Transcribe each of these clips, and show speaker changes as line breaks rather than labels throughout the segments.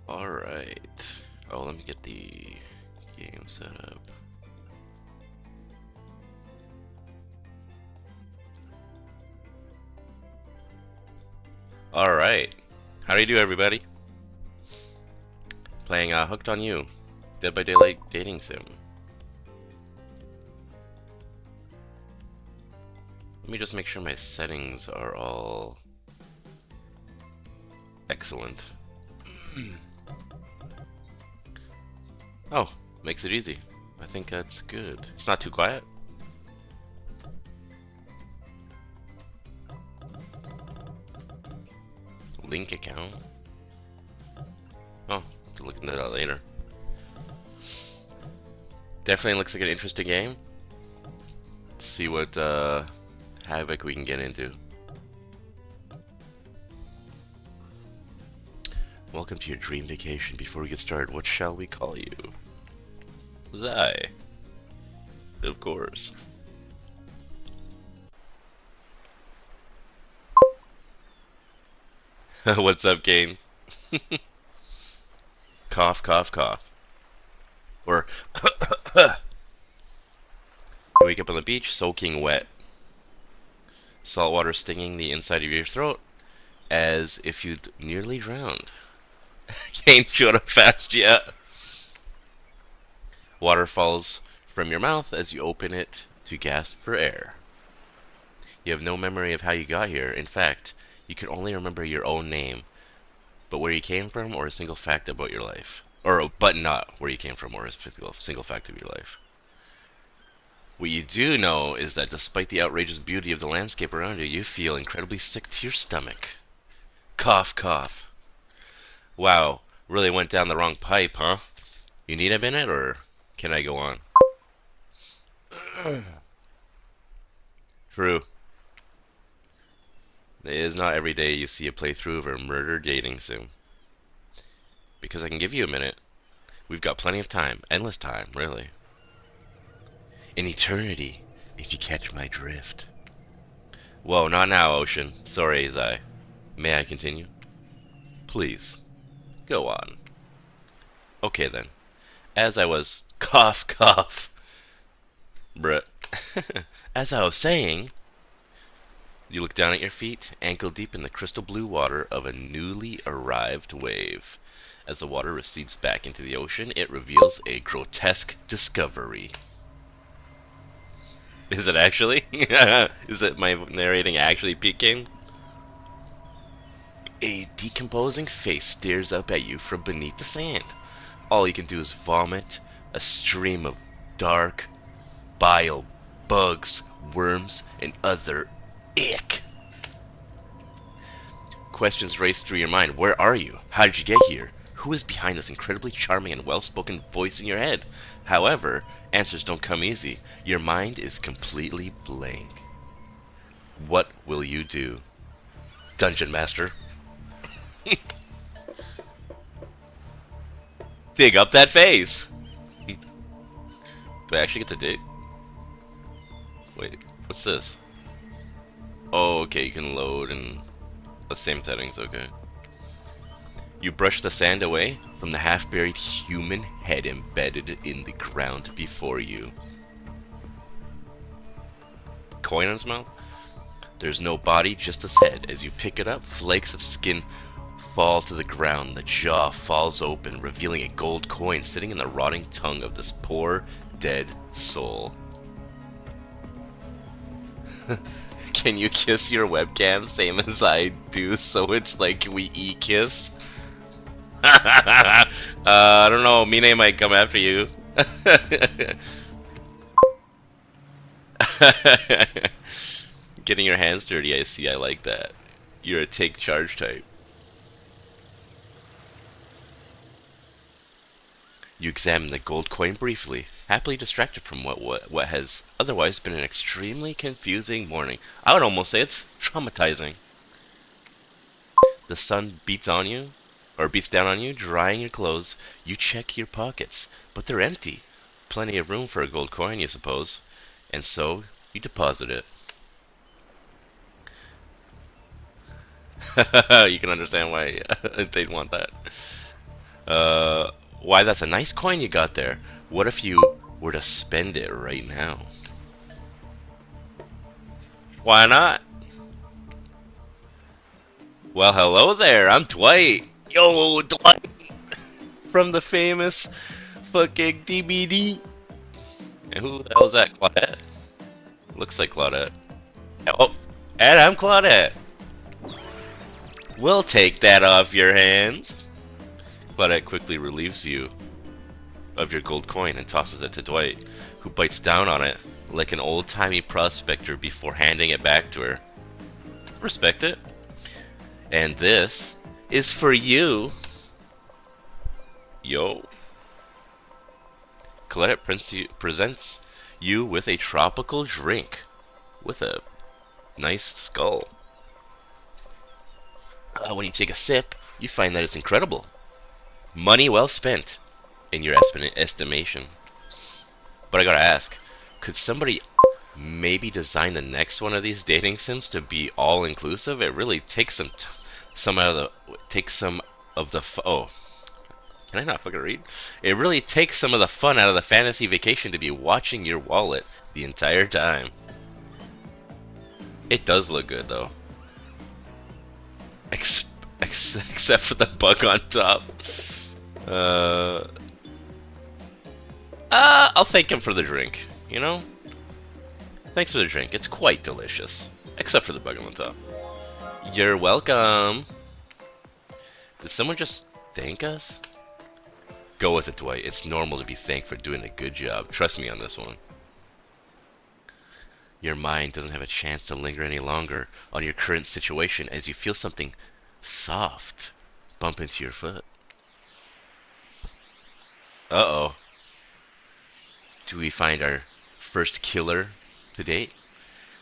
Alright. Oh, let me get the game set up. Alright. How do you do, everybody? Playing Hooked on You, Dead by Daylight dating sim. Let me just make sure my settings are all excellent. Oh, makes it easy. I think that's good. It's not too quiet. Link account. Oh, I'll have to look into that later. Definitely looks like an interesting game. Let's see what havoc we can get into. Welcome to your dream vacation. Before we get started, what shall we call you? Zai. Of course. What's up, Kane? Cough, cough, cough. Or wake up on the beach, soaking wet. Salt water stinging the inside of your throat as if you'd nearly drowned. Can't show up fast yet. Water falls from your mouth as you open it to gasp for air. You have no memory of how you got here. In fact, you can only remember your own name, but where you came from or a single fact about your life. But not where you came from or a single fact of your life. What you do know is that despite the outrageous beauty of the landscape around you, you feel incredibly sick to your stomach. Cough, cough. Wow, really went down the wrong pipe, huh? You need a minute, or can I go on? True. It is not every day you see a playthrough of a murder dating sim. Because I can give you a minute. We've got plenty of time. Endless time, really. An eternity, if you catch my drift. Whoa, not now, Ocean. Sorry, Zai. May I continue? Please. Go on. Okay, then. As I was... Cough, cough. Bruh. As I was saying... You look down at your feet, ankle deep in the crystal blue water of a newly arrived wave. As the water recedes back into the ocean, it reveals a grotesque discovery. Is it actually? Is it my narrating actually peaking? A decomposing face stares up at you from beneath the sand. All you can do is vomit a stream of dark bile, bugs, worms, and other ick. Questions race through your mind. Where are you? How did you get here? Who is behind this incredibly charming and well-spoken voice in your head? However, answers don't come easy. Your mind is completely blank. What will you do? Dungeon Master. Dig up that face! Do I actually get the date? Wait, what's this? Oh, okay, you can load and the same settings, okay. You brush the sand away from the half-buried human head embedded in the ground before you. Coin on his mouth? There's no body, just his head. As you pick it up, flakes of skin fall to the ground. The jaw falls open, revealing a gold coin sitting in the rotting tongue of this poor, dead soul. Can you kiss your webcam same as I do so it's like we e-kiss? I don't know, Mine might come after you. Getting your hands dirty, I see, I like that. You're a take charge type. You examine the gold coin briefly, happily distracted from what has otherwise been an extremely confusing morning. I would almost say it's traumatizing. The sun beats down on you, drying your clothes. You check your pockets, but they're empty. Plenty of room for a gold coin, you suppose. And so, you deposit it. You can understand why they'd want that. Why, that's a nice coin you got there. What if you were to spend it right now? Why not? Well, hello there. I'm Dwight. Yo, Dwight from the famous fucking DBD. And who the hell is that? Claudette? Looks like Claudette. Oh, and I'm Claudette. We'll take that off your hands. Claudette quickly relieves you of your gold coin and tosses it to Dwight, who bites down on it like an old-timey prospector before handing it back to her. Respect it. And this is for you. Yo. Colette presents you with a tropical drink with a nice skull. When you take a sip, you find that it's incredible. Money well spent, in your estimation. But I gotta ask, could somebody maybe design the next one of these dating sims to be all inclusive? It really takes some of the oh, can I not fucking read? It really takes some of the fun out of the fantasy vacation to be watching your wallet the entire time. It does look good though, except for the bug on top. I'll thank him for the drink, you know? Thanks for the drink. It's quite delicious. Except for the bug on the top. You're welcome. Did someone just thank us? Go with it, Dwight. It's normal to be thanked for doing a good job. Trust me on this one. Your mind doesn't have a chance to linger any longer on your current situation as you feel something soft bump into your foot. Uh-oh. Do we find our first killer to date?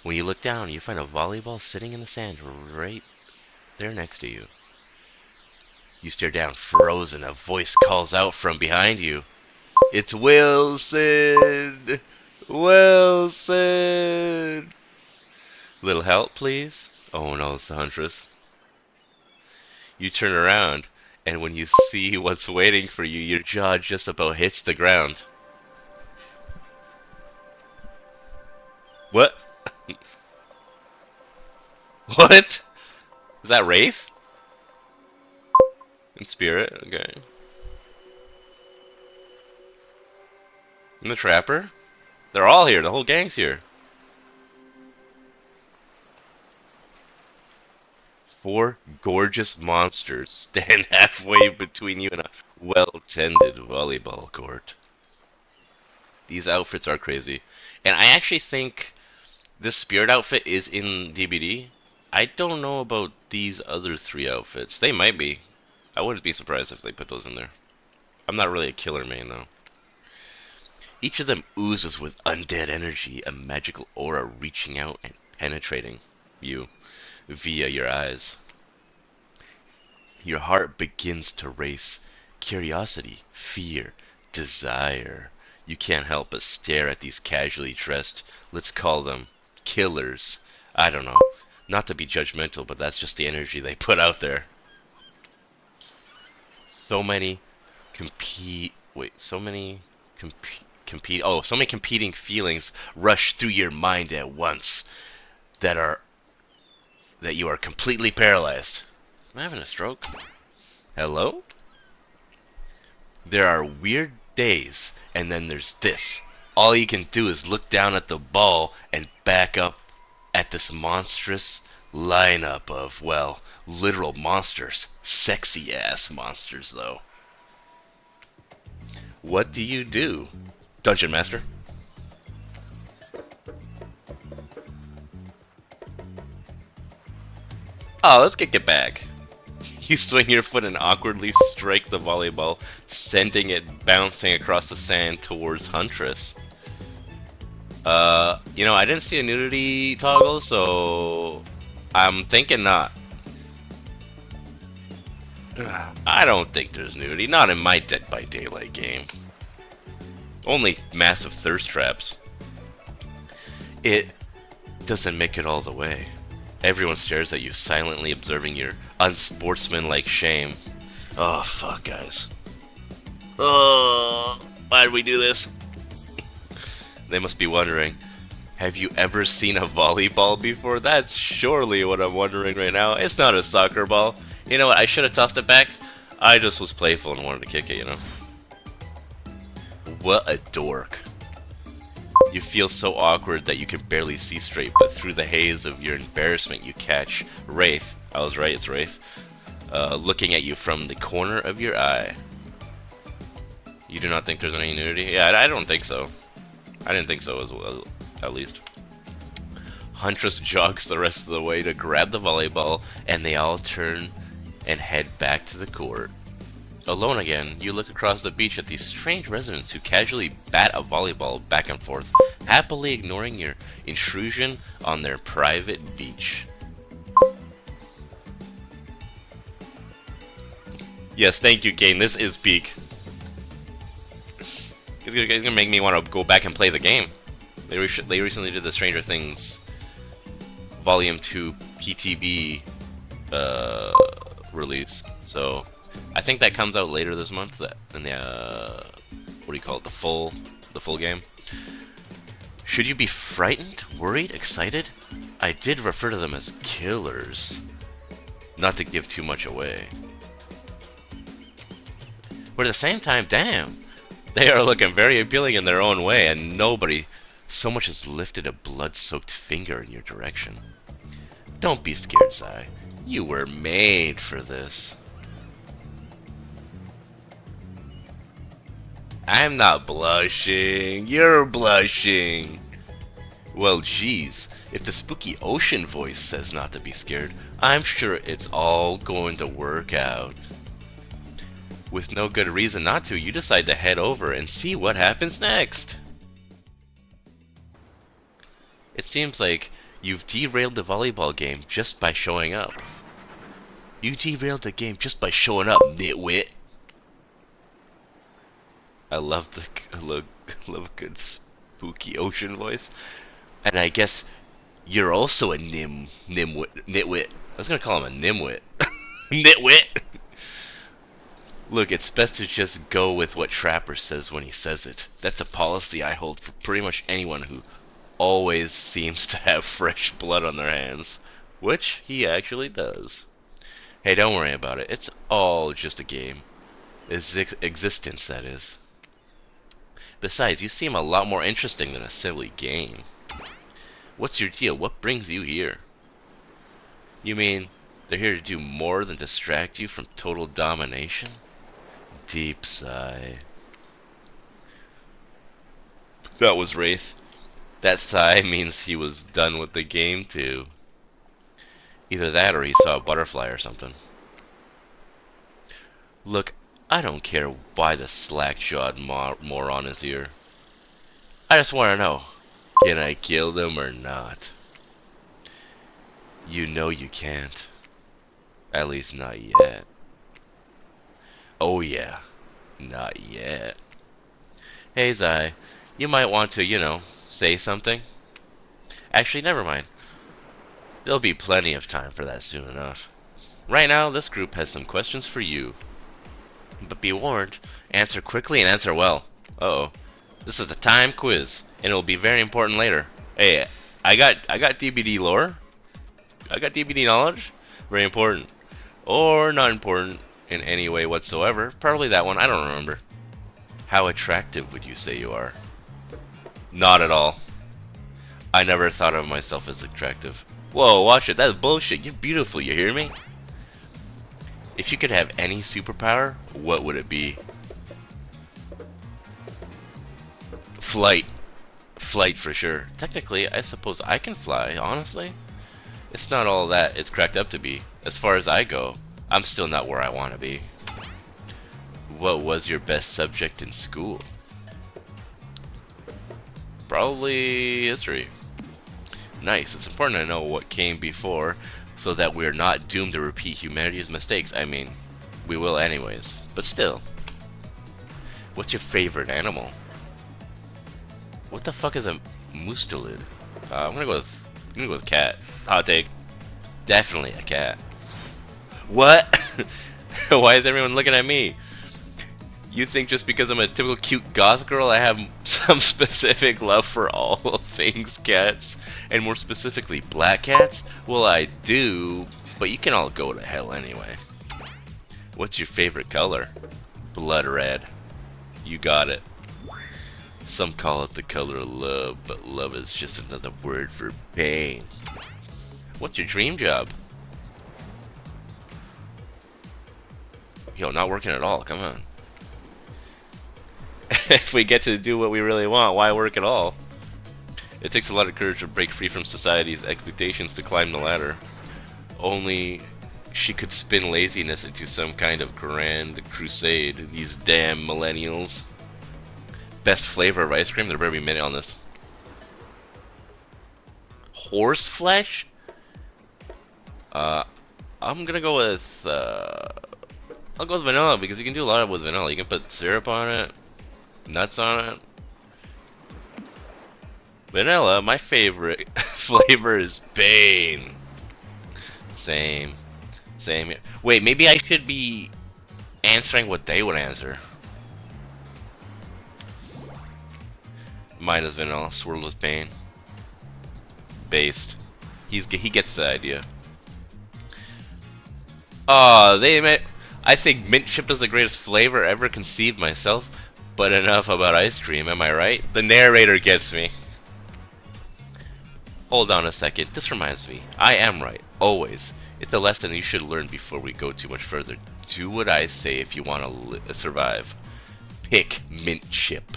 When you look down, you find a volleyball sitting in the sand right there next to you. You stare down, frozen. A voice calls out from behind you. It's Wilson! Wilson! Little help, please? Oh no, it's the Huntress. You turn around, and when you see what's waiting for you, your jaw just about hits the ground. What? What? Is that Wraith? In spirit? Okay. And the Trapper? They're all here, the whole gang's here. 4 gorgeous monsters stand halfway between you and a well-tended volleyball court. These outfits are crazy. And I actually think this spirit outfit is in DBD. I don't know about these other 3 outfits. They might be. I wouldn't be surprised if they put those in there. I'm not really a killer main though. Each of them oozes with undead energy, a magical aura reaching out and penetrating you via your eyes. Your heart begins to race. Curiosity, fear, desire. You can't help but stare at these casually dressed, let's call them killers. I don't know. Not to be judgmental, but that's just the energy they put out there. So many competing feelings rush through your mind at once that you are completely paralyzed. Am I having a stroke? Hello? There are weird days, and then there's this. All you can do is look down at the ball and back up at this monstrous lineup of, well, literal monsters. Sexy ass monsters, though. What do you do, Dungeon Master? Oh, let's kick it back. You swing your foot and awkwardly strike the volleyball, sending it bouncing across the sand towards Huntress. You know, I didn't see a nudity toggle, so I'm thinking not. I don't think there's nudity, not in my Dead by Daylight game. Only massive thirst traps. It doesn't make it all the way. Everyone stares at you, silently observing your unsportsmanlike shame. Oh, fuck, guys. Oh, why did we do this? They must be wondering, have you ever seen a volleyball before? That's surely what I'm wondering right now. It's not a soccer ball. You know what? I should have tossed it back. I just was playful and wanted to kick it, you know? What a dork. You feel so awkward that you can barely see straight, but through the haze of your embarrassment you catch Wraith. I was right, it's Wraith. Looking at you from the corner of your eye. You do not think there's any nudity? Yeah, I don't think so. I didn't think so as well, at least. Huntress jogs the rest of the way to grab the volleyball, and they all turn and head back to the court. Alone again, you look across the beach at these strange residents who casually bat a volleyball back and forth, happily ignoring your intrusion on their private beach. Yes, thank you, game. This is peak. It's gonna make me want to go back and play the game. They recently did the Stranger Things Volume 2 PTB release, so I think that comes out later this month. In the what do you call it? The full game. Should you be frightened, worried, excited? I did refer to them as killers, not to give too much away. But at the same time, damn, they are looking very appealing in their own way, and nobody so much as lifted a blood-soaked finger in your direction. Don't be scared, Zai. You were made for this. I'm not blushing. You're blushing. Well, geez, if the spooky ocean voice says not to be scared, I'm sure it's all going to work out. With no good reason not to, you decide to head over and see what happens next. It seems like you've derailed the volleyball game just by showing up. You derailed the game just by showing up, nitwit. I love a good spooky ocean voice. And I guess you're also a nitwit. I was gonna call him a nimwit. Nitwit! Look, it's best to just go with what Trapper says when he says it. That's a policy I hold for pretty much anyone who always seems to have fresh blood on their hands. Which he actually does. Hey, don't worry about it. It's all just a game. Existence, that is. Besides, you seem a lot more interesting than a silly game. What's your deal? What brings you here? You mean they're here to do more than distract you from total domination? Deep sigh. That was Wraith. That sigh means he was done with the game too. Either that or he saw a butterfly or something. Look, I don't care why the slack-jawed moron is here. I just want to know, can I kill them or not? You know you can't. At least not yet. Oh yeah, not yet. Hey Zai, you might want to, you know, say something. Actually, never mind. There'll be plenty of time for that soon enough. Right now, this group has some questions for you. But be warned, answer quickly and answer well. Uh-oh. This is a time quiz, and it will be very important later. Hey, I got DBD lore. I got DBD knowledge. Very important. Or not important in any way whatsoever. Probably that one, I don't remember. How attractive would you say you are? Not at all. I never thought of myself as attractive. Whoa, watch it, that's bullshit. You're beautiful, you hear me? If you could have any superpower, what would it be? Flight. Flight for sure. Technically, I suppose I can fly, honestly. It's not all that it's cracked up to be. As far as I go, I'm still not where I want to be. What was your best subject in school? Probably history. Nice. It's important to know what came before so that we're not doomed to repeat humanity's mistakes. I mean, we will anyways, but still. What's your favorite animal? What the fuck is a mustelid? I'm gonna go with cat. Hot take. Definitely a cat. What? Why is everyone looking at me? You think just because I'm a typical cute goth girl, I have some specific love for all things cats, and more specifically black cats? Well, I do, but you can all go to hell anyway. What's your favorite color? Blood red. You got it. Some call it the color of love, but love is just another word for pain. What's your dream job? Yo, not working at all, come on. If we get to do what we really want, why work at all? It takes a lot of courage to break free from society's expectations to climb the ladder. Only she could spin laziness into some kind of grand crusade, these damn millennials. Best flavor of ice cream? There better be minute on this. Horse flesh? I'm gonna go with, I'll go with vanilla because you can do a lot with vanilla. You can put syrup on it, nuts on it. Vanilla, my favorite flavor is Bane. Same here. Wait, maybe I should be answering what they would answer. Mine is vanilla, swirled with pain. Based. He gets the idea. I think mint chip is the greatest flavor ever conceived myself, but enough about ice cream, am I right? The narrator gets me. Hold on a second, this reminds me. I am right, always. It's a lesson you should learn before we go too much further. Do what I say if you want to survive. Pick mint chip.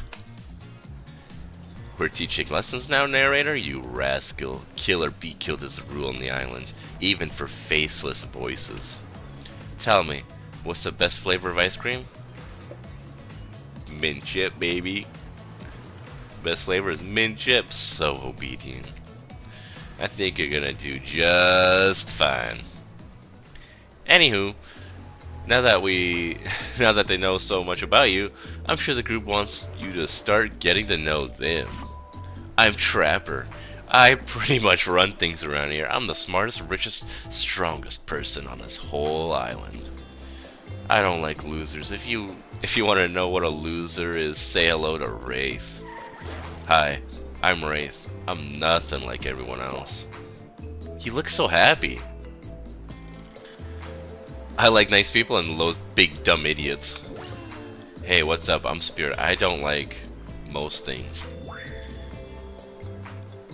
We're teaching lessons now, narrator? You rascal. Kill or be killed is the rule on the island, even for faceless voices. Tell me, what's the best flavor of ice cream? Mint chip, baby. Best flavor is mint chip. So obedient. I think you're gonna do just fine. Anywho, now that they know so much about you, I'm sure the group wants you to start getting to know them. I'm Trapper. I pretty much run things around here. I'm the smartest, richest, strongest person on this whole island. I don't like losers. If you want to know what a loser is, say hello to Wraith. Hi, I'm Wraith. I'm nothing like everyone else. He looks so happy. I like nice people and loathe big dumb idiots. Hey, what's up? I'm Spirit. I don't like most things.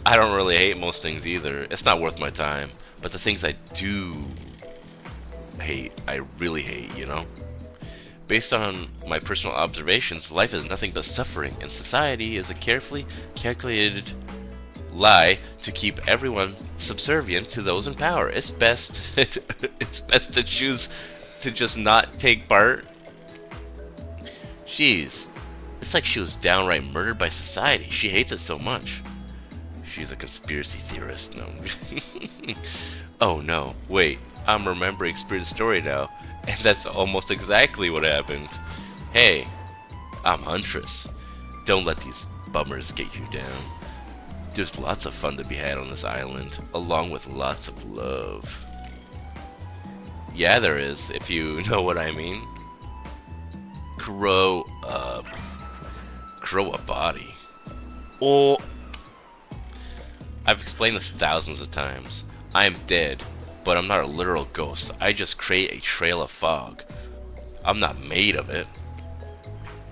I don't really hate most things either. It's not worth my time. But the things I do hate, I really hate, you know? Based on my personal observations, life is nothing but suffering, and society is a carefully calculated lie to keep everyone subservient to those in power. It's best it's best to choose to just not take part. Jeez, it's like she was downright murdered by society. She hates it so much. She's a conspiracy theorist. No. Oh no, wait, I'm remembering Spirit's story now, and that's almost exactly what happened. Hey, I'm Huntress. Don't let these bummers get you down. There's lots of fun to be had on this island, along with lots of love. Yeah, there is, if you know what I mean. Grow up. Grow a body. Oh! I've explained this thousands of times. I am dead, but I'm not a literal ghost. I just create a trail of fog. I'm not made of it.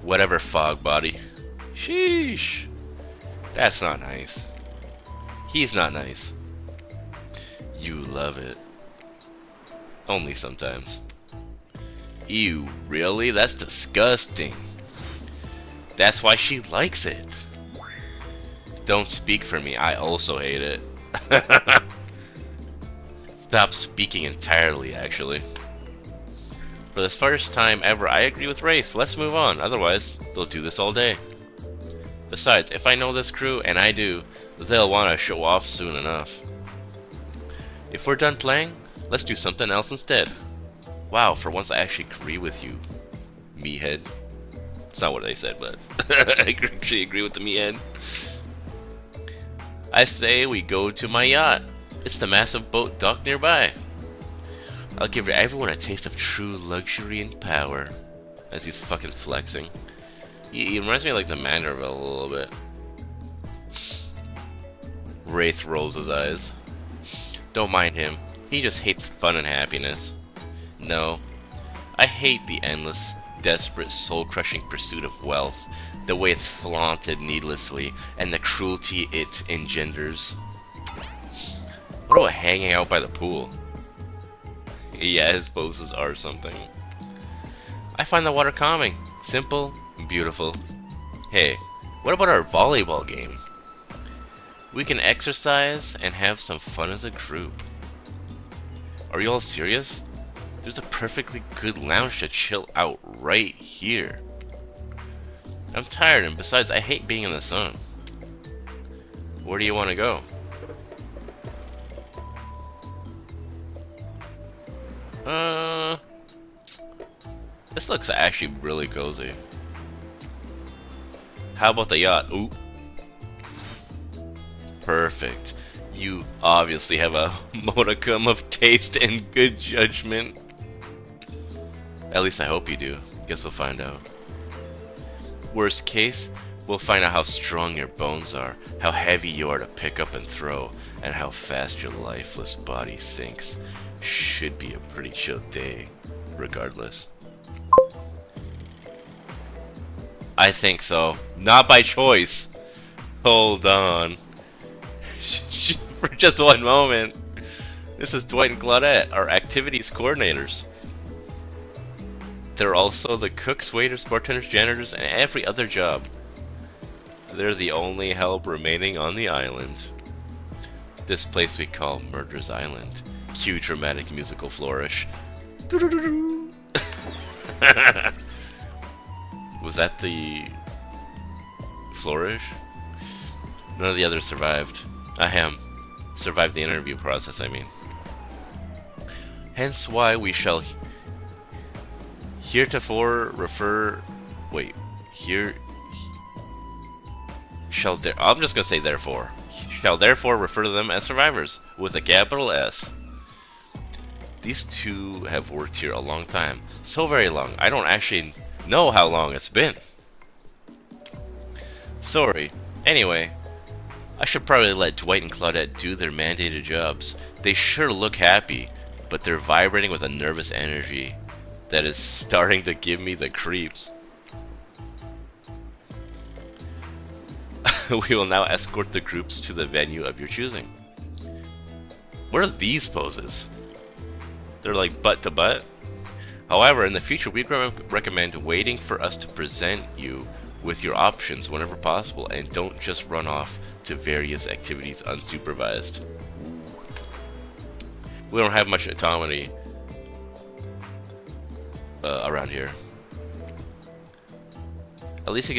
Whatever, fog body. Sheesh. That's not nice. He's not nice. You love it. Only sometimes. Ew, really? That's disgusting. That's why she likes it. Don't speak for me, I also hate it. Stop speaking entirely, actually. For the first time ever, I agree with Wraith. Let's move on, otherwise they'll do this all day. Besides, if I know this crew, and I do, they'll want to show off soon enough. If we're done playing, let's do something else instead. Wow, for once I actually agree with you, meathead. It's not what they said, but I actually agree with the meathead. I say we go to my yacht. It's the massive boat docked nearby. I'll give everyone a taste of true luxury and power. as he's fucking flexing. He reminds me of like the Manderville a little bit. Wraith rolls his eyes. Don't mind him. He just hates fun and happiness. No, I hate the endless, desperate, soul-crushing pursuit of wealth, the way it's flaunted needlessly, and the cruelty it engenders. What about hanging out by the pool? Yeah, his poses are something. I find the water calming, simple, beautiful. Hey, what about our volleyball game? We can exercise and have some fun as a group. Are you all serious? There's a perfectly good lounge to chill out right here. I'm tired, and besides, I hate being in the sun. Where do you want to go? This looks actually really cozy. How about the yacht? Ooh. Perfect. You obviously have a modicum of taste and good judgment. At least I hope you do. Guess we'll find out. Worst case, we'll find out how strong your bones are, how heavy you are to pick up and throw, and how fast your lifeless body sinks. Should be a pretty chill day, regardless. I think so. Not by choice. Hold on. For just one moment. This is Dwight and Claudette, our activities coordinators. They're also the cooks, waiters, bartenders, janitors, and every other job. They're the only help remaining on the island. This place we call Murder's Island. Cue dramatic musical flourish. Was that the flourish? None of the others survived. Survived the interview process, I mean. Hence why we shall heretofore refer... Wait. I'm just gonna say therefore. Shall therefore refer to them as survivors, with a capital S. These two have worked here a long time. So very long, I don't actually know how long it's been. Sorry. Anyway, I should probably let Dwight and Claudette do their mandated jobs. They sure look happy, but they're vibrating with a nervous energy that is starting to give me the creeps. We will now escort the groups to the venue of your choosing. What are these poses? They're like butt to butt? However, in the future, we recommend waiting for us to present you with your options whenever possible, and don't just run off to various activities unsupervised. We don't have much autonomy around here. The least you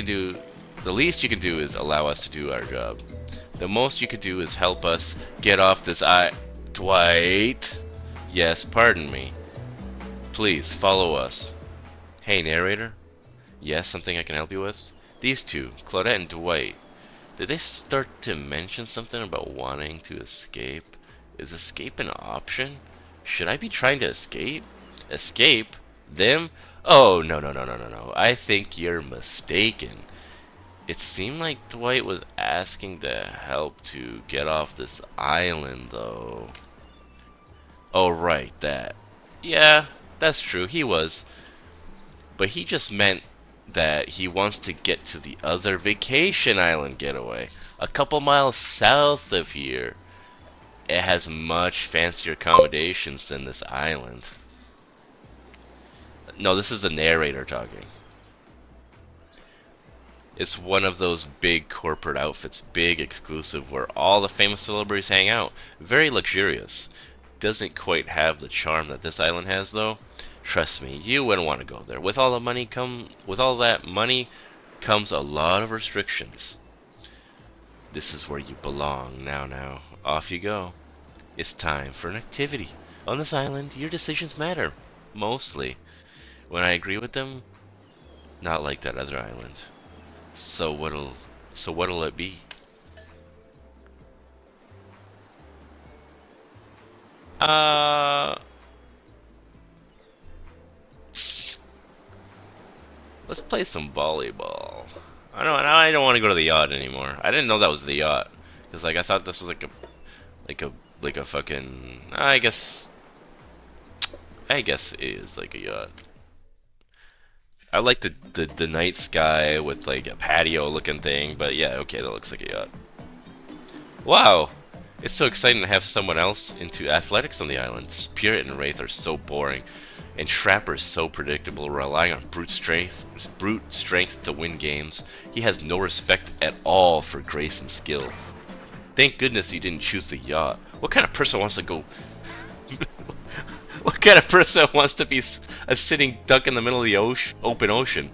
can do is allow us to do our job. The most you could do is help us get off this Dwight. Yes, pardon me. Please follow us. Hey, narrator. Yes, something I can help you with? These two, Claudette and Dwight, did they start to mention something about wanting to escape? Is escape an option? Should I be trying to escape? Escape? Them? Oh, no. I think you're mistaken. It seemed like Dwight was asking to help to get off this island, though. Oh, right, that. Yeah, that's true, he was. But he just meant that he wants to get to the other vacation island getaway, a couple miles south of here. It has much fancier accommodations than this island. No, this is the narrator talking. It's one of those big corporate outfits, big exclusive, where all the famous celebrities hang out. Very luxurious. Doesn't quite have the charm that this island has, though. Trust me, you wouldn't want to go there. With all that money comes a lot of restrictions. This is where you belong. Now, off you go. It's time for an activity. On this island, your decisions matter. Mostly. When I agree with them, not like that other island. So what'll it be? Let's play some volleyball. I don't want to go to the yacht anymore. I didn't know that was the yacht, because like I thought this was like a like a fucking. I guess it is like a yacht. I like the night sky with like a patio looking thing, but yeah, okay, that looks like a yacht. Wow, it's so exciting to have someone else into athletics on the island. Spirit and Wraith are so boring, and Trapper is so predictable, relying on brute strength to win games. He has no respect at all for grace and skill. Thank goodness you didn't choose the yacht. What kind of person wants to go? What kind of person wants to be a sitting duck in the middle of the open ocean?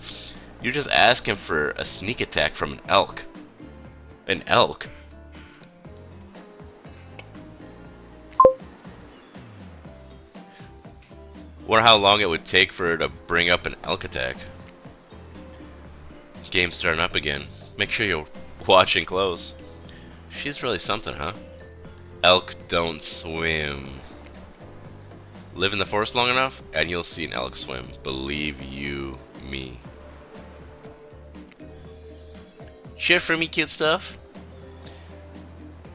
You're just asking for a sneak attack from an elk. An elk? Wonder how long it would take for her to bring up an elk attack. Game's starting up again. Make sure you're watching close. She's really something, huh? Elk don't swim. Live in the forest long enough, and you'll see an elk swim. Believe you me. Cheer for me, cute stuff.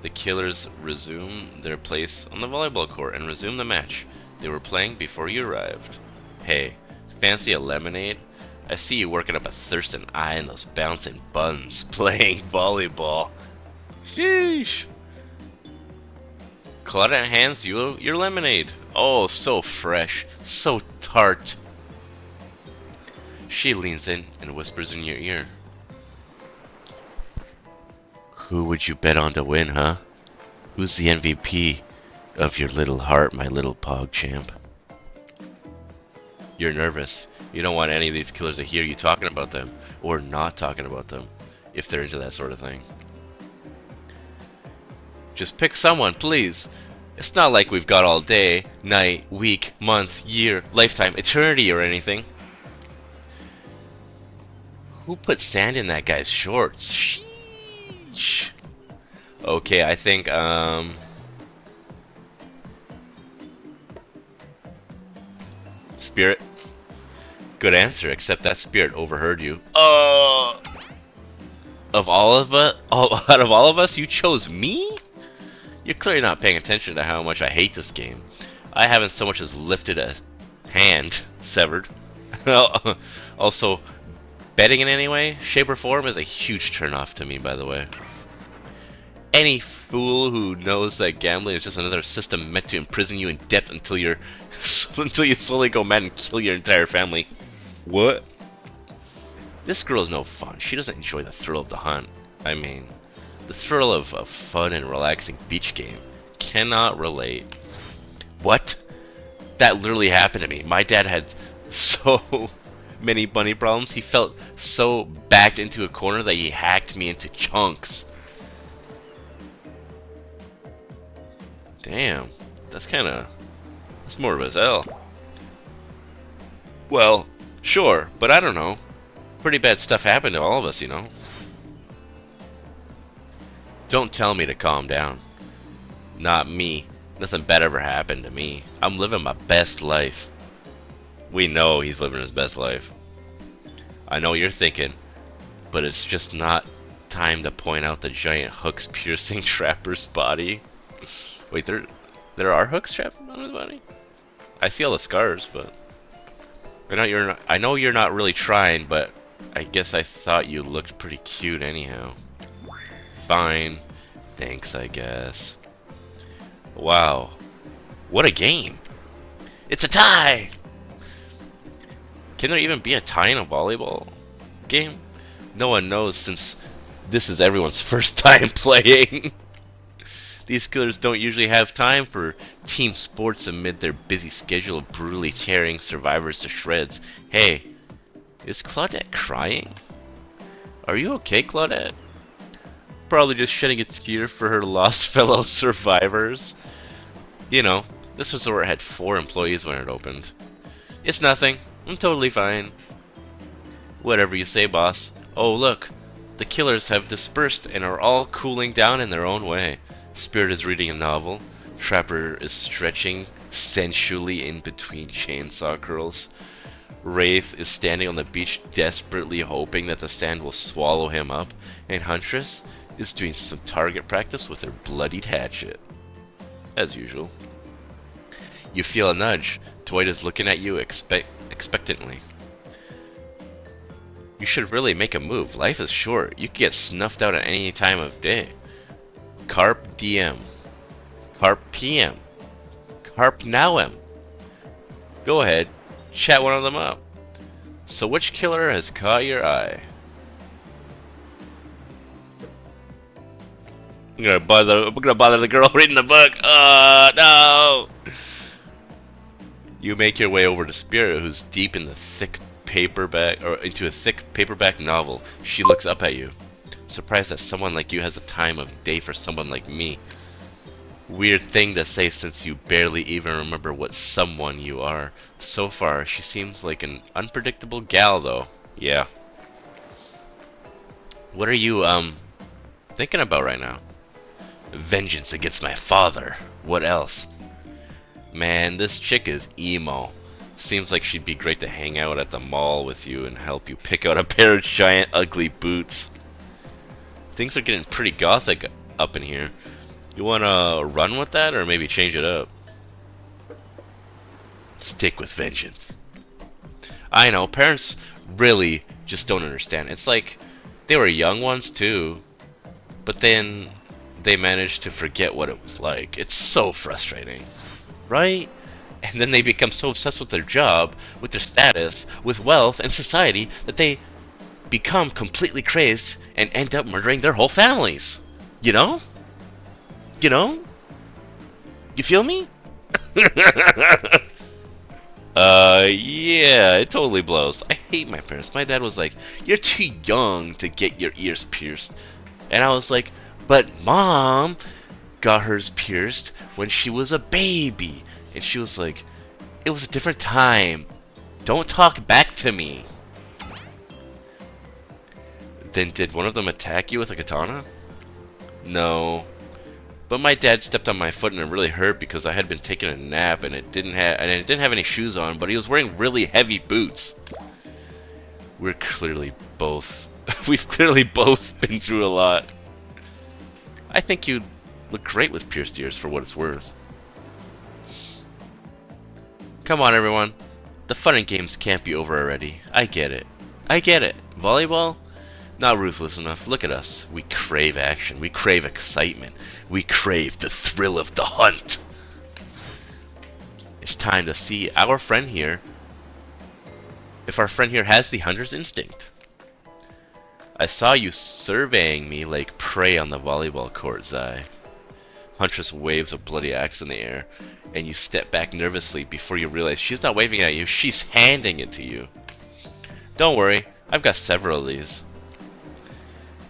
The killers resume their place on the volleyball court and resume the match they were playing before you arrived. Hey, fancy a lemonade? I see you working up a thirst and eye in those bouncing buns playing volleyball. Sheesh. Claudette hands you your lemonade. Oh, so fresh, so tart. She leans in and whispers in your ear. Who would you bet on to win, huh? Who's the MVP of your little heart, my little pog champ? You're nervous. You don't want any of these killers to hear you talking about them, or not talking about them, if they're into that sort of thing. Just pick someone, please. It's not like we've got all day, night, week, month, year, lifetime, eternity, or anything. Who put sand in that guy's shorts? Sheesh. Okay, I think, Spirit. Good answer, except that Spirit overheard you. Out of all of us, you chose me? You're clearly not paying attention to how much I hate this game. I haven't so much as lifted a hand, severed. Also, betting in any way, shape, or form is a huge turnoff to me, by the way. Any fool who knows that gambling is just another system meant to imprison you in debt until you slowly go mad and kill your entire family. What? This girl is no fun. She doesn't enjoy the thrill of the hunt. I mean, the thrill of a fun and relaxing beach game. Cannot relate. What? That literally happened to me. My dad had so many money problems. He felt so backed into a corner that he hacked me into chunks. Damn. That's morbid as hell. Well, sure, but I don't know. Pretty bad stuff happened to all of us, you know. Don't tell me to calm down. Not me. Nothing bad ever happened to me. I'm living my best life. We know he's living his best life. I know you're thinking, but it's just not time to point out the giant hooks piercing Trapper's body. Wait, there are hooks trapped on his body? I see all the scars, but I know you're not really trying, but I guess I thought you looked pretty cute anyhow. Fine. Thanks, I guess. Wow. What a game. It's a tie! Can there even be a tie in a volleyball game? No one knows, since this is everyone's first time playing. These killers don't usually have time for team sports amid their busy schedule of brutally tearing survivors to shreds. Hey, is Claudette crying? Are you okay, Claudette? Probably just shedding a tear for her lost fellow survivors. You know, this resort had 4 employees when it opened. It's nothing. I'm totally fine. Whatever you say, boss. Oh, look. The killers have dispersed and are all cooling down in their own way. Spirit is reading a novel. Trapper is stretching sensually in between chainsaw curls. Wraith is standing on the beach desperately hoping that the sand will swallow him up, and Huntress is doing some target practice with her bloodied hatchet. As usual. You feel a nudge. Dwight is looking at you expectantly. You should really make a move. Life is short. You can get snuffed out at any time of day. Carp DM. Carp PM. Carp Nowem. Go ahead. Chat one of them up. So which killer has caught your eye? I'm gonna bother the girl reading the book. Oh no! You make your way over to Spirit, who's deep in the thick paperback, or into a thick paperback novel. She looks up at you, surprised that someone like you has a time of day for someone like me. Weird thing to say since you barely even remember what someone you are. So far, she seems like an unpredictable gal, though. Yeah. What are you, thinking about right now? Vengeance against my father. What else? Man, this chick is emo. Seems like she'd be great to hang out at the mall with you and help you pick out a pair of giant ugly boots. Things are getting pretty gothic up in here. You wanna run with that or maybe change it up? Stick with vengeance. I know, parents really just don't understand. It's like they were young ones too, but then they managed to forget what it was like. It's so frustrating, right? And then they become so obsessed with their job, with their status, with wealth and society that they become completely crazed and end up murdering their whole families. You know? You know? You feel me? Yeah, it totally blows. I hate my parents. My dad was like, "You're too young to get your ears pierced." And I was like, "But Mom got hers pierced when she was a baby." And she was like, "It was a different time. Don't talk back to me." Then did one of them attack you with a katana? No. But my dad stepped on my foot and it really hurt because I had been taking a nap and it didn't have any shoes on, but he was wearing really heavy boots. We've clearly both been through a lot. I think you'd look great with pierced ears for what it's worth. Come on, everyone. The fun and games can't be over already. I get it. Volleyball? Not ruthless enough. Look at us. We crave action. We crave excitement. We crave the thrill of the hunt. It's time to see our friend here. If our friend here has the hunter's instinct. I saw you surveying me like prey on the volleyball court, Zai. Huntress waves a bloody axe in the air, and you step back nervously before you realize she's not waving at you, she's handing it to you. Don't worry, I've got several of these.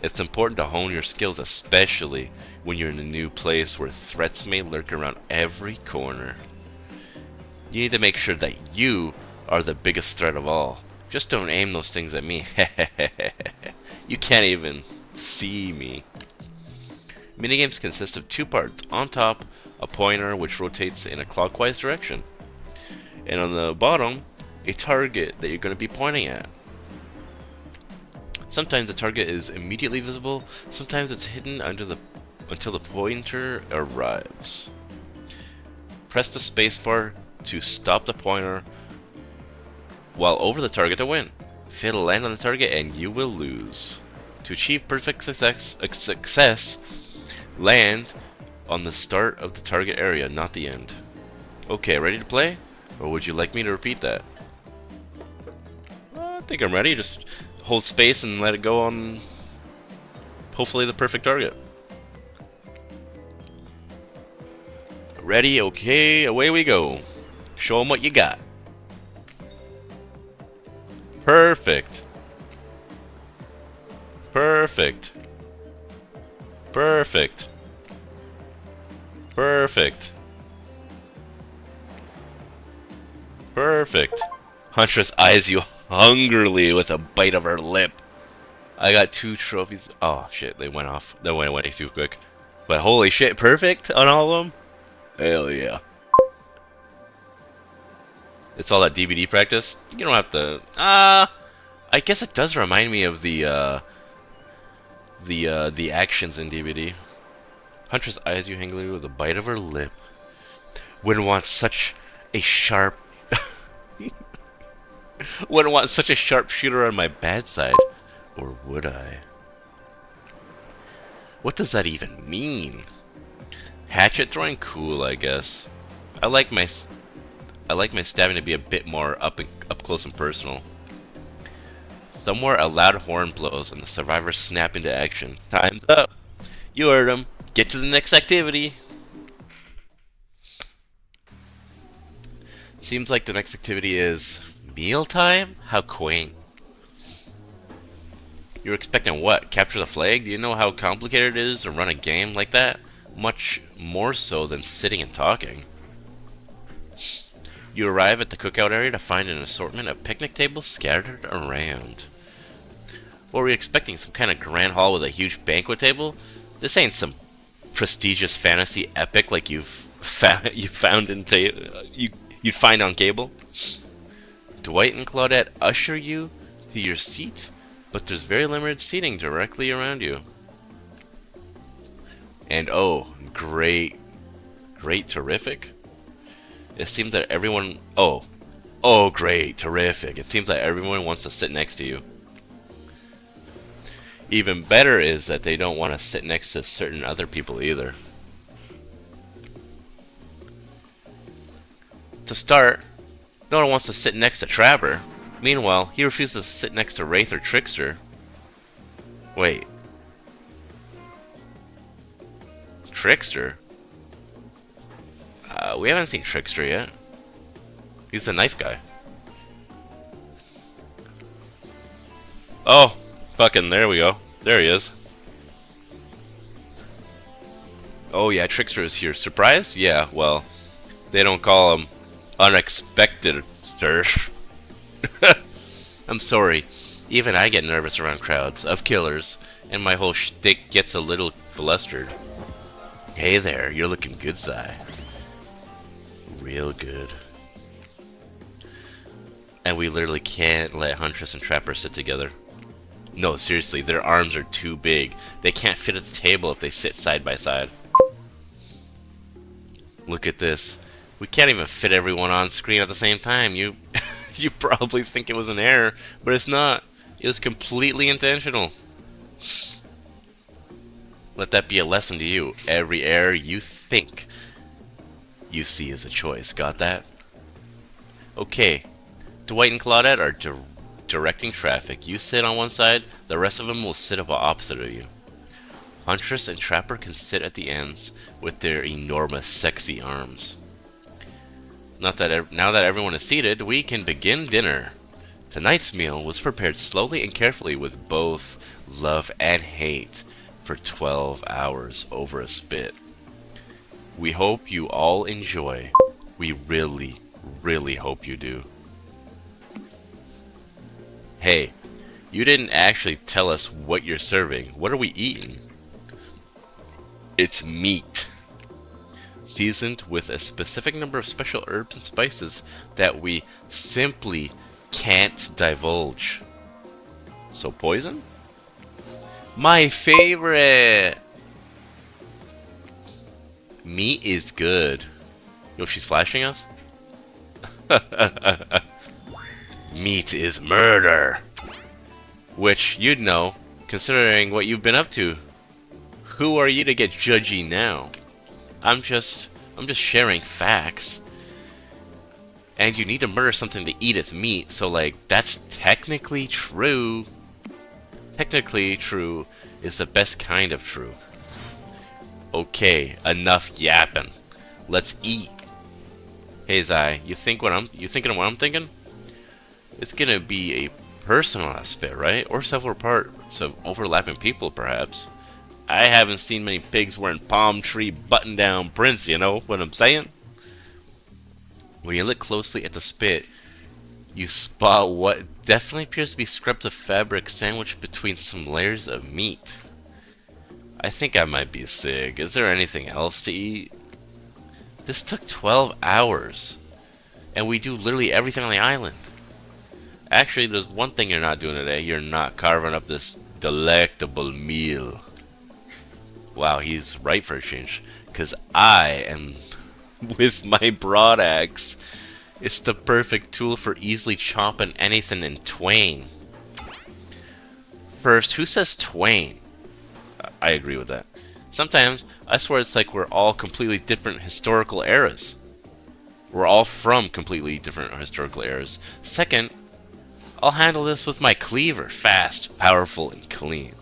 It's important to hone your skills, especially when you're in a new place where threats may lurk around every corner. You need to make sure that you are the biggest threat of all. Just don't aim those things at me. You can't even see me. Minigames consist of two parts. On top, a pointer which rotates in a clockwise direction. And on the bottom, a target that you're going to be pointing at. Sometimes the target is immediately visible, sometimes it's hidden until the pointer arrives. Press the spacebar to stop the pointer while over the target to win. Fail to land on the target and you will lose. To achieve perfect success, land on the start of the target area, not the end. Okay, ready to play? Or would you like me to repeat that? I think I'm ready. Just hold space and let it go on hopefully the perfect target. Ready? Okay, away we go. Show them what you got. Perfect. Perfect. Perfect. Perfect. Perfect. Huntress eyes you hungrily with a bite of her lip. I got 2 trophies. Oh shit, they went off. They went way too quick. But holy shit, perfect on all of them? Hell yeah. It's all that DVD practice. You don't have to. I guess it does remind me of the actions in DVD. Huntress eyes you angrily with a bite of her lip. Wouldn't want such a sharp. Wouldn't want such a sharp shooter on my bad side, or would I? What does that even mean? Hatchet throwing, cool, I guess. I like my stabbing to be a bit more up close and personal. Somewhere a loud horn blows and the survivors snap into action. Time's up. You heard them. Get to the next activity. Seems like the next activity is mealtime? How quaint. You're expecting what? Capture the flag? Do you know how complicated it is to run a game like that? Much more so than sitting and talking. You arrive at the cookout area to find an assortment of picnic tables scattered around. What were you expecting? Some kind of grand hall with a huge banquet table? This ain't some prestigious fantasy epic like you'd find on cable. Dwight and Claudette usher you to your seat, but there's very limited seating directly around you. And oh, great, terrific. It seems that everyone... Oh, great, terrific. It seems like everyone wants to sit next to you. Even better is that they don't want to sit next to certain other people either. To start, no one wants to sit next to Trapper. Meanwhile, he refuses to sit next to Wraith or Trickster. Wait. Trickster? We haven't seen Trickster yet. He's the knife guy. Oh, fucking there we go. There he is. Oh yeah, Trickster is here. Surprised? Yeah, well, they don't call him unexpected stir. I'm sorry. Even I get nervous around crowds of killers, and my whole shtick gets a little flustered. Hey there, you're looking good, Si. Real good. And we literally can't let Huntress and Trapper sit together. No, seriously, their arms are too big. They can't fit at the table if they sit side by side. Look at this. We can't even fit everyone on screen at the same time. You you probably think it was an error, but it's not. It was completely intentional. Let that be a lesson to you. Every error you think you see is a choice. Got that? Okay. Dwight and Claudette are directing traffic. You sit on one side, the rest of them will sit opposite of you. Huntress and Trapper can sit at the ends with their enormous, sexy arms. Now that everyone is seated, we can begin dinner. Tonight's meal was prepared slowly and carefully with both love and hate for 12 hours over a spit. We hope you all enjoy. We really, really hope you do. Hey, you didn't actually tell us what you're serving. What are we eating? It's meat. Seasoned with a specific number of special herbs and spices that we simply can't divulge. So poison? My favorite! Meat is good. Yo, she's flashing us? Meat is murder. Which you'd know, considering what you've been up to. Who are you to get judgy now? I'm just sharing facts. And you need to murder something to eat its meat, so like, that's technically true. Technically true is the best kind of true. Okay, enough yapping. Let's eat. Hey Zai, you thinking of what I'm thinking? It's gonna be a personal aspect, right? Or several parts of overlapping people, perhaps. I haven't seen many pigs wearing palm tree button-down prints, you know what I'm saying? When you look closely at the spit, you spot what definitely appears to be scraps of fabric sandwiched between some layers of meat. I think I might be sick. Is there anything else to eat? This took 12 hours. and we do literally everything on the island. Actually, there's one thing you're not doing today. You're not carving up this delectable meal. Wow, he's right for a change. Because I am with my broad axe. It's the perfect tool for easily chopping anything in twain. First, who says twain? I agree with that. Sometimes, I swear it's like we're all completely different historical eras. We're all from completely different historical eras. Second, I'll handle this with my cleaver. Fast, powerful, and clean.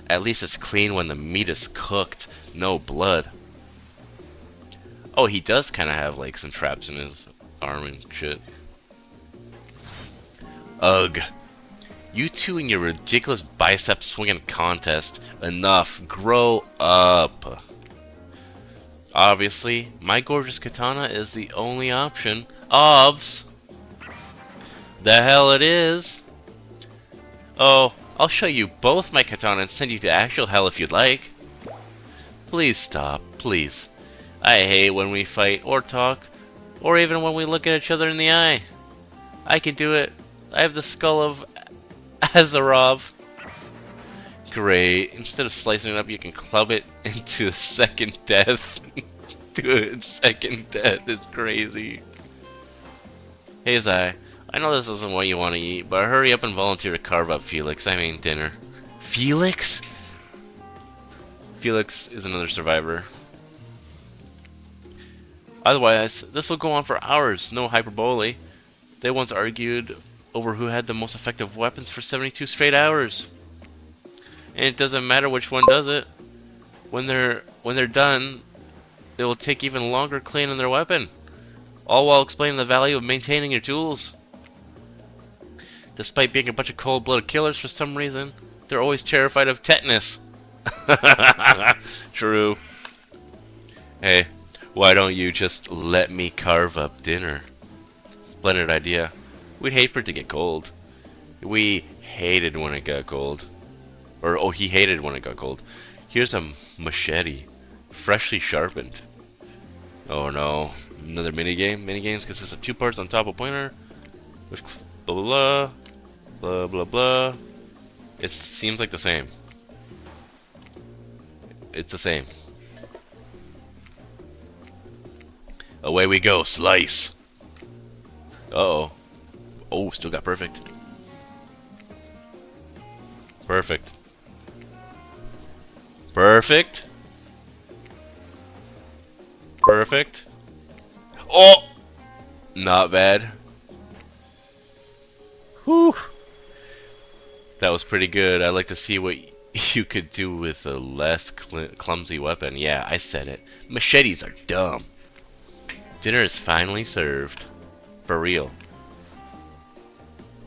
At least it's clean when the meat is cooked. No blood. Oh, he does kind of have like some traps in his arm and shit. Ugh. You two and your ridiculous bicep swinging contest. Enough. Grow up. Obviously, my gorgeous katana is the only option. Ovs. The hell it is. Oh, I'll show you both my katana and send you to actual hell if you'd like. Please stop, please. I hate when we fight or talk, or even when we look at each other in the eye. I can do it. I have the skull of Azarov. Great. Instead of slicing it up, you can club it into second death. Do it in second death. It's crazy. Hey, Zai. I know this isn't what you want to eat, but hurry up and volunteer to carve up Felix. I mean, dinner. Felix? Felix is another survivor. Otherwise, this will go on for hours. No hyperbole. They once argued over who had the most effective weapons for 72 straight hours. And it doesn't matter which one does it. When they're done, they will take even longer cleaning their weapon. All while explaining the value of maintaining your tools. Despite being a bunch of cold-blooded killers, for some reason, they're always terrified of tetanus. True. Hey, why don't you just let me carve up dinner? Splendid idea. We'd hate for it to get cold. We hated when it got cold. Or, oh, he hated when it got cold. Here's a machete, freshly sharpened. Oh no, another minigame? Minigames consist of 2 parts on top of pointer. Which blah blah blah. Blah blah blah. It seems like the same. It's the same. Away we go, slice. Uh-oh. Oh, still got perfect. Perfect. Perfect. Perfect. Oh! Not bad. Whew. That was pretty good. I'd like to see what you could do with a less clumsy weapon. Yeah, I said it. Machetes are dumb. Dinner is finally served. For real.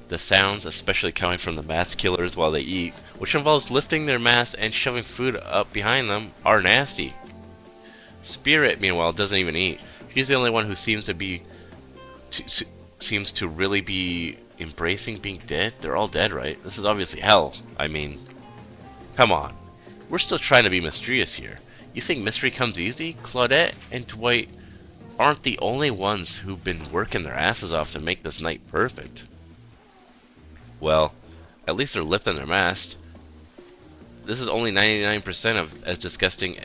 The sounds, especially coming from the masked killers while they eat, which involves lifting their masks and shoving food up behind them, are nasty. Spirit, meanwhile, doesn't even eat. She's the only one who seems to really be embracing being dead. They're all dead, right? This is obviously hell. I mean, come on. We're still trying to be mysterious here. You think mystery comes easy? Claudette and Dwight aren't the only ones who've been working their asses off to make this night perfect. Well, at least they're lifting their masks. This is only 99% of as disgusting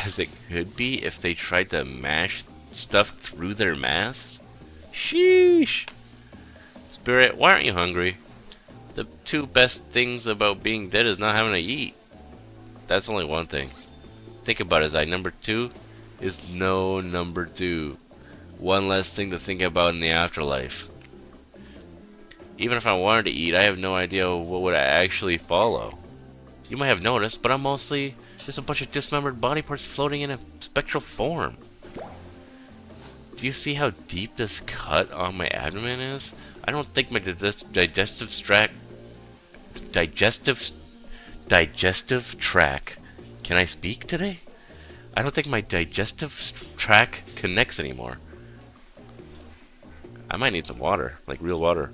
as it could be if they tried to mash stuff through their masks. Sheesh. Spirit, why aren't you hungry? The 2 best things about being dead is not having to eat. That's only one thing. Think about it, Zai. Number 2 is no number 2. One less thing to think about in the afterlife. Even if I wanted to eat, I have no idea what would actually follow. You might have noticed, but I'm mostly just a bunch of dismembered body parts floating in a spectral form. Do you see how deep this cut on my abdomen is? I don't think my digestive tract. Can I speak today? I don't think my digestive tract connects anymore. I might need some water, like real water.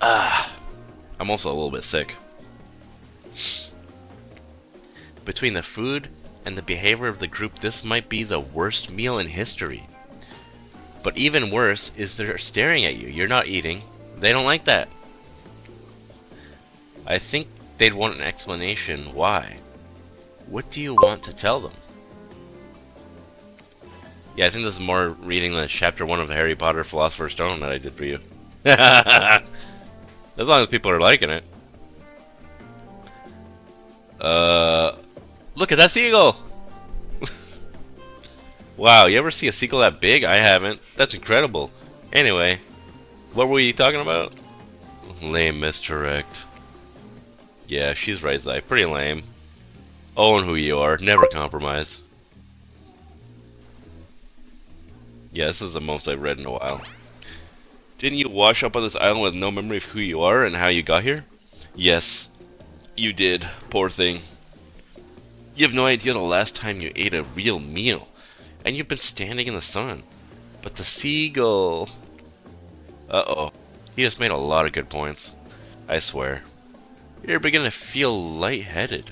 I'm also a little bit sick. Between the food, and the behavior of the group, this might be the worst meal in history. But even worse is they're staring at you. You're not eating. They don't like that. I think they'd want an explanation why. What do you want to tell them? Yeah, I think this is more reading the chapter 1 of Harry Potter Philosopher's Stone that I did for you. As long as people are liking it. Look at that seagull! Wow, you ever see a seagull that big? I haven't. That's incredible. Anyway, what were we talking about? Lame misdirect. Yeah, she's right, Zai. Pretty lame. Own who you are. Never compromise. Yeah, this is the most I've read in a while. Didn't you wash up on this island with no memory of who you are and how you got here? Yes, you did. Poor thing. You have no idea the last time you ate a real meal. And you've been standing in the sun. But the seagull... Uh-oh. He just made a lot of good points. I swear. You're beginning to feel lightheaded.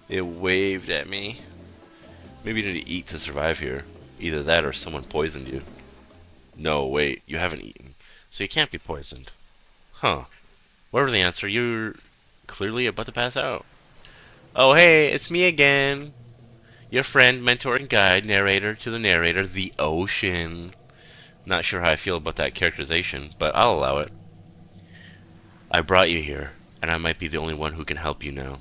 It waved at me. Maybe you need to eat to survive here. Either that or someone poisoned you. No, wait. You haven't eaten. So you can't be poisoned. Huh. Whatever the answer, you're clearly about to pass out. Oh, hey, it's me again. Your friend, mentor, and guide, narrator to the narrator, the ocean. Not sure how I feel about that characterization, but I'll allow it. I brought you here, and I might be the only one who can help you now.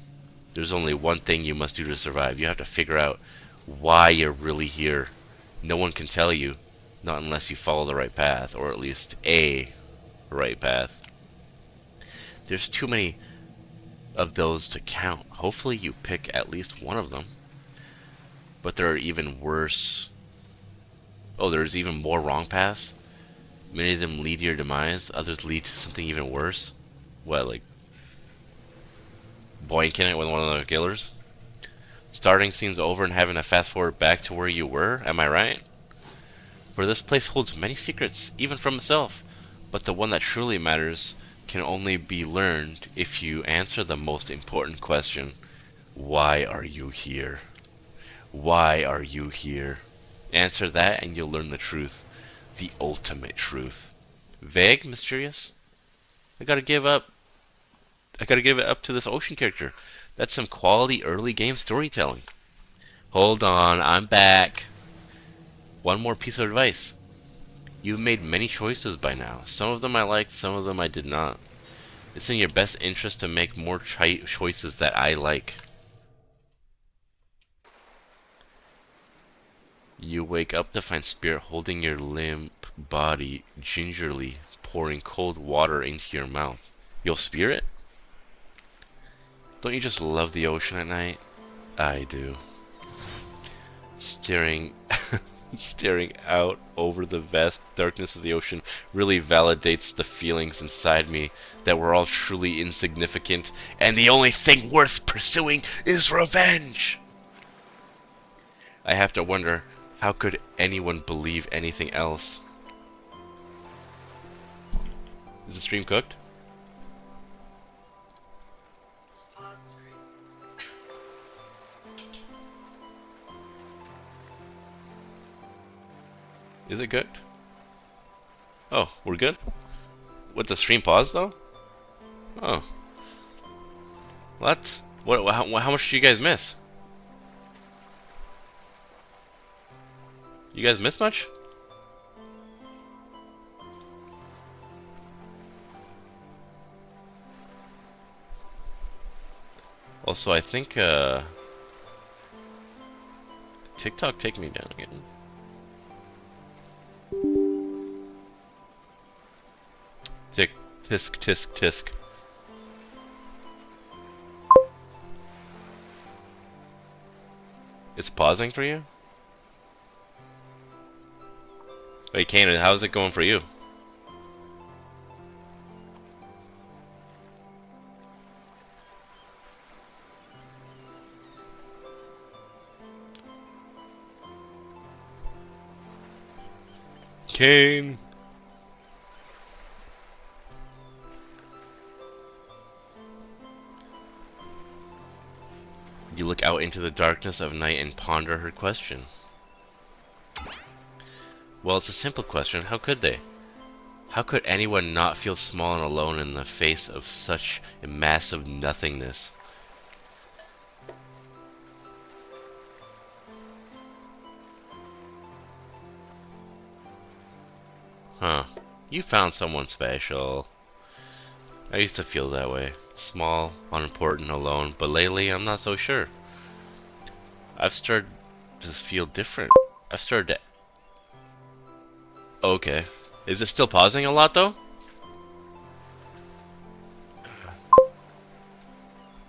There's only one thing you must do to survive. You have to figure out why you're really here. No one can tell you, not unless you follow the right path, or at least a right path. There's too many of those to count. Hopefully you pick at least one of them. But there are even worse. Oh, there's even more wrong paths? Many of them lead to your demise, others lead to something even worse. What, like boinking it with one of the killers? Starting scenes over and having to fast forward back to where you were, am I right? For this place holds many secrets, even from itself, but the one that truly matters can only be learned if you answer the most important question. Why are you here? Why are you here? Answer that and you'll learn the truth. The ultimate truth. Vague? Mysterious? I gotta give it up to this ocean character. That's some quality early game storytelling. Hold on, I'm back. One more piece of advice. You've made many choices by now. Some of them I liked, some of them I did not. It's in your best interest to make more choices that I like. You wake up to find Spirit holding your limp body gingerly, pouring cold water into your mouth. You'll Spirit? Don't you just love the ocean at night? I do. Staring out over the vast darkness of the ocean really validates the feelings inside me that we're all truly insignificant, and the only thing worth pursuing is revenge. I have to wonder, how could anyone believe anything else? Is the stream cooked? Is it good? Oh, we're good? With the stream pause though? Oh. What? How much did you guys miss? You guys miss much? Also, I think TikTok take me down again. Tisk, tisk, tisk. It's pausing for you? Wait, Kanan, how's it going for you? Kane! You look out into the darkness of night and ponder her question. Well, it's a simple question. How could they? How could anyone not feel small and alone in the face of such a massive nothingness? Huh. You found someone special. I used to feel that way. Small, unimportant, alone. But lately, I'm not so sure. I've started to feel different. I've started to... Okay. Is it still pausing a lot, though?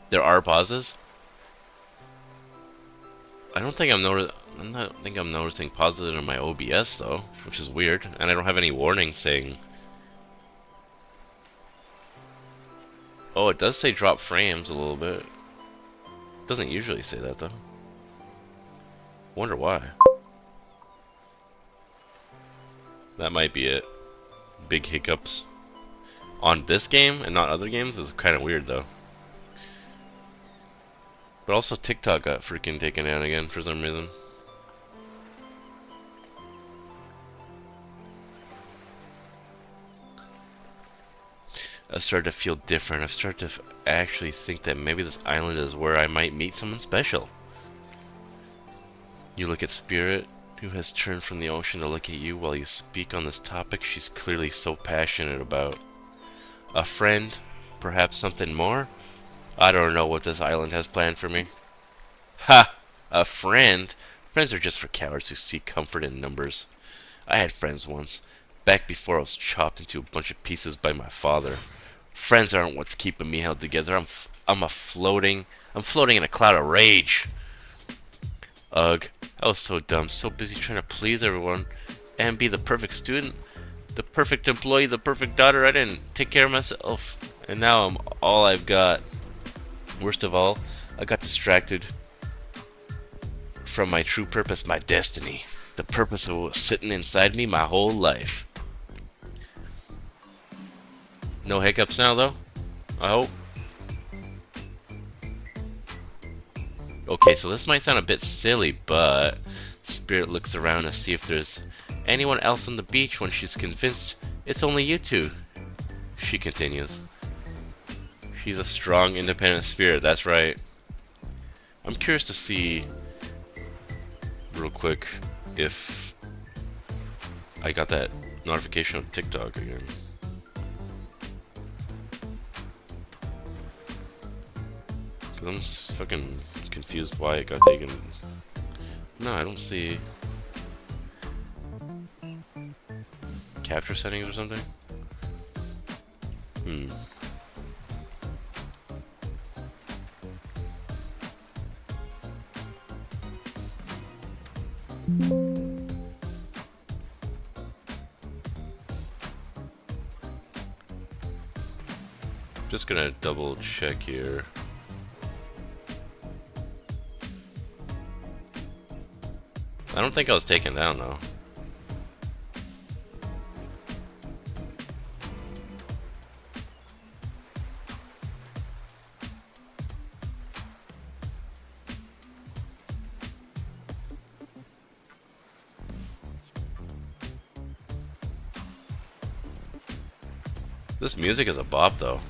There are pauses? I don't think I'm noticing pauses in my OBS, though, which is weird. And I don't have any warnings saying... Oh, it does say drop frames a little bit. It doesn't usually say that, though. Wonder why. That might be it. Big hiccups. On this game and not other games is kind of weird, though. But also TikTok got freaking taken down again for some reason. I've started to feel different. I've started to actually think that maybe this island is where I might meet someone special. You look at Spirit, who has turned from the ocean to look at you while you speak on this topic she's clearly so passionate about. A friend? Perhaps something more? I don't know what this island has planned for me. Ha! A friend? Friends are just for cowards who seek comfort in numbers. I had friends once, back before I was chopped into a bunch of pieces by my father. Friends aren't what's keeping me held together. I'm floating in a cloud of rage. Ugh, I was so dumb, so busy trying to please everyone and be the perfect student, the perfect employee, the perfect daughter. I didn't take care of myself, and now I'm all I've got. Worst of all, I got distracted from my true purpose, my destiny, the purpose that was sitting inside me my whole life. No hiccups now, though? I hope. Okay, so this might sound a bit silly, but Spirit looks around to see if there's anyone else on the beach when she's convinced it's only you two. She continues. She's a strong, independent spirit, that's right. I'm curious to see, real quick, if I got that notification of TikTok again. I'm fucking confused why it got taken. No, I don't see capture settings or something. Just gonna double check here. I don't think I was taken down though. This music is a bop though.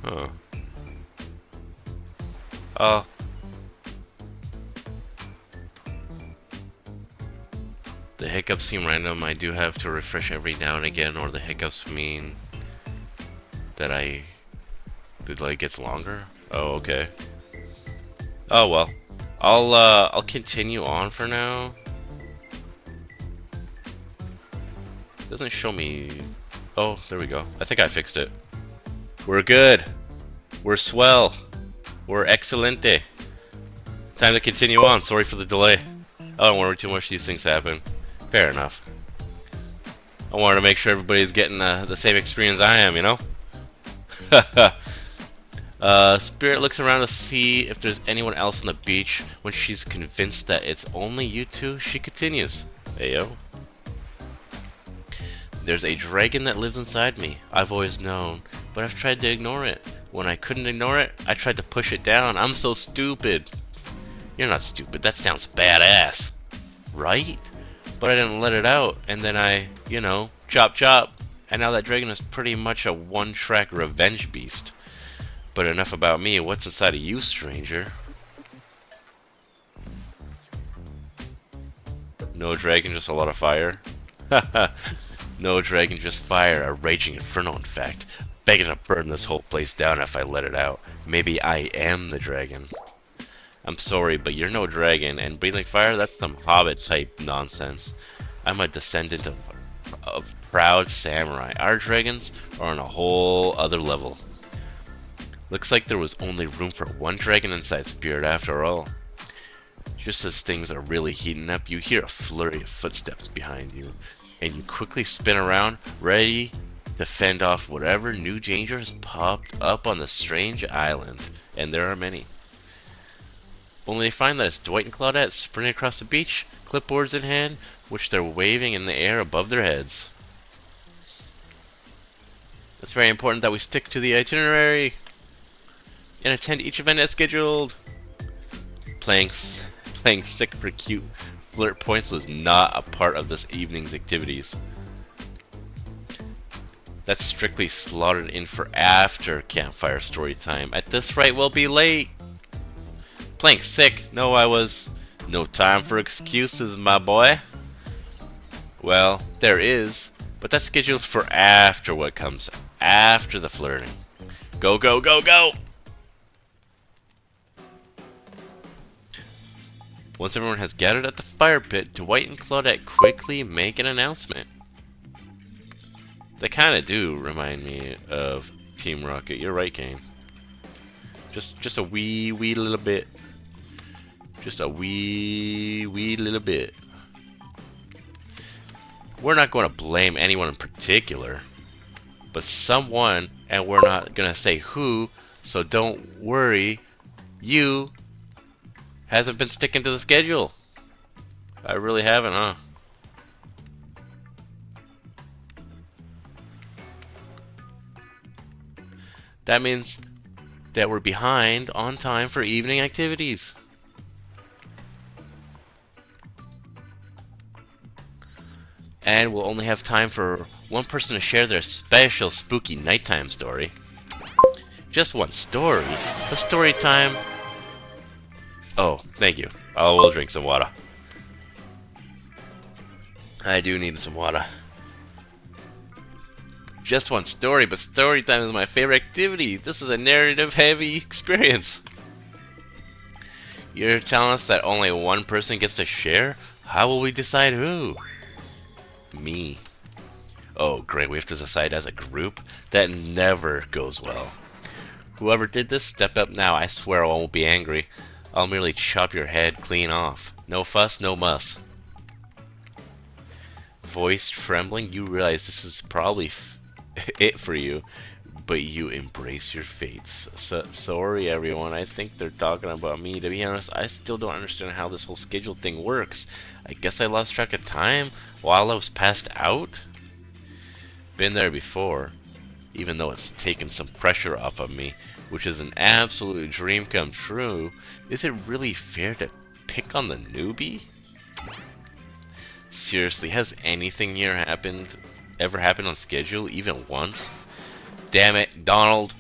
Huh. Oh. The hiccups seem random. I do have to refresh every now and again, or the hiccups mean that the delay gets longer. Oh, okay. Oh well. I'll continue on for now. Doesn't show me. Oh, there we go. I think I fixed it. We're good. We're swell. We're excelente. Time to continue on. Sorry for the delay. I don't worry too much. These things happen. Fair enough. I wanted to make sure everybody's getting the same experience I am, you know? Spirit looks around to see if there's anyone else on the beach. When she's convinced that it's only you two, she continues. Hey, yo. There's a dragon that lives inside me. I've always known, but I've tried to ignore it. When I couldn't ignore it, I tried to push it down. I'm so stupid. You're not stupid. That sounds badass. Right? But I didn't let it out, and then I, you know, chop chop. And now that dragon is pretty much a one-track revenge beast. But enough about me. What's inside of you, stranger? No dragon, just a lot of fire. No dragon, just fire. A raging inferno, in fact. Begging to burn this whole place down if I let it out. Maybe I am the dragon. I'm sorry, but you're no dragon, and breathing fire, that's some hobbit-type nonsense. I'm a descendant of proud samurai. Our dragons are on a whole other level. Looks like there was only room for one dragon inside Spirit after all. Just as things are really heating up, you hear a flurry of footsteps behind you, and you quickly spin around, ready to fend off whatever new danger has popped up on the strange island. And there are many. Only they find that it's Dwight and Claudette sprinting across the beach, clipboards in hand, which they're waving in the air above their heads. It's very important that we stick to the itinerary and attend each event as scheduled. Playing sick for cute flirt points was not a part of this evening's activities. That's strictly slotted in for after campfire story time. At this rate, we'll be late. Playing sick? No, I was. No time for excuses, my boy. Well, there is, but that's scheduled for after what comes after the flirting. Go, go, go, go! Once everyone has gathered at the fire pit, Dwight and Claudette quickly make an announcement. They kind of do remind me of Team Rocket. You're right, Kane. Just a wee little bit. Just a wee little bit. We're not going to blame anyone in particular, but someone, and we're not going to say who, so don't worry. You hasn't been sticking to the schedule. I really haven't, huh? That means that we're behind on time for evening activities. And we'll only have time for one person to share their special spooky nighttime story. Just one story? A story time? Oh, thank you. I will drink some water. I do need some water. Just one story, but story time is my favorite activity. This is a narrative-heavy experience. You're telling us that only one person gets to share? How will we decide who? Me. Oh, great, we have to decide as a group? That never goes well. Whoever did this, step up now. I swear I won't be angry. I'll merely chop your head clean off. No fuss, no muss. Voice trembling, you realize this is probably it for you, but you embrace your fates. Sorry everyone, I think they're talking about me. To be honest, I still don't understand how this whole schedule thing works. I guess I lost track of time while I was passed out? Been there before, even though it's taken some pressure off of me, which is an absolute dream come true. Is it really fair to pick on the newbie? Seriously, has anything here ever happened on schedule, even once? Damn it, Donald.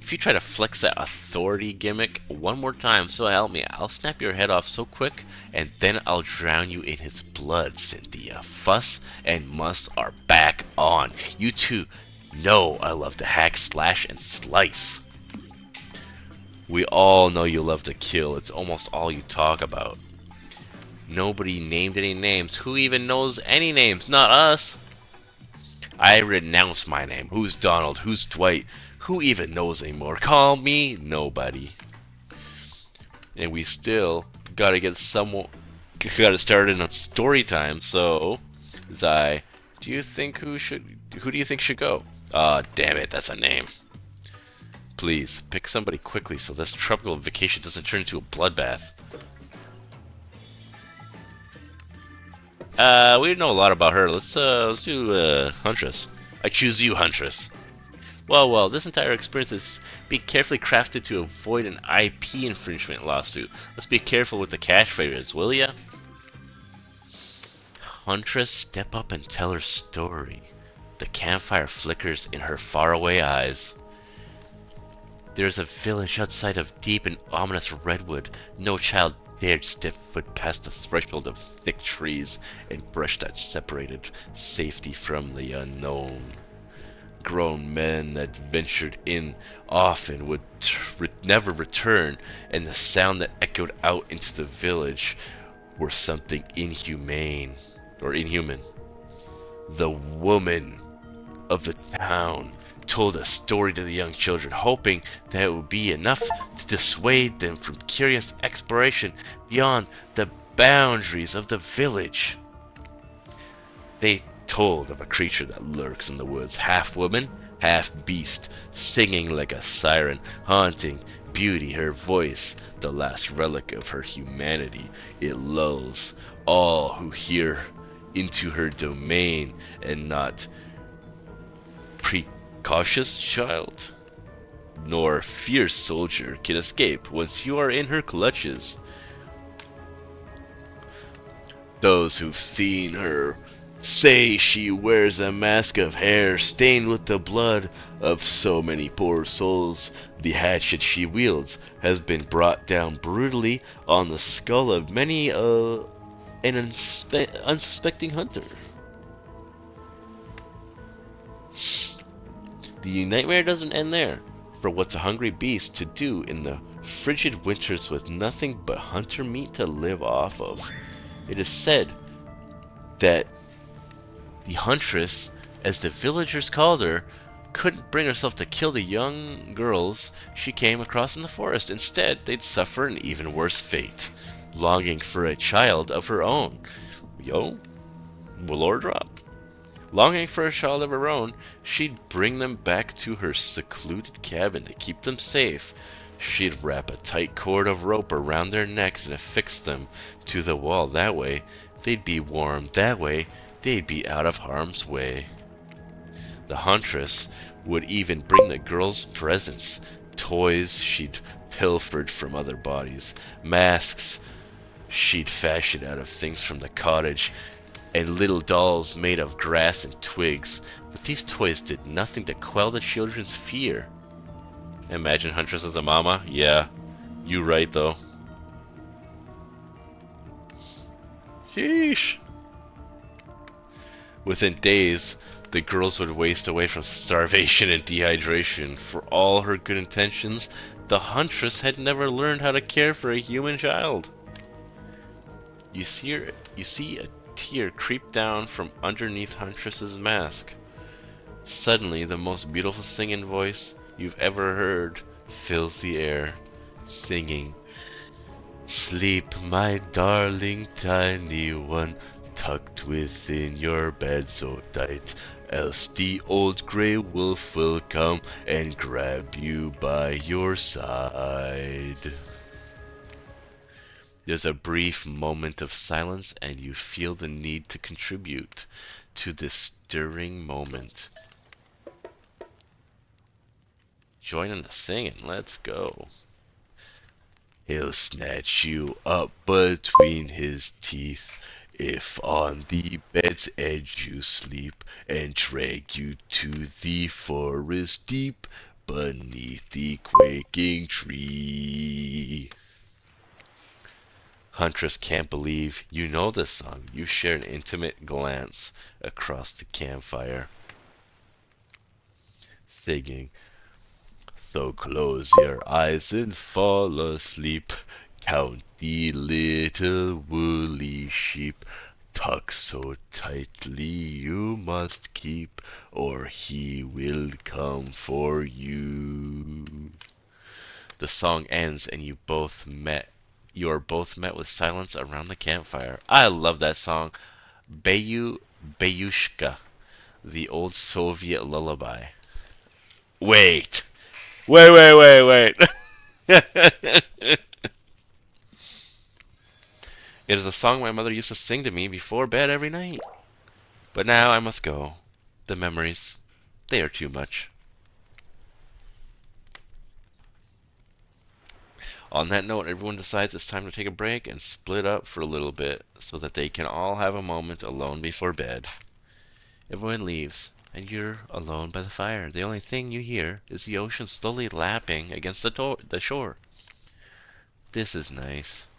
If you try to flex that authority gimmick one more time, so help me, I'll snap your head off so quick, and then I'll drown you in his blood, Cynthia. Fuss and muss are back on. You two know I love to hack, slash, and slice. We all know you love to kill. It's almost all you talk about. Nobody named any names. Who even knows any names? Not us. I renounce my name. Who's Donald? Who's Dwight? Who even knows anymore? Call me nobody. And we still gotta get someone. Gotta start in on story time. So, Zai, do you think who do you think should go? Ah, damn it, that's a name. Please pick somebody quickly so this tropical vacation doesn't turn into a bloodbath. We know a lot about her. Let's do Huntress. I choose you, Huntress. Well, this entire experience is being carefully crafted to avoid an IP infringement lawsuit. Let's be careful with the catchphrases, will ya? Huntress, step up and tell her story. The campfire flickers in her faraway eyes. There's a village outside of deep and ominous redwood. No child dared step foot past the threshold of thick trees and brush that separated safety from the unknown. Grown men that ventured in often would never return, and the sound that echoed out into the village were something inhuman. The woman of the town told a story to the young children, hoping that it would be enough to dissuade them from curious exploration beyond the boundaries of the village. They told of a creature that lurks in the woods, half woman, half beast, singing like a siren, haunting beauty, her voice, the last relic of her humanity. It lulls all who hear into her domain, and not precautious child nor fierce soldier can escape once you are in her clutches. Those who've seen her say she wears a mask of hair stained with the blood of so many poor souls. The hatchet she wields has been brought down brutally on the skull of many an unsuspecting hunter. The nightmare doesn't end there. For what's a hungry beast to do in the frigid winters with nothing but hunter meat to live off of? It is said that the huntress, as the villagers called her, couldn't bring herself to kill the young girls she came across in the forest. Instead, they'd suffer an even worse fate, longing for a child of her own. Yo, lore drop. Longing for a child of her own, she'd bring them back to her secluded cabin to keep them safe. She'd wrap a tight cord of rope around their necks and affix them to the wall. That way, they'd be warm. That way, they'd be out of harm's way. The huntress would even bring the girls presents, toys she'd pilfered from other bodies, masks she'd fashioned out of things from the cottage, and little dolls made of grass and twigs. But these toys did nothing to quell the children's fear. Imagine Huntress as a mama? Yeah, you right though. Sheesh. Within days, the girls would waste away from starvation and dehydration. For all her good intentions, the huntress had never learned how to care for a human child. You see a tear creep down from underneath Huntress's mask. Suddenly, the most beautiful singing voice you've ever heard fills the air, singing, "Sleep, my darling tiny one, tucked within your bed so tight, else the old grey wolf will come and grab you by your side." There's a brief moment of silence, and you feel the need to contribute to this stirring moment. Join in the singing, let's go. He'll snatch you up between his teeth if on the bed's edge you sleep, and drag you to the forest deep beneath the quaking tree. Huntress can't believe you know this song. You share an intimate glance across the campfire, singing, "So close your eyes and fall asleep, count the little woolly sheep, Tuck so tightly you must keep, or he will come for you. The song ends and you are both met with silence around the campfire. I love that song. Bayushka, the old Soviet lullaby. Wait. Wait. It is a song my mother used to sing to me before bed every night. But now I must go. The memories, they are too much. On that note, everyone decides it's time to take a break and split up for a little bit so that they can all have a moment alone before bed. Everyone leaves, and you're alone by the fire. The only thing you hear is the ocean slowly lapping against the shore. This is nice.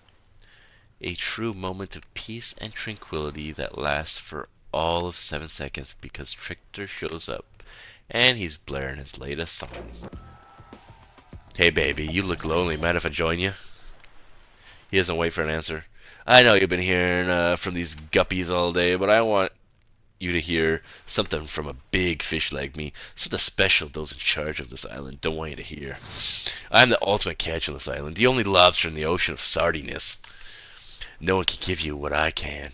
A true moment of peace and tranquility that lasts for all of 7 seconds because Trickster shows up, and he's blaring his latest song. Hey baby, you look lonely. Mind if I join you? He doesn't wait for an answer. I know you've been hearing from these guppies all day, but I want you to hear something from a big fish like me. Something special those in charge of this island don't want you to hear. I'm the ultimate catch on this island, the only lobster in the ocean of sardiness. No one can give you what I can.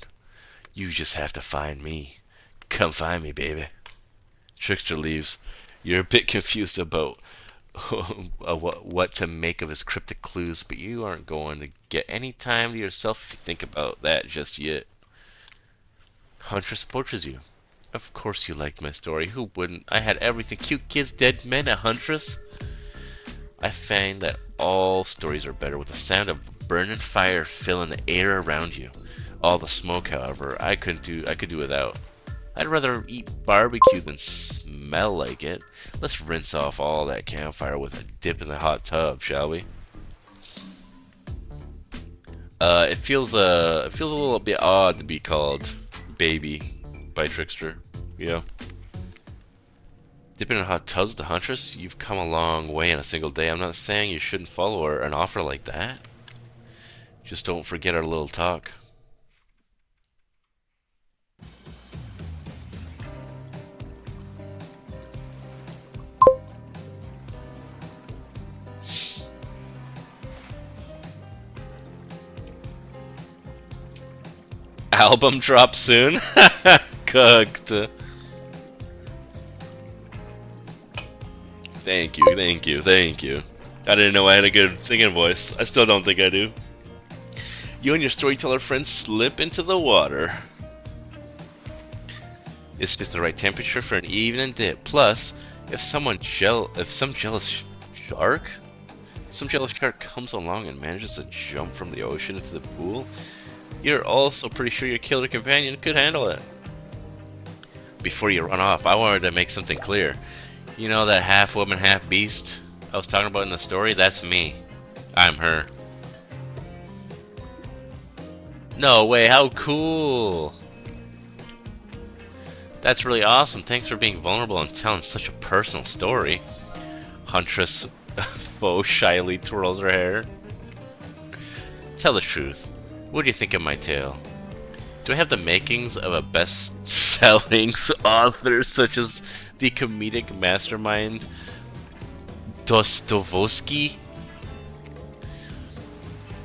You just have to find me. Come find me, baby. Trickster leaves. You're a bit confused about what to make of his cryptic clues, but you aren't going to get any time to yourself if you think about that just yet. Huntress approaches you. Of course you liked my story. Who wouldn't? I had everything. Cute kids, dead men, a huntress. I find that all stories are better with the sound of burning fire filling the air around you. All the smoke, however, I could do without. I'd rather eat barbecue than smell like it. Let's rinse off all that campfire with a dip in the hot tub, shall we? It feels a little bit odd to be called baby by Trickster. Yeah. Dipping in hot tubs, the Huntress? You've come a long way in a single day. I'm not saying you shouldn't follow her an offer like that. Just don't forget our little talk. Album drop soon? Cooked. Thank you. I didn't know I had a good singing voice. I still don't think I do. You and your storyteller friends slip into the water. It's just the right temperature for an evening dip. Plus, if some jealous shark comes along and manages to jump from the ocean into the pool, you're also pretty sure your killer companion could handle it. Before you run off, I wanted to make something clear. You know that half woman, half beast I was talking about in the story? That's me. I'm her. No way, how cool! That's really awesome. Thanks for being vulnerable and telling such a personal story. Huntress faux shyly twirls her hair. Tell the truth. What do you think of my tale? Do I have the makings of a best-selling author such as the comedic mastermind Dostoevsky?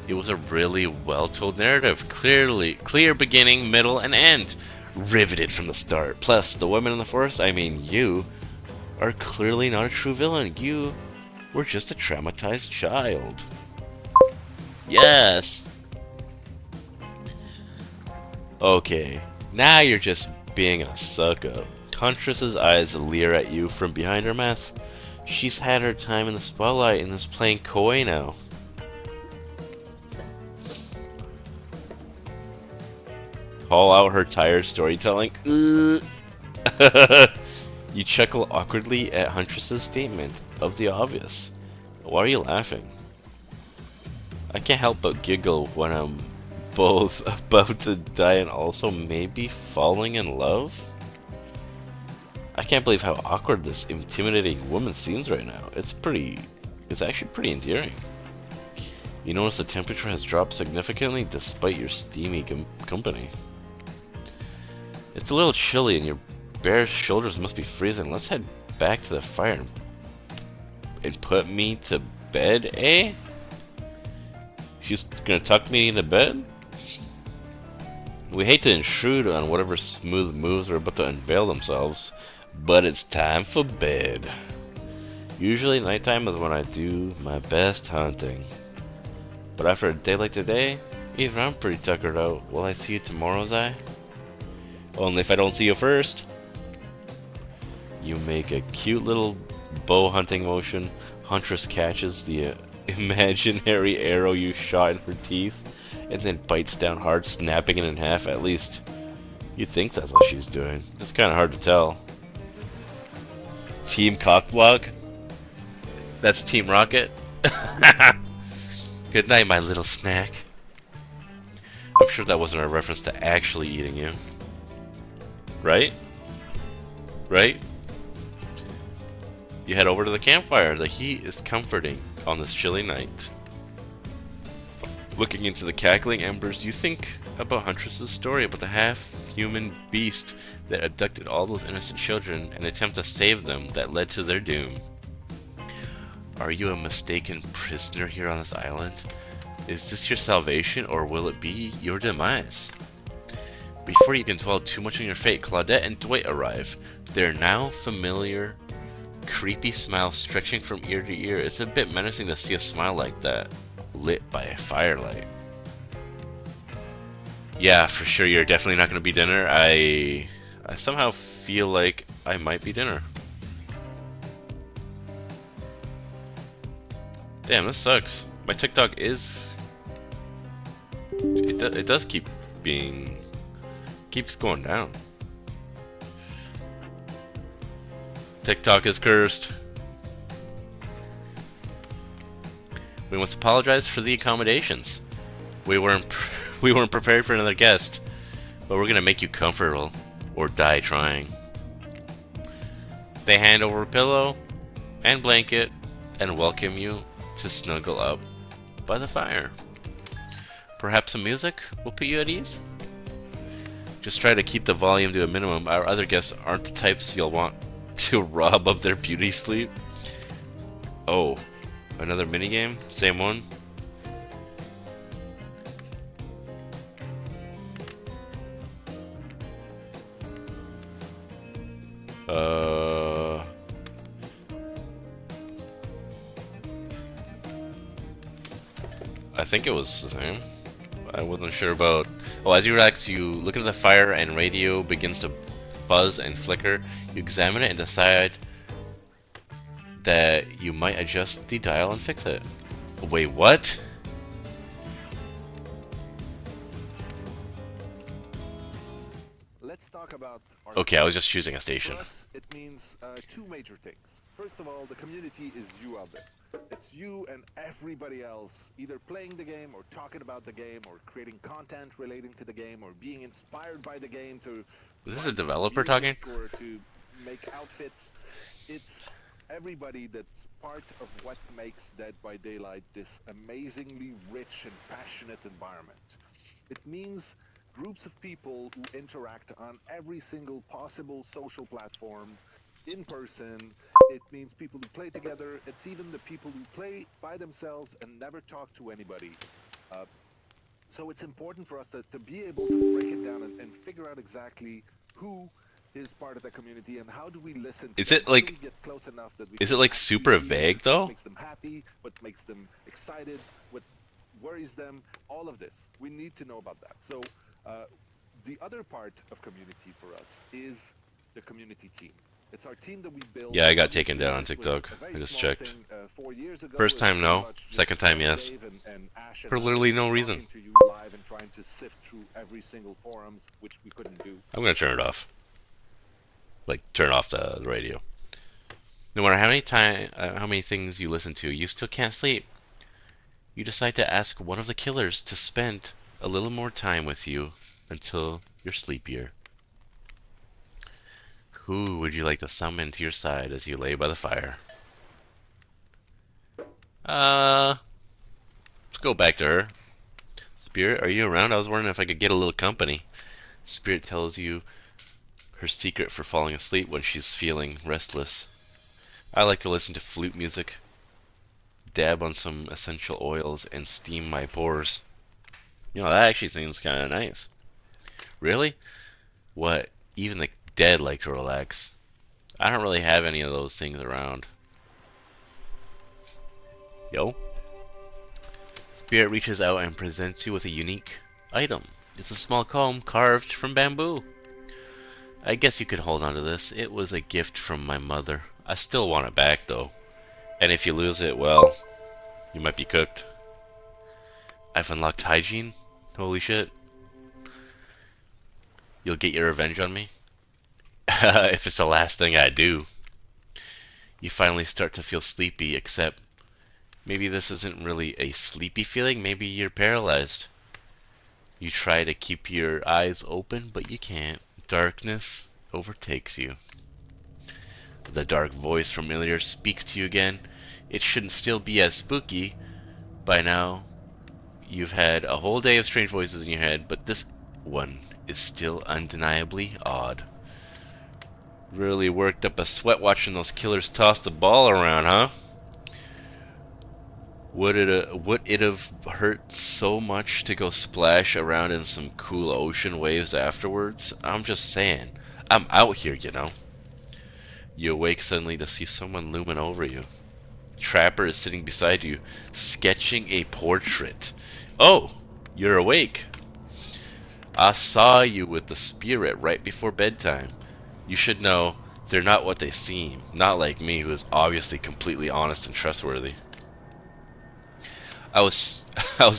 It was a really well-told narrative, clear beginning, middle, and end, riveted from the start. Plus, the women in the forest, I mean you, are clearly not a true villain. You were just a traumatized child. Yes! Okay, now you're just being a suck-up. Huntress's eyes leer at you from behind her mask. She's had her time in the spotlight and is playing coy now. Call out her tired storytelling. You chuckle awkwardly at Huntress's statement of the obvious. Why are you laughing? I can't help but giggle when I'm both about to die and also maybe falling in love? I can't believe how awkward this intimidating woman seems right now. It's actually pretty endearing. You notice the temperature has dropped significantly despite your steamy company. It's a little chilly and your bare shoulders must be freezing. Let's head back to the fire and put me to bed, eh? She's gonna tuck me into bed? We hate to intrude on whatever smooth moves are about to unveil themselves, but it's time for bed. Usually nighttime is when I do my best hunting. But after a day like today, even I'm pretty tuckered out. Will I see you tomorrow, Zai? Only if I don't see you first. You make a cute little bow hunting motion. Huntress catches the imaginary arrow you shot in her teeth and then bites down hard, snapping it in half. At least you think that's what she's doing. It's kind of hard to tell. Team Cockblock? That's Team Rocket? Good night, my little snack. I'm sure that wasn't a reference to actually eating you. Right? Right? You head over to the campfire. The heat is comforting on this chilly night. Looking into the cackling embers, you think about Huntress's story about the half-human beast that abducted all those innocent children and attempt to save them that led to their doom. Are you a mistaken prisoner here on this island? Is this your salvation, or will it be your demise? Before you can dwell too much on your fate, Claudette and Dwight arrive. Their now familiar, creepy smile stretching from ear to ear. It's a bit menacing to see a smile like that, lit by a firelight. Yeah, for sure, you're definitely not going to be dinner. I somehow feel like I might be dinner. Damn, this sucks. My TikTok is... It does keep being... keeps going down. TikTok is cursed. We must apologize for the accommodations. We weren't prepared for another guest, but we're gonna make you comfortable or die trying. They hand over a pillow and blanket and welcome you to snuggle up by the fire. Perhaps some music will put you at ease? Just try to keep the volume to a minimum. Our other guests aren't the types you'll want to rob of their beauty sleep. Oh, another minigame? Same one? I think it was the same. I wasn't sure about... Oh, as you relax, you look into the fire and radio begins to buzz and flicker. You examine it and decide that you might adjust the dial and fix it. Wait, what?
Let's talk about
Okay, I was just choosing a station.
For us, it means two major things. First of all, the community is you out there. It's you and everybody else either playing the game or talking about the game or creating content relating to the game or being inspired by the game to...
Is this a developer talking?
Or to make outfits. It's everybody that's part of what makes Dead by Daylight this amazingly rich and passionate environment. It means groups of people who interact on every single possible social platform, in person. It means people who play together. It's even the people who play by themselves and never talk to anybody. So it's important for us to be able to break it down and figure out exactly who is part of the community and how do we listen to
Is
them.
it like...
How do we get close enough that we
Is
can
it like
actually
super
see
vague
what
though?
makes them happy, what makes them excited, what worries them, all of this. We need to know about that. So the other part of community for us is the community team. It's our team that we built.
Yeah, I got taken down on TikTok. I just checked.
4 years ago.
First time, no. Second time, yes. For literally no reason.
To you live and trying to sift through every single forums, which we couldn't do.
I'm gonna turn it off. Like, turn off the radio. No matter how many things you listen to, you still can't sleep. You decide to ask one of the killers to spend a little more time with you until you're sleepier. Who would you like to summon to your side as you lay by the fire? Let's go back to her. Spirit, are you around? I was wondering if I could get a little company. Spirit tells you her secret for falling asleep when she's feeling restless. I like to listen to flute music, dab on some essential oils, and steam my pores. You know, that actually seems kind of nice. Really? What? Even the dead like to relax. I don't really have any of those things around. Yo. Spirit reaches out and presents you with a unique item. It's a small comb carved from bamboo. I guess you could hold on to this. It was a gift from my mother. I still want it back though. And if you lose it, well, you might be cooked. I've unlocked hygiene? Holy shit. You'll get your revenge on me? If it's the last thing I do. You finally start to feel sleepy, except maybe this isn't really a sleepy feeling, maybe you're paralyzed. You try to keep your eyes open, but you can't. Darkness overtakes you. The dark voice from earlier speaks to you again. It shouldn't still be as spooky. By now, you've had a whole day of strange voices in your head, but this one is still undeniably odd. Really worked up a sweat watching those killers toss the ball around, huh? Would it have hurt so much to go splash around in some cool ocean waves afterwards? I'm just saying. I'm out here, you know. You awake suddenly to see someone looming over you. Trapper is sitting beside you, sketching a portrait. Oh, you're awake. I saw you with the spirit right before bedtime. You should know they're not what they seem. Not like me, who is obviously completely honest and trustworthy. I was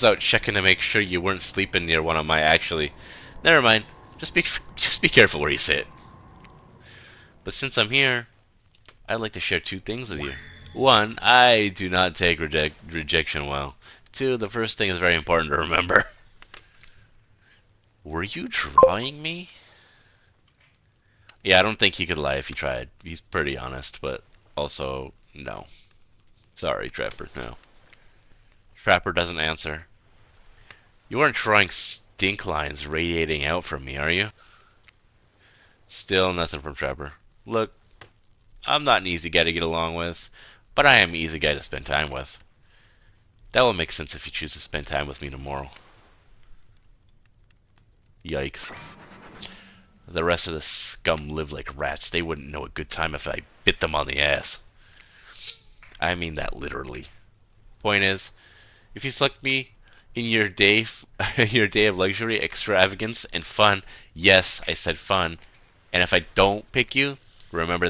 out checking to make sure you weren't sleeping near one of my actually. Never mind. Just be careful where you sit. But since I'm here, I'd like to share two things with you. One, I do not take rejection well. Two, the first thing is very important to remember. Were you drawing me? Yeah, I don't think he could lie if he tried. He's pretty honest, but also, no. Sorry, Trapper, no. Trapper doesn't answer. You aren't drawing stink lines radiating out from me, are you? Still nothing from Trapper. Look, I'm not an easy guy to get along with, but I am an easy guy to spend time with. That will make sense if you choose to spend time with me tomorrow. Yikes. The rest of the scum live like rats. They wouldn't know a good time if I bit them on the ass. I mean that literally. Point is, if you select me in your day of luxury, extravagance, and fun, yes, I said fun, and if I don't pick you, remember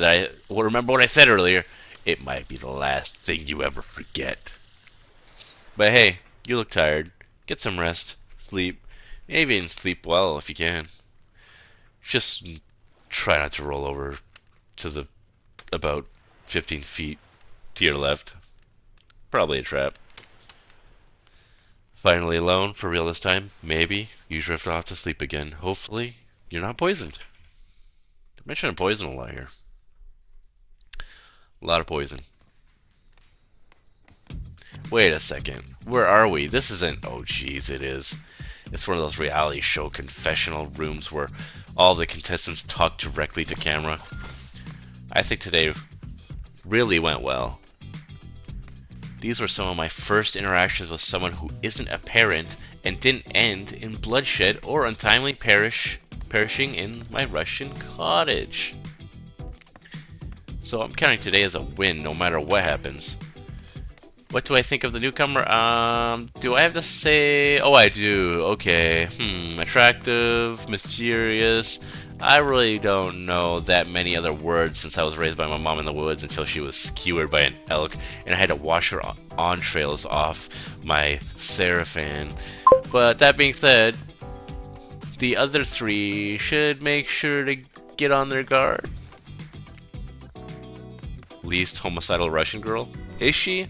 what I said earlier, it might be the last thing you ever forget. But hey, you look tired. Get some rest, sleep, maybe even sleep well if you can. Just try not to roll over to the about 15 feet to your left. Probably a trap. Finally alone, for real this time. Maybe you drift off to sleep again. Hopefully, you're not poisoned. I'm mentioning poison a lot here. A lot of poison. Wait a second. Where are we? This isn't... Oh, jeez, it is. It's one of those reality show confessional rooms where all the contestants talk directly to camera. I think today really went well. These were some of my first interactions with someone who isn't a parent and didn't end in bloodshed or untimely perishing in my Russian cottage. So I'm counting today as a win no matter what happens. What do I think of the newcomer? Do I have to say... Oh, I do. Okay. Attractive, mysterious. I really don't know that many other words since I was raised by my mom in the woods until she was skewered by an elk and I had to wash her entrails off my Seraphin. But that being said, the other three should make sure to get on their guard. Least homicidal Russian girl? Is she?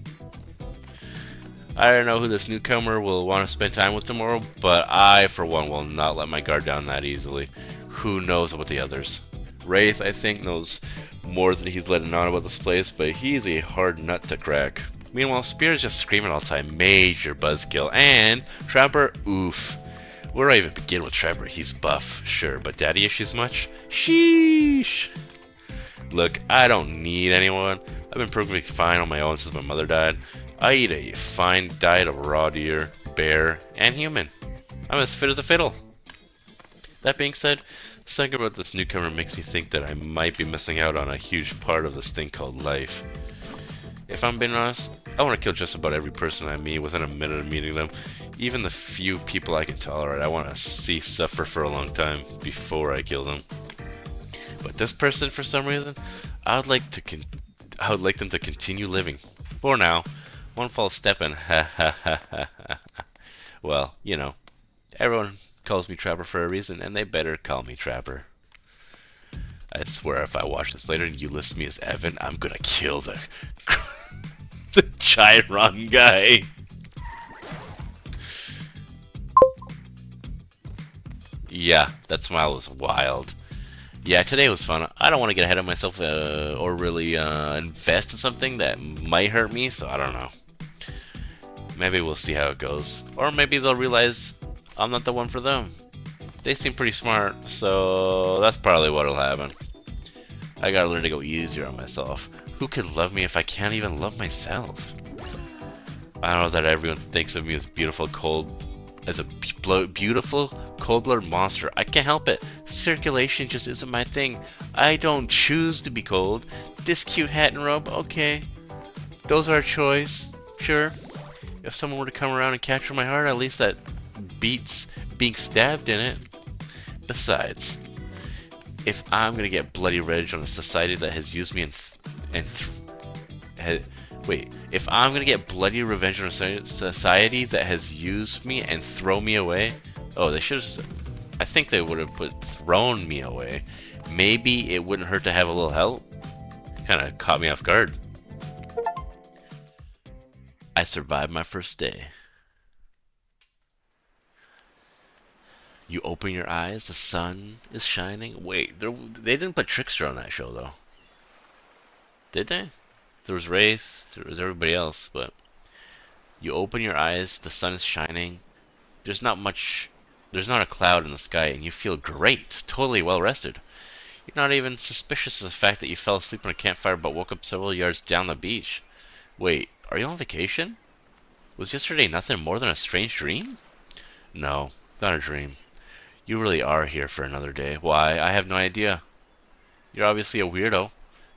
I don't know who this newcomer will want to spend time with tomorrow, but I, for one, will not let my guard down that easily. Who knows about the others? Wraith, I think, knows more than he's letting on about this place, but he's a hard nut to crack. Meanwhile, Spear is just screaming all the time, major buzzkill, and Trapper, oof. Where do I even begin with Trevor? He's buff, sure, but daddy issues much? Sheesh! Look, I don't need anyone. I've been perfectly fine on my own since my mother died. I eat a fine diet of raw deer, bear, and human. I'm as fit as a fiddle. That being said, something about this newcomer makes me think that I might be missing out on a huge part of this thing called life. If I'm being honest, I want to kill just about every person I meet within a minute of meeting them. Even the few people I can tolerate, I want to see suffer for a long time before I kill them. But this person, for some reason, I would like them to continue living. For now, one false step and ha ha ha ha ha. Well, you know, everyone calls me Trapper for a reason, and they better call me Trapper. I swear if I watch this later and you list me as Evan, I'm gonna kill the the Chiron guy. Yeah, that smile was wild. Yeah, today was fun. I don't want to get ahead of myself or really invest in something that might hurt me, so I don't know. Maybe we'll see how it goes. Or maybe they'll realize I'm not the one for them. They seem pretty smart, so that's probably what'll happen. I gotta learn to go easier on myself. Who could love me if I can't even love myself? I know that everyone thinks of me as beautiful, cold-blooded monster. I can't help it. Circulation just isn't my thing. I don't choose to be cold. This cute hat and robe, okay. Those are a choice, sure. If someone were to come around and capture my heart, at least that beats being stabbed in it. Besides, if I'm gonna get bloody revenge on a society that has used me if I'm gonna get bloody revenge on a society that has used me and throw me away, oh, they should have. I think they would have thrown me away. Maybe it wouldn't hurt to have a little help. Kind of caught me off guard. I survived my first day. You open your eyes, the sun is shining. Wait, they didn't put Trickster on that show though. Did they? There was Wraith, there was everybody else, but you open your eyes, the sun is shining. There's not a cloud in the sky, and you feel great, totally well rested. You're not even suspicious of the fact that you fell asleep on a campfire but woke up several yards down the beach. Wait, are you on vacation? Was yesterday nothing more than a strange dream? No, not a dream. You really are here for another day. Why? I have no idea. You're obviously a weirdo.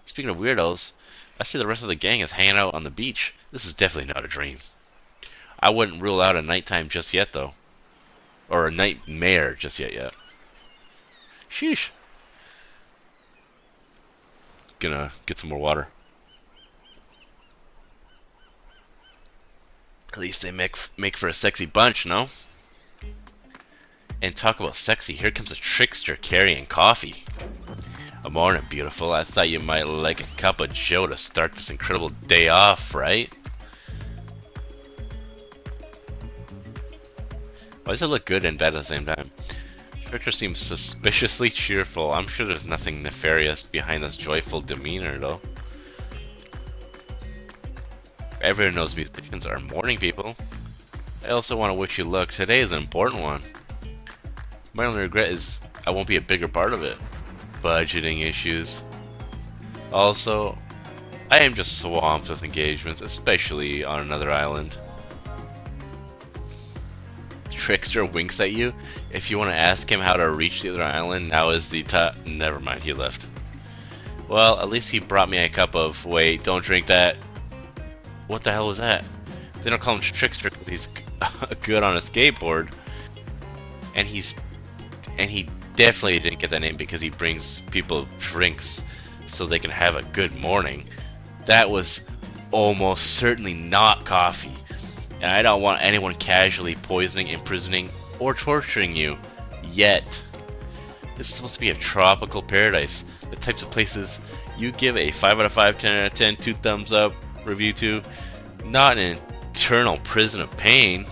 Speaking of weirdos, I see the rest of the gang is hanging out on the beach. This is definitely not a dream. I wouldn't rule out a nighttime just yet, though. Or a nightmare just yet. Sheesh. Gonna get some more water. At least they make for a sexy bunch, no? And talk about sexy, here comes a trickster carrying coffee. A morning, beautiful. I thought you might like a cup of joe to start this incredible day off, right? Why does it look good and bad at the same time? Trickster seems suspiciously cheerful. I'm sure there's nothing nefarious behind this joyful demeanor, though. Everyone knows musicians are morning people. I also want to wish you luck. Today is an important one. My only regret is I won't be a bigger part of it. Budgeting issues. Also, I am just swamped with engagements, especially on another island. Trickster winks at you. If you want to ask him how to reach the other island, now is the time. Never mind, he left. Well, at least he brought me a cup of. Wait, don't drink that. What the hell was that? They don't call him Trickster because he's good on a skateboard, and he definitely didn't get that name because he brings people drinks so they can have a good morning. That was almost certainly not coffee. And I don't want anyone casually poisoning, imprisoning, or torturing you. Yet. This is supposed to be a tropical paradise. The types of places you give a 5 out of 5, 10 out of 10, 2 thumbs up review to. Not an eternal prison of pain.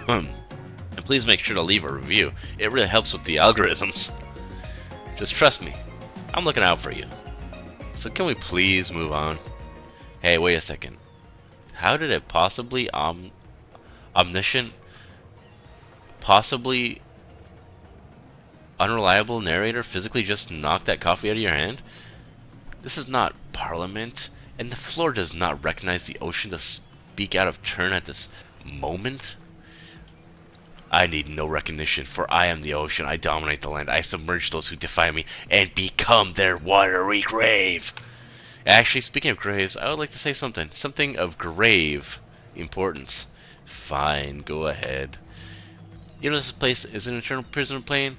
And please make sure to leave a review. It really helps with the algorithms. Just trust me. I'm looking out for you. So can we please move on? Hey, wait a second. How did it possibly omniscient possibly unreliable narrator physically just knocked that coffee out of your hand? This is not Parliament, and the floor does not recognize the ocean to speak out of turn at this moment. I need no recognition, for I am the ocean. I dominate the land. I submerge those who defy me and become their watery grave. Actually, speaking of graves, I would like to say something. Something of grave importance. Fine, go ahead. You know this place is an eternal prison plane?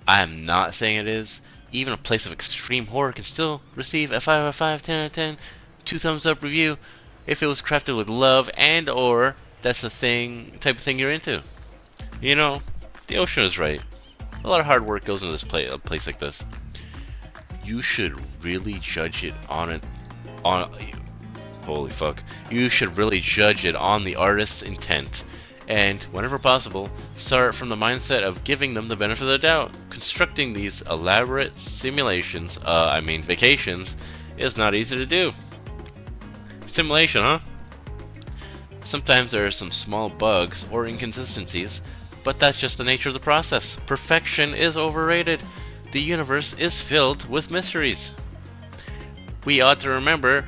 I am not saying it is. Even a place of extreme horror can still receive a 5 out of 5, 10 out of 10, 2 thumbs up review if it was crafted with love and or that's the type of thing you're into. You know, the ocean is right. A lot of hard work goes into a place like this. You should really judge it on holy fuck. You should really judge it on the artist's intent. And, whenever possible, start from the mindset of giving them the benefit of the doubt. Constructing these elaborate simulations, vacations, is not easy to do. Simulation, huh? Sometimes there are some small bugs or inconsistencies, but that's just the nature of the process. Perfection is overrated. The universe is filled with mysteries. We ought to remember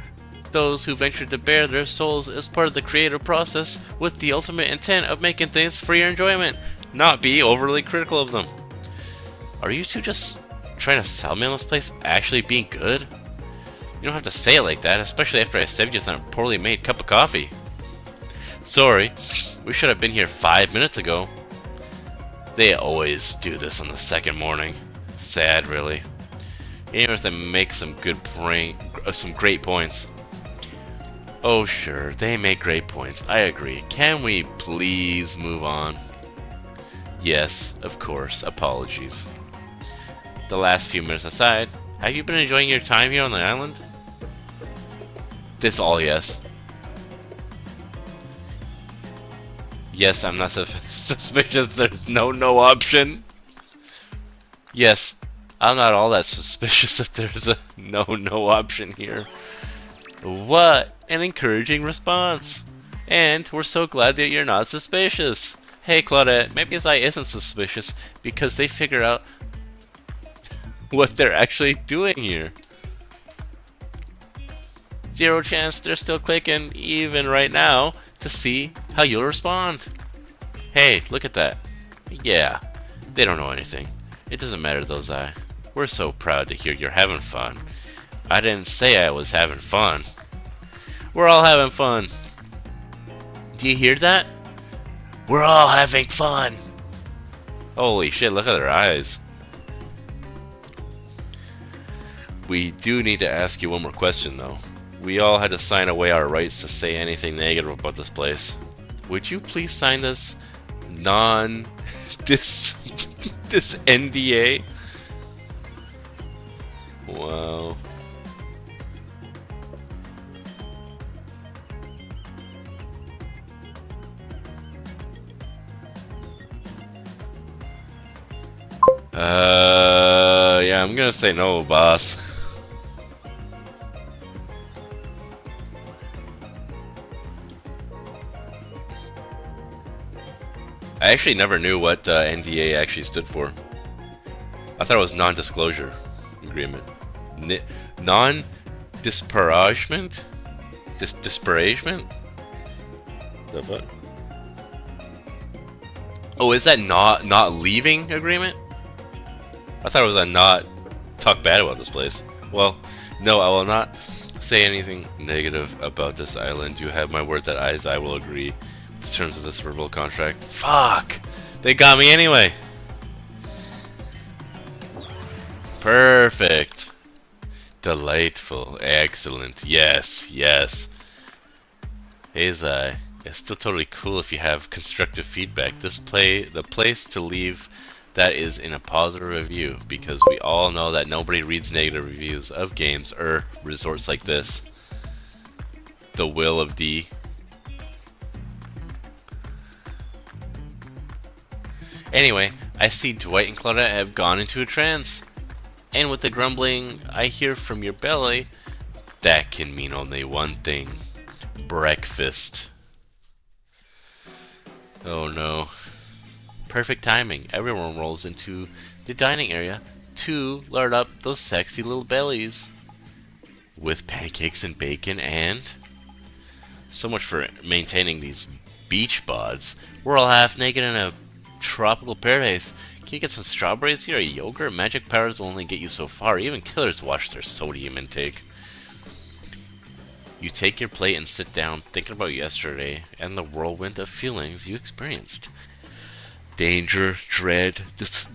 those who venture to bare their souls as part of the creative process with the ultimate intent of making things for your enjoyment, not be overly critical of them. Are you two just trying to sell me on this place actually being good? You don't have to say it like that, especially after I saved you on a poorly made cup of coffee. Sorry, we should have been here 5 minutes ago. They always do this on the second morning. Sad, really. Even if they make some great points. Oh sure, they make great points. I agree. Can we please move on? Yes, of course. Apologies. The last few minutes aside, have you been enjoying your time here on the island? This all yes. Yes, I'm not suspicious. There's no option. Yes, I'm not all that suspicious that there's a no option here. What an encouraging response. And we're so glad that you're not suspicious. Hey Claudette, maybe Zai isn't suspicious because they figure out what they're actually doing here. Zero chance they're still clicking even right now to see how you'll respond. Hey, look at that. Yeah, they don't know anything. It doesn't matter though, Zai. We're so proud to hear you're having fun. I didn't say I was having fun. We're all having fun. Do you hear that? We're all having fun. Holy shit, look at their eyes. We do need to ask you one more question though. We all had to sign away our rights to say anything negative about this place. Would you please sign this this NDA? Wow. Yeah, I'm gonna say no, boss. I actually never knew what NDA actually stood for. I thought it was non-disclosure agreement. Non-disparagement? Disparagement? The fuck? Oh, is that not leaving agreement? I thought it was a not talk bad about this place. Well, no, I will not say anything negative about this island. You have my word that I will agree with the terms of this verbal contract. Fuck! They got me anyway! Perfect! Delightful. Excellent. Yes, yes. Hey Zai, it's still totally cool if you have constructive feedback. The place to leave that is in a positive review, because we all know that nobody reads negative reviews of games or resorts like this. The will of D. Anyway, I see Dwight and Claudette have gone into a trance. And with the grumbling I hear from your belly, that can mean only one thing. Breakfast. Oh no. perfect timing. Everyone rolls into the dining area to lard up those sexy little bellies with pancakes and bacon and so much for maintaining these beach bods. We're all half naked in a tropical paradise. Can you get some strawberries here? A yogurt? Magic powers will only get you so far. Even killers watch their sodium intake. You take your plate and sit down, thinking about yesterday and the whirlwind of feelings you experienced. Danger, dread,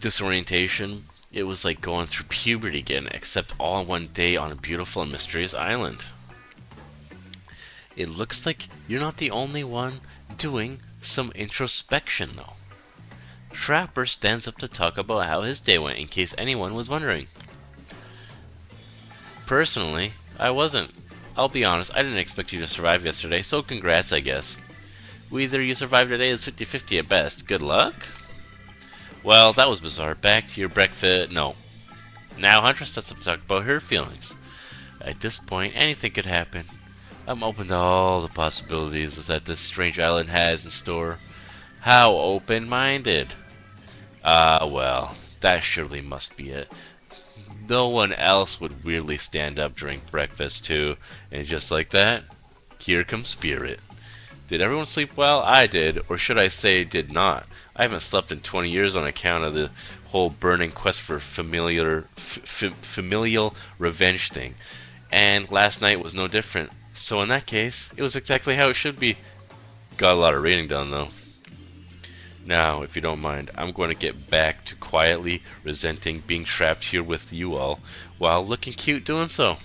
disorientation. It was like going through puberty again, except all in one day on a beautiful and mysterious island. It looks like you're not the only one doing some introspection, though. Trapper stands up to talk about how his day went, in case anyone was wondering. Personally, I wasn't. I'll be honest, I didn't expect you to survive yesterday, so congrats, I guess. Whether you survived today is 50-50 at best. Good luck? Well, that was bizarre. Back to your breakfast. No. Now Huntress sets up to talk about her feelings. At this point, anything could happen. I'm open to all the possibilities that this strange island has in store. How open-minded? Well, that surely must be it. No one else would weirdly stand up during breakfast, too. And just like that, here comes Spirit. Did everyone sleep well? I did, or should I say did not. I haven't slept in 20 years on account of the whole burning quest for familial revenge thing. And last night was no different. So in that case, it was exactly how it should be. Got a lot of reading done, though. Now, if you don't mind, I'm going to get back to quietly resenting being trapped here with you all, while looking cute doing so.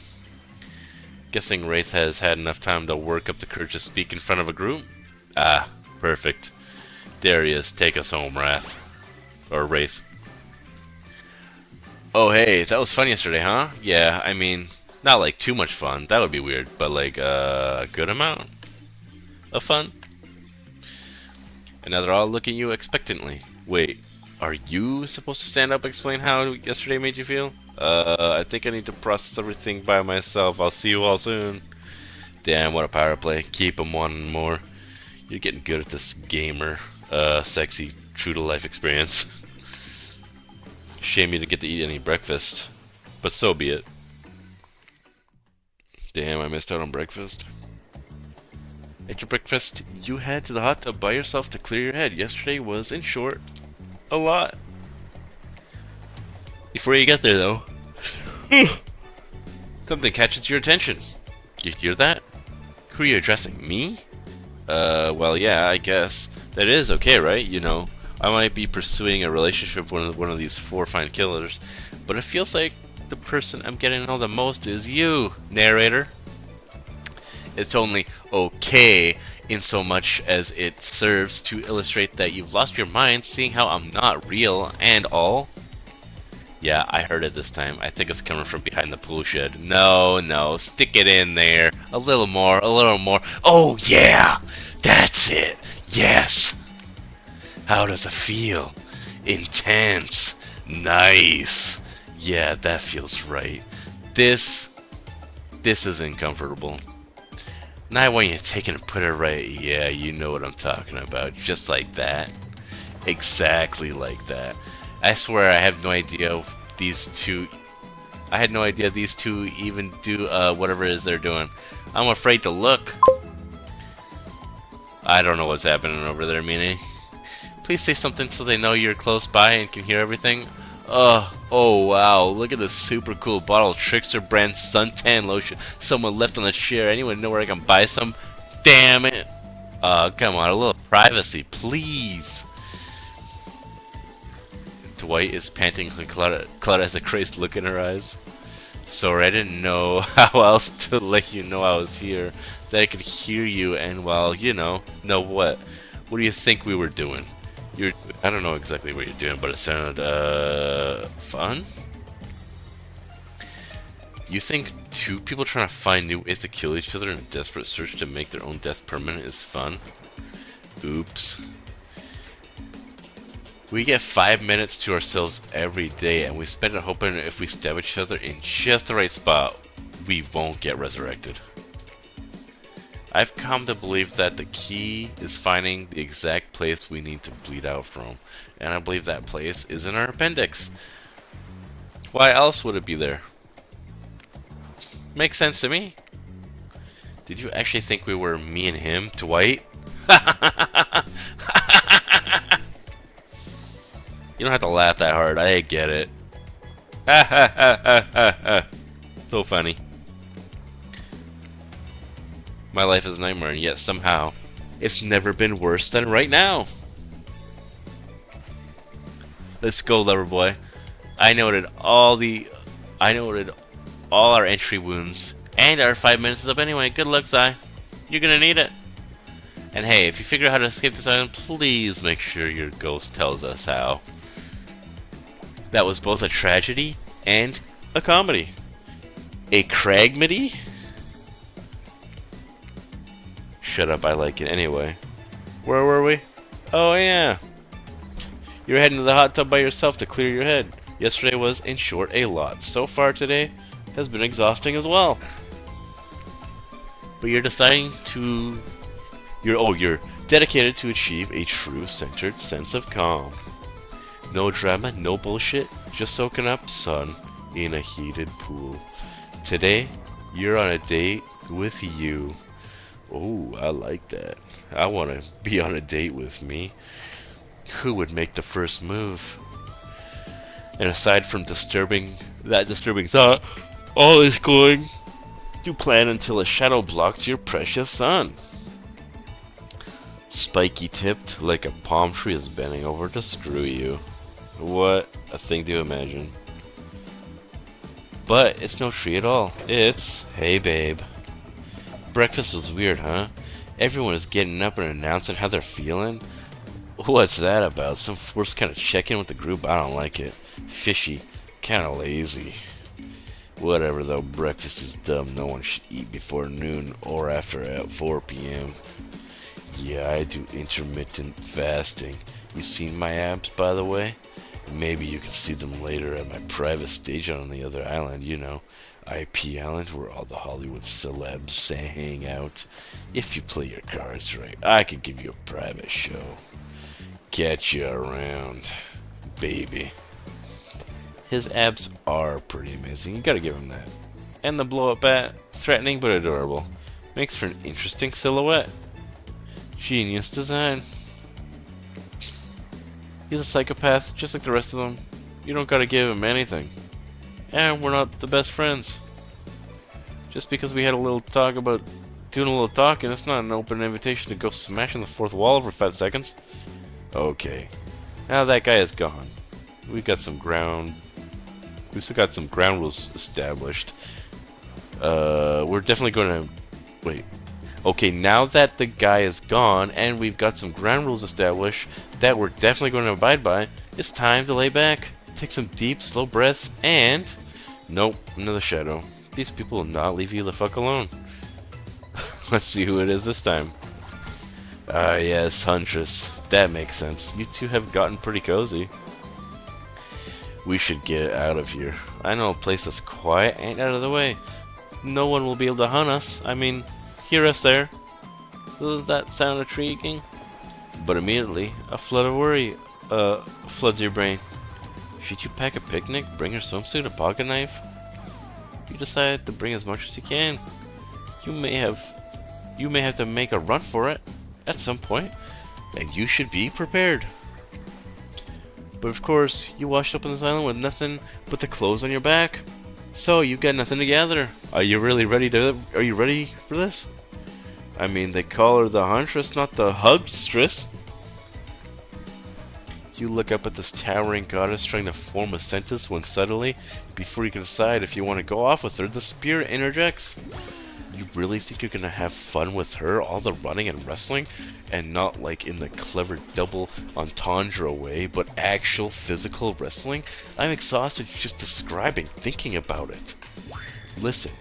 Guessing Wraith has had enough time to work up the courage to speak in front of a group? Ah, perfect. There he is. Take us home, Wrath. Or Wraith. Oh hey, that was fun yesterday, huh? Yeah, I mean, not like too much fun. That would be weird, but like a good amount of fun. And now they're all looking at you expectantly. Wait, are you supposed to stand up and explain how yesterday made you feel? I think I need to process everything by myself. I'll see you all soon. Damn, what a power play. Keep them wanting more. You're getting good at this gamer, sexy, true-to-life experience. Shame you didn't get to eat any breakfast. But so be it. Damn, I missed out on breakfast. At your breakfast, you head to the hot tub by yourself to clear your head. Yesterday was, in short, a lot. Before you get there, though, something catches your attention. You hear that? Who are you addressing? Me? Well, yeah, I guess. That is okay, right? You know, I might be pursuing a relationship with one of these four fine killers, but it feels like the person I'm getting to know the most is you, narrator. It's only okay in so much as it serves to illustrate that you've lost your mind seeing how I'm not real and all. Yeah, I heard it this time. I think it's coming from behind the pool shed. No, stick it in there. A little more, a little more. Oh yeah! That's it! Yes! How does it feel? Intense. Nice. Yeah, that feels right. This is uncomfortable. Now I want you to take it and put it right. Yeah, you know what I'm talking about. Just like that. Exactly like that. I swear I have no idea these two... I had no idea these two even do whatever it is they're doing. I'm afraid to look. I don't know what's happening over there, Meanie. Please say something so they know you're close by and can hear everything. Oh wow, look at this super cool bottle of Trickster brand suntan lotion someone left on the chair. Anyone know where I can buy some? Damn it. Come on, a little privacy, please. Dwight is panting and Claudia has a crazed look in her eyes. Sorry, I didn't know how else to let you know I was here. That I could hear you and, well, you know what? What do you think we were doing? I don't know exactly what you're doing, but it sounded, fun? You think two people trying to find new ways to kill each other in a desperate search to make their own death permanent is fun? Oops. We get 5 minutes to ourselves every day, and we spend it hoping if we stab each other in just the right spot, we won't get resurrected. I've come to believe that the key is finding the exact place we need to bleed out from. And I believe that place is in our appendix. Why else would it be there? Makes sense to me. Did you actually think we were me and him, Dwight? You don't have to laugh that hard. I get it. So funny. My life is a nightmare, and yet somehow it's never been worse than right now. Let's go, lover boy. I noted all our entry wounds, and our 5 minutes is up anyway. Good luck, Zai. You're gonna need it. And hey, if you figure out how to escape this island, please make sure your ghost tells us how. That was both a tragedy and a comedy. A cragmedy? Shut up, I like it anyway. Where were we? Oh yeah. You're heading to the hot tub by yourself to clear your head. Yesterday was, in short, a lot. So far today has been exhausting as well. But you're dedicated to achieve a true centered sense of calm. No drama, no bullshit, just soaking up sun in a heated pool. Today, you're on a date with you. Oh, I like that. I want to be on a date with me. Who would make the first move? And aside from disturbing thought, all is going to plan until a shadow blocks your precious sun. Spiky tipped like a palm tree is bending over to screw you. What a thing to imagine. But it's no tree at all. It's, hey babe. Breakfast was weird, huh? Everyone is getting up and announcing how they're feeling. What's that about? Some forced kind of check-in with the group? I don't like it. Fishy. Kinda lazy. Whatever though, breakfast is dumb. No one should eat before noon or after 4 p.m. Yeah, I do intermittent fasting. You seen my abs, by the way? Maybe you can see them later at my private stage on the other island, you know. IP Island, where all the Hollywood celebs hang out. If you play your cards right, I could give you a private show. Catch you around, baby. His abs are pretty amazing, you gotta give him that. And the blow-up bat, threatening but adorable. Makes for an interesting silhouette. Genius design. He's a psychopath, just like the rest of them. You don't gotta give him anything. And we're not the best friends. Just because we had a little talk about doing a little talking, it's not an open invitation to go smashing the fourth wall for 5 seconds. Okay. Now that guy is gone. We still got some ground rules established. We're definitely gonna wait. Okay, now that the guy is gone and we've got some ground rules established that we're definitely going to abide by, it's time to lay back, take some deep, slow breaths, and... Nope, another shadow. These people will not leave you the fuck alone. Let's see who it is this time. Ah, yes, Huntress. That makes sense. You two have gotten pretty cozy. We should get out of here. I know a place that's quiet and out of the way. No one will be able to hunt us. I mean... hear us there. Does that sound intriguing? But immediately, a flood of worry floods your brain. Should you pack a picnic, bring your swimsuit, a pocket knife? You decide to bring as much as you can. You may have to make a run for it at some point, and you should be prepared. But of course, you washed up on this island with nothing but the clothes on your back, so you got nothing to gather. Are you ready for this? I mean, they call her the Huntress, not the Hugstress. You look up at this towering goddess trying to form a sentence when suddenly, before you can decide if you want to go off with her, the spirit interjects. You really think you're gonna have fun with her, all the running and wrestling, and not like in the clever double entendre way, but actual physical wrestling? I'm exhausted just describing, thinking about it. Listen.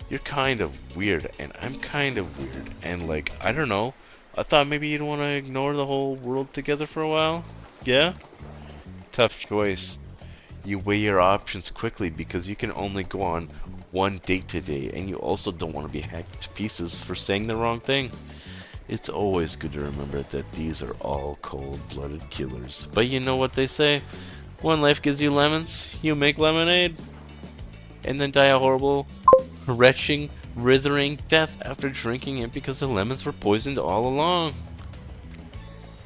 You're kind of weird, and I'm kind of weird, and like, I don't know, I thought maybe you'd want to ignore the whole world together for a while? Yeah? Tough choice. You weigh your options quickly because you can only go on one date today, and you also don't want to be hacked to pieces for saying the wrong thing. It's always good to remember that these are all cold-blooded killers. But you know what they say? When life gives you lemons, you make lemonade. And then die a horrible, retching, withering death after drinking it because the lemons were poisoned all along.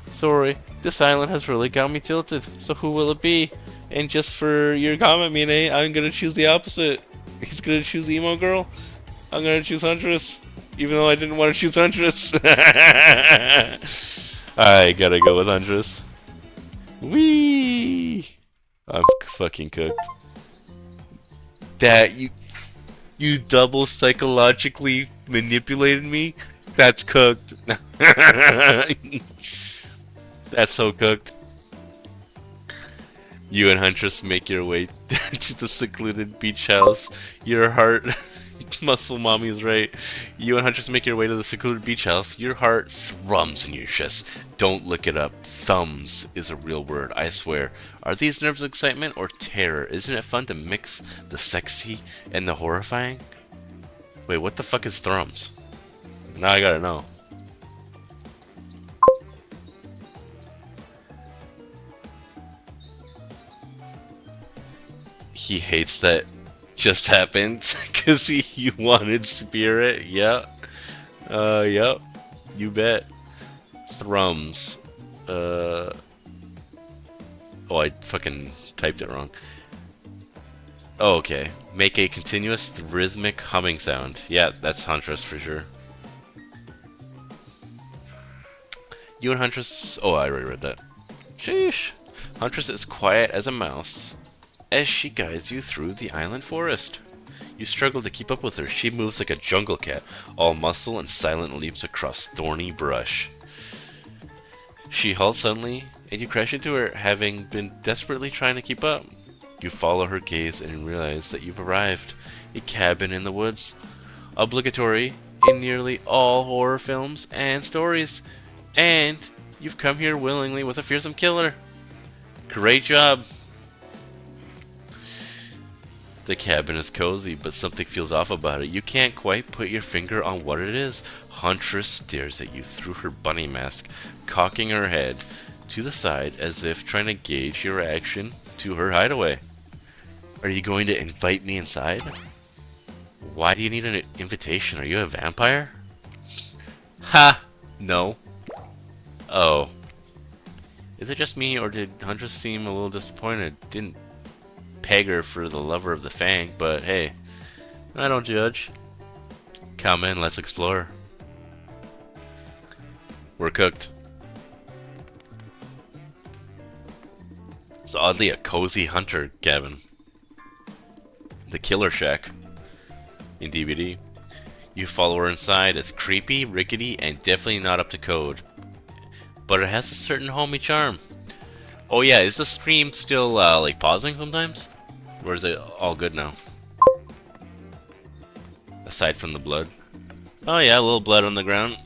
Sorry, this island has really got me tilted, so who will it be? And just for your comment, Mine, I'm gonna choose the opposite. He's gonna choose Emo Girl. I'm gonna choose Huntress, even though I didn't want to choose Huntress. I gotta go with Huntress. Whee! I'm fucking cooked. That you double psychologically manipulated me. That's cooked. That's so cooked. You and Huntress make your way to the secluded beach house. Your heart, muscle mommy is right. You and Huntress make your way to the secluded beach house. Your heart thrums in your chest. Don't look it up. Thumbs is a real word, I swear. Are these nerves of excitement or terror? Isn't it fun to mix the sexy and the horrifying? Wait, what the fuck is thrums? Now I gotta know. He hates that just happened because he wanted spirit. Yep. Yep. You bet. Thrums. Oh, I fucking typed it wrong. Oh, okay. Make a continuous rhythmic humming sound. Yeah, that's Huntress for sure. You and Huntress... Oh, I already read that. Sheesh. Huntress is quiet as a mouse as she guides you through the island forest. You struggle to keep up with her. She moves like a jungle cat, all muscle and silent leaps across thorny brush. She halts suddenly, and you crash into her, having been desperately trying to keep up. You follow her gaze and realize that you've arrived. A cabin in the woods. Obligatory in nearly all horror films and stories. And you've come here willingly with a fearsome killer. Great job. The cabin is cozy, but something feels off about it. You can't quite put your finger on what it is. Huntress stares at you through her bunny mask, cocking her head to the side as if trying to gauge your reaction to her hideaway. Are you going to invite me inside? Why do you need an invitation? Are you a vampire? Ha! No. Oh. Is it just me, or did Huntress seem a little disappointed? Didn't peg her for the lover of the Fang, but hey, I don't judge. Come in, let's explore. We're cooked. It's oddly a cozy hunter cabin. The Killer Shack in DVD. You follow her inside. It's creepy, rickety, and definitely not up to code. But it has a certain homey charm. Oh yeah, is the stream still like pausing sometimes? Or is it all good now? Aside from the blood. Oh yeah, a little blood on the ground.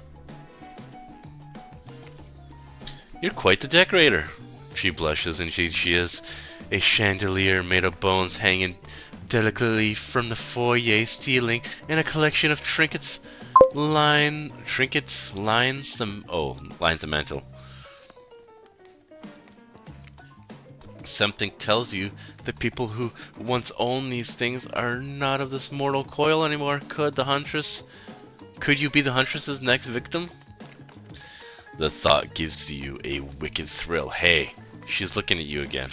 You're quite the decorator. She blushes, and she is. A chandelier made of bones hanging delicately from the foyer ceiling, and a collection of trinkets lines the mantle. Something tells you the people who once owned these things are not of this mortal coil anymore. Could you be the Huntress's next victim? The thought gives you a wicked thrill. Hey, she's looking at you again.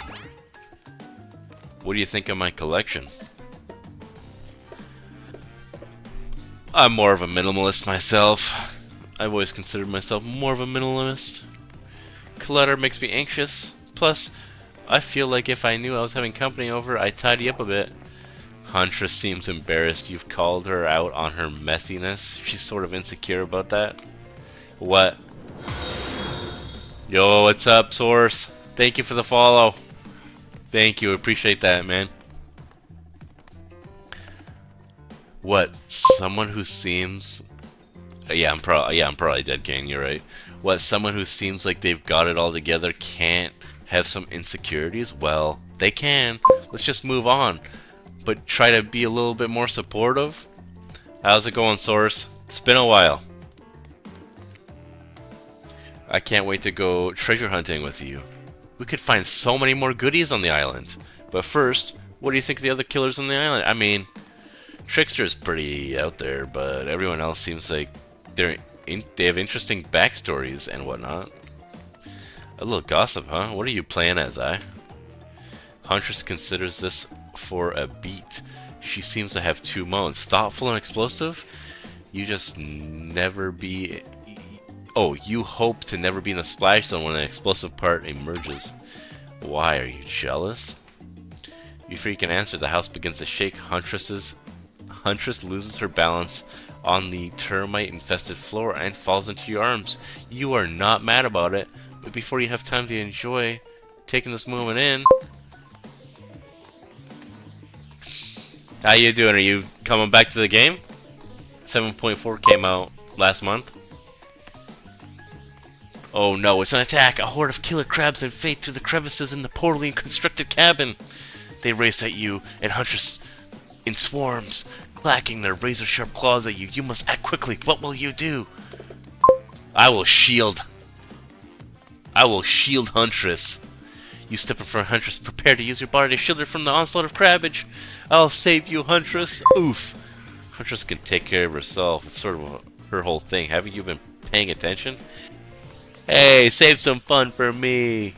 What do you think of my collection? I'm more of a minimalist myself. I've always considered myself more of a minimalist. Clutter makes me anxious. Plus, I feel like if I knew I was having company over, I'd tidy up a bit. Huntress seems embarrassed you've called her out on her messiness. She's sort of insecure about that. What? Yo, what's up, Source? Thank you for the follow. Thank you, appreciate that, man. What? Someone who seems... Yeah, I'm probably dead, Kane, you're right. What, someone who seems like they've got it all together can't have some insecurities? Well, they can. Let's just move on, but try to be a little bit more supportive. How's it going, Source? It's been a while. I can't wait to go treasure hunting with you. We could find so many more goodies on the island. But first, what do you think of the other killers on the island? I mean, Trickster's pretty out there, but everyone else seems like they have interesting backstories and whatnot. A little gossip, huh? What are you playing as, Huntress considers this for a beat. She seems to have two modes. Thoughtful and explosive? You just never be... Oh, you hope to never be in the splash zone when an explosive part emerges. Why, are you jealous? Before you can answer, the house begins to shake. Huntress loses her balance on the termite-infested floor and falls into your arms. You are not mad about it, but before you have time to enjoy taking this moment in... How you doing? Are you coming back to the game? 7.4 came out last month. Oh no, it's an attack! A horde of killer crabs invade through the crevices in the poorly constructed cabin. They race at you, and Huntress in swarms, clacking their razor-sharp claws at you. You must act quickly. What will you do? I will shield. I will shield Huntress. You step in front of Huntress, prepare to use your body to shield her from the onslaught of crabbage. I'll save you, Huntress. Oof. Huntress can take care of herself. It's sort of her whole thing. Haven't you been paying attention? Hey, save some fun for me.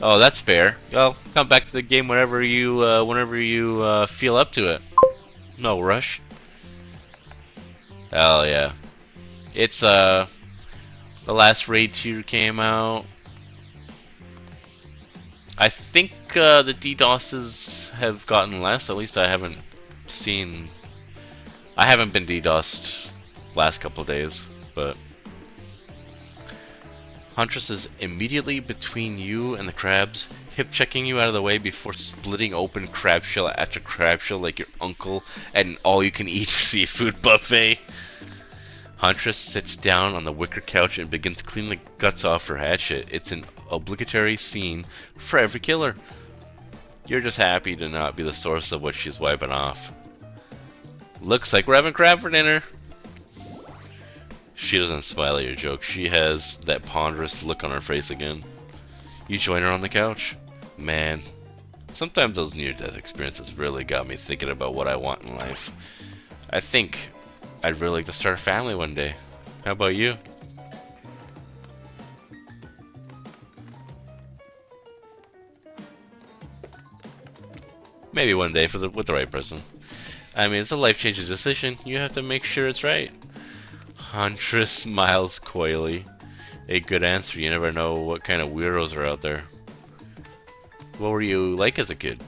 Oh, that's fair. Well, come back to the game whenever you feel up to it. No rush. Hell yeah. It's the last raid tier came out. I think the DDoSs have gotten less. At least I haven't seen. I haven't been DDoSed last couple of days, but. Huntress is immediately between you and the crabs, hip-checking you out of the way before splitting open crab shell after crab shell like your uncle at an all-you-can-eat seafood buffet. Huntress sits down on the wicker couch and begins cleaning the guts off her hatchet. It's an obligatory scene for every killer. You're just happy to not be the source of what she's wiping off. Looks like we're having crab for dinner. She doesn't smile at your joke. She has that ponderous look on her face again. You join her on the couch. Man, sometimes those near-death experiences really got me thinking about what I want in life. I think I'd really like to start a family one day. How about you? Maybe one day with the right person. I mean, it's a life-changing decision. You have to make sure it's right. Huntress smiles coyly. A good answer. You never know what kind of weirdos are out there. What were you like as a kid?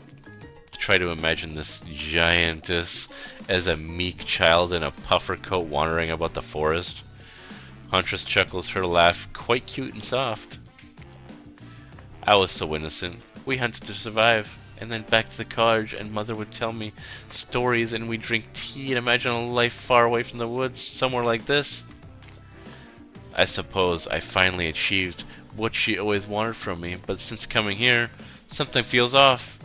Try to imagine this giantess as a meek child in a puffer coat wandering about the forest. Huntress chuckles, her laugh quite cute and soft. I was so innocent. We hunted to survive, and then back to the cottage, and Mother would tell me stories, and we'd drink tea and imagine a life far away from the woods, somewhere like this. I suppose I finally achieved what she always wanted from me, but since coming here, something feels off.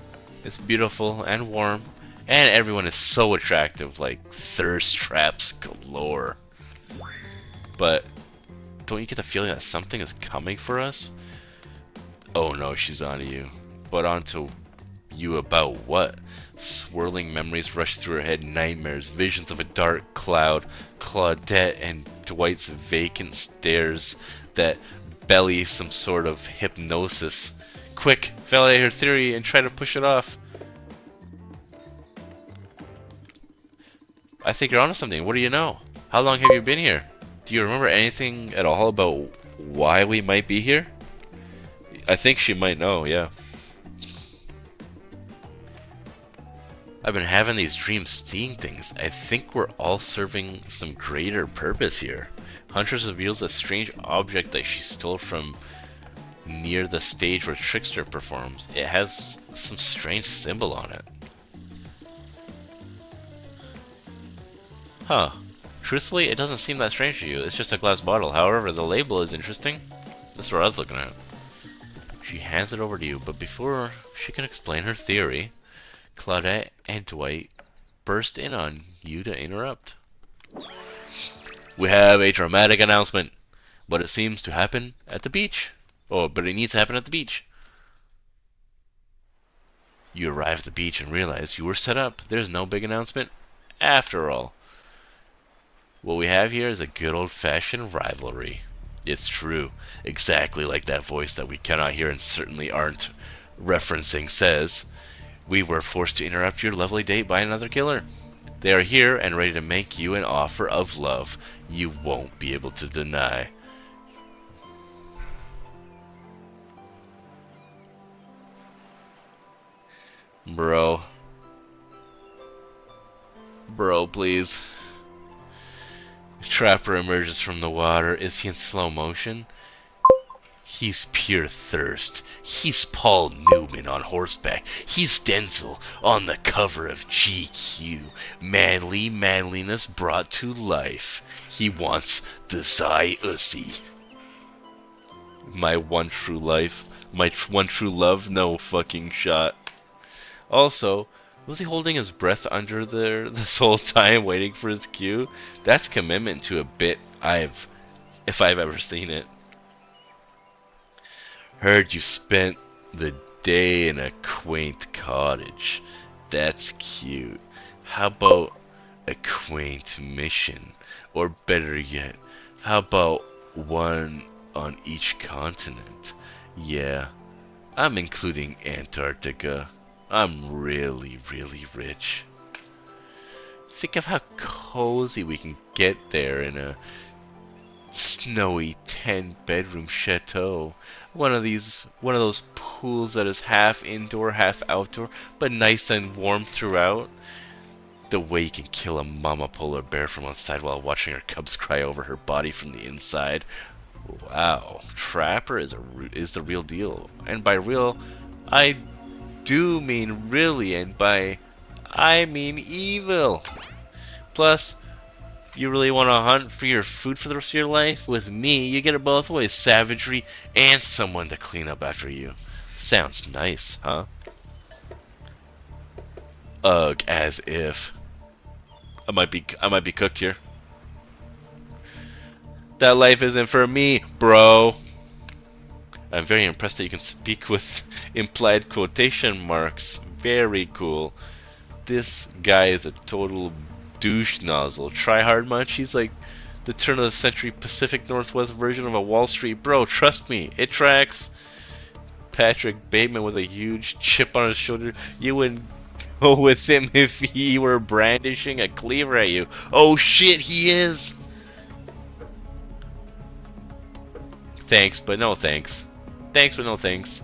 It's beautiful and warm, and everyone is so attractive, like thirst traps galore. But don't you get the feeling that something is coming for us? Oh no, she's onto you. But onto you about what? Swirling memories rush through her head, nightmares, visions of a dark cloud, Claudette and Dwight's vacant stares that belly some sort of hypnosis. Quick, validate her theory and try to push it off. I think you're onto something. What do you know? How long have you been here? Do you remember anything at all about why we might be here? I think she might know, yeah. I've been having these dreams, seeing things. I think we're all serving some greater purpose here. Huntress reveals a strange object that she stole from near the stage where Trickster performs. It has some strange symbol on it. Huh. Truthfully, it doesn't seem that strange to you. It's just a glass bottle. However, the label is interesting. That's what I was looking at. She hands it over to you, but before she can explain her theory, Claudette and Dwight burst in on you to interrupt. We have a dramatic announcement, but it seems to happen at the beach. Oh, but it needs to happen at the beach. You arrive at the beach and realize you were set up. There's no big announcement after all. What we have here is a good old-fashioned rivalry. It's true, exactly like that voice that we cannot hear and certainly aren't referencing says. We were forced to interrupt your lovely date by another killer. They are here and ready to make you an offer of love you won't be able to deny. Bro. Bro, please. Trapper emerges from the water. Is he in slow motion? He's pure thirst. He's Paul Newman on horseback. He's Denzel on the cover of GQ. Manliness brought to life. He wants the Psy-Ussy. My one true life. My one true love? No fucking shot. Also, was he holding his breath under there this whole time waiting for his cue? That's commitment to a bit if I've ever seen it. Heard you spent the day in a quaint cottage. That's cute. How about a quaint mission? Or better yet, how about one on each continent? Yeah, I'm including Antarctica. I'm really, really rich. Think of how cozy we can get there in a snowy 10-bedroom chateau. One of those pools that is half indoor, half outdoor, but nice and warm throughout. The way you can kill a mama polar bear from outside while watching her cubs cry over her body from the inside. Wow, Trapper is the real deal. And by real, I do mean really, and by I mean evil. Plus, you really want to hunt for your food for the rest of your life? With me, you get it both ways, savagery and someone to clean up after you. Sounds nice, huh? Ugh, as if. I might be cooked here. That life isn't for me, bro. I'm very impressed that you can speak with implied quotation marks. Very cool. This guy is a total douche nozzle. Try hard much? He's like the turn of the century Pacific Northwest version of a Wall Street bro. Trust me, it tracks. Patrick Bateman with a huge chip on his shoulder. You wouldn't go with him if he were brandishing a cleaver at you. Oh shit, he is. Thanks, but no thanks. Thanks, but no thanks.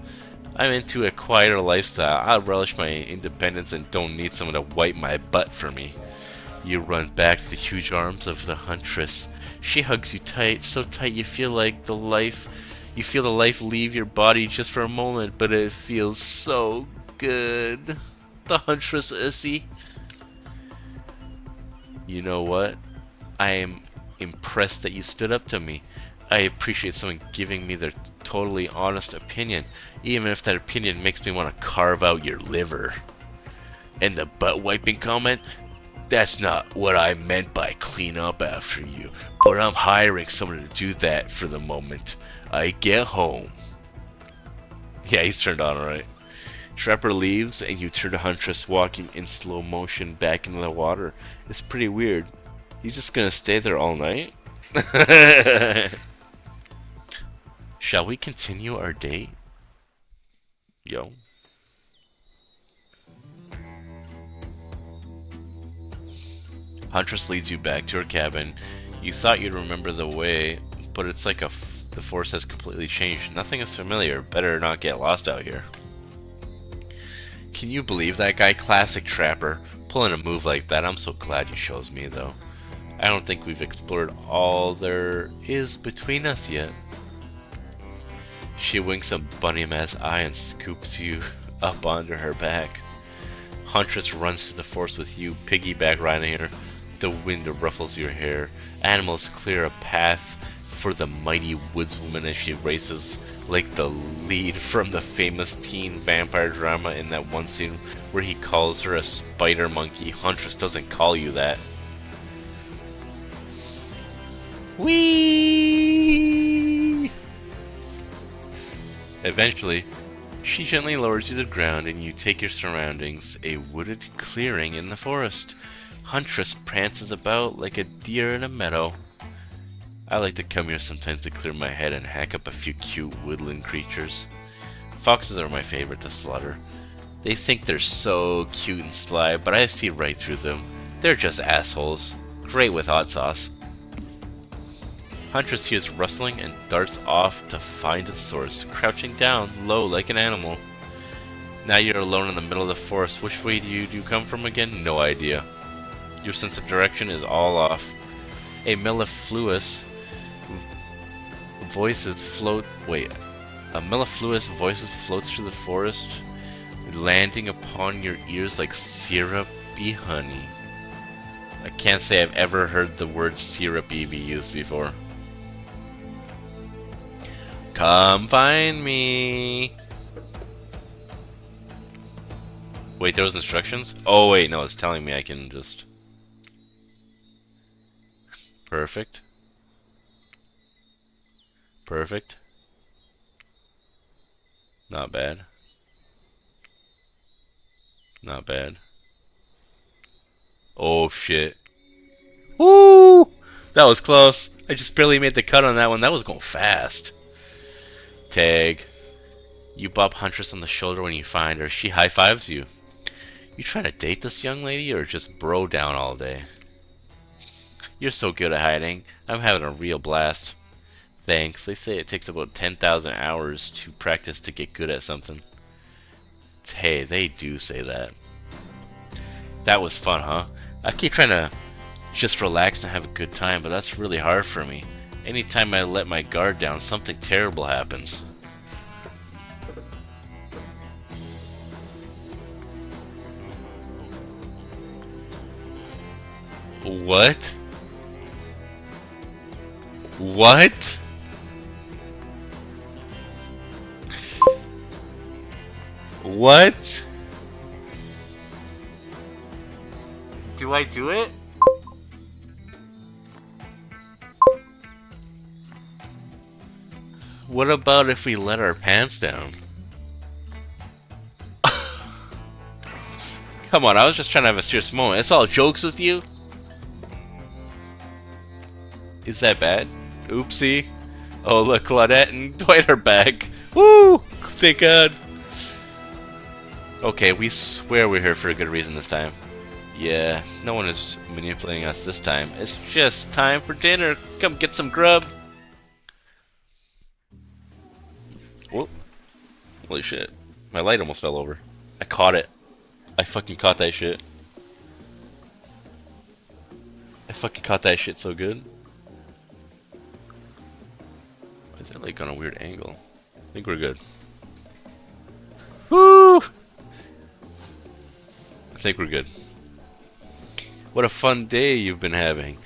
I'm into a quieter lifestyle. I relish my independence and don't need someone to wipe my butt for me. You run back to the huge arms of the huntress. She hugs you tight, so tight you feel the life leave your body just for a moment, but it feels so good. The huntress ussy. You know what? I am impressed that you stood up to me. I appreciate someone giving me their totally honest opinion, even if that opinion makes me want to carve out your liver. And the butt wiping comment? That's not what I meant by clean up after you, but I'm hiring someone to do that for the moment I get home. Yeah, he's turned on alright. Trapper leaves and you turn to Huntress walking in slow motion back into the water. It's pretty weird. You just gonna stay there all night? Shall we continue our date? Yo. Huntress leads you back to her cabin. You thought you'd remember the way, but it's like the force has completely changed. Nothing is familiar. Better not get lost out here. Can you believe that guy? Classic Trapper. Pulling a move like that. I'm so glad you chose me, though. I don't think we've explored all there is between us yet. She winks a bunny-ass eye and scoops you up onto her back. Huntress runs to the force with you, piggyback riding her. The wind ruffles your hair. Animals clear a path for the mighty woodswoman as she races like the lead from the famous teen vampire drama in that one scene where he calls her a spider monkey. Huntress doesn't call you that. Whee! Eventually, she gently lowers you to the ground and you take your surroundings, a wooded clearing in the forest. Huntress prances about like a deer in a meadow. I like to come here sometimes to clear my head and hack up a few cute woodland creatures. Foxes are my favorite to slaughter. They think they're so cute and sly, but I see right through them. They're just assholes. Great with hot sauce. Huntress hears rustling and darts off to find its source, crouching down low like an animal. Now you're alone in the middle of the forest. Which way do you come from again? No idea. Your sense of direction is all off. A mellifluous voices floats through the forest, landing upon your ears like syrupy honey. I can't say I've ever heard the word syrupy be used before. Come find me. Wait, there was instructions? Oh wait, no, it's telling me I can just... Perfect. Perfect. Not bad. Not bad. Oh shit. Woo! That was close. I just barely made the cut on that one. That was going fast. Tag. You bop Huntress on the shoulder when you find her. She high-fives you. You trying to date this young lady or just bro down all day? You're so good at hiding. I'm having a real blast. Thanks. They say it takes about 10,000 hours to practice to get good at something. Hey, they do say that. That was fun, huh? I keep trying to just relax and have a good time, but that's really hard for me. Anytime I let my guard down, something terrible happens. What? What? What? Do I do it? What about if we let our pants down? Come on, I was just trying to have a serious moment. It's all jokes with you? Is that bad? Oopsie. Oh look, Claudette and Dwight are back. Woo! Thank God. Okay, we swear we're here for a good reason this time. Yeah, no one is manipulating us this time. It's just time for dinner. Come get some grub. Whoop. Holy shit. My light almost fell over. I caught it. I fucking caught that shit. I fucking caught that shit so good. Why is that like on a weird angle? I think we're good. Woo! I think we're good. What a fun day you've been having.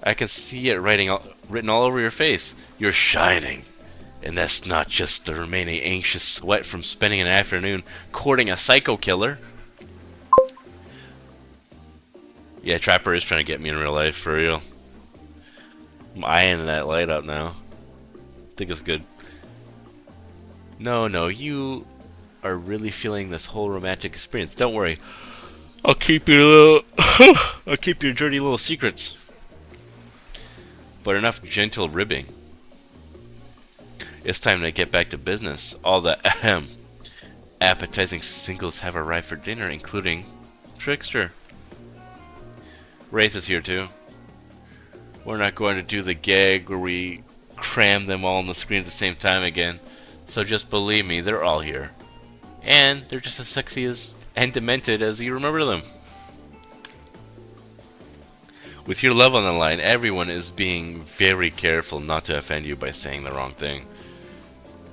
I can see it written all over your face. You're shining. And that's not just the remaining anxious sweat from spending an afternoon courting a psycho killer. Yeah, Trapper is trying to get me in real life, for real. I'm eyeing that light up now. I think it's good. No, you are really feeling this whole romantic experience. Don't worry. I'll keep your dirty little secrets. But enough gentle ribbing. It's time to get back to business. All the appetizing singles have arrived for dinner, including Trickster. Wraith is here too. We're not going to do the gag where we cram them all on the screen at the same time again. So just believe me, they're all here. And they're just as sexy as and demented as you remember them. With your love on the line, everyone is being very careful not to offend you by saying the wrong thing.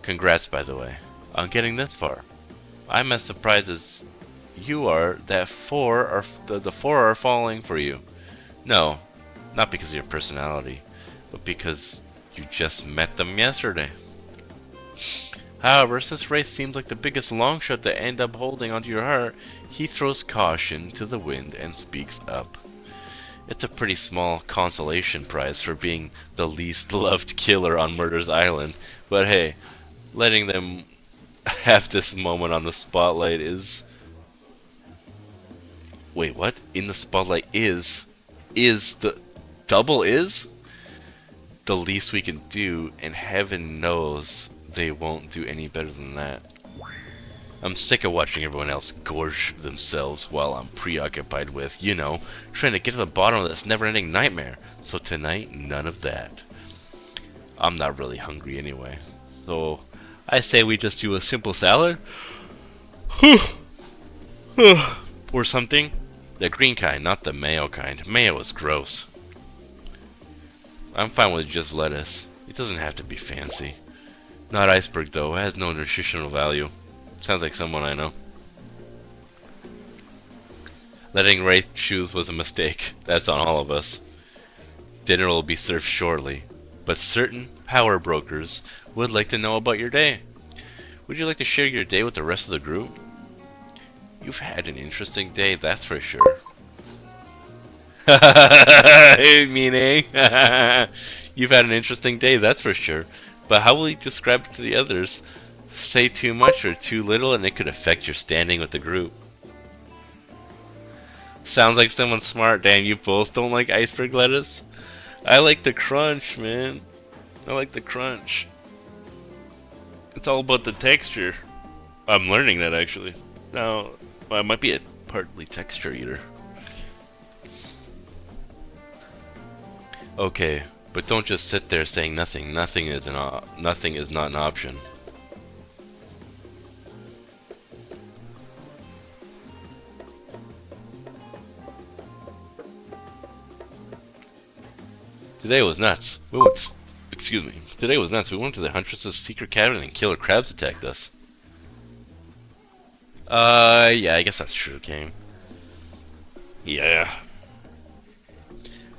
Congrats, by the way, on getting this far. I'm as surprised as you are that the four are falling for you. No, not because of your personality, but because You just met them yesterday. However, since Wraith seems like the biggest longshot to end up holding onto your heart, he throws caution to the wind and speaks up. It's a pretty small consolation prize for being the least loved killer on Murder's Island, but hey, letting them have this moment on the spotlight is... Wait, what? In the spotlight is the... Double is? The least we can do, and heaven knows they won't do any better than that. I'm sick of watching everyone else gorge themselves while I'm preoccupied with, you know, trying to get to the bottom of this never-ending nightmare. So tonight, none of that. I'm not really hungry anyway, so I say we just do a simple salad or something. The green kind, not the mayo kind. Mayo is gross. I'm fine with just lettuce. It doesn't have to be fancy. Not iceberg though, it has no nutritional value. Sounds like someone I know. Letting Wraith choose was a mistake. That's on all of us. Dinner will be served shortly, but certain power brokers would like to know about your day. Would you like to share your day with the rest of the group? You've had an interesting day, that's for sure. Meaning, you've had an interesting day, that's for sure. But how will you describe it to the others? Say too much or too little and it could affect your standing with the group. Sounds like someone smart. Damn, you both don't like iceberg lettuce? I like the crunch, man. I like the crunch. It's all about the texture. I'm learning that actually. Now, I might be a partly texture eater. Okay, but don't just sit there saying nothing. Nothing is not an option. Today was nuts. Excuse me. Today was nuts. We went to the Huntress's secret cabin and killer crabs attacked us. Yeah, I guess that's true, game. Yeah.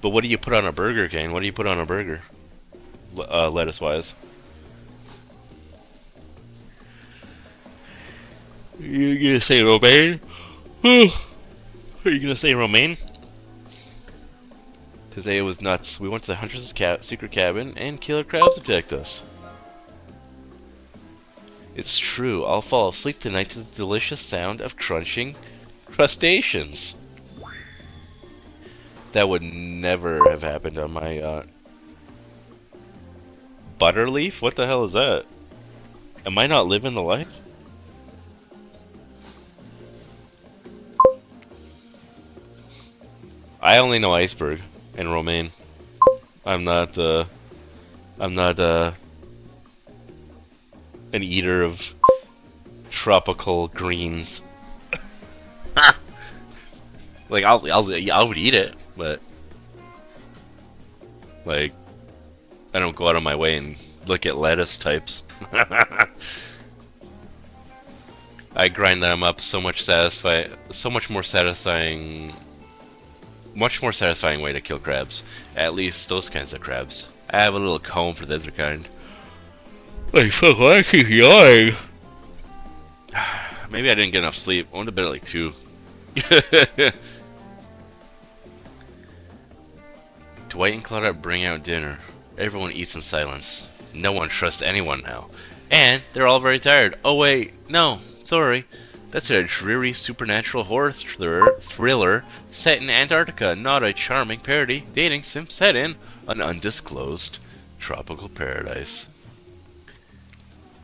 But what do you put on a burger, Kane? What do you put on a burger? Lettuce-wise. You gonna say romaine? Are you gonna say romaine? Today it was nuts. We went to the Huntress's secret cabin and killer crabs attacked us. It's true. I'll fall asleep tonight to the delicious sound of crunching crustaceans. That would never have happened on my Butterleaf? What the hell is that? Am I not living the life? I only know iceberg and romaine. I'm not an eater of tropical greens. Like I would eat it, but like I don't go out of my way and look at lettuce types. I grind them up so much more satisfying way to kill crabs. At least those kinds of crabs. I have a little comb for the other kind. Like fuck, why I keep yawning? Maybe I didn't get enough sleep. I went to bed at like 2. Dwight and Claudia bring out dinner. Everyone eats in silence. No one trusts anyone now. And they're all very tired. Oh wait, no, sorry. That's a dreary supernatural horror thriller set in Antarctica, not a charming parody dating sim set in an undisclosed tropical paradise.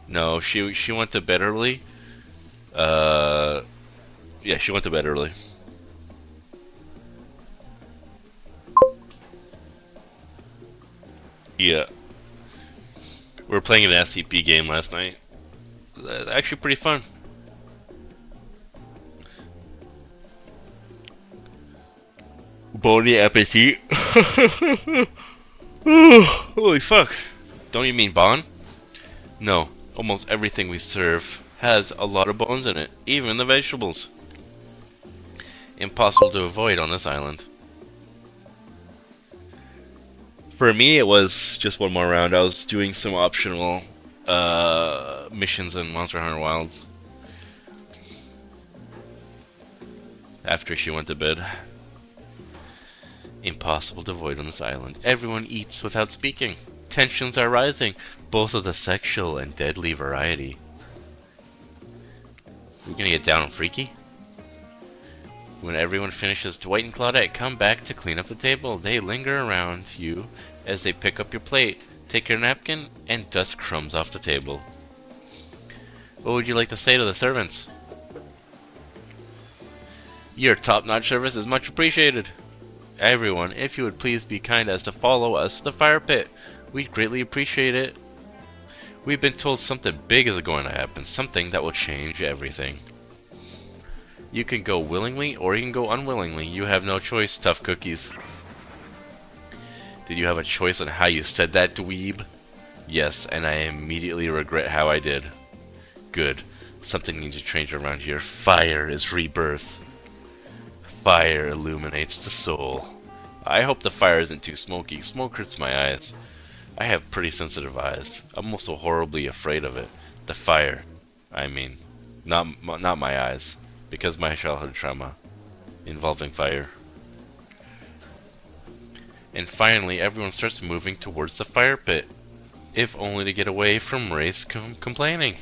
No, she went to bed early. Yeah, she went to bed early. Yeah. We were playing an SCP game last night. Actually pretty fun. Bon appetit. Holy fuck. Don't you mean bon? No. Almost everything we serve has a lot of bones in it. Even the vegetables. Impossible to avoid on this island. For me, it was just one more round. I was doing some optional missions in Monster Hunter Wilds after she went to bed. Impossible to avoid on this island. Everyone eats without speaking. Tensions are rising, both of the sexual and deadly variety. We're gonna get down and freaky? When everyone finishes, Dwight and Claudette come back to clean up the table. They linger around you as they pick up your plate, take your napkin, and dust crumbs off the table. What would you like to say to the servants? Your top-notch service is much appreciated. Everyone, if you would please be kind as to follow us to the fire pit. We'd greatly appreciate it. We've been told something big is going to happen, something that will change everything. You can go willingly or you can go unwillingly. You have no choice, tough cookies. Did you have a choice on how you said that, dweeb? Yes, and I immediately regret how I did. Good. Something needs to change around here. Fire is rebirth. Fire illuminates the soul. I hope the fire isn't too smoky. Smoke hurts my eyes. I have pretty sensitive eyes. I'm also horribly afraid of it. The fire. I mean, not my eyes. Because my childhood trauma involving fire. And finally, everyone starts moving towards the fire pit, if only to get away from Ray's complaining.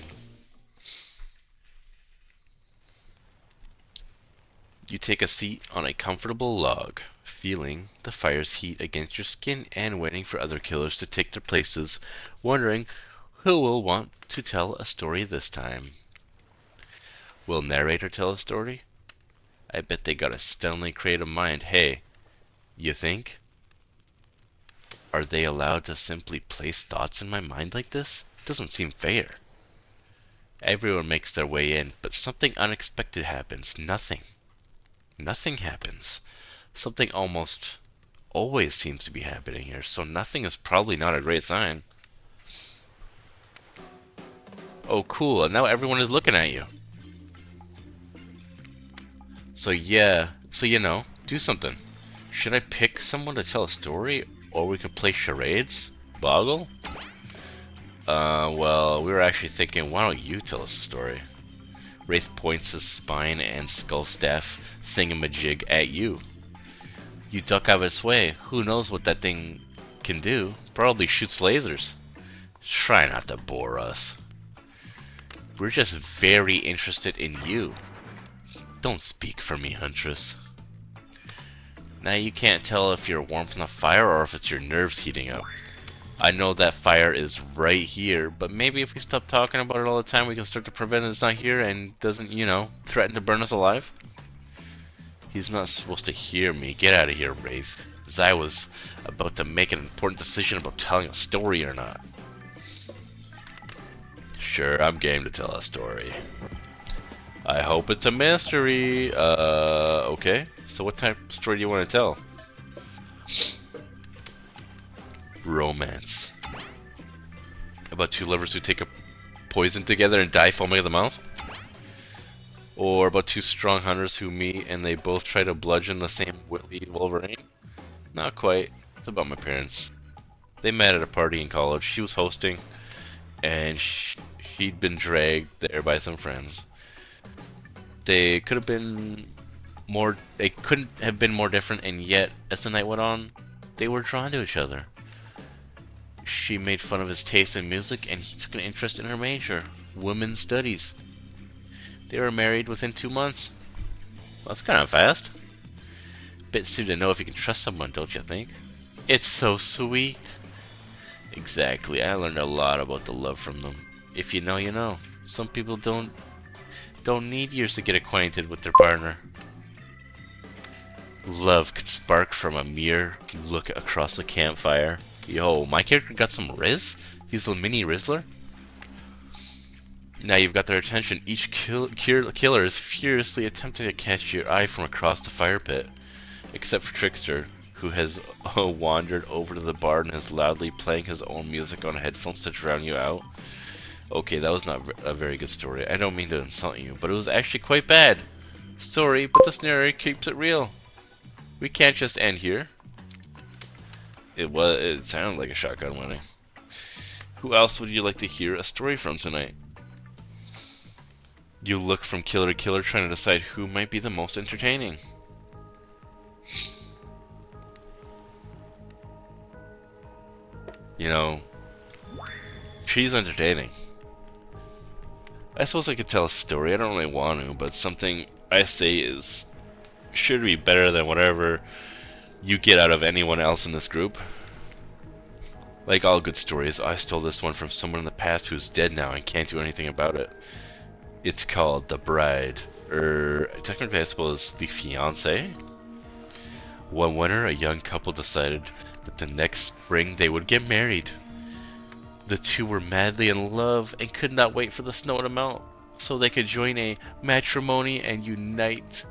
You take a seat on a comfortable log, feeling the fire's heat against your skin and waiting for other killers to take their places, wondering who will want to tell a story this time. Will narrator tell a story? I bet they got a stunningly creative mind. Hey, you think? Are they allowed to simply place thoughts in my mind like this? Doesn't seem fair. Everyone makes their way in, but something unexpected happens. Nothing happens. Something almost always seems to be happening here, so nothing is probably not a great sign. Oh cool, and now everyone is looking at you. So yeah, do something. Should I pick someone to tell a story, or we could play charades? Boggle? Well, we were actually thinking, why don't you tell us a story? Wraith points his spine and skull staff thingamajig at you. You duck out of its way. Who knows what that thing can do? Probably shoots lasers. Try not to bore us. We're just very interested in you. Don't speak for me, Huntress. Now you can't tell if you're warm from the fire or if it's your nerves heating up. I know that fire is right here, but maybe if we stop talking about it all the time, we can start to prevent it's not here and doesn't, threaten to burn us alive. He's not supposed to hear me. Get out of here, Wraith. As I was about to make an important decision about telling a story or not. Sure, I'm game to tell a story. I hope it's a mystery. Okay. So what type of story do you want to tell? Romance. About two lovers who take a poison together and die foaming at the mouth? Or about two strong hunters who meet and they both try to bludgeon the same wily Wolverine? Not quite. It's about my parents. They met at a party in college. She was hosting, and she'd been dragged there by some friends. They could have been more. They couldn't have been more different, and yet, as the night went on, they were drawn to each other. She made fun of his taste in music, and he took an interest in her major, women's studies. They were married within 2 months. Well, that's kind of fast. Bit soon to know if you can trust someone, don't you think? It's so sweet. Exactly. I learned a lot about the love from them. If you know, you know. Some people don't need years to get acquainted with their partner. Love could spark from a mere look across a campfire. Yo, my character got some Riz? He's a mini Rizzler? Now you've got their attention. Each killer is furiously attempting to catch your eye from across the fire pit. Except for Trickster, who has wandered over to the bar and is loudly playing his own music on headphones to drown you out. Okay, that was not a very good story. I don't mean to insult you, but it was actually quite bad. Sorry, but the scenario keeps it real. We can't just end here. It sounded like a shotgun wedding. Who else would you like to hear a story from tonight? You look from killer to killer trying to decide who might be the most entertaining. You know, she's entertaining. I suppose I could tell a story. I don't really want to, but something I say is sure to be better than whatever you get out of anyone else in this group. Like all good stories, I stole this one from someone in the past who's dead now and can't do anything about it. It's called The Bride, or technically I suppose The Fiancé. One winter, a young couple decided that the next spring they would get married. The two were madly in love and could not wait for the snow to melt so they could join in matrimony and unite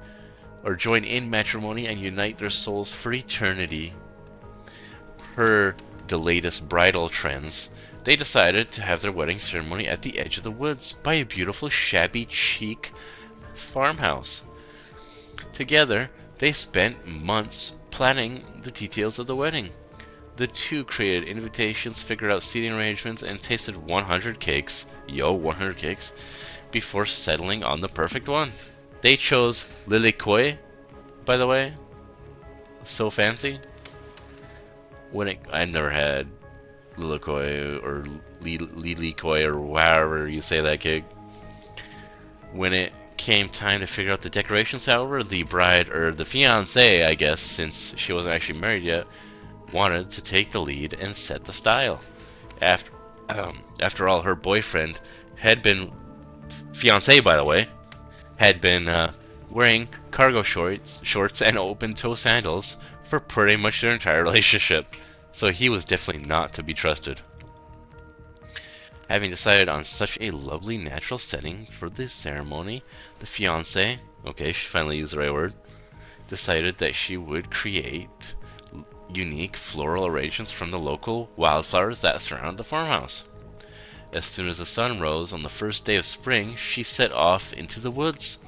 their souls for eternity. Per the latest bridal trends, they decided to have their wedding ceremony at the edge of the woods by a beautiful shabby chic farmhouse. Together, they spent months planning the details of the wedding. The two created invitations, figured out seating arrangements, and tasted 100 cakes, 100 cakes, before settling on the perfect one. They chose lilikoi, by the way. So fancy. I've never had lilikoi or lilikoi or however you say that cake. When it came time to figure out the decorations, however, the bride, or the fiancé, I guess, since she wasn't actually married yet, wanted to take the lead and set the style. After all, her boyfriend had been, fiancé by the way, had been wearing cargo shorts and open-toe sandals for pretty much their entire relationship, so he was definitely not to be trusted. Having decided on such a lovely natural setting for this ceremony, the fiancé, okay, she finally used the right word, decided that she would create unique floral arrangements from the local wildflowers that surround the farmhouse. As soon as the sun rose on the first day of spring, she set off into the woods.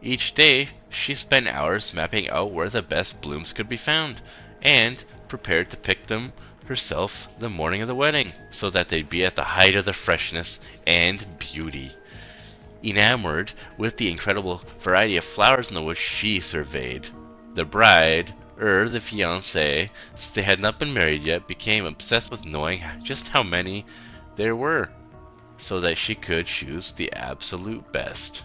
Each day, she spent hours mapping out where the best blooms could be found, and prepared to pick them herself the morning of the wedding, so that they'd be at the height of their freshness and beauty. Enamored with the incredible variety of flowers in the woods she surveyed, the bride, the fiancé, since they had not been married yet, became obsessed with knowing just how many there were, so that she could choose the absolute best.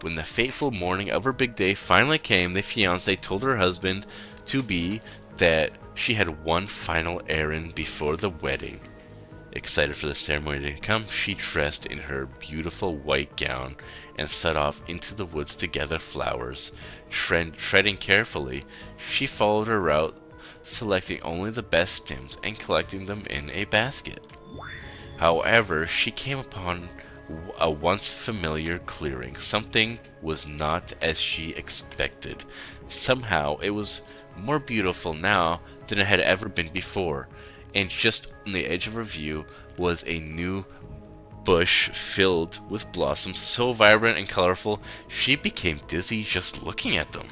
When the fateful morning of her big day finally came, the fiancé told her husband-to-be that she had one final errand before the wedding. Excited for the ceremony to come, she dressed in her beautiful white gown and set off into the woods to gather flowers. Treading carefully, she followed her route, selecting only the best stems and collecting them in a basket. However, she came upon a once familiar clearing. Something was not as she expected. Somehow, it was more beautiful now than it had ever been before, and just on the edge of her view was a new bush filled with blossoms so vibrant and colorful she became dizzy just looking at them.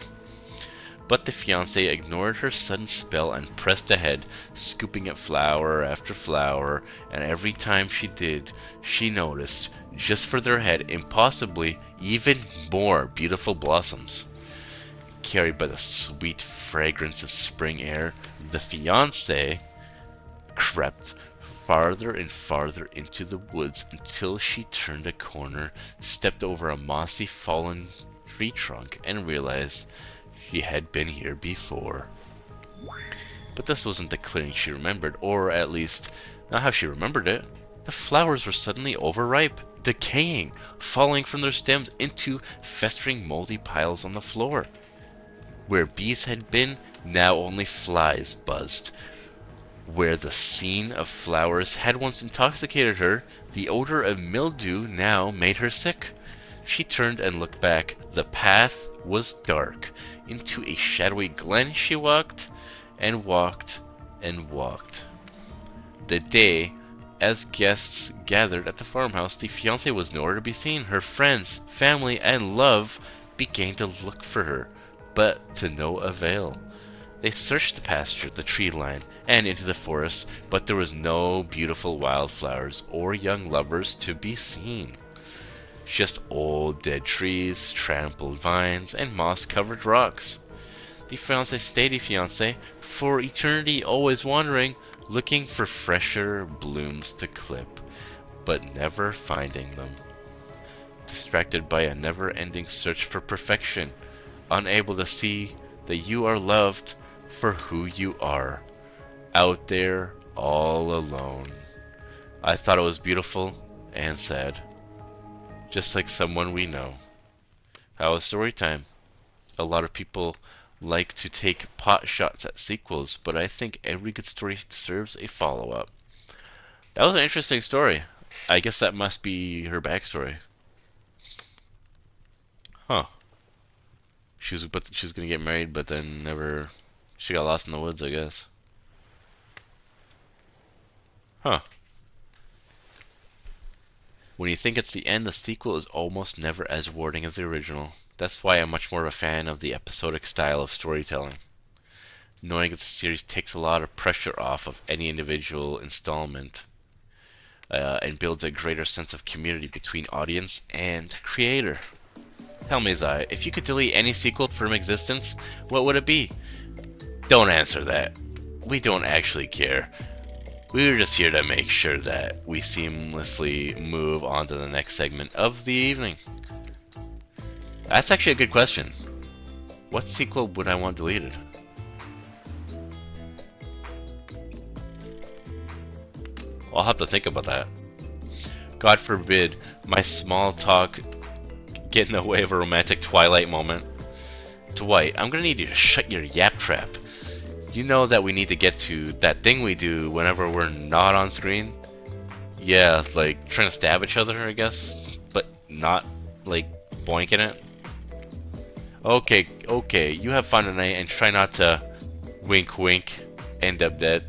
But the fiancé ignored her sudden spell and pressed ahead, scooping up flower after flower, and every time she did, she noticed, just further ahead, impossibly even more beautiful blossoms. Carried by the sweet fragrance of spring air, the fiancé crept farther and farther into the woods until she turned a corner, stepped over a mossy fallen tree trunk, and realized she had been here before. But this wasn't the clearing she remembered, or at least not how she remembered it. The flowers were suddenly overripe, decaying, falling from their stems into festering moldy piles on the floor. Where bees had been, now only flies buzzed. Where the scene of flowers had once intoxicated her, the odor of mildew now made her sick. She turned and looked back. The path was dark. Into a shadowy glen she walked, and walked, and walked. The day, as guests gathered at the farmhouse, the fiancé was nowhere to be seen. Her friends, family, and love began to look for her, but to no avail. They searched the pasture, the tree line, and into the forest, but there was no beautiful wildflowers or young lovers to be seen. Just old dead trees, trampled vines, and moss-covered rocks. The fiancé stayed a fiancé for eternity, always wandering, looking for fresher blooms to clip, but never finding them. Distracted by a never-ending search for perfection, unable to see that you are loved for who you are, out there all alone. I thought it was beautiful and sad, just like someone we know. How was story time? A lot of people like to take pot shots at sequels, but I think every good story deserves a follow-up. That was an interesting story. I guess that must be her backstory. Huh. She was gonna get married, but then never. She got lost in the woods, I guess. Huh. When you think it's the end, the sequel is almost never as rewarding as the original. That's why I'm much more of a fan of the episodic style of storytelling. Knowing it's a series takes a lot of pressure off of any individual installment, and builds a greater sense of community between audience and creator. Tell me, Zai, if you could delete any sequel from existence, what would it be? Don't answer that. We don't actually care. We were just here to make sure that we seamlessly move on to the next segment of the evening. That's actually a good question. What sequel would I want deleted? I'll have to think about that. God forbid my small talk get in the way of a romantic Twilight moment. Dwight, I'm gonna need you to shut your yap trap. You know that we need to get to that thing we do whenever we're not on screen? Yeah, like trying to stab each other, I guess, but not like boinking it. Okay, you have fun tonight and try not to wink wink, end up dead.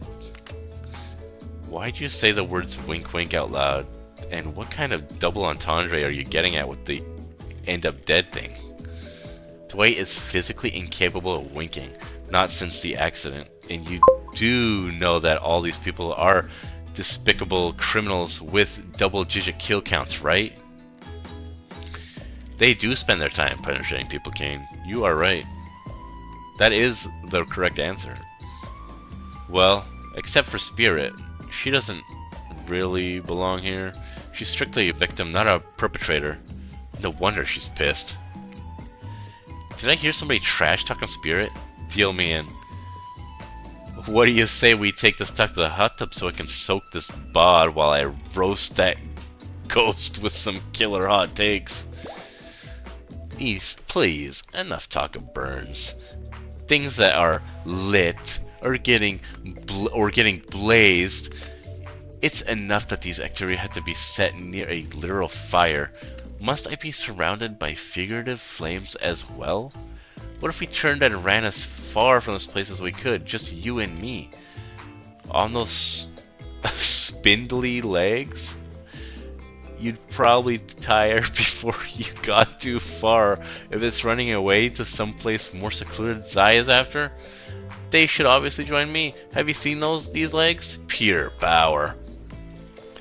Why'd you say the words wink wink out loud? And what kind of double entendre are you getting at with the end up dead thing? Dwight is physically incapable of winking, not since the accident, and you do know that all these people are despicable criminals with double-digit kill counts, right? They do spend their time punishing people, Kane. You are right. That is the correct answer. Well, except for Spirit, she doesn't really belong here. She's strictly a victim, not a perpetrator. No wonder she's pissed. Did I hear somebody trash talking Spirit? Deal me in. What do you say we take this talk to the hot tub so I can soak this bod while I roast that ghost with some killer hot takes? Please, enough talk of burns. Things that are lit or getting blazed. It's enough that these activity had to be set near a literal fire. Must I be surrounded by figurative flames as well? What if we turned and ran as far from this place as we could, just you and me? On those spindly legs? You'd probably tire before you got too far. If it's running away to someplace more secluded Zai is after, they should obviously join me. Have you seen these legs? Pure power.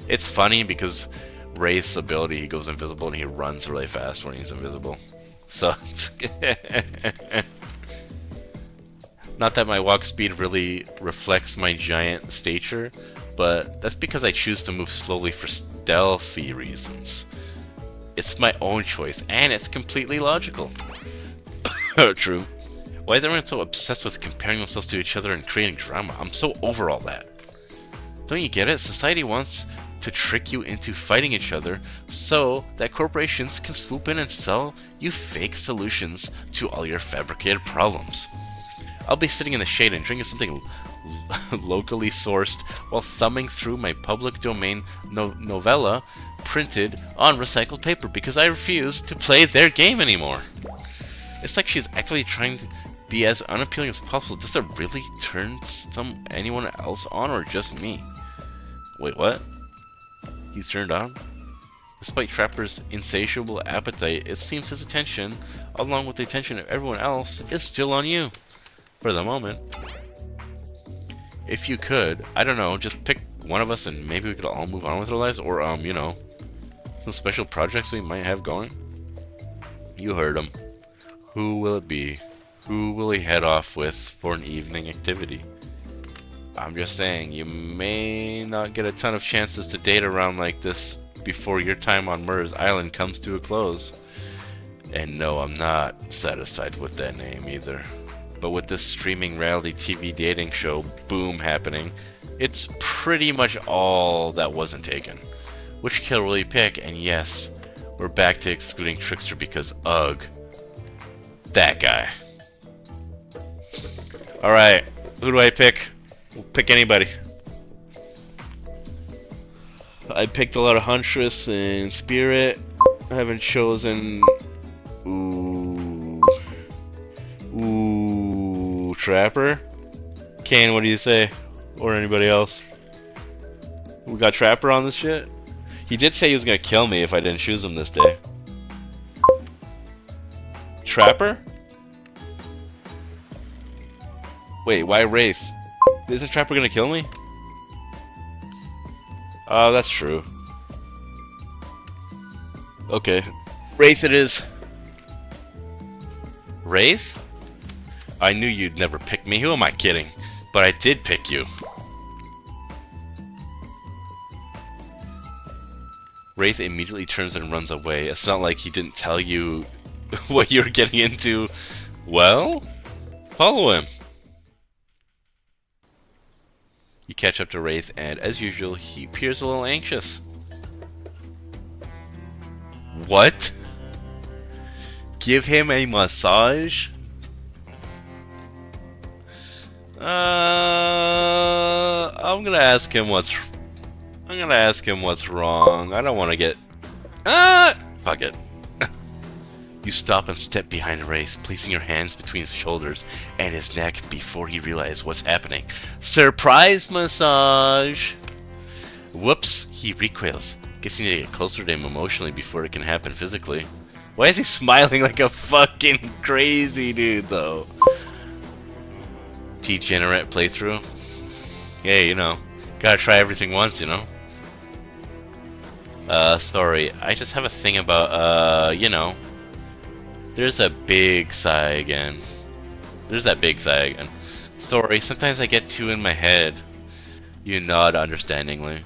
It's funny because Ray's ability, he goes invisible and he runs really fast when he's invisible. So, not that my walk speed really reflects my giant stature, but that's because I choose to move slowly for stealthy reasons. It's my own choice, and it's completely logical. True. Why is everyone so obsessed with comparing themselves to each other and creating drama? I'm so over all that. Don't you get it? Society wants to trick you into fighting each other so that corporations can swoop in and sell you fake solutions to all your fabricated problems. I'll be sitting in the shade and drinking something locally sourced while thumbing through my public domain novella printed on recycled paper because I refuse to play their game anymore. It's like she's actively trying to be as unappealing as possible. Does it really turn anyone else on or just me? Wait, what? He's turned on? Despite Trapper's insatiable appetite, it seems his attention, along with the attention of everyone else, is still on you. for the moment. If you could, I don't know, just pick one of us and maybe we could all move on with our lives, or you know, some special projects we might have going. You heard him. Who will it be? Who will he head off with for an evening activity? I'm just saying, you may not get a ton of chances to date around like this before your time on Murr's Island comes to a close. And no, I'm not satisfied with that name either. But with this streaming reality TV dating show boom happening, it's pretty much all that wasn't taken. Which kill will you pick? And yes, we're back to excluding Trickster because ugh, that guy. Alright, who do I pick? We'll pick anybody. I picked a lot of Huntress and Spirit. I haven't chosen... Ooh, Trapper? Kane, what do you say? Or anybody else? We got Trapper on this shit? He did say he was gonna kill me if I didn't choose him this day. Trapper? Wait, why Wraith? Isn't Trapper gonna kill me? Oh, that's true. Okay. Wraith it is. Wraith? I knew you'd never pick me. Who am I kidding? But I did pick you. Wraith immediately turns and runs away. It's not like he didn't tell you what you were getting into. Well, follow him. You catch up to Wraith, and as usual, he appears a little anxious. What? Give him a massage? I'm gonna ask him what's wrong. I don't want to get. Fuck it. You stop and step behind Wraith, placing your hands between his shoulders and his neck before he realizes what's happening. Surprise massage! Whoops, he recoils. Guess you need to get closer to him emotionally before it can happen physically. Why is he smiling like a fucking crazy dude, though? Degenerate playthrough? Yeah, you know. Gotta try everything once, you know? Sorry. I just have a thing about, you know. There's a big sigh again. There's that big sigh again. Sorry, sometimes I get too in my head. You nod understandingly.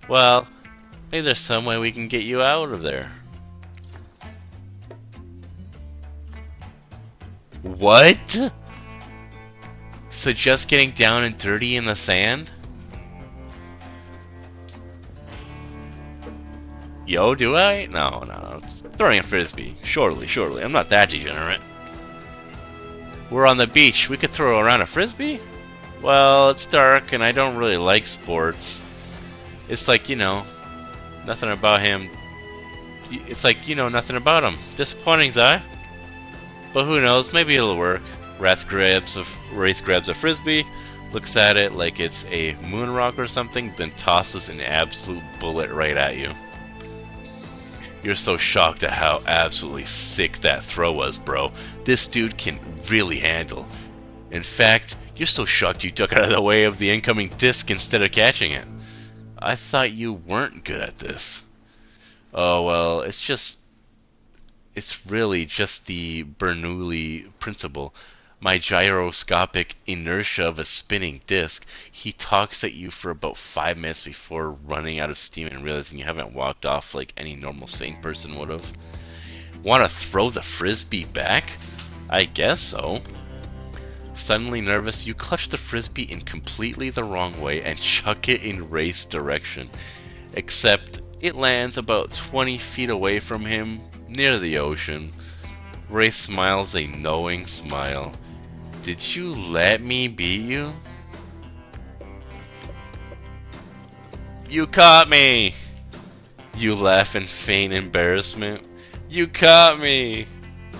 Well, maybe there's some way we can get you out of there. What? So just getting down and dirty in the sand? Yo, do I? No. It's throwing a frisbee. Surely. I'm not that degenerate. We're on the beach. We could throw around a frisbee? Well, it's dark and I don't really like sports. It's like, you know, nothing about him. It's like, you know, nothing about him. Disappointing, Zai. But who knows? Maybe it'll work. Wraith grabs a frisbee, looks at it like it's a moon rock or something, then tosses an absolute bullet right at you. You're so shocked at how absolutely sick that throw was, bro. This dude can really handle. In fact, you're so shocked you duck out of the way of the incoming disc instead of catching it. I thought you weren't good at this. Oh well, it's really just the Bernoulli principle. My gyroscopic inertia of a spinning disc. He talks at you for about 5 minutes before running out of steam and realizing you haven't walked off like any normal sane person would have. Want to throw the frisbee back? I guess so. Suddenly nervous, you clutch the frisbee in completely the wrong way and chuck it in Wraith's direction. Except it lands about 20 feet away from him, near the ocean. Wraith smiles a knowing smile. Did you let me beat you? You caught me! You laugh in faint embarrassment. You caught me!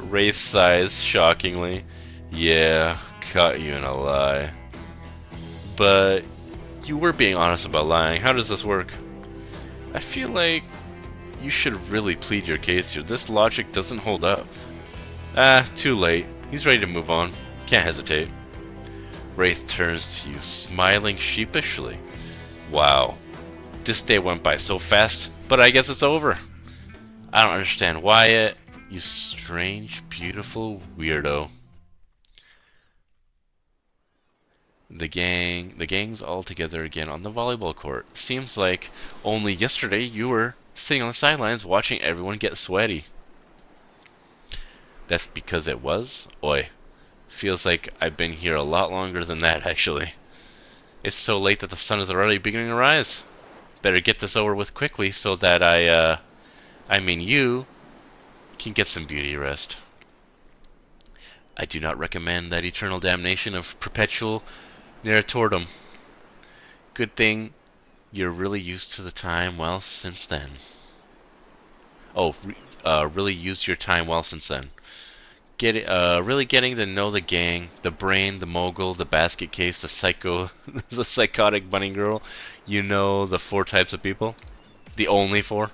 Wraith sighs shockingly. Yeah, caught you in a lie. But you were being honest about lying. How does this work? I feel like you should really plead your case here. This logic doesn't hold up. Too late. He's ready to move on. Can't hesitate. Wraith turns to you, smiling sheepishly. Wow, this day went by so fast, but I guess it's over. I don't understand why it, you strange, beautiful weirdo. The gang's all together again on the volleyball court. Seems like only yesterday you were sitting on the sidelines watching everyone get sweaty. That's because it was? Oi. Feels like I've been here a lot longer than that, actually. It's so late that the sun is already beginning to rise. Better get this over with quickly so that you can get some beauty rest. I do not recommend that eternal damnation of perpetual narratordom. Good thing you're really used to the time well since then. Oh, really used your time well since then. Really getting to know the gang, the brain, the mogul, the basket case, the psycho, the psychotic bunny girl. You know, the 4 types of people. The only 4.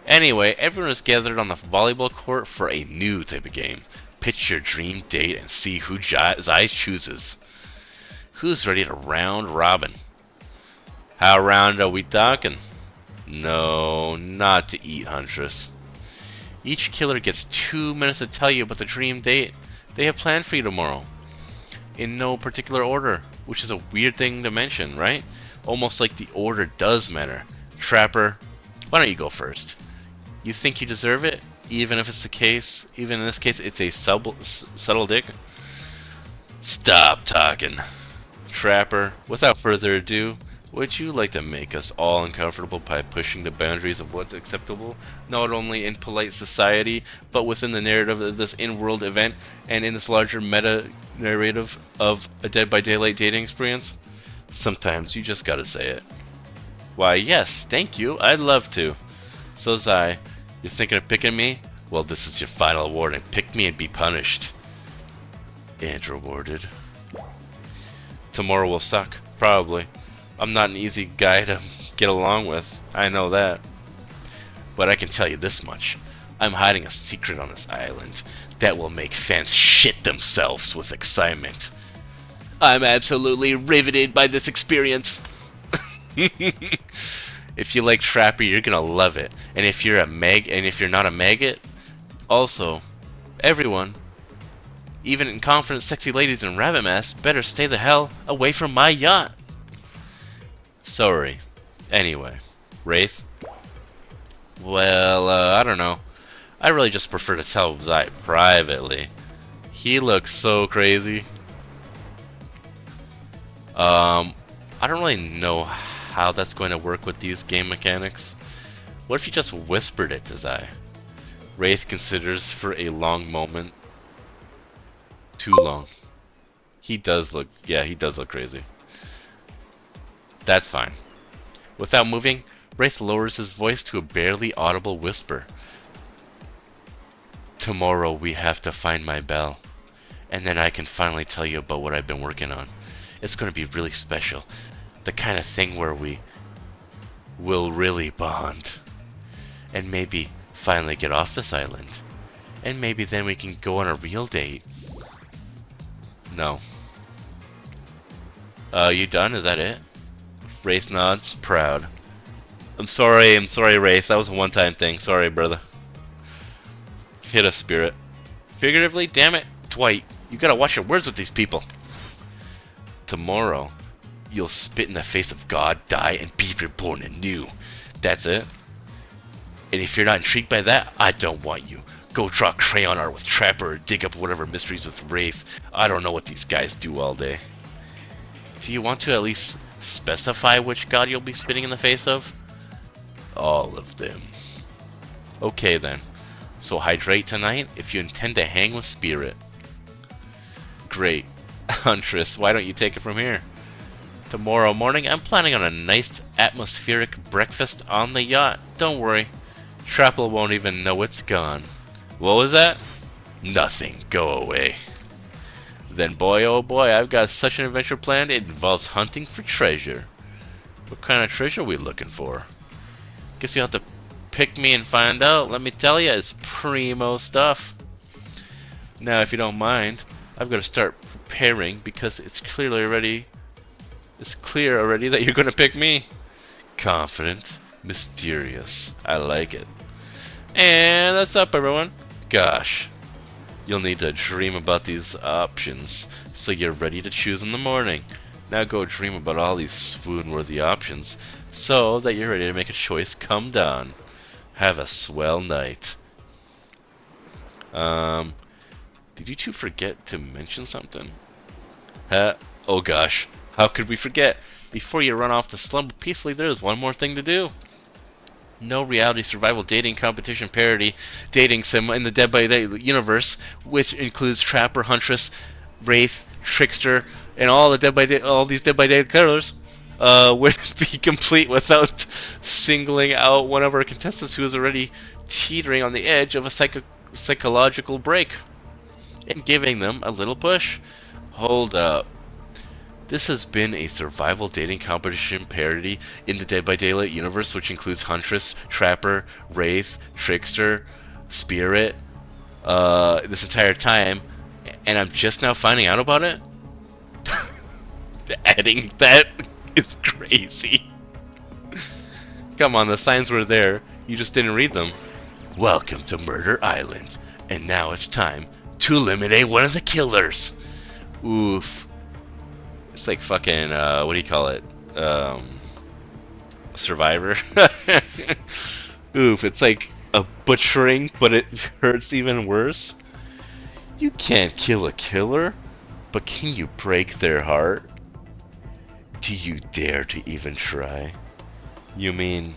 Anyway, everyone is gathered on the volleyball court for a new type of game. Pitch your dream date and see who Zai chooses. Who's ready to round robin? How round are we talking? No, not to eat, Huntress. Each killer gets 2 minutes to tell you about the dream date they have planned for you tomorrow. In no particular order, which is a weird thing to mention, right? Almost like the order does matter. Trapper, why don't you go first? You think you deserve it? Even if it's the case, even in this case, it's a subtle dig? Stop talking. Trapper, without further ado, would you like to make us all uncomfortable by pushing the boundaries of what's acceptable, not only in polite society, but within the narrative of this in-world event, and in this larger meta-narrative of a Dead by Daylight dating experience? Sometimes you just gotta say it. Why, yes, thank you, I'd love to. So Zai, you're thinking of picking me? Well, this is your final warning. Pick me and be punished. And rewarded. Tomorrow will suck, probably. I'm not an easy guy to get along with, I know that. But I can tell you this much. I'm hiding a secret on this island that will make fans shit themselves with excitement. I'm absolutely riveted by this experience. If you like Trapper, you're gonna love it. And if you're not a maggot, also, everyone, even confident sexy ladies in rabbit masks, better stay the hell away from my yacht. Sorry. Anyway, Wraith? Well, I don't know. I really just prefer to tell Zai privately. He looks so crazy. I don't really know how that's going to work with these game mechanics. What if you just whispered it to Zai? Wraith considers for a long moment. Too long. He does look crazy. That's fine. Without moving, Wraith lowers his voice to a barely audible whisper. Tomorrow we have to find my bell, and then I can finally tell you about what I've been working on. It's going to be really special. The kind of thing where we will really bond. And maybe finally get off this island. And maybe then we can go on a real date. No. You done? Is that it? Wraith nods, proud. I'm sorry, Wraith. That was a one-time thing. Sorry, brother. Hit a spirit. Figuratively, damn it, Dwight. You gotta watch your words with these people. Tomorrow, you'll spit in the face of God, die, and be reborn anew. That's it. And if you're not intrigued by that, I don't want you. Go draw crayon art with Trapper or dig up whatever mysteries with Wraith. I don't know what these guys do all day. Do you want to at least specify which god you'll be spitting in the face of? All of them. Okay then. So hydrate tonight if you intend to hang with Spirit. Great. Huntress, why don't you take it from here? Tomorrow morning, I'm planning on a nice atmospheric breakfast on the yacht. Don't worry. Trapple won't even know it's gone. What was that? Nothing. Go away. Then boy, oh boy, I've got such an adventure planned, it involves hunting for treasure. What kind of treasure are we looking for? Guess you'll have to pick me and find out. Let me tell you, it's primo stuff. Now, if you don't mind, I've got to start preparing because it's clear already that you're gonna pick me. Confident, mysterious. I like it. And that's up, everyone. Gosh, you'll need to dream about these options so you're ready to choose in the morning. Now go dream about all these swoon-worthy options so that you're ready to make a choice come dawn. Have a swell night. Did you two forget to mention something? Oh gosh, how could we forget? Before you run off to slumber peacefully, there's one more thing to do. No reality survival dating competition parody dating sim in the Dead by Daylight universe, which includes Trapper, Huntress, Wraith, Trickster, and all these Dead by Daylight killers, would be complete without singling out one of our contestants who is already teetering on the edge of a psychological break and giving them a little push. Hold up. This has been a survival dating competition parody in the Dead by Daylight universe, which includes Huntress, Trapper, Wraith, Trickster, Spirit, this entire time, and I'm just now finding out about it? Adding that is crazy. Come on, the signs were there, you just didn't read them. Welcome to Murder Island, and now it's time to eliminate one of the killers. Oof. It's like fucking, what do you call it? Survivor? Oof, it's like a butchering, but it hurts even worse. You can't kill a killer, but can you break their heart? Do you dare to even try? You mean,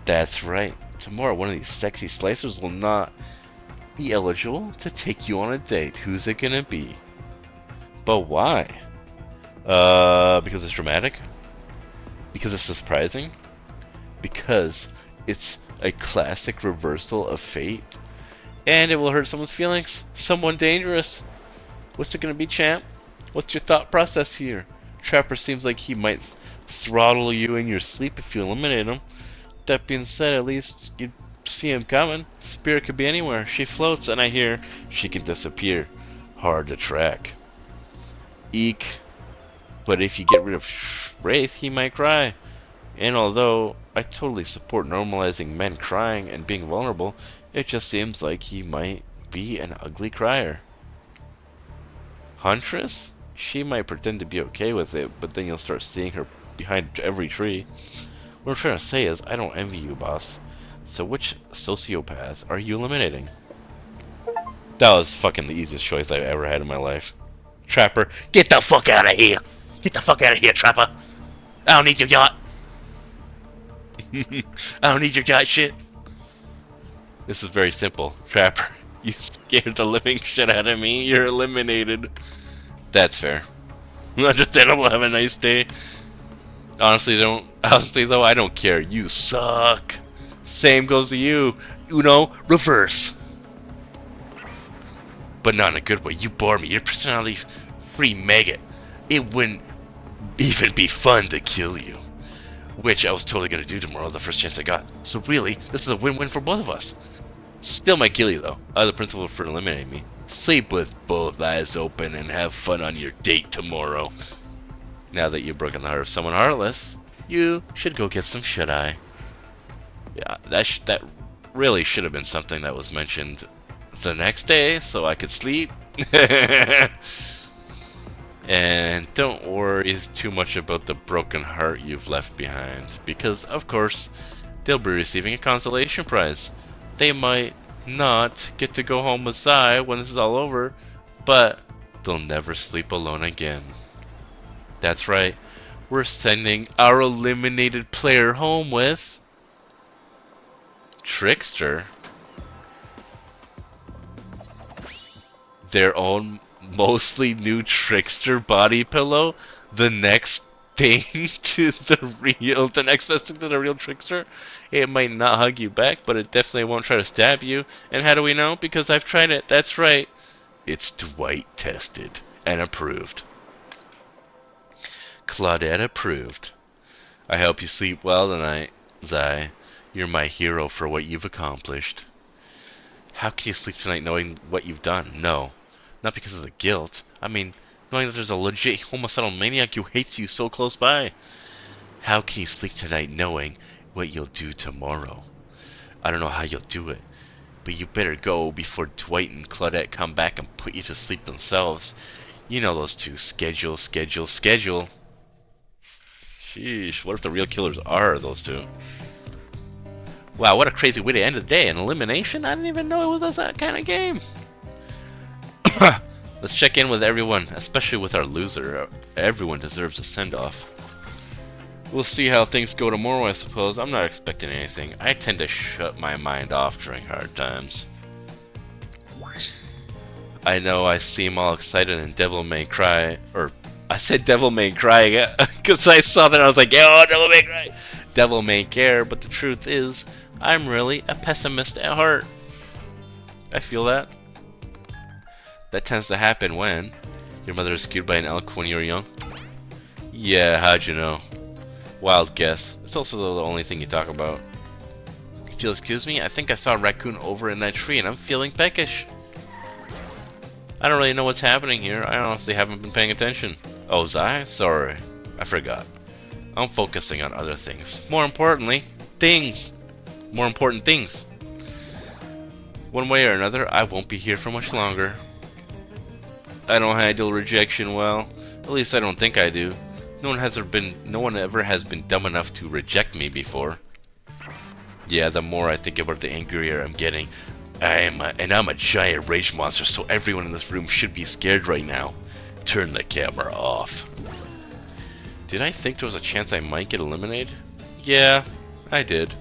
that's right. Tomorrow one of these sexy slicers will not be eligible to take you on a date. Who's it gonna be? But why? Because it's dramatic? Because it's surprising? Because it's a classic reversal of fate? And it will hurt someone's feelings? Someone dangerous? What's it gonna be, champ? What's your thought process here? Trapper seems like he might throttle you in your sleep if you eliminate him. That being said, at least you see him coming. Spirit could be anywhere. She floats, and I hear she can disappear. Hard to track. Eek. But if you get rid of Wraith, he might cry. And although I totally support normalizing men crying and being vulnerable, it just seems like he might be an ugly crier. Huntress? She might pretend to be okay with it, but then you'll start seeing her behind every tree. What I'm trying to say is, I don't envy you, boss. So which sociopath are you eliminating? That was fucking the easiest choice I've ever had in my life. Trapper, get the fuck out of here! Get the fuck out of here, Trapper! I don't need your yacht! I don't need your yacht shit! This is very simple. Trapper, you scared the living shit out of me, you're eliminated. That's fair. Understandable, have a nice day. Honestly though, I don't care. You suck. Same goes to you. Uno, reverse. But not in a good way. You bore me. You're a personality-free maggot. It wouldn't even be fun to kill you. Which I was totally going to do tomorrow, the first chance I got. So really, this is a win-win for both of us. Still might kill you though. I have the principle for eliminating me. Sleep with both eyes open and have fun on your date tomorrow. Now that you've broken the heart of someone heartless, you should go get some shut-eye. Yeah, that really should have been something that was mentioned the next day so I could sleep. And don't worry too much about the broken heart you've left behind, because of course they'll be receiving a consolation prize. They might not get to go home with Sai when this is all over, but they'll never sleep alone again. That's right, we're sending our eliminated player home with Trickster. Their own mostly new Trickster body pillow. The next thing to the next best thing to the real Trickster. It might not hug you back, but it definitely won't try to stab you. And how do we know? Because I've tried it. That's right. It's Dwight tested and approved. Claudette approved. I hope you sleep well tonight, Zai. You're my hero for what you've accomplished. How can you sleep tonight knowing what you've done? No. Not because of the guilt. I mean, knowing that there's a legit homicidal maniac who hates you so close by? How can you sleep tonight knowing what you'll do tomorrow? I don't know how you'll do it, but you better go before Dwight and Claudette come back and put you to sleep themselves. You know those two. Schedule, schedule, schedule. Sheesh, what if the real killers are those two? Wow, what a crazy way to end the day. An elimination? I didn't even know it was that kind of game. Let's check in with everyone, especially with our loser. Everyone deserves a send-off. We'll see how things go tomorrow, I suppose. I'm not expecting anything. I tend to shut my mind off during hard times. I know I seem all excited and Devil May Cry, or I said Devil May Cry because I saw that and I was like, oh, Devil May Cry! Devil May Care, but the truth is, I'm really a pessimist at heart. I feel that. That tends to happen when your mother is skewed by an elk when you were young. Yeah, how'd you know? Wild guess. It's also the only thing you talk about. If you'll excuse me, I think I saw a raccoon over in that tree and I'm feeling peckish. I don't really know what's happening here. I honestly haven't been paying attention. Oh, Zai? Sorry. I forgot. I'm focusing on other things. More importantly, things. More important things. One way or another, I won't be here for much longer. I don't handle rejection well. At least I don't think I do. No one ever has been dumb enough to reject me before. Yeah, the more I think about it, the angrier I'm getting. I'm a giant rage monster, so everyone in this room should be scared right now. Turn the camera off. Did I think there was a chance I might get eliminated? Yeah, I did.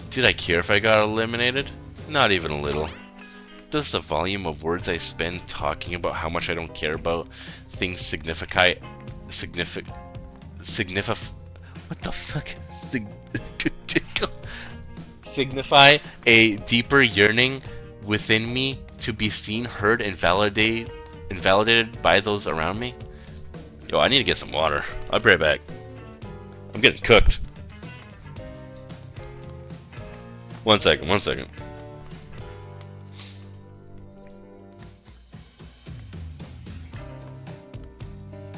Did I care if I got eliminated? Not even a little. Does the volume of words I spend talking about how much I don't care about things signify what the fuck? Signify a deeper yearning within me to be seen, heard, and validated by those around me? Yo, I need to get some water. I'll be right back. I'm getting cooked. One second.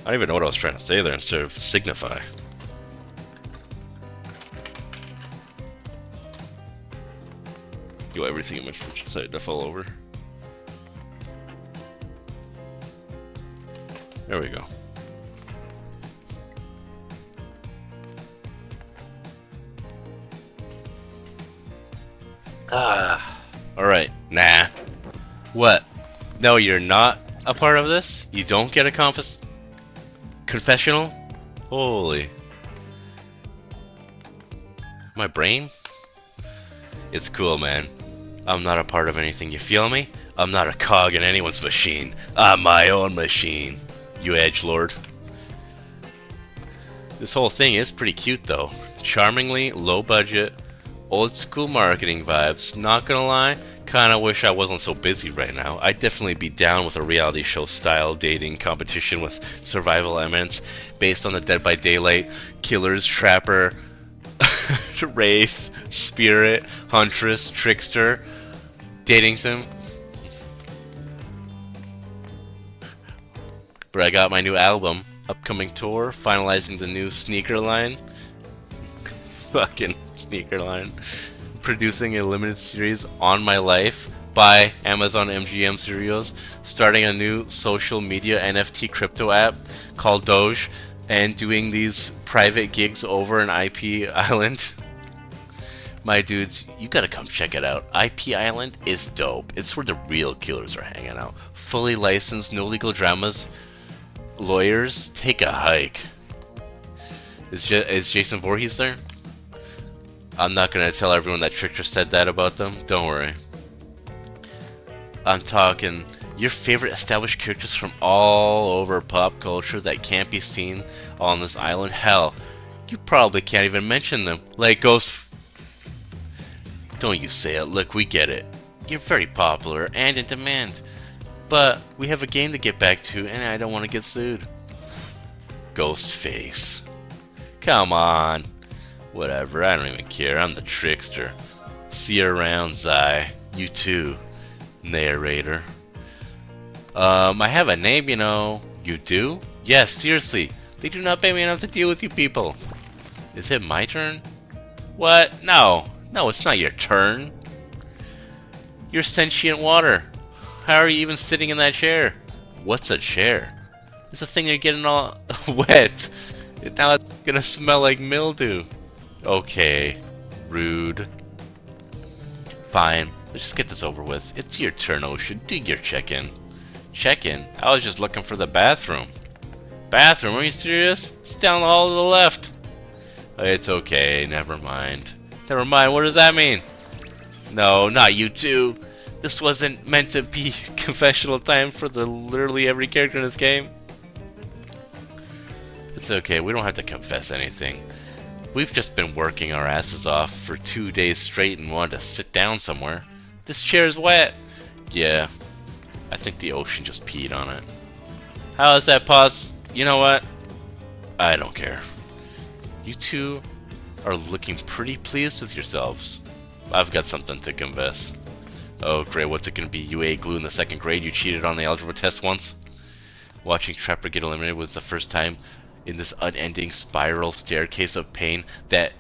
I don't even know what I was trying to say there instead of signify. Yo, everything in my fridge decided to fall over. There we go. Alright. Nah. What? No, you're not a part of this? You don't get a confessional? Holy. My brain? It's cool, man. I'm not a part of anything, you feel me? I'm not a cog in anyone's machine. I'm my own machine, you edgelord. This whole thing is pretty cute though. Charmingly low budget, old school marketing vibes. Not gonna lie, kinda wish I wasn't so busy right now. I'd definitely be down with a reality show style dating competition with survival elements based on the Dead by Daylight, Killers, Trapper, Wraith, Spirit, Huntress, Trickster, dating sim. But I got my new album, upcoming tour, finalizing the new sneaker line. Fucking sneaker line. Producing a limited series on my life by Amazon MGM Studios, starting a new social media NFT crypto app called Doge, and doing these private gigs over an IP island. My dudes, you gotta come check it out. IP Island is dope. It's where the real killers are hanging out. Fully licensed, no legal dramas. Lawyers, take a hike. Is Jason Voorhees there? I'm not gonna tell everyone that Trickster said that about them. Don't worry. I'm talking your favorite established characters from all over pop culture that can't be seen on this island. Hell, you probably can't even mention them. Like Ghost. Don't you say it. Look, we get it. You're very popular and in demand. But we have a game to get back to and I don't want to get sued. Ghostface. Come on. Whatever, I don't even care. I'm the trickster. See you around, Zai. You too, narrator. I have a name, you know. You do? Yes, seriously. They do not pay me enough to deal with you people. Is it my turn? What? No. No, it's not your turn. You're sentient water. How are you even sitting in that chair? What's a chair? It's a thing you're getting all wet. Now it's gonna smell like mildew. Okay. Rude. Fine. Let's just get this over with. It's your turn, Ocean. Do your check-in. Check-in? I was just looking for the bathroom. Bathroom? Are you serious? It's down the hall to the left. It's okay. Never mind. Never mind. What does that mean? No, not you two. This wasn't meant to be confessional time for literally every character in this game. It's okay. We don't have to confess anything. We've just been working our asses off for 2 days straight and wanted to sit down somewhere. This chair's wet. Yeah, I think the ocean just peed on it. How is that pause? You know what? I don't care. You two are looking pretty pleased with yourselves. I've got something to confess. Oh great, what's it gonna be? You ate glue in the 2nd grade, you cheated on the algebra test once? Watching Trapper get eliminated was the first time in this unending spiral staircase of pain that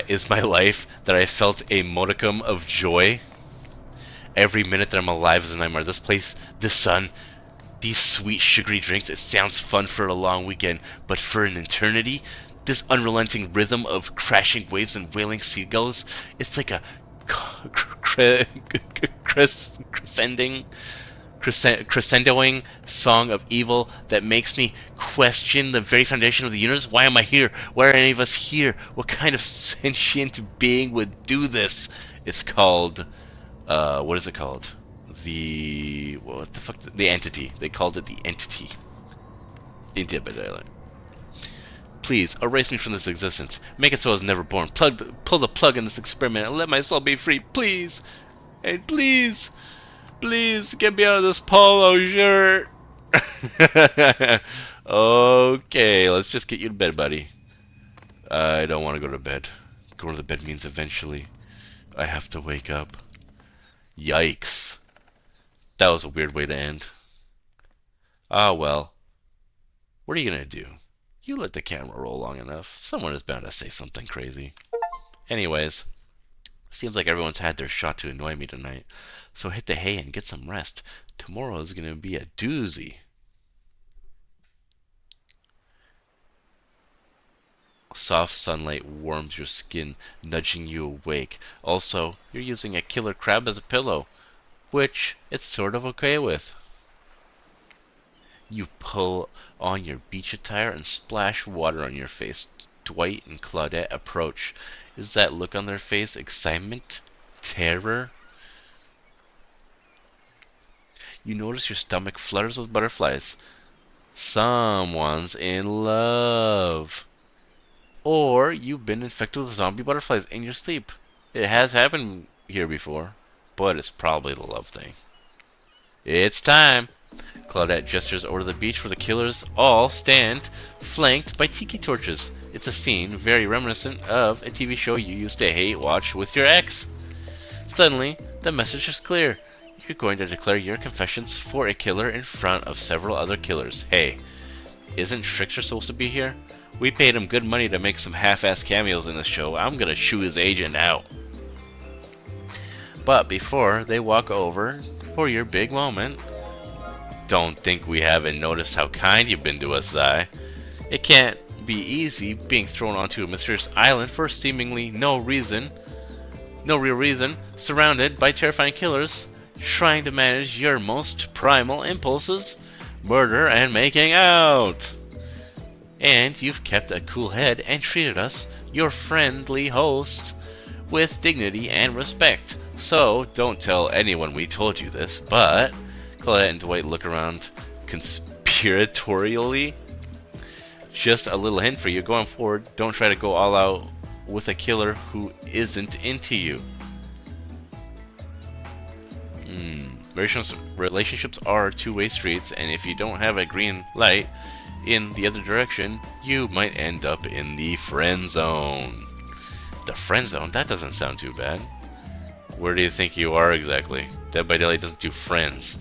is my life that I felt a modicum of joy. Every minute that I'm alive is a nightmare. This place, this sun, these sweet sugary drinks, it sounds fun for a long weekend, but for an eternity, this unrelenting rhythm of crashing waves and wailing seagulls, it's like a crescendoing song of evil that makes me question the very foundation of the universe. Why am I here? Why are any of us here? What kind of sentient being would do this? It's called, what is it called? What the fuck? The entity. They called it the entity. Please, erase me from this existence. Make it so I was never born. Pull the plug in this experiment and let my soul be free, please. And please, please, get me out of this polo shirt. Okay, let's just get you to bed, buddy. I don't want to go to bed. Going to bed means eventually I have to wake up. Yikes. That was a weird way to end. Ah, well. What are you gonna do? You let the camera roll long enough. Someone is bound to say something crazy. Anyways, seems like everyone's had their shot to annoy me tonight. So hit the hay and get some rest. Tomorrow is gonna be a doozy. Soft sunlight warms your skin, nudging you awake. Also, you're using a killer crab as a pillow, which it's sort of okay with. You pull on your beach attire and splash water on your face. Dwight and Claudette approach. Is that look on their face excitement? Terror? You notice your stomach flutters with butterflies. Someone's in love. Or you've been infected with zombie butterflies in your sleep. It has happened here before, but it's probably the love thing. It's time. Claudette gestures over the beach where the killers all stand, flanked by tiki torches. It's a scene very reminiscent of a TV show you used to hate watch with your ex. Suddenly, the message is clear. You're going to declare your confessions for a killer in front of several other killers. Hey, isn't Trickster supposed to be here? We paid him good money to make some half-ass cameos in the show. I'm gonna chew his agent out. But before they walk over for your big moment, don't think we haven't noticed how kind you've been to us, Zai. It can't be easy being thrown onto a mysterious island for seemingly no real reason, surrounded by terrifying killers, trying to manage your most primal impulses, murder and making out. And you've kept a cool head and treated us, your friendly host, with dignity and respect. So don't tell anyone we told you this, but Claudette and Dwight look around conspiratorially. Just a little hint for you going forward, don't try to go all out with a killer who isn't into you. Relationships are two-way streets, and if you don't have a green light in the other direction, you might end up in the friend zone. The friend zone? That doesn't sound too bad. Where do you think you are exactly? Dead by Daylight doesn't do friends.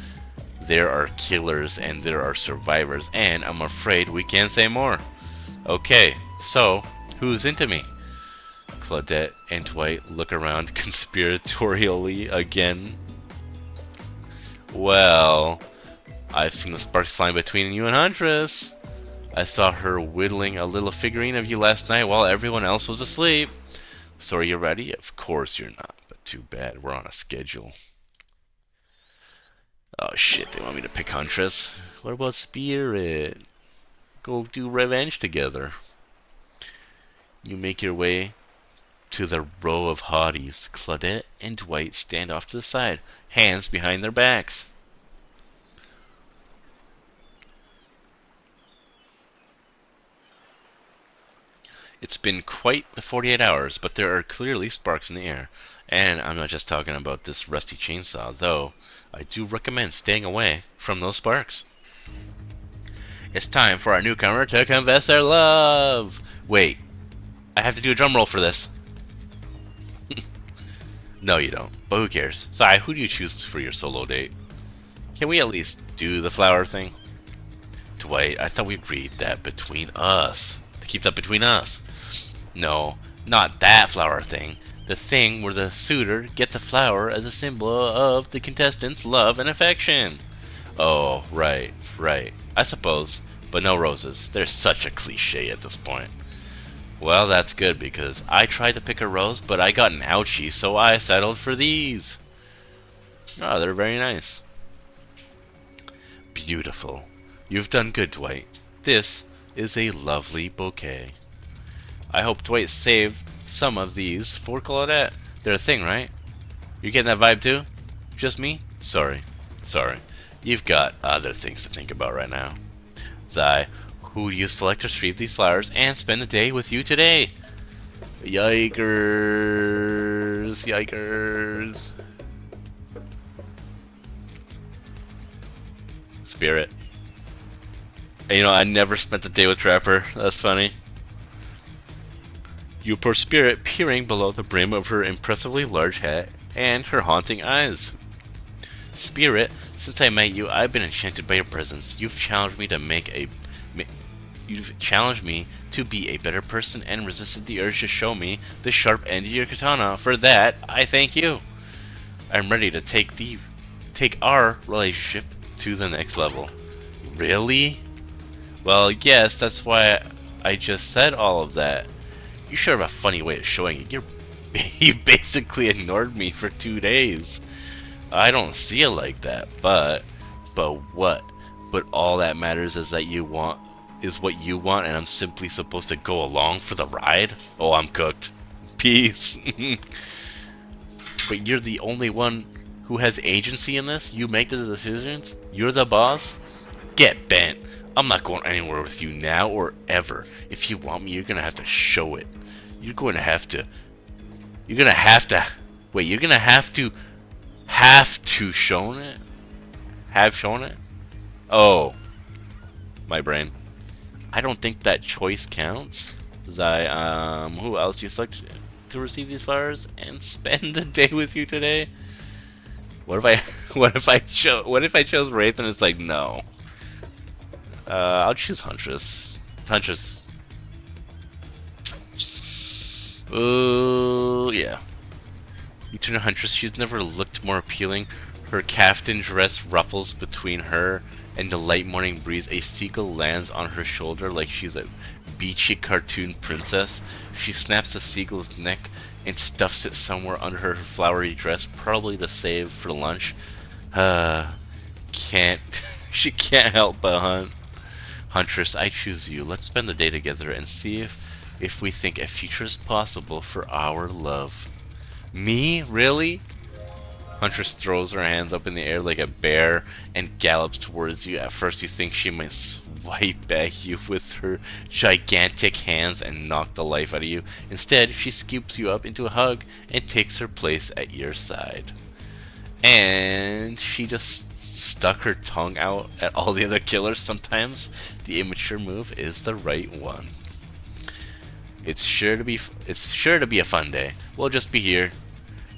There are killers and there are survivors, and I'm afraid we can't say more. Okay, so, who's into me? Claudette and Dwight look around conspiratorially again. Well, I've seen the sparks flying between you and Huntress. I saw her whittling a little figurine of you last night while everyone else was asleep. So are you ready? Of course you're not, but too bad, we're on a schedule. Oh shit, they want me to pick Huntress. What about Spirit? Go do revenge together. You make your way to the row of hotties. Claudette and Dwight stand off to the side, hands behind their backs. It's been quite the 48 hours, but there are clearly sparks in the air. And I'm not just talking about this rusty chainsaw, though I do recommend staying away from those sparks. It's time for our newcomer to confess their love. Wait, I have to do a drum roll for this. No, you don't, but who cares? Sai, who do you choose for your solo date? Can we at least do the flower thing? Dwight, I thought we agreed that between us. To keep that between us. No, not that flower thing. The thing where the suitor gets a flower as a symbol of the contestant's love and affection. Oh, right. I suppose, but no roses. They're such a cliche at this point. Well, that's good because I tried to pick a rose, but I got an ouchie, so I settled for these. Oh, they're very nice. Beautiful. You've done good, Dwight. This is a lovely bouquet. I hope Dwight saved some of these for Claudette. They're a thing, right? You're getting that vibe too? Just me? Sorry. You've got other things to think about right now. Zai, who do you select to retrieve these flowers and spend the day with you today? Yikers. Spirit. And, you know, I never spent the day with Trapper. That's funny. You poor Spirit, peering below the brim of her impressively large hat and her haunting eyes. Spirit, since I met you, I've been enchanted by your presence. You've challenged me to be a better person and resisted the urge to show me the sharp end of your katana. For that, I thank you. I'm ready to take our relationship to the next level. Really? Well, yes, that's why I just said all of that. You sure have a funny way of showing it. You basically ignored me for 2 days. I don't see it like that, but what? But all that matters is what you want, and I'm simply supposed to go along for the ride? Oh, I'm cooked. Peace. But you're the only one who has agency in this? You make the decisions? You're the boss? Get bent. I'm not going anywhere with you now or ever. If you want me, you're gonna have to show it. You're gonna have to shown it? Have shown it? Oh, my brain. I don't think that choice counts. Zai, who else you select to receive these flowers and spend the day with you today? What if I chose Wraith and it's like no? I'll choose Huntress. Ooh, yeah. You turn to Huntress. She's never looked more appealing. Her caftan dress ruffles between her and the light morning breeze. A seagull lands on her shoulder like she's a beachy cartoon princess. She snaps the seagull's neck and stuffs it somewhere under her flowery dress, probably to save for lunch. She can't help but hunt. Huntress, I choose you. Let's spend the day together and see if we think a future is possible for our love. Me? Really? Huntress throws her hands up in the air like a bear and gallops towards you. At first you think she might swipe at you with her gigantic hands and knock the life out of you. Instead, she scoops you up into a hug and takes her place at your side. And she just stuck her tongue out at all the other killers. Sometimes the immature move is the right one. It's sure to be a fun day. We'll just be here,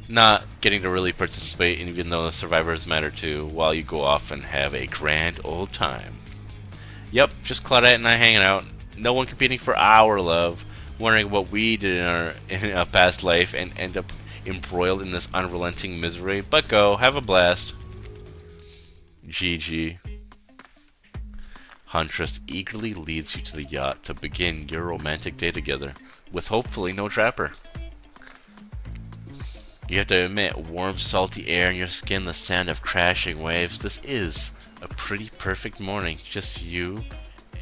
not getting to really participate, even though the survivors matter too, while you go off and have a grand old time. Yep, just Claudette and I hanging out. No one competing for our love, wondering what we did in a past life and end up embroiled in this unrelenting misery. But go, have a blast. GG. Huntress eagerly leads you to the yacht to begin your romantic day together, with hopefully no trapper. You have to admit, warm, salty air in your skin, the sound of crashing waves. This is a pretty perfect morning. Just you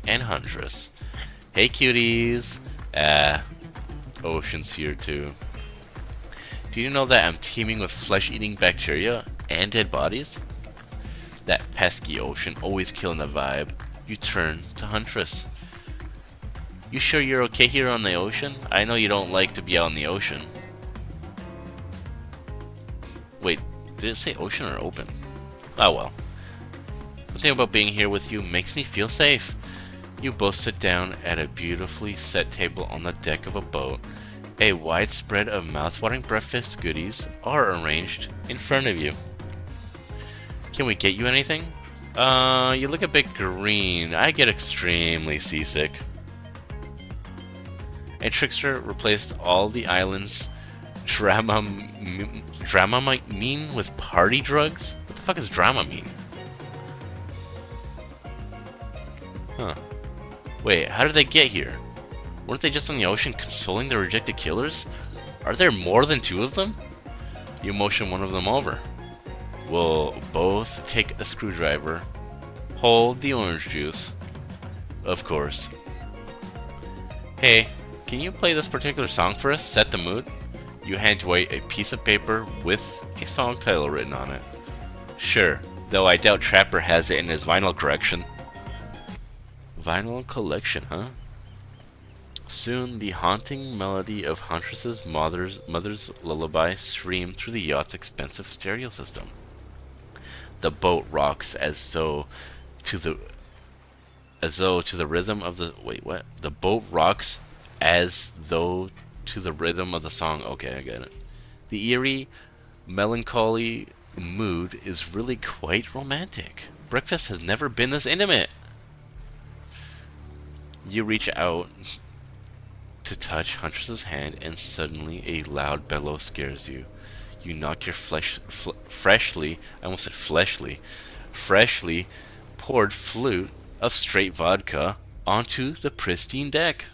and Huntress. Hey, cuties. Ocean's here too. Do you know that I'm teeming with flesh-eating bacteria and dead bodies? That pesky ocean, always killing the vibe. You turn to Huntress. You sure you're okay here on the ocean? I know you don't like to be out in the ocean. Wait, did it say ocean or open? Oh well. Something about being here with you makes me feel safe. You both sit down at a beautifully set table on the deck of a boat. A wide spread of mouth-watering breakfast goodies are arranged in front of you. Can we get you anything? You look a bit green. I get extremely seasick. And Trickster replaced all the island's Dramamine with party drugs? What the fuck does drama mean? Huh. Wait, how did they get here? Weren't they just on the ocean consoling the rejected killers? Are there more than two of them? You motion one of them over. We'll both take a screwdriver. Hold the orange juice. Of course. Hey, can you play this particular song for us? Set the mood. You hand away a piece of paper with a song title written on it. Sure, though I doubt Trapper has it in his vinyl collection. Vinyl collection, huh? Soon the haunting melody of Huntress's mother's lullaby streamed through the yacht's expensive stereo system. The boat rocks as though to the rhythm of the The boat rocks as though to the rhythm of the song. Okay, I get it. The eerie, melancholy mood is really quite romantic. Breakfast has never been this intimate. You reach out to touch Huntress's hand, and suddenly a loud bellow scares you. You knock your freshly poured flute of straight vodka onto the pristine deck.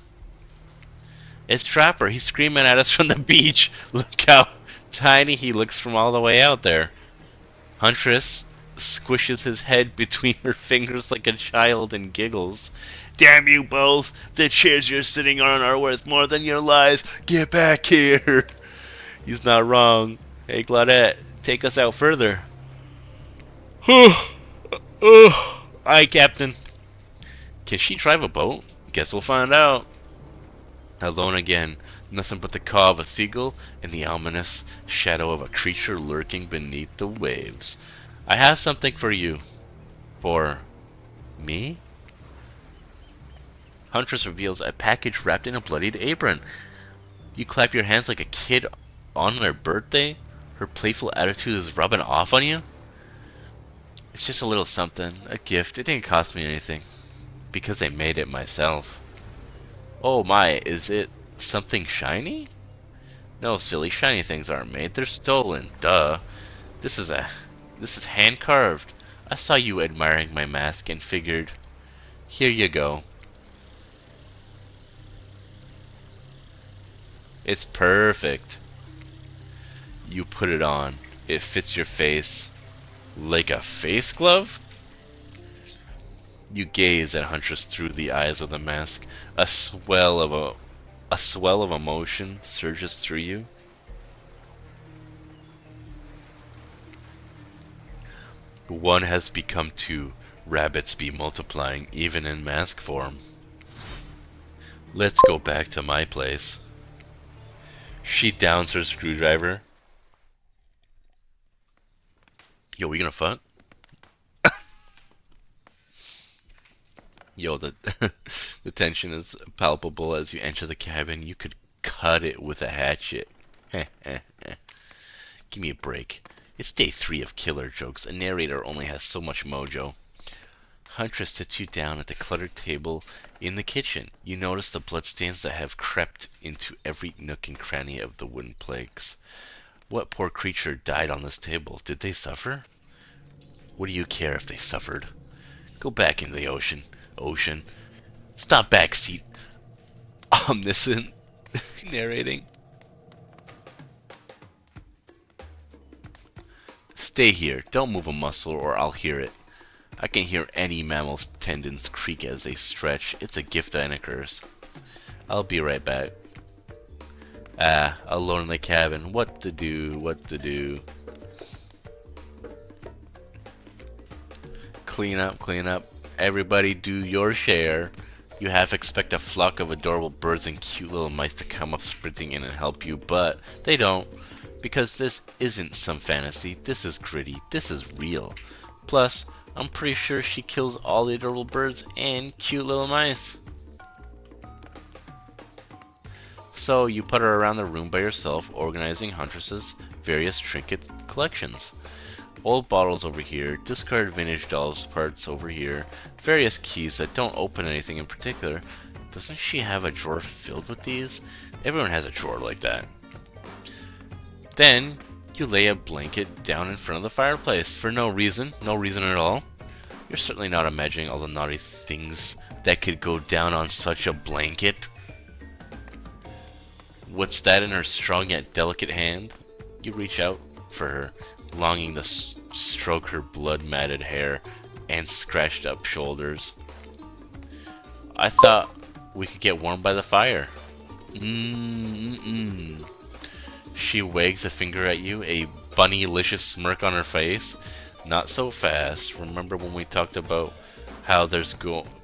It's Trapper. He's screaming at us from the beach. Look how tiny he looks from all the way out there. Huntress squishes his head between her fingers like a child and giggles. Damn you both! The chairs you're sitting on are worth more than your lives. Get back here! He's not wrong. Hey, Claudette, take us out further. Aye, Captain. Can she drive a boat? Guess we'll find out. Alone again, nothing but the caw of a seagull and the ominous shadow of a creature lurking beneath the waves. I have something for you. For me? Huntress reveals a package wrapped in a bloodied apron. You clap your hands like a kid on their birthday? Her playful attitude is rubbing off on you? It's just a little something, a gift. It didn't cost me anything. Because I made it myself. Oh my, is it something shiny? No, silly, shiny things aren't made. They're stolen. Duh. This is hand carved. I saw you admiring my mask and figured, here you go. It's perfect. You put it on. It fits your face like a face glove? You gaze at Huntress through the eyes of the mask. A swell of emotion surges through you. One has become two. Rabbits be multiplying even in mask form. Let's go back to my place. She downs her screwdriver. Yo, we gonna fuck? Yo, the the tension is palpable as you enter the cabin. You could cut it with a hatchet. Give me a break. It's day 3 of killer jokes. A narrator only has so much mojo. Huntress sits you down at the cluttered table in the kitchen. You notice the bloodstains that have crept into every nook and cranny of the wooden planks. What poor creature died on this table? Did they suffer? What do you care if they suffered? Go back into the ocean. Ocean. Stop backseat. Omniscient. Narrating. Stay here. Don't move a muscle or I'll hear it. I can hear any mammal's tendons creak as they stretch. It's a gift and a curse. I'll be right back. Alone in the cabin. What to do? What to do? Clean up, clean up. Everybody do your share. You half expect a flock of adorable birds and cute little mice to come up sprinting in and help you, but they don't. Because this isn't some fantasy. This is gritty. This is real. Plus, I'm pretty sure she kills all the adorable birds and cute little mice. So you put her around the room by yourself, organizing Huntress's various trinket collections. Old bottles over here, discarded vintage dolls parts over here, various keys that don't open anything in particular. Doesn't she have a drawer filled with these? Everyone has a drawer like that. Then you lay a blanket down in front of the fireplace for no reason at all. You're certainly not imagining all the naughty things that could go down on such a blanket. What's that in her strong yet delicate hand? You reach out for her, longing to stroke her blood-matted hair and scratched up shoulders. I thought we could get warm by the fire. She wags a finger at you, a bunnylicious smirk on her face. Not so fast. Remember when we talked about how there's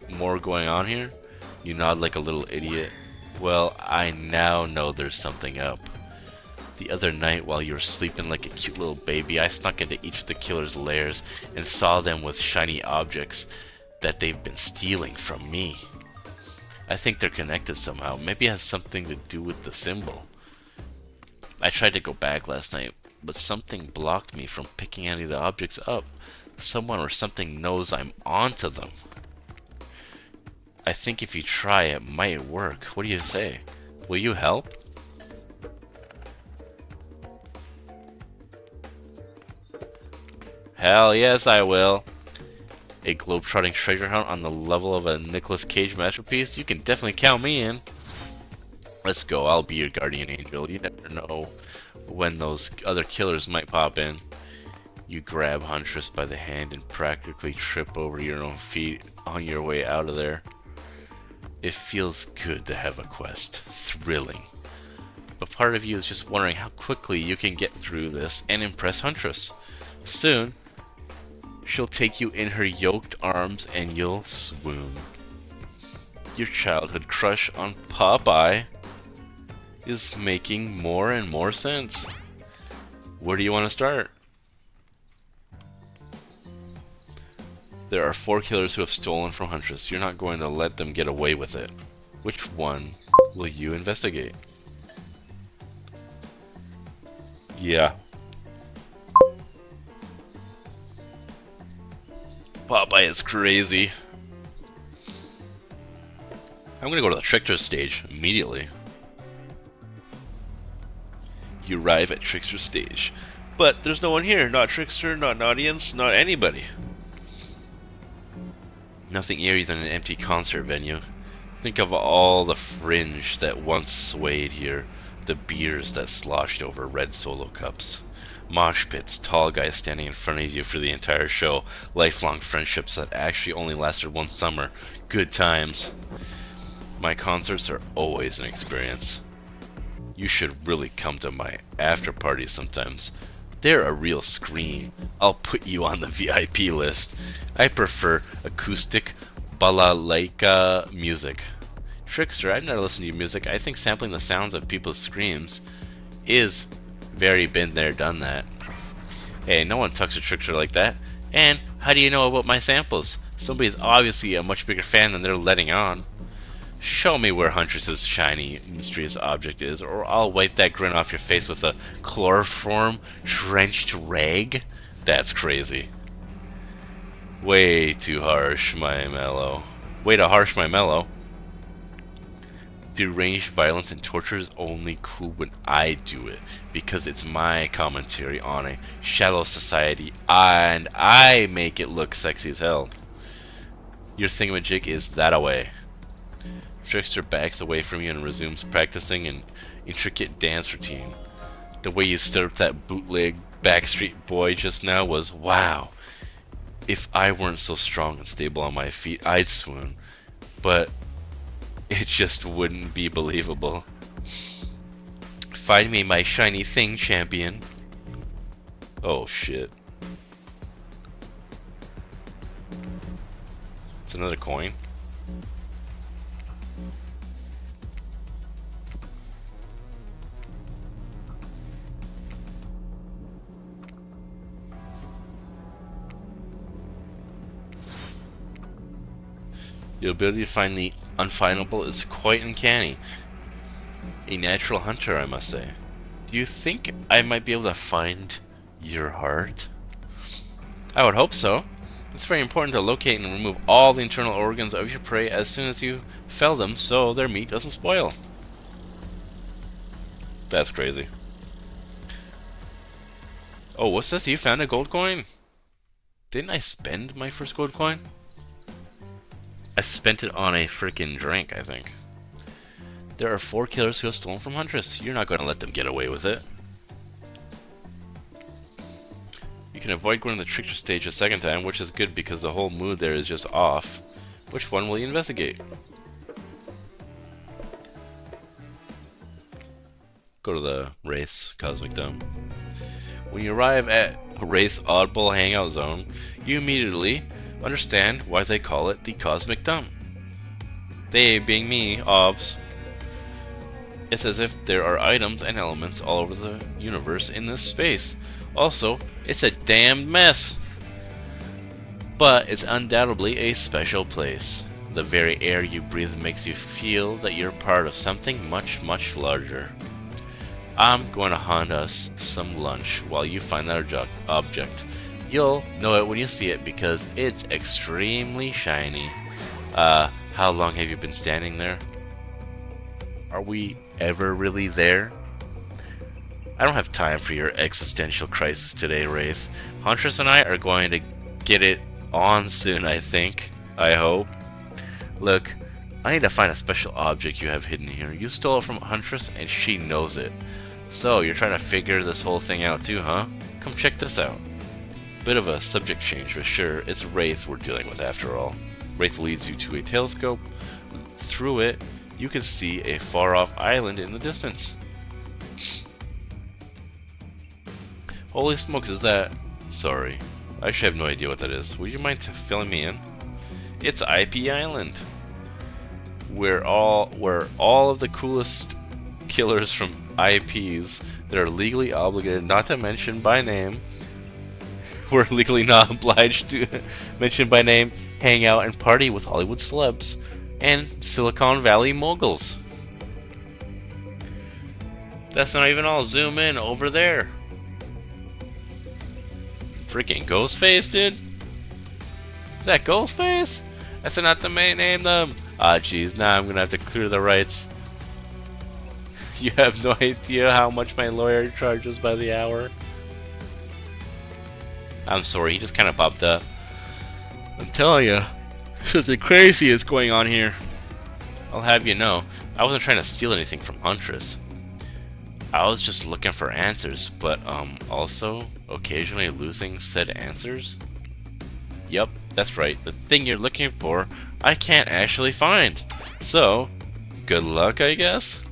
more going on here? You nod like a little idiot. Well, I now know there's something up. The other night, while you were sleeping like a cute little baby, I snuck into each of the killer's lairs and saw them with shiny objects that they've been stealing from me. I think they're connected somehow. Maybe it has something to do with the symbol. I tried to go back last night, but something blocked me from picking any of the objects up. Someone or something knows I'm onto them. I think if you try, it might work. What do you say? Will you help? Hell yes, I will. A globe-trotting treasure hunt on the level of a Nicolas Cage masterpiece? You can definitely count me in. Let's go. I'll be your guardian angel. You never know when those other killers might pop in. You grab Huntress by the hand and practically trip over your own feet on your way out of there. It feels good to have a quest. Thrilling. But part of you is just wondering how quickly you can get through this and impress Huntress. Soon, she'll take you in her yoked arms and you'll swoon. Your childhood crush on Popeye is making more and more sense. Where do you want to start? There are 4 killers who have stolen from Huntress. You're not going to let them get away with it. Which one will you investigate? Yeah. Popeye is crazy. I'm gonna go to the Trickster stage immediately. You arrive at Trickster stage, but there's no one here. Not Trickster, not an audience, not anybody. Nothing eerier than an empty concert venue. Think of all the fringe that once swayed here, the beers that sloshed over red Solo cups. Mosh pits, tall guys standing in front of you for the entire show, lifelong friendships that actually only lasted one summer, good times. My concerts are always an experience. You should really come to my after parties sometimes. They're a real scream. I'll put you on the VIP list. I prefer acoustic balalaika music. Trickster, I've never listened to your music. I think sampling the sounds of people's screams is very been there, done that. Hey, no one talks to Trickster like that. And how do you know about my samples? Somebody's obviously a much bigger fan than they're letting on. Show me where Huntress's shiny, mysterious object is, or I'll wipe that grin off your face with a chloroform drenched rag. That's crazy. Way too harsh, my mellow. Way to harsh my mellow. Deranged violence and torture is only cool when I do it, because it's my commentary on a shallow society, and I make it look sexy as hell. Your thingamajig is that away. Trickster backs away from you and resumes practicing an intricate dance routine. The way you stood up that bootleg Backstreet Boy just now was wow. If I weren't so strong and stable on my feet, I'd swoon. But it just wouldn't be believable. Find me my shiny thing, champion. Oh shit. It's another coin. Your ability to find the unfindable is quite uncanny. A natural hunter, I must say. Do you think I might be able to find your heart? I would hope so. It's very important to locate and remove all the internal organs of your prey as soon as you fell them so their meat doesn't spoil. That's crazy. Oh, what's this? You found a gold coin? Didn't I spend my first gold coin? I spent it on a freaking drink, I think. There are 4 killers who have stolen from Huntress. You're not going to let them get away with it. You can avoid going to the trickster stage a second time, which is good because the whole mood there is just off. Which one will you investigate? Go to the Wraith's Cosmic Dome. When you arrive at Wraith's Audible Hangout Zone, you immediately understand why they call it the Cosmic Dome. They being me, OBS. It's as if there are items and elements all over the universe in this space. Also, it's a damned mess. But it's undoubtedly a special place. The very air you breathe makes you feel that you're part of something much, much larger. I'm going to hunt us some lunch while you find that object. You'll know it when you see it because it's extremely shiny. How long have you been standing there? Are we ever really there? I don't have time for your existential crisis today, Wraith. Huntress and I are going to get it on soon, I think. I hope. Look, I need to find a special object you have hidden here. You stole it from Huntress and she knows it. So, you're trying to figure this whole thing out too, huh? Come check this out. Bit of a subject change for sure. It's Wraith we're dealing with after all. Wraith leads you to a telescope. Through it, you can see a far-off island in the distance. Holy smokes, is that... Sorry. I actually have no idea what that is. Would you mind filling me in? It's IP Island. Where all of the coolest killers from IPs that are legally obligated not to mention by name, we're legally not obliged to mention by name, hang out and party with Hollywood celebs and Silicon Valley moguls. That's not even all. Zoom in over there. Freaking Ghostface, dude. Is that Ghostface? That's not the main name, though. Ah, jeez. Now I'm gonna have to clear the rights. You have no idea how much my lawyer charges by the hour. I'm sorry, he just kind of popped up. I'm telling you, something crazy is going on here. I'll have you know, I wasn't trying to steal anything from Huntress. I was just looking for answers, but also occasionally losing said answers. Yep, that's right. The thing you're looking for, I can't actually find. So, good luck, I guess?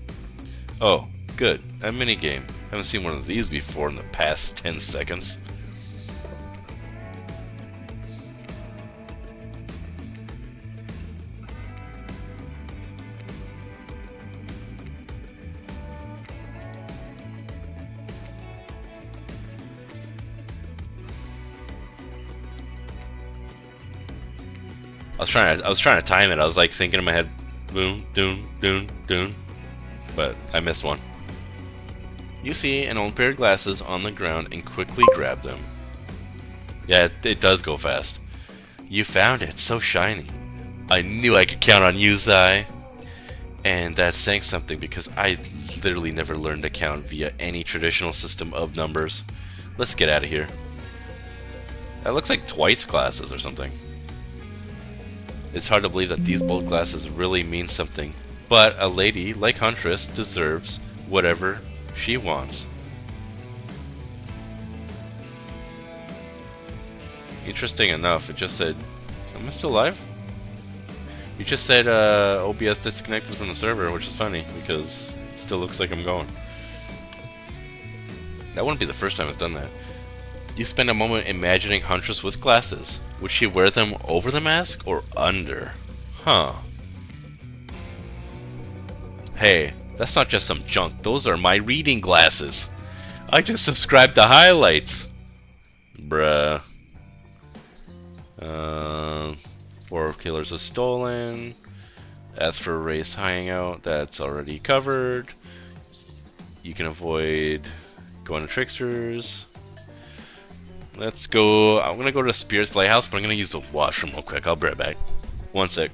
Oh, good. A minigame. Haven't seen one of these before in the past 10 seconds. I was trying to time it. I was like thinking in my head Boom, doom, doom, doom. But I missed one. You see an old pair of glasses on the ground and quickly grab them. Yeah, it does go fast. You found it, so shiny. I knew I could count on you, Zai. And that's saying something because I literally never learned to count via any traditional system of numbers. Let's get out of here. That looks like Dwight's glasses or something. It's hard to believe that these bold glasses really mean something, but a lady like Huntress deserves whatever she wants. Interesting enough, it just said, am I still live? You just said OBS disconnected from the server, which is funny because it still looks like I'm going. That wouldn't be the first time it's done that. You spend a moment imagining Huntress with glasses. Would she wear them over the mask or under? Huh. Hey, that's not just some junk. Those are my reading glasses. I just subscribed to highlights. Bruh. 4 killers are stolen. As for Ray's hangout, that's already covered. You can avoid going to Tricksters. Let's go. I'm gonna go to Spirit's Lighthouse, but I'm gonna use the washroom real quick. I'll be right back. One sec.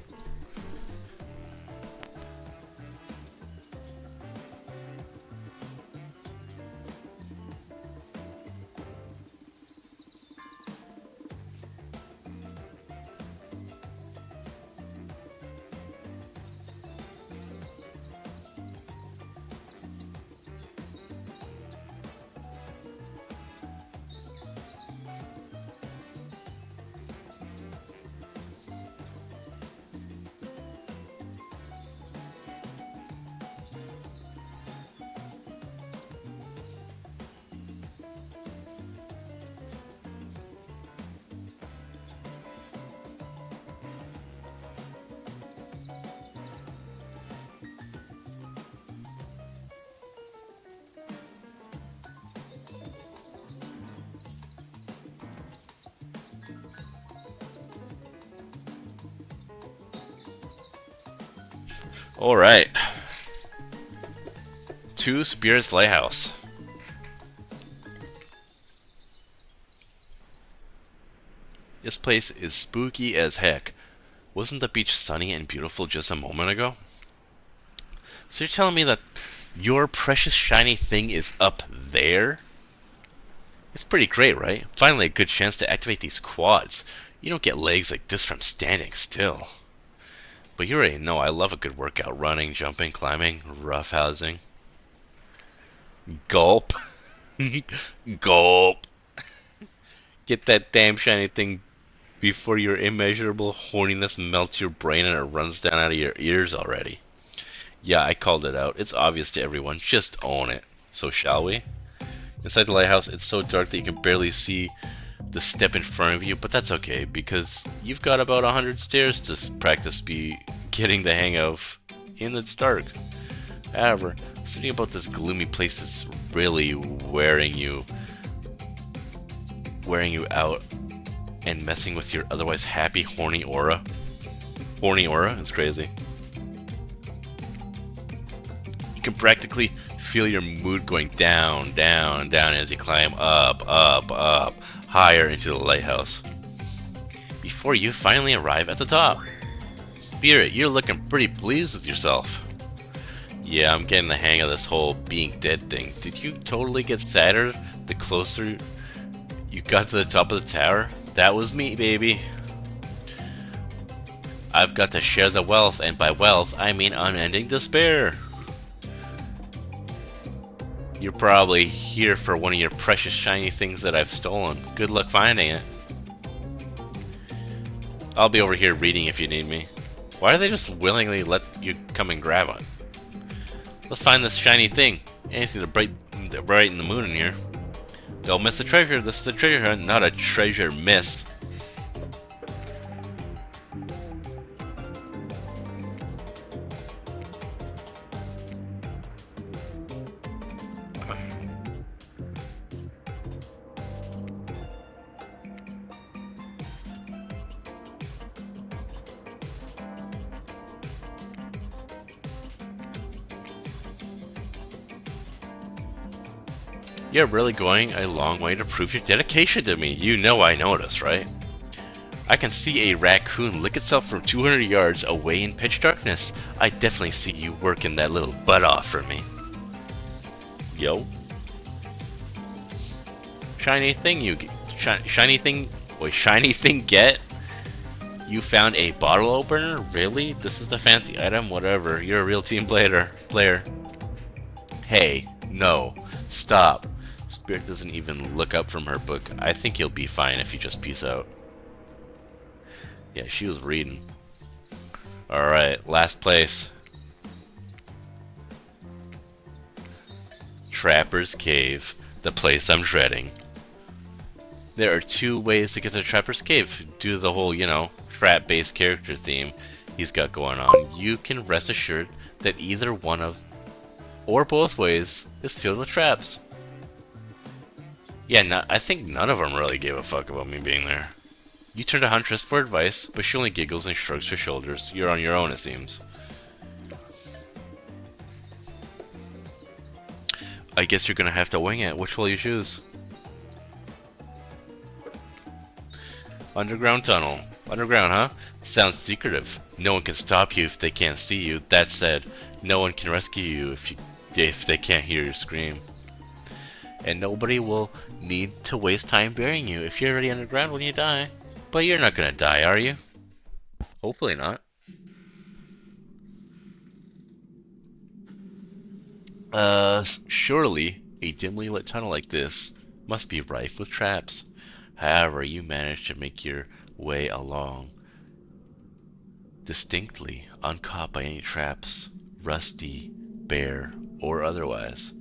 Alright. To Spirit's Lighthouse. This place is spooky as heck. Wasn't the beach sunny and beautiful just a moment ago? So you're telling me that your precious shiny thing is up there? It's pretty great, right? Finally a good chance to activate these quads. You don't get legs like this from standing still. But you already know I love a good workout. Running, jumping, climbing, roughhousing. Gulp. Gulp. Get that damn shiny thing before your immeasurable horniness melts your brain and it runs down out of your ears already. Yeah, I called it out. It's obvious to everyone. Just own it. So shall we? Inside the lighthouse, it's so dark that you can barely see the step in front of you, but that's okay because you've got about 100 stairs to practice getting the hang of in the dark. However, something about this gloomy place is really wearing you out and messing with your otherwise happy horny aura. Horny aura is crazy. You can practically feel your mood going down, down, down as you climb up, up, up, higher into the lighthouse. Before you finally arrive at the top. Spirit, you're looking pretty pleased with yourself. Yeah, I'm getting the hang of this whole being dead thing. Did you totally get sadder the closer you got to the top of the tower? That was me, baby. I've got to share the wealth, and by wealth, I mean unending despair. You're probably here for one of your precious shiny things that I've stolen. Good luck finding it. I'll be over here reading if you need me. Why do they just willingly let you come and grab it? Let's find this shiny thing. Anything to brighten the mood in here. Don't miss the treasure. This is a treasure hunt, not a treasure miss. You're really going a long way to prove your dedication to me. You know I noticed, right? I can see a raccoon lick itself from 200 yards away in pitch darkness. I definitely see you working that little butt off for me. Yo. Shiny thing you get. Shiny thing. Wait, shiny thing get? You found a bottle opener? Really? This is the fancy item? Whatever. You're a real team player. Hey, no. Stop. Spirit doesn't even look up from her book. I think you'll be fine if you just peace out. Yeah, she was reading. Alright, last place. Trapper's Cave, the place I'm dreading. There are two ways to get to Trapper's Cave. Due to the whole, you know, trap-based character theme he's got going on. You can rest assured that either one of, or both ways, is filled with traps. Yeah, I think none of them really gave a fuck about me being there. You turn to Huntress for advice, but she only giggles and shrugs her shoulders. You're on your own, it seems. I guess you're gonna have to wing it. Which will you choose? Underground tunnel. Underground, huh? Sounds secretive. No one can stop you if they can't see you. That said, no one can rescue you if they can't hear you scream. And nobody will need to waste time burying you if you're already underground when you die. But you're not gonna die, are you? Hopefully not. Surely a dimly lit tunnel like this must be rife with traps. However, you managed to make your way along distinctly, uncaught by any traps, rusty, bare, or otherwise.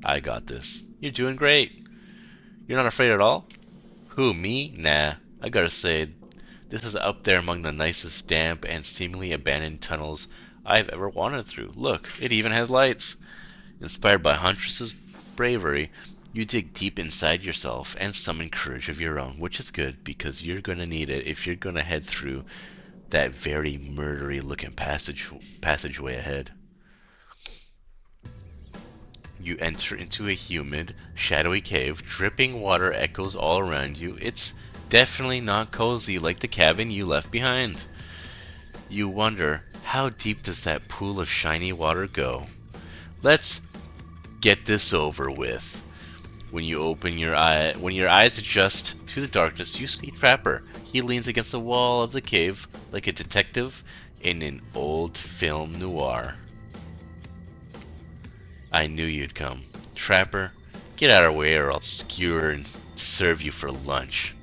I got this. You're doing great. You're not afraid at all? Who, me? Nah. I gotta say, this is up there among the nicest, damp, and seemingly abandoned tunnels I've ever wandered through. Look, it even has lights. Inspired by Huntress's bravery, you dig deep inside yourself and summon courage of your own, which is good because you're gonna need it if you're gonna head through that very murdery-looking passageway ahead. You enter into a humid, shadowy cave. Dripping water echoes all around you. It's definitely not cozy like the cabin you left behind. You wonder, how deep does that pool of shiny water go? Let's get this over with. When your eyes adjust to the darkness, you see Trapper. He leans against the wall of the cave like a detective in an old film noir. I knew you'd come. Trapper, get out of our way or I'll skewer and serve you for lunch.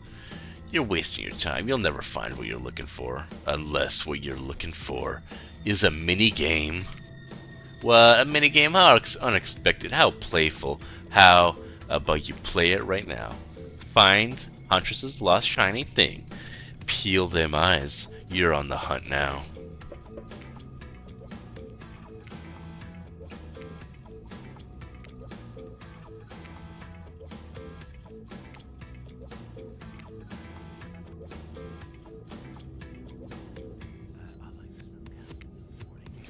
You're wasting your time. You'll never find what you're looking for. Unless what you're looking for is a mini-game. What? A mini-game? How unexpected. How playful. How about you play it right now? Find Huntress's lost shiny thing. Peel them eyes. You're on the hunt now.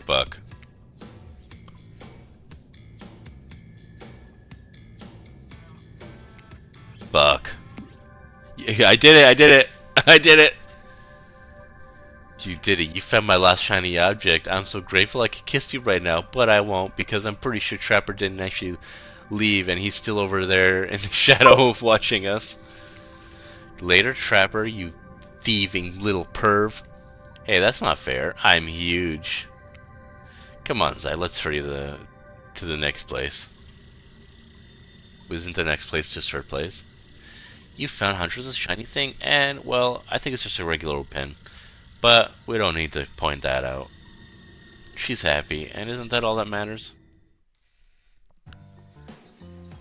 Fuck. Fuck. Yeah, I did it, I did it! I did it! You did it. You found my last shiny object. I'm so grateful I could kiss you right now, but I won't because I'm pretty sure Trapper didn't actually leave and he's still over there in the shadow of watching us. Later, Trapper, you thieving little perv. Hey, that's not fair. I'm huge. Come on, Zai, let's hurry to the next place. Isn't the next place just her place? You found Huntress's shiny thing, and, well, I think it's just a regular old pen. But we don't need to point that out. She's happy, and isn't that all that matters?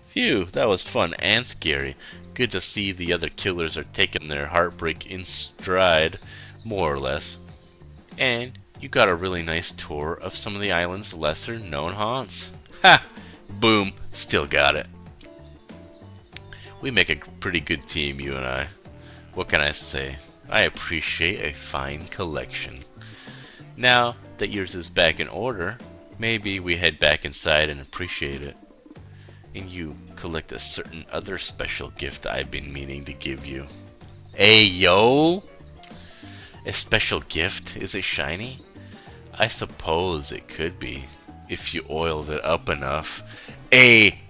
Phew, that was fun and scary. Good to see the other killers are taking their heartbreak in stride, more or less. And you got a really nice tour of some of the island's lesser known haunts. Ha! Boom, still got it. We make a pretty good team, you and I. What can I say? I appreciate a fine collection. Now that yours is back in order, maybe we head back inside and appreciate it. and you collect a certain other special gift I've been meaning to give you. Hey, yo! A special gift? Is it shiny? I suppose it could be, if you oiled it up enough.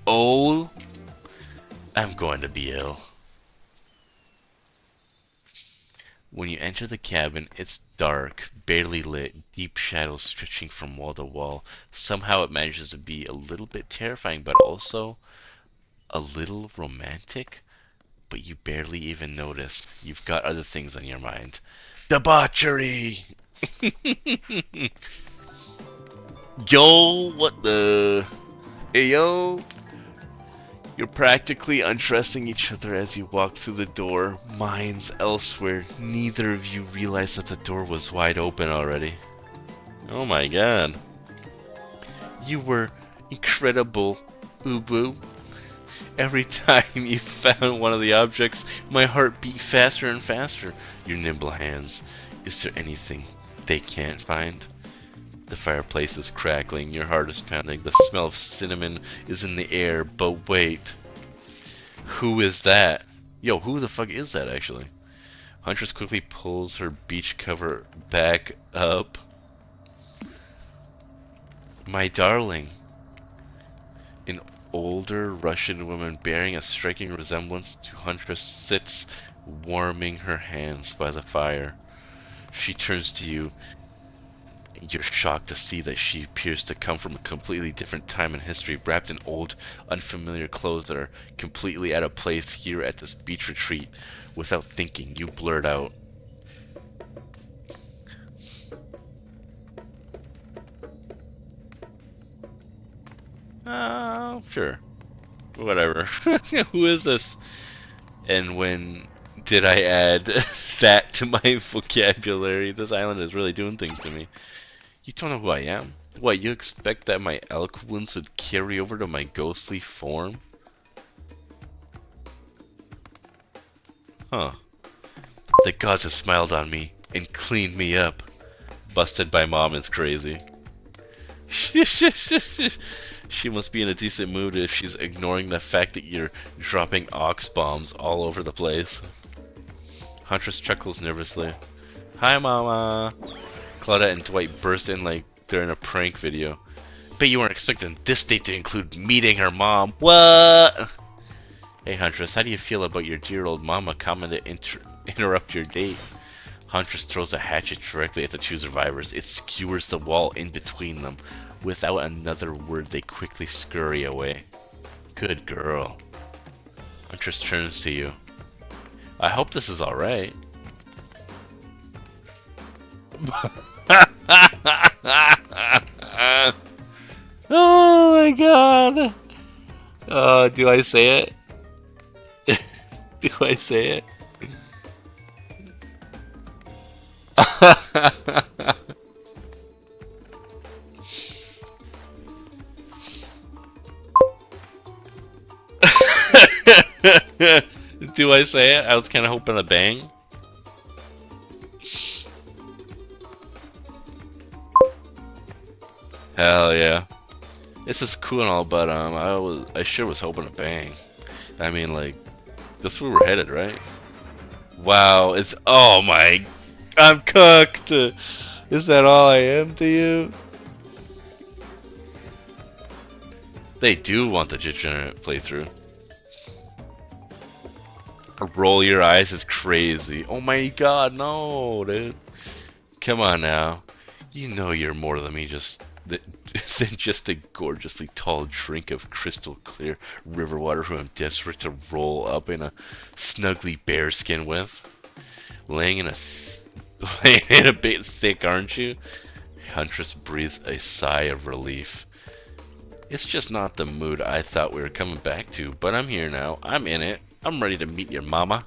Oh! I'm going to be ill. When you enter the cabin, it's dark, barely lit, deep shadows stretching from wall to wall. Somehow it manages to be a little bit terrifying, but also a little romantic. But you barely even notice. You've got other things on your mind. Debauchery! Yo, what the? Hey, yo! You're practically undressing each other as you walk through the door, minds elsewhere. Neither of you realize that the door was wide open already. Oh my god. You were incredible, Ubu. Every time you found one of the objects, my heart beat faster and faster. Your nimble hands. Is there anything they can't find? The fireplace is crackling, your heart is pounding, the smell of cinnamon is in the air, but wait. Who is that? Yo, who the fuck is that actually? Huntress quickly pulls her beach cover back up. My darling. An older Russian woman bearing a striking resemblance to Huntress sits warming her hands by the fire. She turns to you. You're shocked to see that she appears to come from a completely different time in history, wrapped in old, unfamiliar clothes that are completely out of place here at this beach retreat. Without thinking, you blurt out, sure. Whatever. Who is this? And when did I add that to my vocabulary? This island is really doing things to me. You don't know who I am? What, you expect that my elk wounds would carry over to my ghostly form? Huh. The gods have smiled on me and cleaned me up. Busted by mom is crazy. She must be in a decent mood if she's ignoring the fact that you're dropping ox bombs all over the place. Huntress chuckles nervously. Hi, Mama. Claudette and Dwight burst in like they're in a prank video. Bet you weren't expecting this date to include meeting her mom. What? Hey, Huntress, how do you feel about your dear old mama coming to interrupt your date? Huntress throws a hatchet directly at the two survivors. It skewers the wall in between them. Without another word, they quickly scurry away. Good girl. Huntress turns to you. I hope this is alright. Oh my god. Do I say it? Do I say it? Do I say it? I was kind of hoping a bang. Hell yeah. This is cool and all, but I sure was hoping a bang. I mean, like, that's where we're headed, right? Wow, oh my, I'm cooked. Is that all I am to you? They do want the degenerate playthrough. Roll your eyes is crazy. Oh my god, no, dude. Come on now. You know you're more than me, than just a gorgeously tall drink of crystal clear river water who I'm desperate to roll up in a snuggly bearskin with. Laying in a bit thick, aren't you? Huntress breathes a sigh of relief. It's just not the mood I thought we were coming back to, but I'm here now. I'm in it. I'm ready to meet your mama.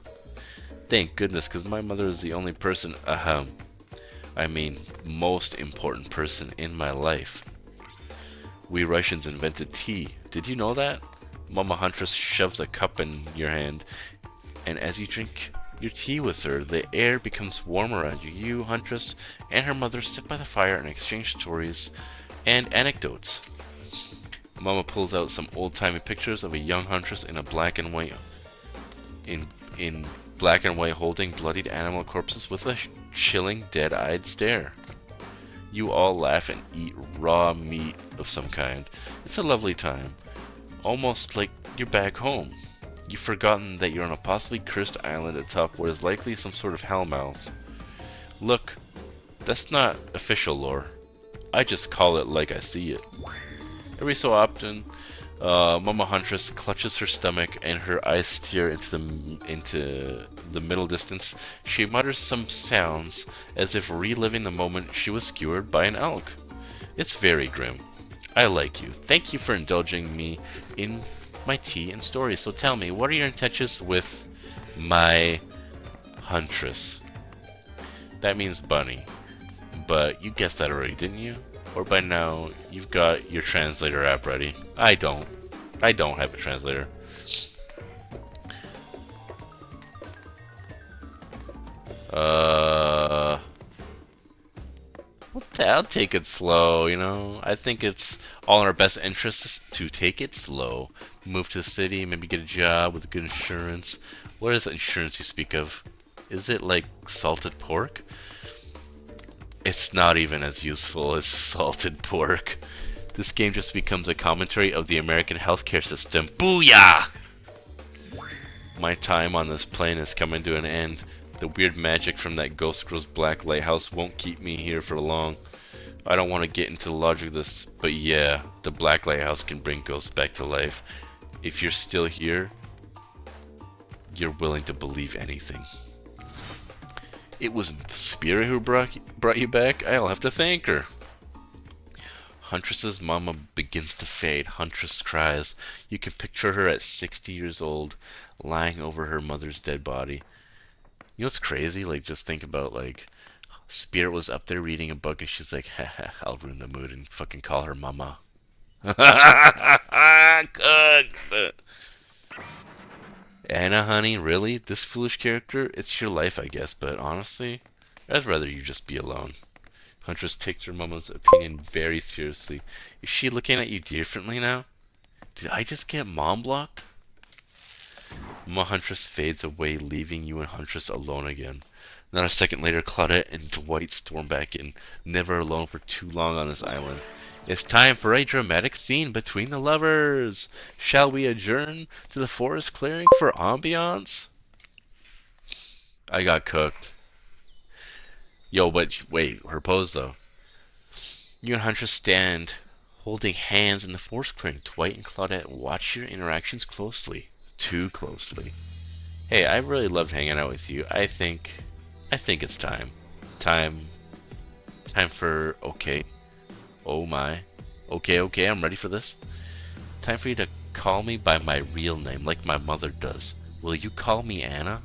Thank goodness, because my mother is the only person, I mean, most important person in my life. We Russians invented tea. Did you know that? Mama Huntress shoves a cup in your hand, and as you drink your tea with her, the air becomes warm around you. You, Huntress, and her mother sit by the fire and exchange stories and anecdotes. Mama pulls out some old-timey pictures of a young huntress in a black and white in black and white holding bloodied animal corpses with a chilling dead-eyed stare. You all laugh and eat raw meat of some kind. It's a lovely time. Almost like you're back home. You've forgotten that you're on a possibly cursed island atop what is likely some sort of hellmouth. Look, that's not official lore. I just call it like I see it. Every so often, Mama Huntress clutches her stomach and her eyes steer into the middle distance. She mutters some sounds as if reliving the moment she was skewered by an elk. It's very grim. I like you. Thank you for indulging me in my tea and stories. So tell me, what are your intentions with my Huntress? That means bunny. But you guessed that already, didn't you? Or by now, you've got your translator app ready. I don't. I don't have a translator. I'll take it slow, you know? I think it's all in our best interests to take it slow. Move to the city, maybe get a job with good insurance. What is the insurance you speak of? Is it like salted pork? It's not even as useful as salted pork. This game just becomes a commentary of the American healthcare system. Booyah! My time on this plane is coming to an end. The weird magic from that Ghost Girl's black lighthouse won't keep me here for long. I don't want to get into the logic of this, but yeah, the black lighthouse can bring ghosts back to life. If you're still here, you're willing to believe anything. It was the spirit who brought you back? I'll have to thank her. Huntress's mama begins to fade. Huntress cries. You can picture her at 60 years old, lying over her mother's dead body. You know what's crazy? Like, just think about, like, Spirit was up there reading a book and she's like, haha, I'll ruin the mood and fucking call her mama. Anna, honey, really? This foolish character? It's your life, I guess, but honestly, I'd rather you just be alone. Huntress takes her mama's opinion very seriously. Is she looking at you differently now? Did I just get mom blocked? Mama Huntress fades away, leaving you and Huntress alone again. Not a second later, Claudette and Dwight storm back in, never alone for too long on this island. It's time for a dramatic scene between the lovers. Shall we adjourn to the forest clearing for ambiance? I got cooked. Yo, but wait, her pose though. You and Huntress stand holding hands in the forest clearing. Dwight and Claudette watch your interactions closely. Too closely. Hey, I really loved hanging out with you. I think it's time. Time for okay. Oh my. Okay, I'm ready for this. Time for you to call me by my real name, like my mother does. Will you call me Anna?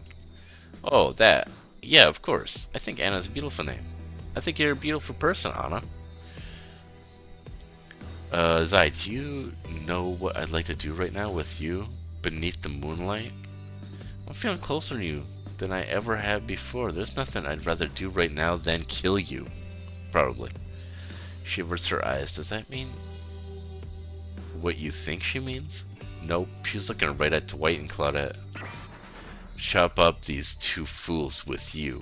Oh, that. Yeah, of course. I think Anna's a beautiful name. I think you're a beautiful person, Anna. Zai, do you know what I'd like to do right now with you beneath the moonlight? I'm feeling closer to you than I ever have before. There's nothing I'd rather do right now than kill you. Probably. She averts her eyes. Does that mean what you think she means? Nope. She's looking right at Dwight and Claudette. Chop up these two fools with you.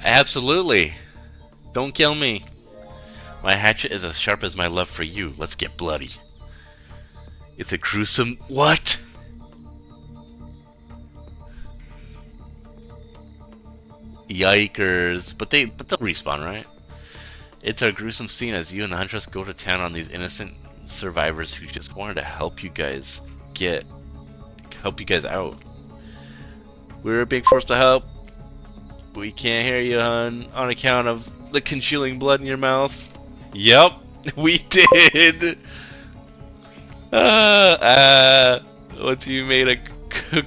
Absolutely. Don't kill me. My hatchet is as sharp as my love for you. Let's get bloody. It's a gruesome... What? Yikers. But they'll respawn, right? It's a gruesome scene as you and the Huntress go to town on these innocent survivors who just wanted to help you guys out. We were being forced to help. We can't hear you, hun, on account of the congealing blood in your mouth. Yep, we did. Once you made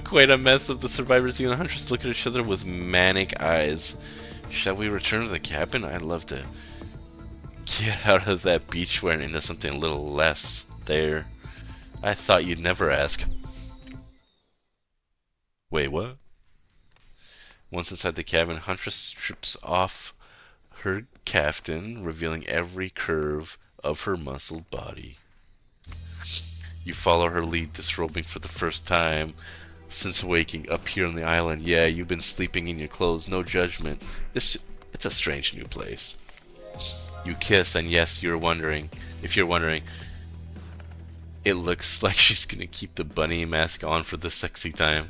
quite a mess of the survivors, you and the Huntress look at each other with manic eyes. Shall we return to the cabin? I'd love to get out of that beach wear and into something a little less there. I thought you'd never ask. Wait, what? Once inside the cabin, Huntress strips off her caftan, revealing every curve of her muscled body. You follow her lead, disrobing for the first time since waking up here on the island. Yeah, you've been sleeping in your clothes, no judgment. It's a strange new place. You kiss, and yes, if you're wondering, it looks like she's gonna keep the bunny mask on for the sexy time.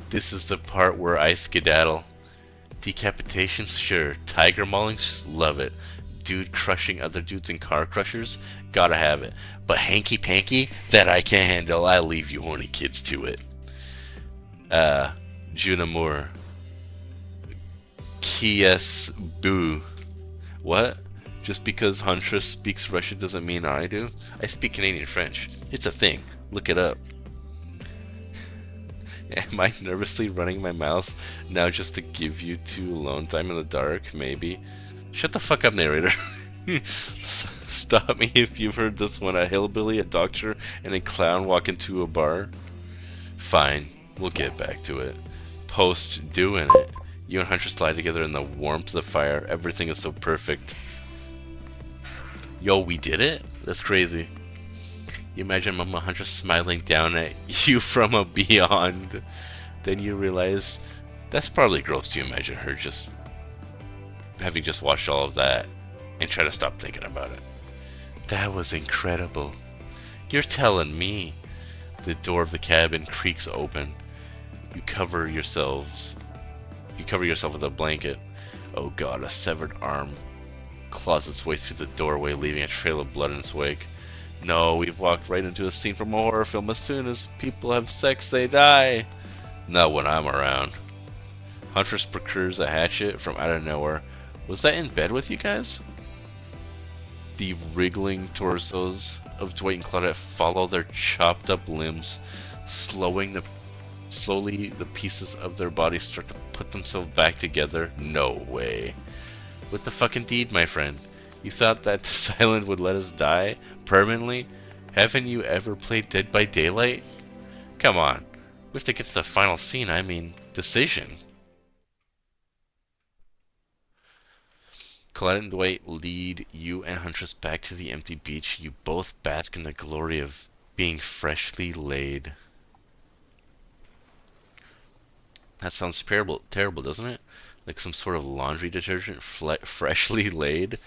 This is the part where I skedaddle. Decapitations, sure. Tiger maulings, love it. Dude crushing other dudes in car crushers, gotta have it. But hanky panky, that I can't handle. I leave you horny kids to it. Juna Moore. Kies Boo. What? Just because Huntress speaks Russian doesn't mean I do? I speak Canadian French. It's a thing. Look it up. Am I nervously running my mouth now just to give you two alone time in the dark? Maybe. Shut the fuck up, narrator. Stop me if you've heard this one. A hillbilly, a doctor, and a clown walk into a bar. Fine, we'll get back to it. Post doing it. You and Huntress lie together in the warmth of the fire. Everything is so perfect. Yo, we did it? That's crazy. You imagine Mama Huntress smiling down at you from a beyond. Then you realize that's probably gross to imagine her just having just watched all of that and try to stop thinking about it. That was incredible. You're telling me. The door of the cabin creaks open. You cover yourself with a blanket. Oh god, a severed arm claws its way through the doorway, leaving a trail of blood in its wake. No, we've walked right into a scene from a horror film. As soon as people have sex, they die. Not when I'm around. Huntress procures a hatchet from out of nowhere. Was that in bed with you guys? The wriggling torsos of Dwight and Claudette follow their chopped up limbs, slowly the pieces of their bodies start to put themselves back together. No way. With the fucking deed, my friend. You thought that this island would let us die permanently? Haven't you ever played Dead by Daylight? Come on. We have to get to the final scene, I mean, decision. Colette and Dwight lead you and Huntress back to the empty beach. You both bask in the glory of being freshly laid. That sounds terrible, doesn't it? Like some sort of laundry detergent, freshly laid.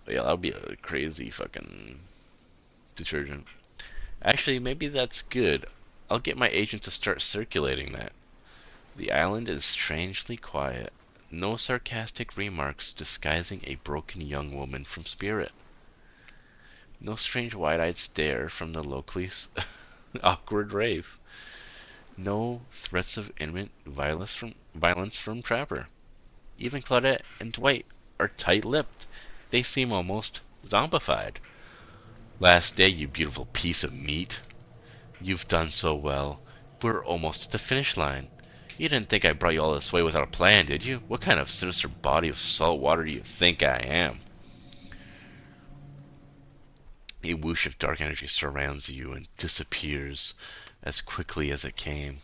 Yeah, that would be a crazy fucking detergent. Actually, maybe that's good. I'll get my agent to start circulating that. The island is strangely quiet. No sarcastic remarks disguising a broken young woman from spirit. No strange wide-eyed stare from the locally awkward wraith. No threats of imminent violence from Trapper. Even Claudette and Dwight are tight-lipped. They seem almost zombified. Last day, you beautiful piece of meat. You've done so well. We're almost at the finish line. You didn't think I brought you all this way without a plan, did you? What kind of sinister body of salt water do you think I am? A whoosh of dark energy surrounds you and disappears as quickly as it came.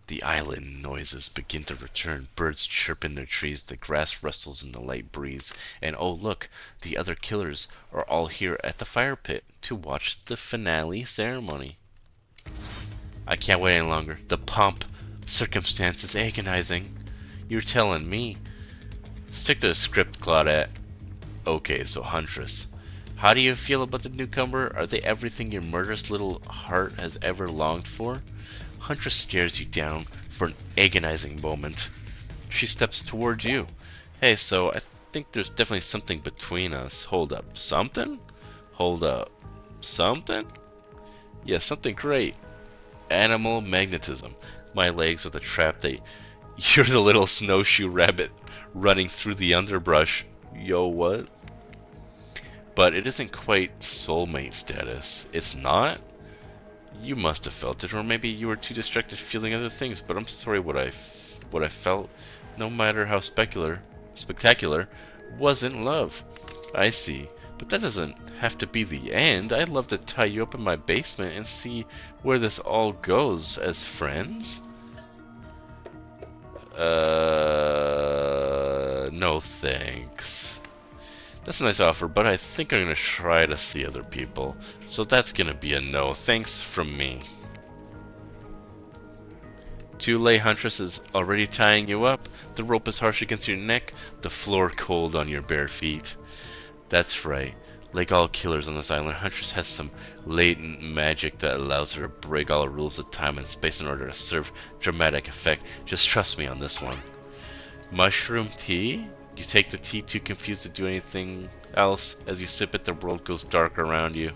The island noises begin to return. Birds chirp in their trees, the grass rustles in the light breeze, and oh look, the other killers are all here at the fire pit to watch the finale ceremony. I can't wait any longer. The pomp, circumstance is agonizing. You're telling me. Stick to the script, Claudette. Okay, so Huntress. How do you feel about the newcomer? Are they everything your murderous little heart has ever longed for? Huntress stares you down for an agonizing moment. She steps toward you. Hey, so I think there's definitely something between us. Hold up. Something? Hold up. Something? Yeah, something great. Animal magnetism. My legs are the trap You're the little snowshoe rabbit running through the underbrush. Yo, what? But it isn't quite soulmate status. It's not? You must have felt it, or maybe you were too distracted feeling other things, but I'm sorry what I felt, no matter how spectacular, wasn't love. I see. But that doesn't have to be the end. I'd love to tie you up in my basement and see where this all goes as friends. No thanks. That's a nice offer, but I think I'm gonna try to see other people. So that's gonna be a no. Thanks from me. Too late, Huntress is already tying you up. The rope is harsh against your neck, the floor cold on your bare feet. That's right. Like all killers on this island, Huntress has some latent magic that allows her to break all the rules of time and space in order to serve dramatic effect. Just trust me on this one. Mushroom tea? You take the tea too confused to do anything else. As you sip it, the world goes dark around you.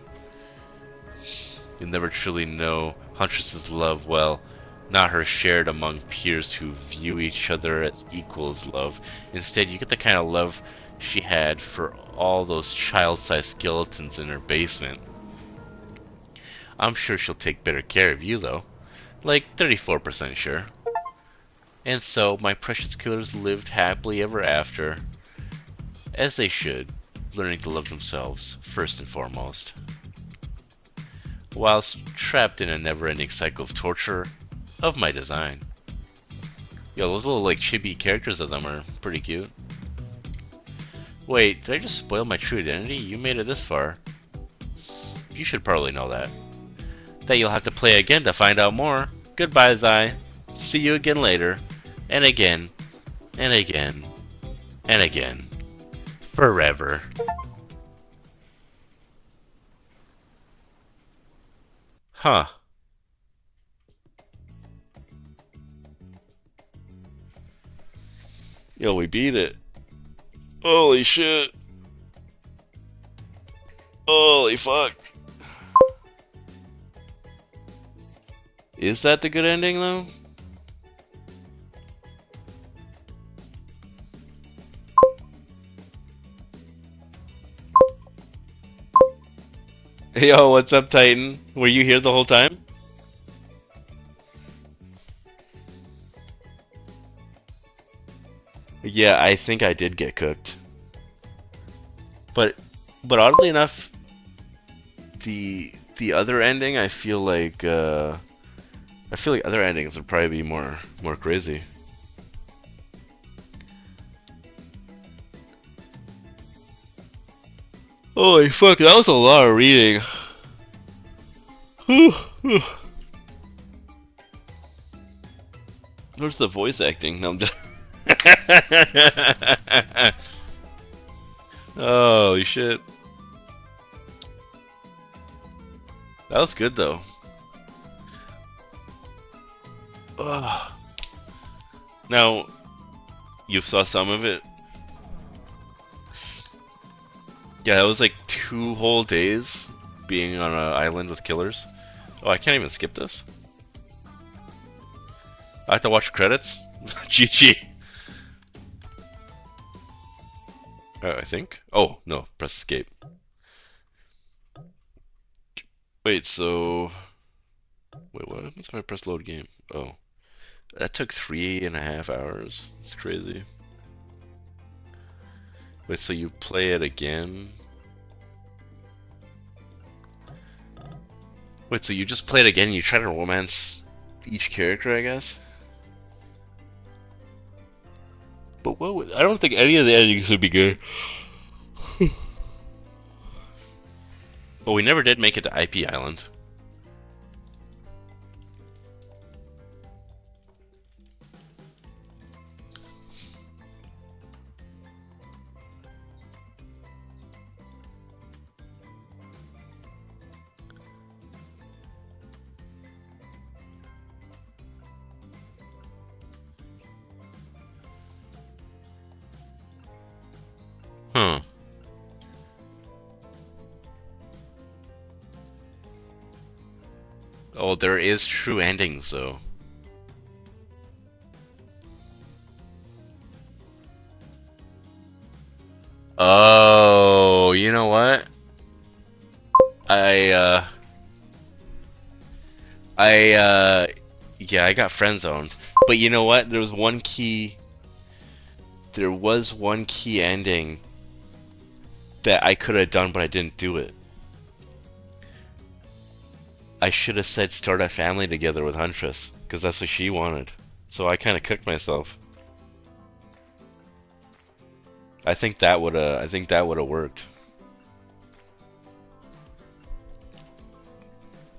You'll never truly know Huntress's love well. Not her shared among peers who view each other as equals love. Instead, you get the kind of love she had for all those child-sized skeletons in her basement. I'm sure she'll take better care of you, though. Like 34% sure. And so, my precious killers lived happily ever after. As they should, learning to love themselves, first and foremost. Whilst trapped in a never-ending cycle of torture of my design. Yo, those little like chibi characters of them are pretty cute. Wait, did I just spoil my true identity? You made it this far. You should probably know that. That you'll have to play again to find out more. Goodbye, Zai. See you again later. And again. And again. And again. Forever. Huh. Yo, we beat it. Holy shit. Holy fuck. Is that the good ending, though? Yo, what's up, Titan? Were you here the whole time? Yeah, I think I did get cooked. But oddly enough, the other ending, I feel like other endings would probably be more crazy. Holy fuck, that was a lot of reading. Where's the voice acting? No, I'm just holy shit. That was good though. Ugh. Now, you saw some of it? Yeah, it was like 2 whole days being on an island with killers. Oh, I can't even skip this. I have to watch credits? GG. I think. Oh, no, press escape. Wait, so... Wait, what happens if I press load game? Oh. That took 3.5 hours. It's crazy. Wait, so you play it again? Wait, so you just play it again and you try to romance each character, I guess? But what? I don't think any of the endings would be good. Well, we never did make it to IP Island. Huh. Oh, there is true endings, though. Oh, you know what? I, uh... Yeah, I got friend zoned. But you know what? There was one key ending that I could have done, but I didn't do it. I should have said start a family together with Huntress, because that's what she wanted. So I kind of cooked myself. I think that would have worked.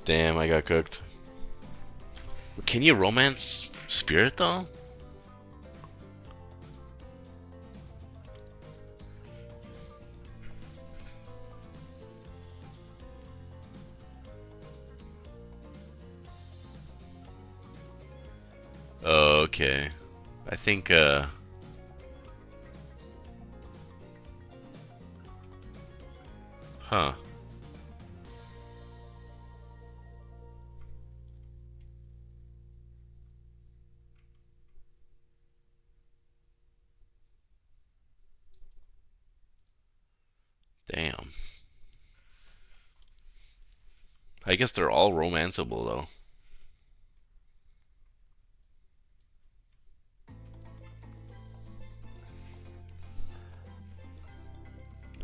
Damn, I got cooked. Can you romance Spirit though? Oh, okay. I think huh. Damn. I guess they're all romanceable though.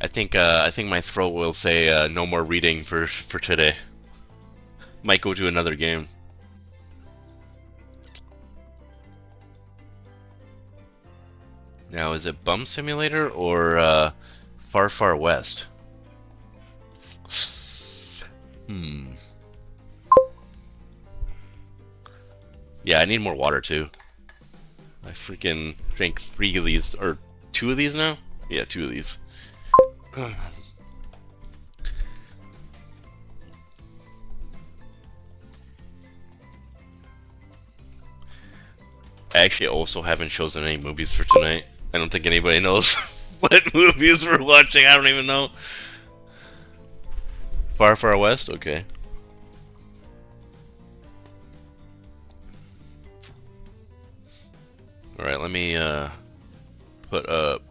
I think my throat will say no more reading for today. Might go to another game. Now, is it Bum Simulator or Far Far West? Hmm. Yeah, I need more water too. I freaking drank 3 of these, or 2 of these now? Yeah, 2 of these. I actually also haven't chosen any movies for tonight. I don't think anybody knows what movies we're watching. I don't even know. Far Far West? Okay. Alright, let me put up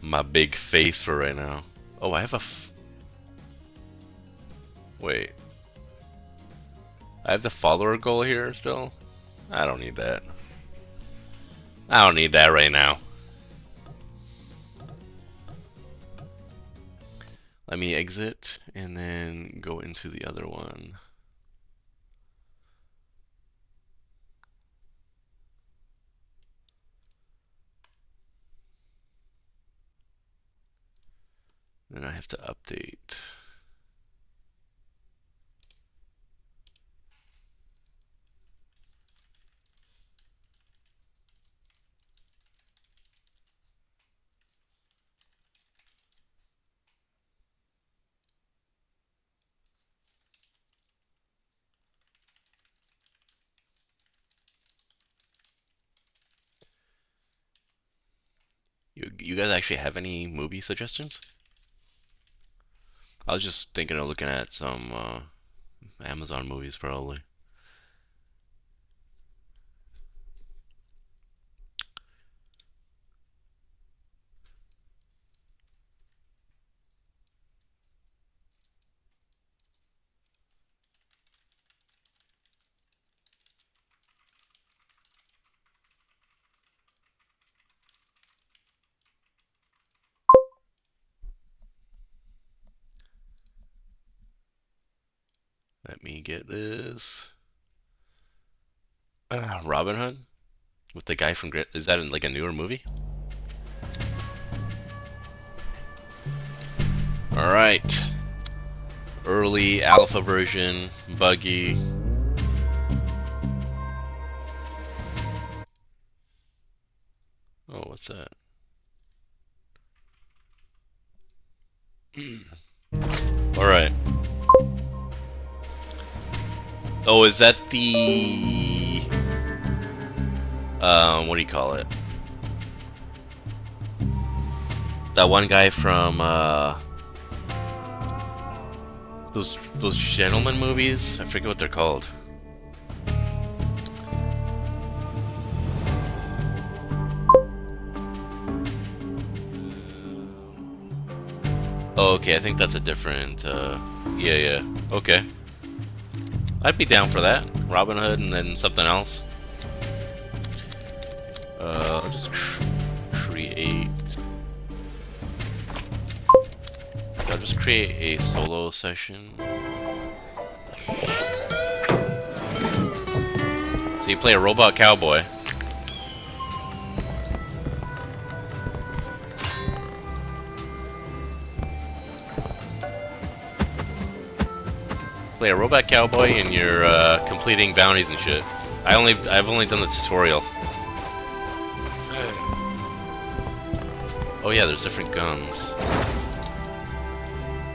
my big face for right now. Oh, I have a wait. I have the follower goal here still? I don't need that. I don't need that right now. Let me exit and then go into the other one. Then I have to update. You guys actually have any movie suggestions? I was just thinking of looking at some Amazon movies probably. Let me get this. Robin Hood with the guy from Grit. Is that like a newer movie? All right. Early alpha version, buggy. Oh, what's that? All right. Oh, is that the what do you call it? That one guy from those gentleman movies? I forget what they're called. Oh, okay, I think that's a different yeah, okay. I'd be down for that. Robin Hood and then something else. I'll just create. I'll just create a solo session. So you play a robot cowboy. Play a robot cowboy and you're completing bounties and shit. I've only done the tutorial. Oh yeah, there's different guns.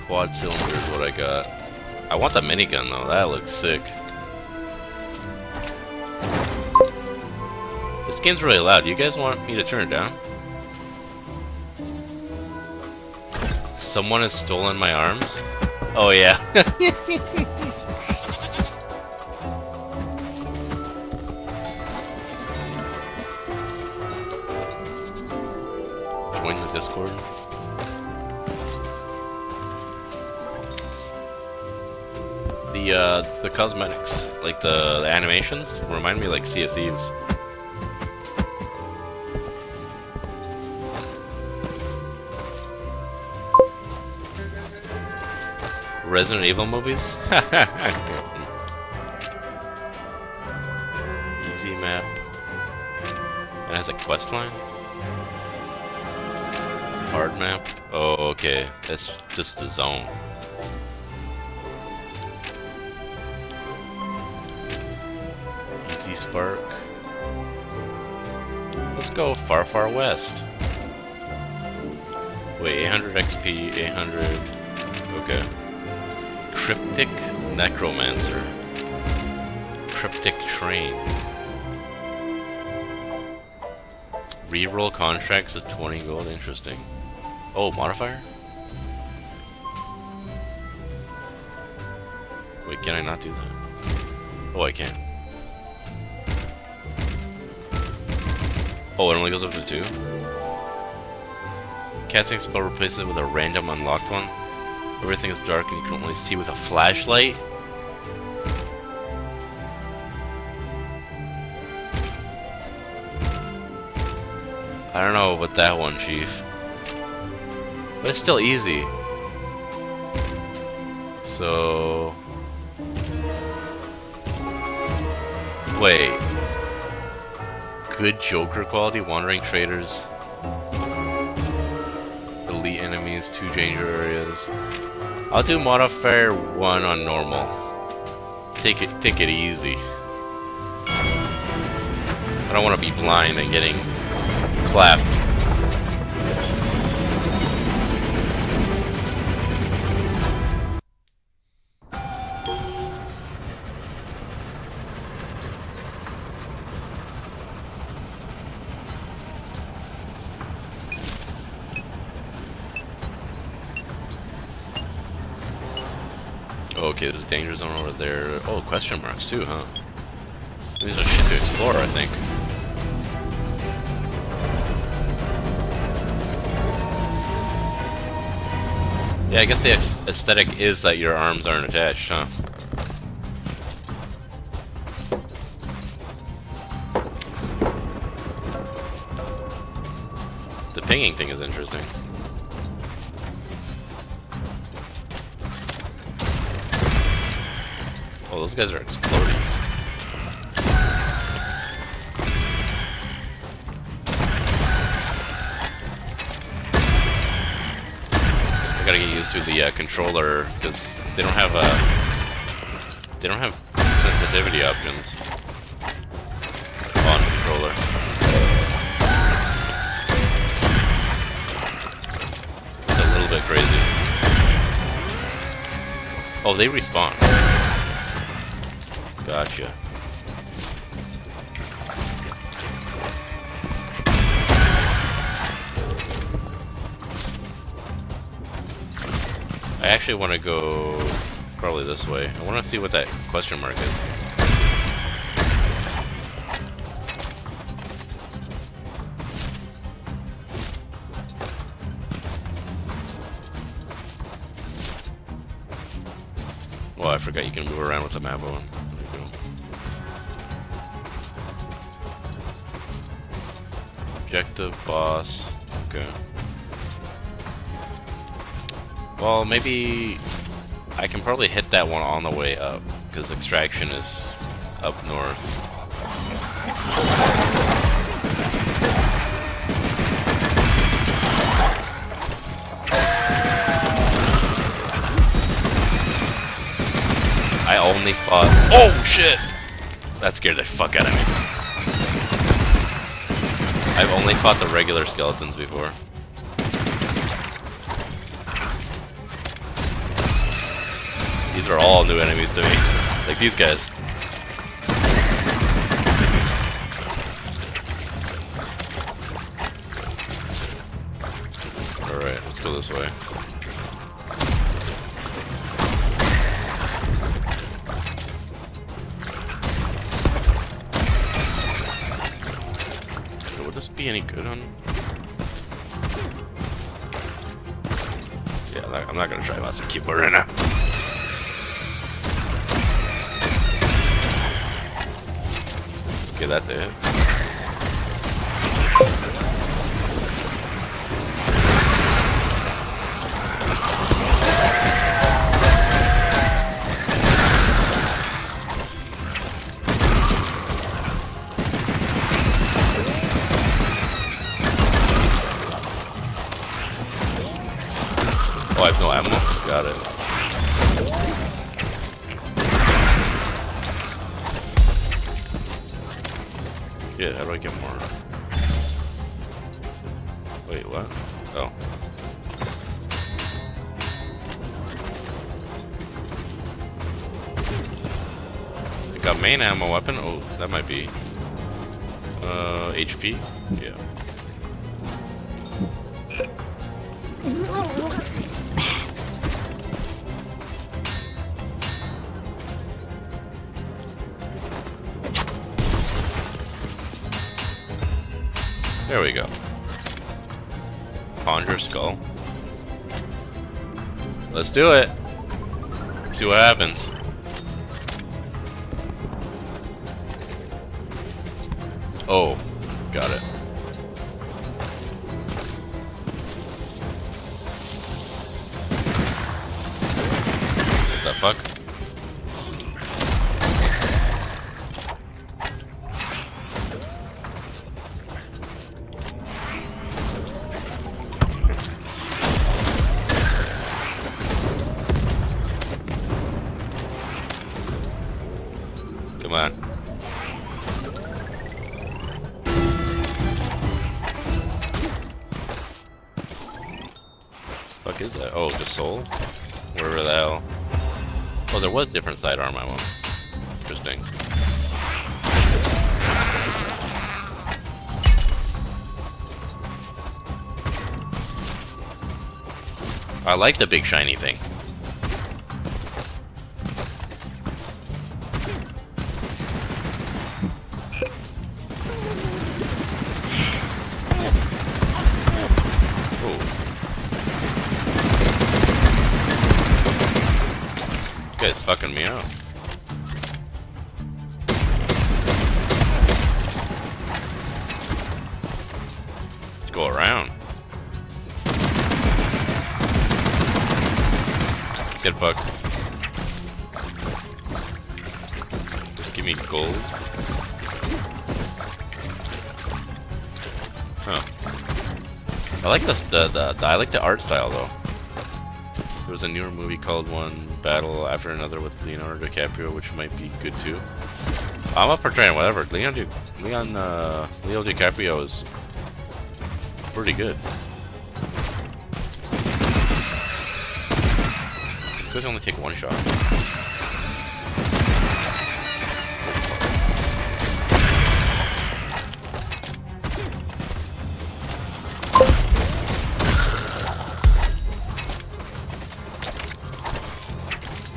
Quad cylinder is what I got. I want the minigun though, that looks sick. This game's really loud. Do you guys want me to turn it down? Someone has stolen my arms? Oh yeah. Join the Discord. The cosmetics, like the animations, remind me like Sea of Thieves. Resident Evil movies? Easy map. It has a quest line? Hard map? Oh, okay. That's just the zone. Easy spark. Let's go Far West. Wait, 800 XP, 800... Okay. Cryptic Necromancer. Cryptic Train. Reroll contracts at 20 gold, interesting. Oh, modifier? Wait, can I not do that? Oh, I can. Oh, it only goes up to 2? Casting spell replaces it with a random unlocked one. Everything is dark and you can only see with a flashlight. I don't know about that one, Chief. But it's still easy. So... Wait. Good Joker quality, wandering traders. Elite enemies, 2 danger areas. I'll do modifier 1 on normal. Take it easy. I don't want to be blind and getting clapped. Okay, there's a danger zone over there. Oh, question marks too, huh? These are shit to explore, I think. Yeah, I guess the aesthetic is that your arms aren't attached, huh? The pinging thing is interesting. Oh, those guys are explodies. I gotta get used to the controller because they don't have sensitivity options on controller. It's a little bit crazy. Oh, they respawn. Gotcha. I actually want to go probably this way. I want to see what that question mark is. Oh, I forgot you can move around with the map on. Objective, boss. Okay. Well, maybe I can probably hit that one on the way up, because extraction is up north. I only fought. Oh shit! That scared the fuck out of me. I've only fought the regular skeletons before. These are all new enemies to me. Like these guys. Alright, let's go this way. Would this be any good on? Yeah, I'm not gonna try mouse and keyboard right now. Okay, that's it. Oh, I have no ammo? Got it. Yeah, how do I get more? Wait, what? Oh. I got main ammo weapon? Oh, that might be. HP? Yeah. There we go. Conjure skull. Let's do it. See what happens. Oh, got it. What the fuck? Come on. Fuck is that? Oh, just soul? Wherever the hell. Oh, there was different sidearm ammo. Interesting. I like the big shiny thing. This guy's fucking me up. Let's go around. Get fucked. Just give me gold. Huh. I like this. I like the art style though. There was a newer movie called One Battle After Another with Leonardo DiCaprio, which might be good too. I'm up for trying whatever. Leo DiCaprio is pretty good. Those only take one shot.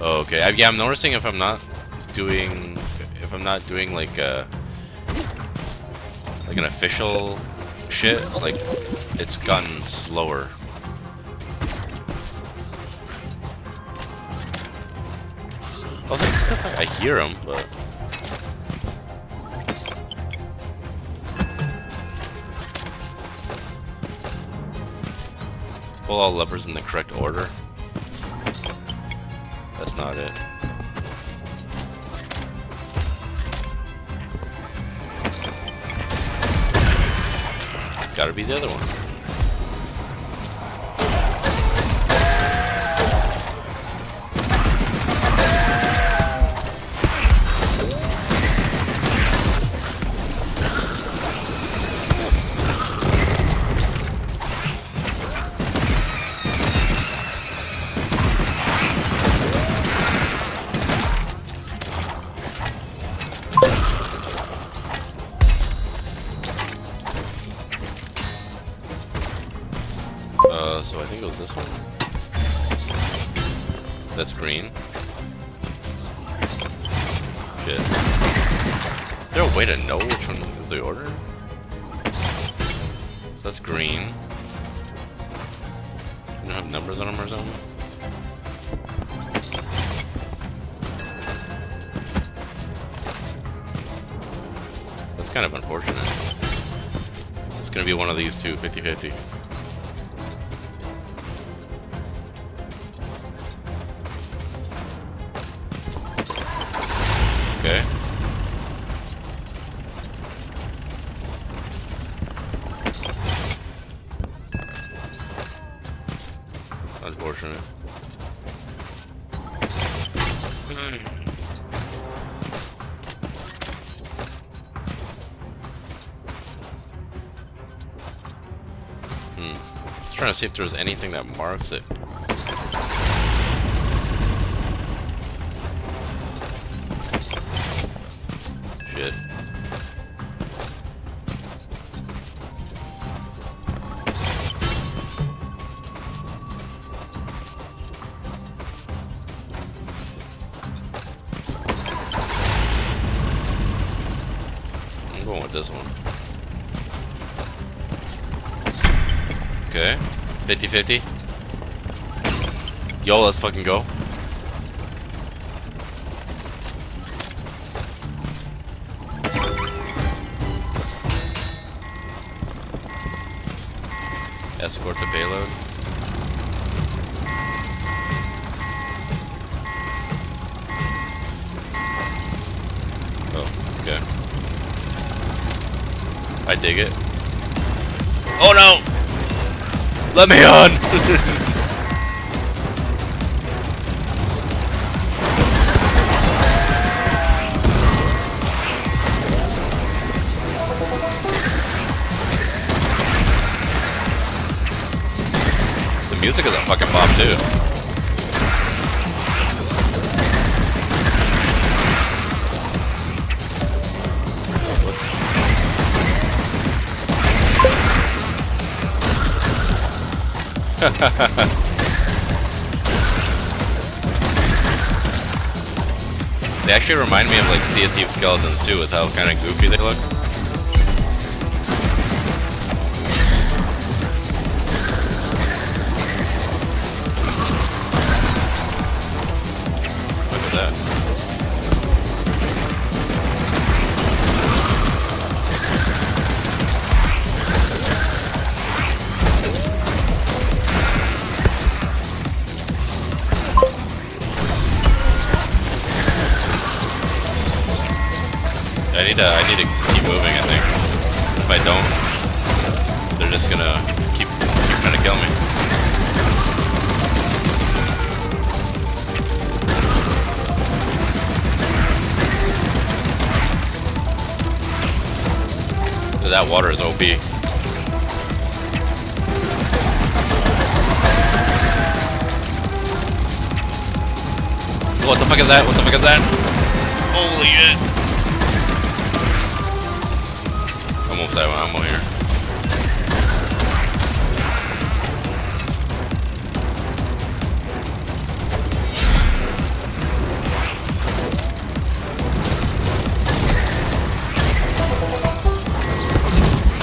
Okay, yeah, I'm noticing if I'm not doing like an official shit, like it's gotten slower. I was like, I hear him, but pull all levers in the correct order. That's not it. Gotta be the other one. That's green. Shit. Is there a way to know which one is the order? So that's green. You don't have numbers on them or something? That's kind of unfortunate. So it's gonna be one of these two, 50-50. Okay. Unfortunate. Just trying to see if there's anything that marks it. Shit. I'm going with this one. Okay. 50-50. Yo, let's fucking go. Escort the payload. Oh, okay. I dig it. Oh no! Let me on! The music is a fucking bomb too. They actually remind me of like Sea of Thieves skeletons too, with how kind of goofy they look. Look at that. I need to keep moving, I think. If I don't, they're just gonna keep trying to kill me. That water is OP. What the fuck is that? What the fuck is that? Holy shit. Almost out of ammo here.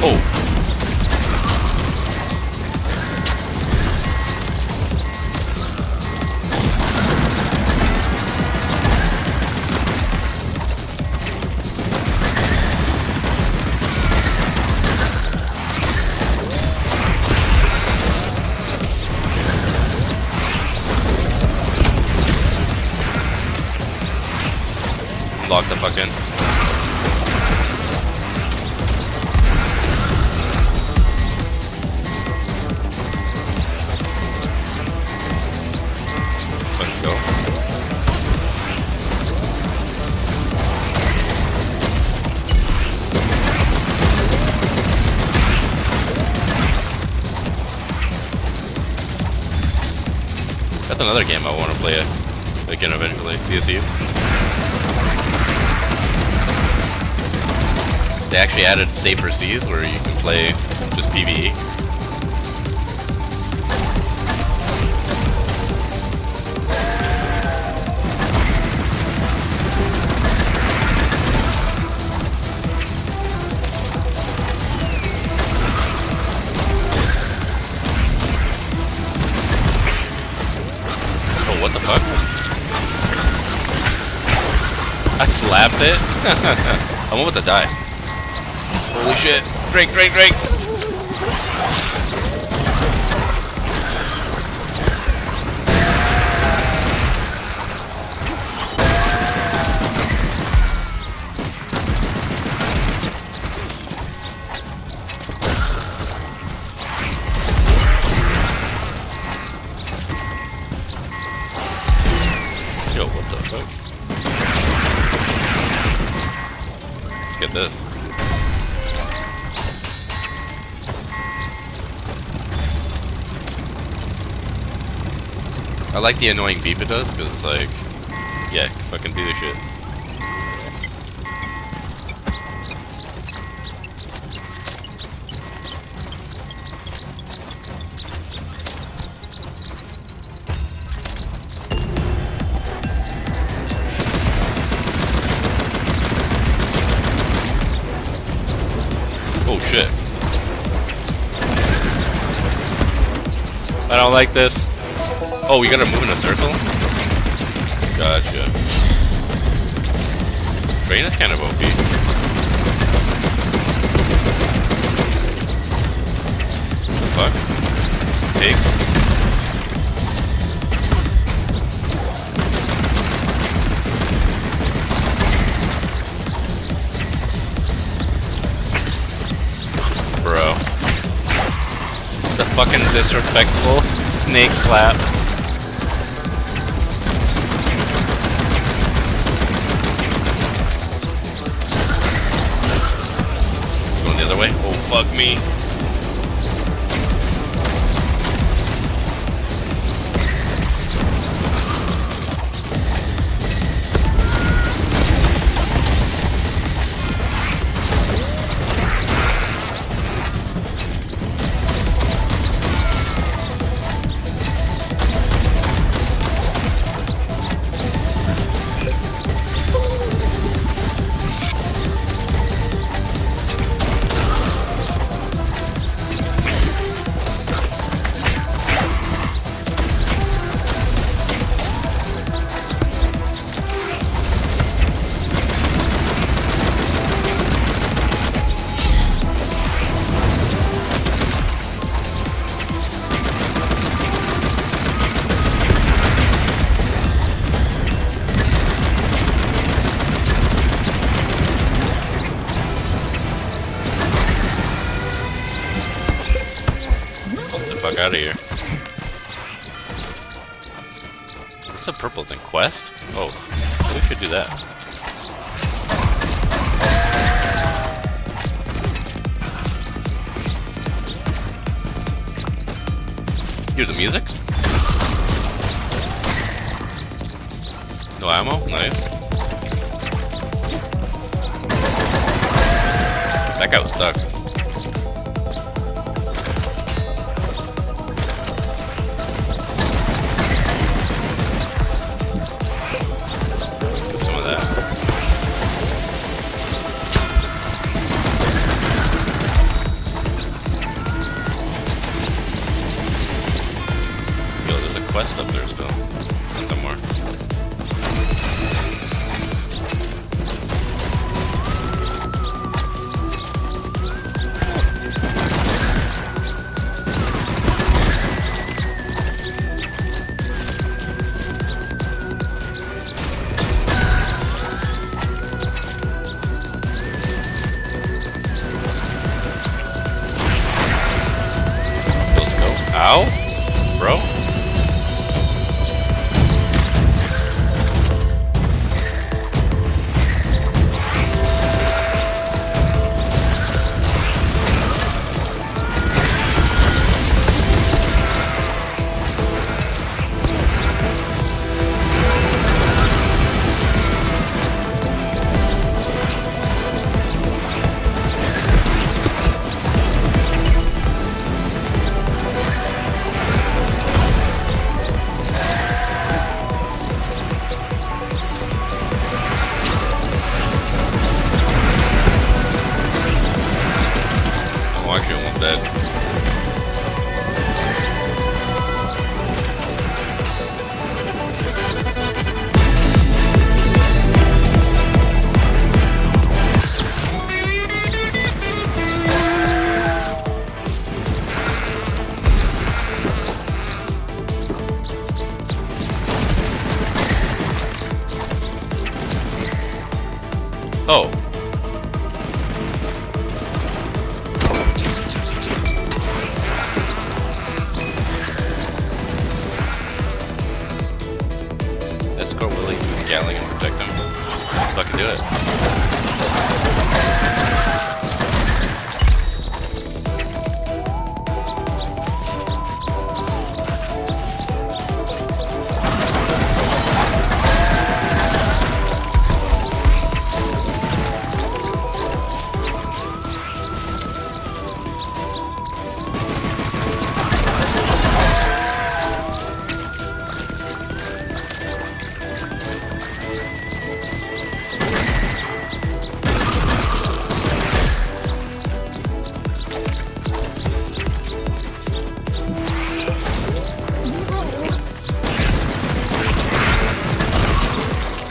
Oh. Lock the fuck in. Let's go. That's another game I want to play again eventually. Sea of Thieves. They actually added safer seas where you can play just PvE. I slapped it. I'm about to die. Holy shit. Great, great, great. Yo, what the fuck? Let's get this. I like the annoying beep it does, because it's like, yeah, fucking do the shit. Oh shit. I don't like this. Oh, we gotta move in a circle? Gotcha. Brain is kind of OP. Fuck. Pigs? Bro. The fucking disrespectful snake slap. Going the other way? Oh, fuck me. Fuck out of here. What's the purple thing? Quest? Oh, we should do that. Hear the music? No ammo? Nice. That guy was stuck. Quest up there still. Nothing more. Oh. Escort Willie to his Gatling and protect him. Let's fucking do it.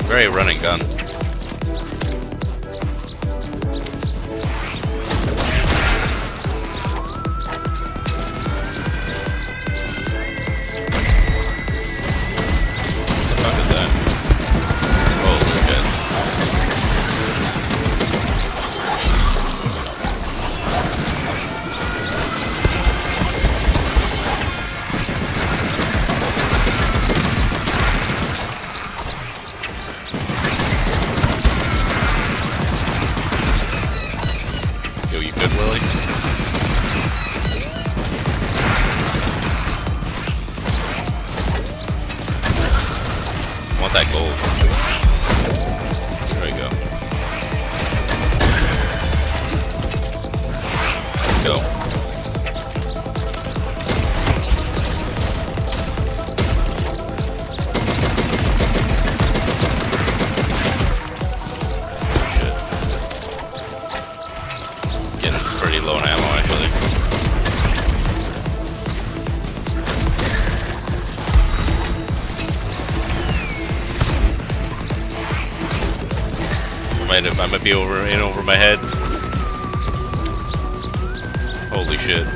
Very running gun. What is that? Oh, those guys. Yo, you good, Willie? I want that gold. There we go. Let's go. Shit. Getting pretty low on ammo, actually. I might be in over my head. Holy shit.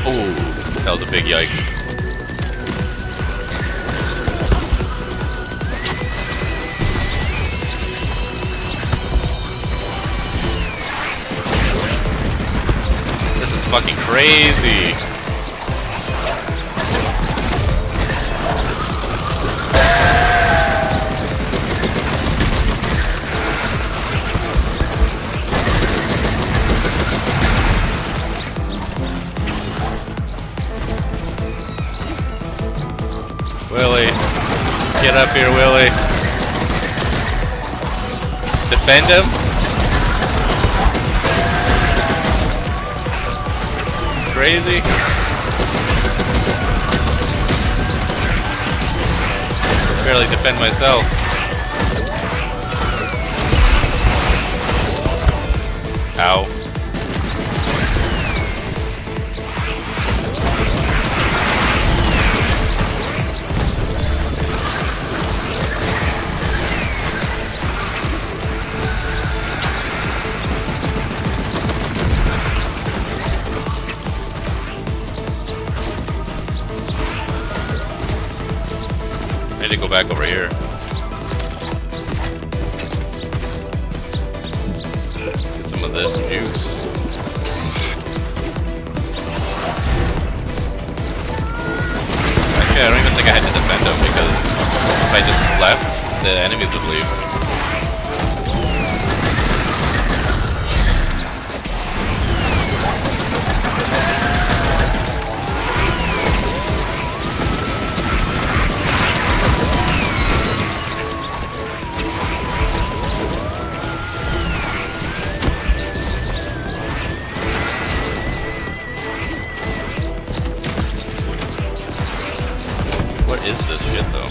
Oh, that was a big yikes. Fucking crazy. Willie, get up here, Willie. Defend him. Crazy. Barely defend myself. Ow. I need to go back over here. Get some of this juice. Actually, I don't even think I had to defend him because if I just left, the enemies would leave. What is this shit though?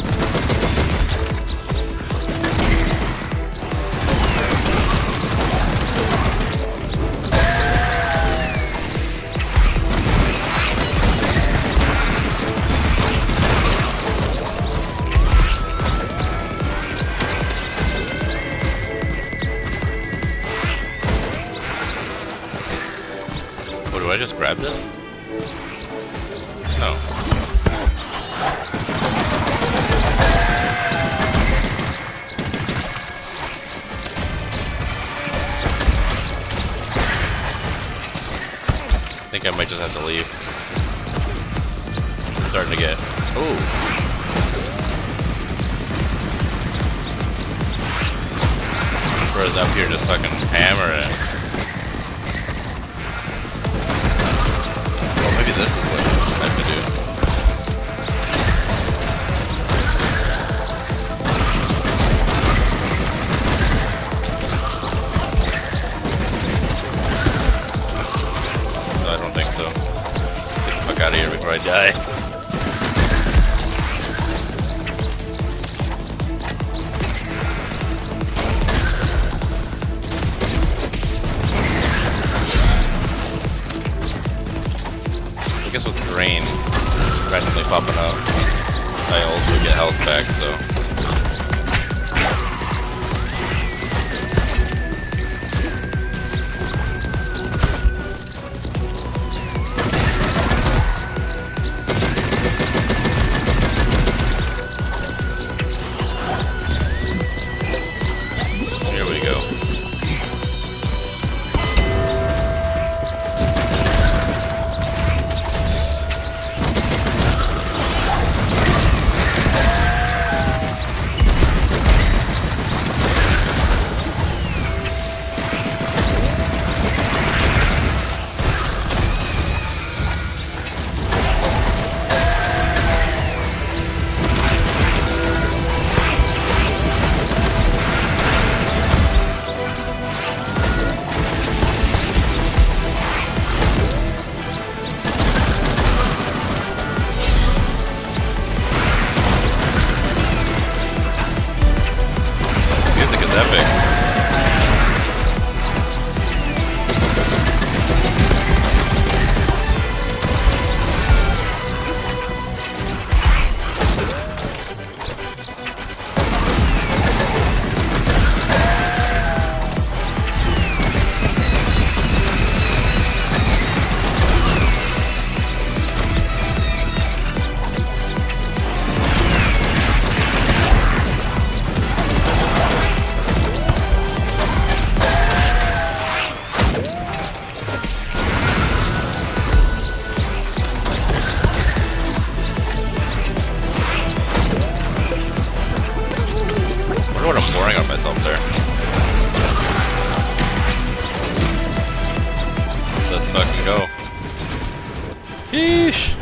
What, do I just grab this? No. I think I might just have to leave. It's starting to get... Ooh. Whereas up here just fucking hammer it. Well, maybe this is what I have to do. No, I don't think so. Get the fuck out of here before I die. I guess with rain randomly popping up, I also get health back, so. Here we go. Music is epic. I wonder what I'm pouring on myself there. Let's fucking go. Yeesh.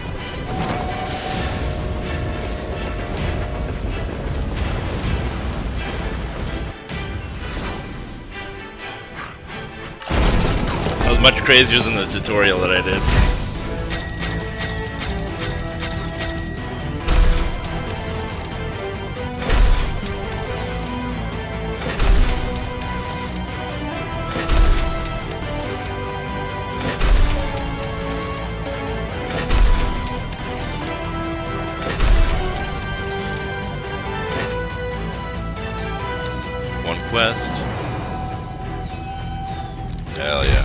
That was much crazier than the tutorial that I did. One quest. Hell yeah.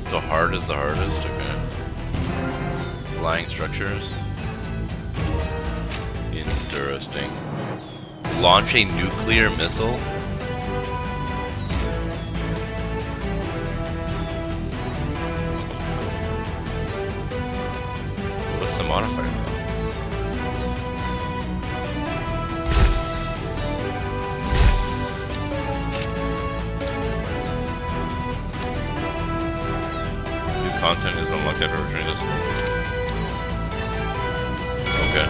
So hard is the hardest, okay. Flying structures. Interesting. Launch a nuclear missile? What's the modifier? Content is unlocked after returning this one. Okay.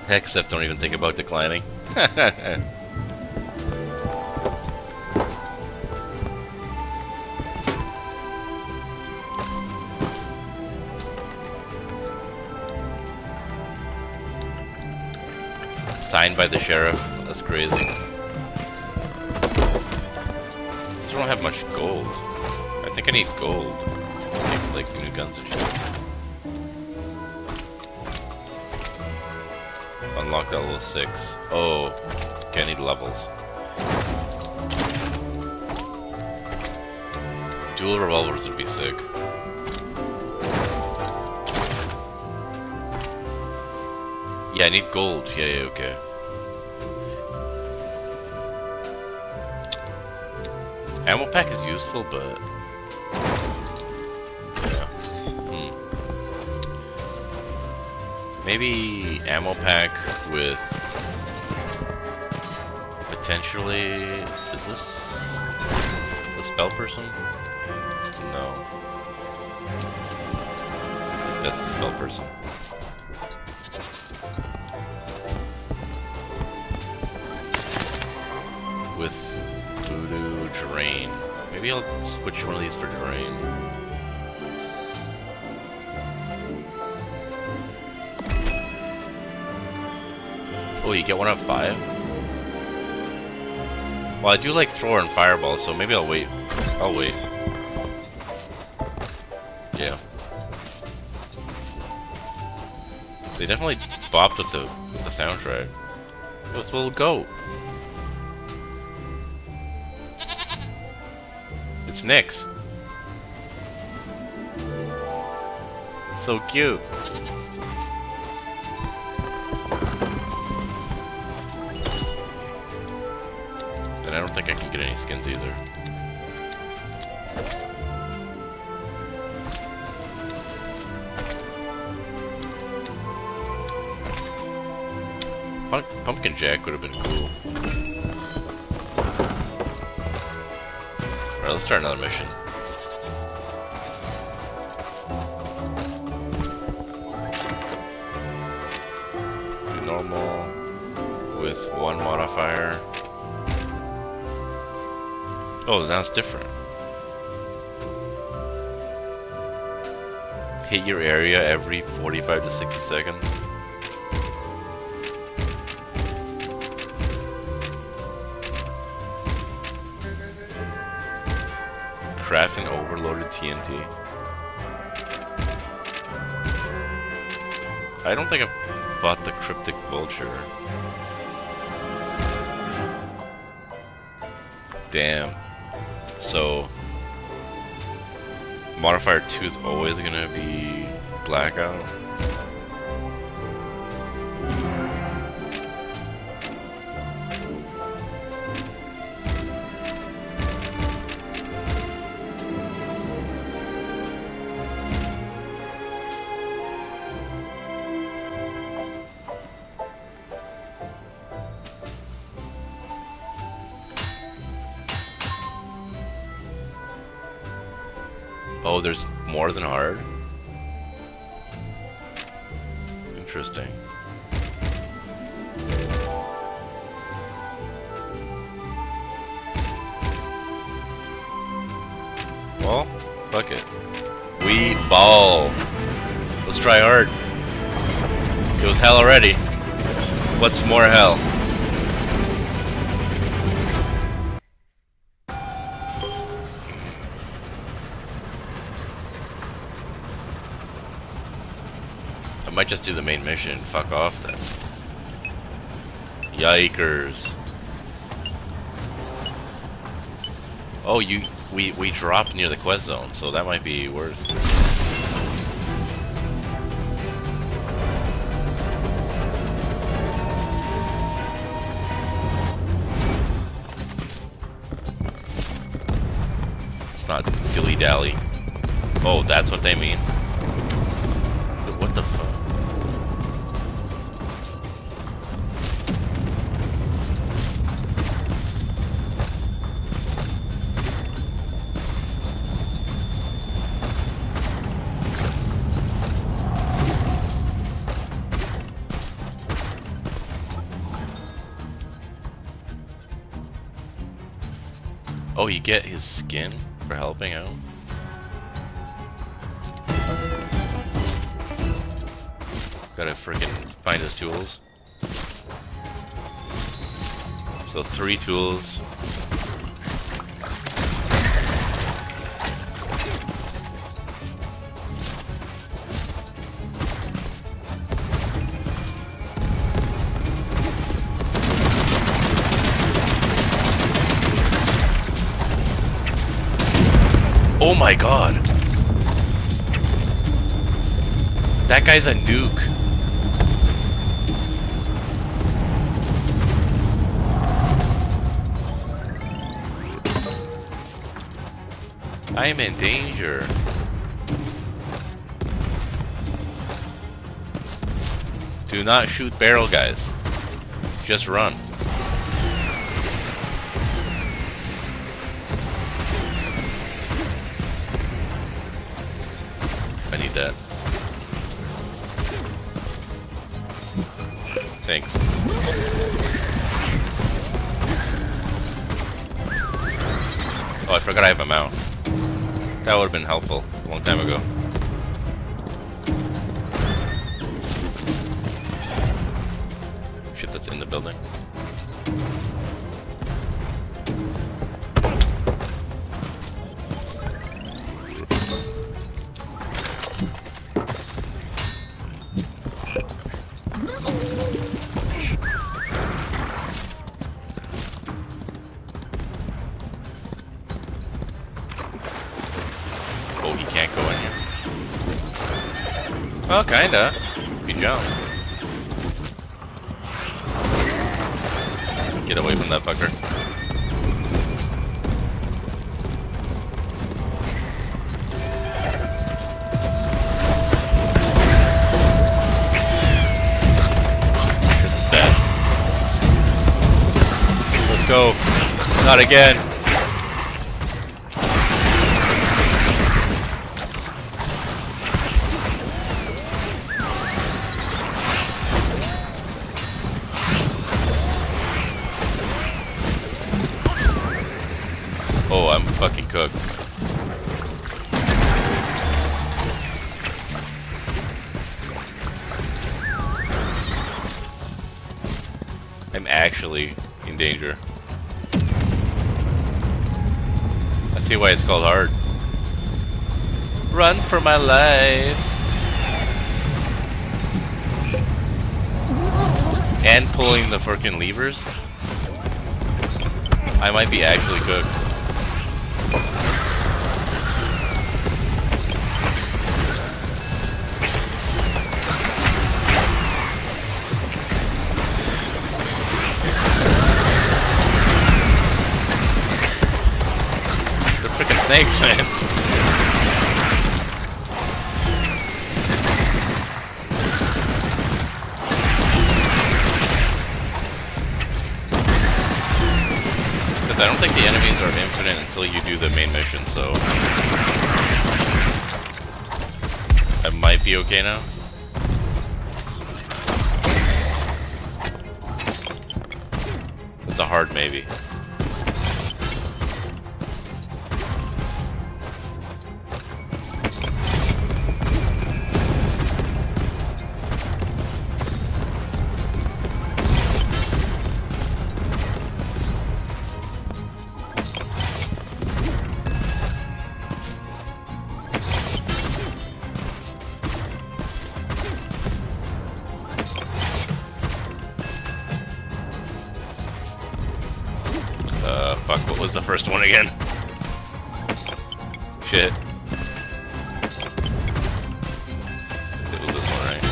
Except don't even think about declining. Signed by the sheriff. That's crazy. Still don't have much gold. I think I need gold. Make, like new guns and shit. Unlocked that level 6. Oh, okay, I need levels. Dual revolvers would be sick. Yeah, I need gold. Yeah, okay. Ammo pack is useful, but yeah. Maybe ammo pack with potentially. Is this the spell person? No. That's the spell person. With voodoo drain. Maybe I'll switch one of these for drain. Oh, you get one out of 5? Well, I do like thrower and fireball, so maybe I'll wait. I'll wait. Yeah. They definitely bopped with the soundtrack. This little goat. It's Nyx. So cute. And I don't think I can get any skins either. Pumpkin Jack would have been cool. Alright, let's start another mission. Do normal with 1 modifier. Oh, now it's different. Hit your area every 45 to 60 seconds. Craft an overloaded TNT. I don't think I've bought the Cryptic Vulture. Damn. So, modifier 2 is always gonna be blackout. Oh, there's more than hard? Interesting. Well, fuck it. We ball. Let's try hard. It was hell already. What's more hell? I might just do the main mission. Fuck off then. Yikers. Oh, we dropped near the quest zone, so that might be worth. It's not dilly dally. Oh, that's what they mean. What the fuck? Oh, you get his skin for helping out? Gotta freaking find his tools. So 3 tools. Oh my god! That guy's a nuke. I am in danger. Do not shoot barrel guys. Just run. I need that. Thanks. Oh, I forgot I have a mount. That would have been helpful a long time ago. Shit, that's in the building. Oh, he can't go in here. Well, kinda. If you jump. Get away from that fucker. This is bad. Let's go. Not again. Oh, I'm fucking cooked. I'm actually in danger. I see why it's called hard. Run for my life. And pulling the freaking levers. I might be actually cooked. Snakes, man. Because I don't think the enemies are infinite until you do the main mission, so I might be okay now. It's a hard maybe. Fuck, what was the first one again? Shit. It was this one, right?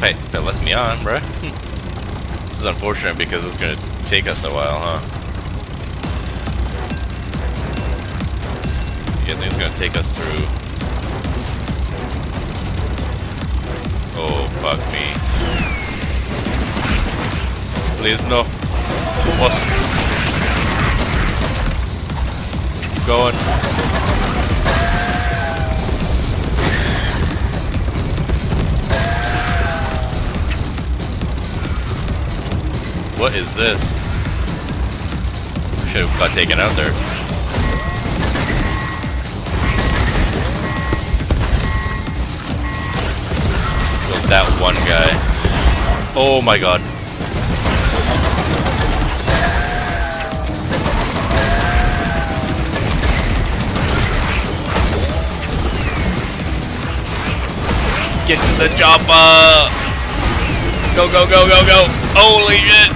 That lets me on, bruh. This is unfortunate because it's gonna take us a while, huh? Yeah, I think it's gonna take us through. Oh, fuck me. Please, no. What's... Keep going. What is this? Should have got taken out there. Killed that one guy. Oh my god. Get to the chopper! Go, go, go, go, go! Holy shit!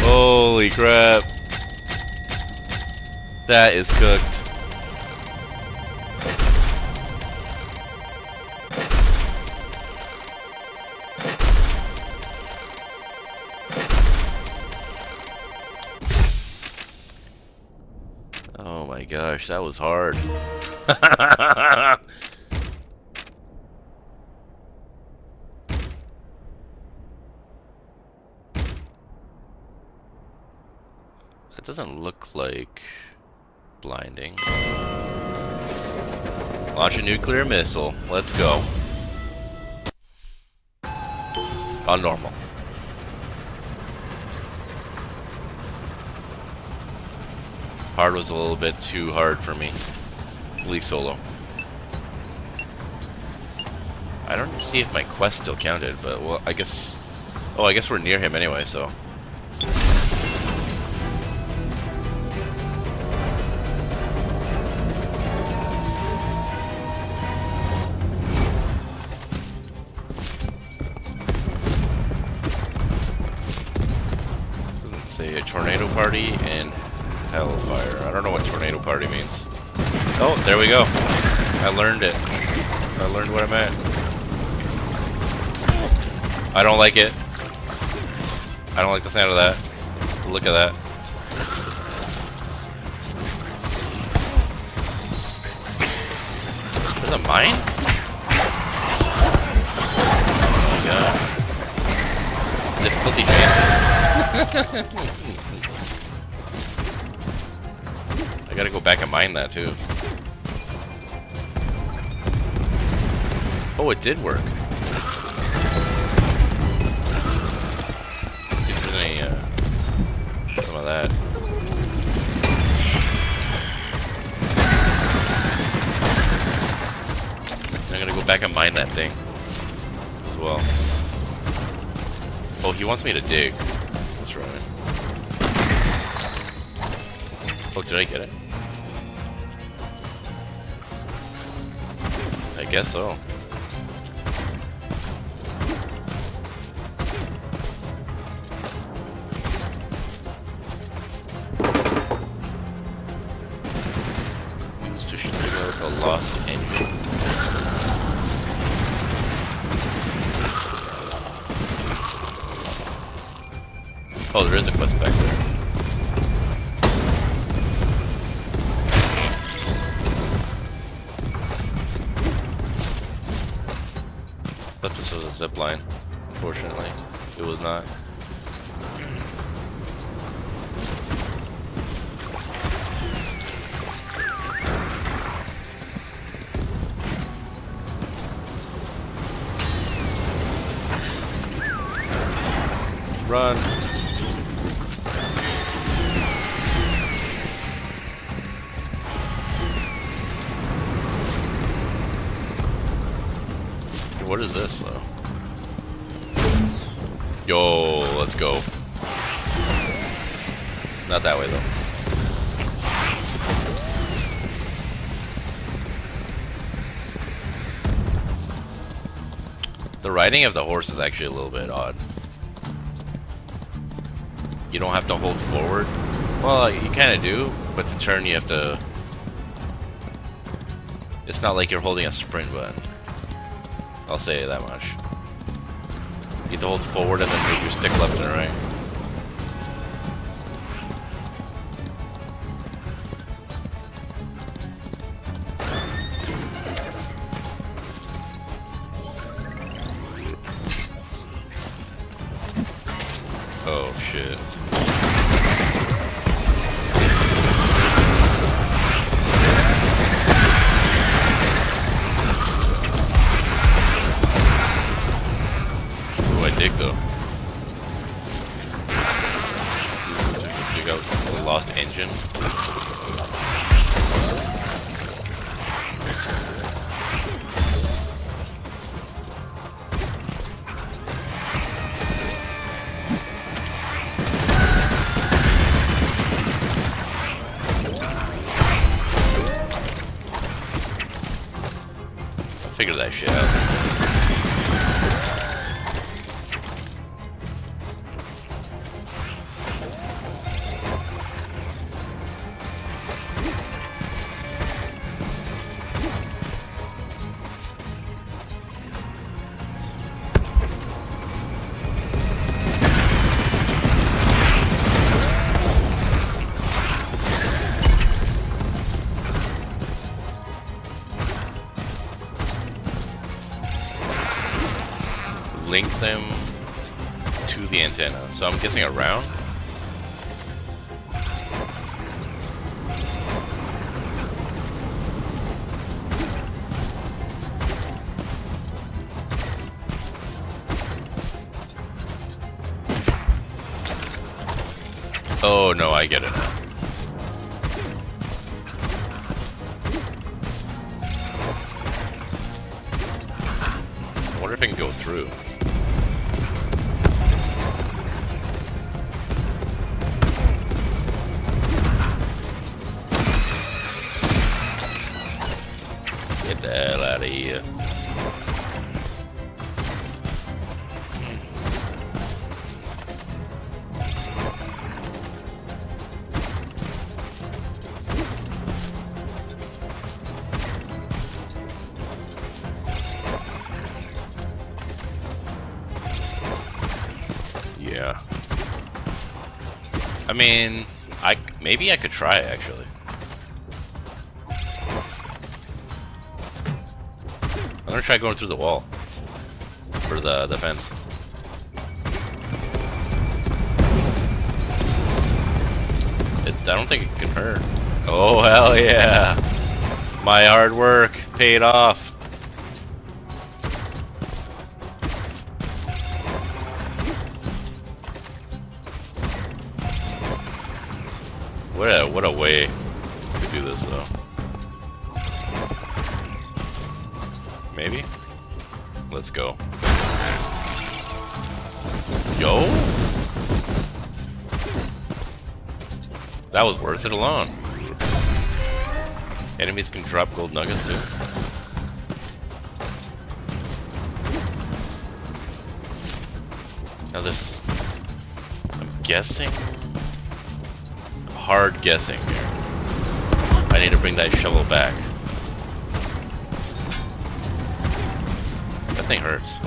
Holy crap. That is cooked. Oh my gosh, that was hard. That doesn't look like blinding. Launch a nuclear missile. Let's go. On normal. Hard was a little bit too hard for me. At least solo. I don't see if my quest still counted, but well, I guess... Oh, I guess we're near him anyway, so... Doesn't say a tornado party and hellfire. I don't know what tornado party means. Oh, there we go. I learned it. I learned what it meant. I don't like it. I don't like the sound of that. Look at that. There's a mine? Oh my god. Difficulty changed. I gotta go back and mine that too. Oh, it did work. Let's see if there's any, some of that. I'm gonna go back and mine that thing as well. Oh, he wants me to dig. What's wrong? Oh, did I get it? I guess so. Used to figure out the lost engine. Oh, there is a quest back there. Thought this was a zip line. Unfortunately, it was not. Run. What is this though? Yo, let's go. Not that way though. The riding of the horse is actually a little bit odd. You don't have to hold forward Well, you kind of do, but to turn you have to... It's not like you're holding a sprint button. I'll say that much. You have to hold forward and then move your stick left and right. Oh shit. Ooh, I dig though. Dig out the lost engine. Figure that shit out. Link them to the antenna. So I'm guessing around? Oh no, I get it now. I wonder if I can go through. Get the hell out of here. Yeah. I mean, maybe I could try it actually. I'm gonna try going through the wall for the fence. I don't think it can hurt. Oh hell yeah! My hard work paid off. What a way to do this though. Maybe? Let's go. Yo! That was worth it alone. Enemies can drop gold nuggets too. Now this... I'm guessing... Hard guessing here. I need to bring that shovel back. That thing hurts.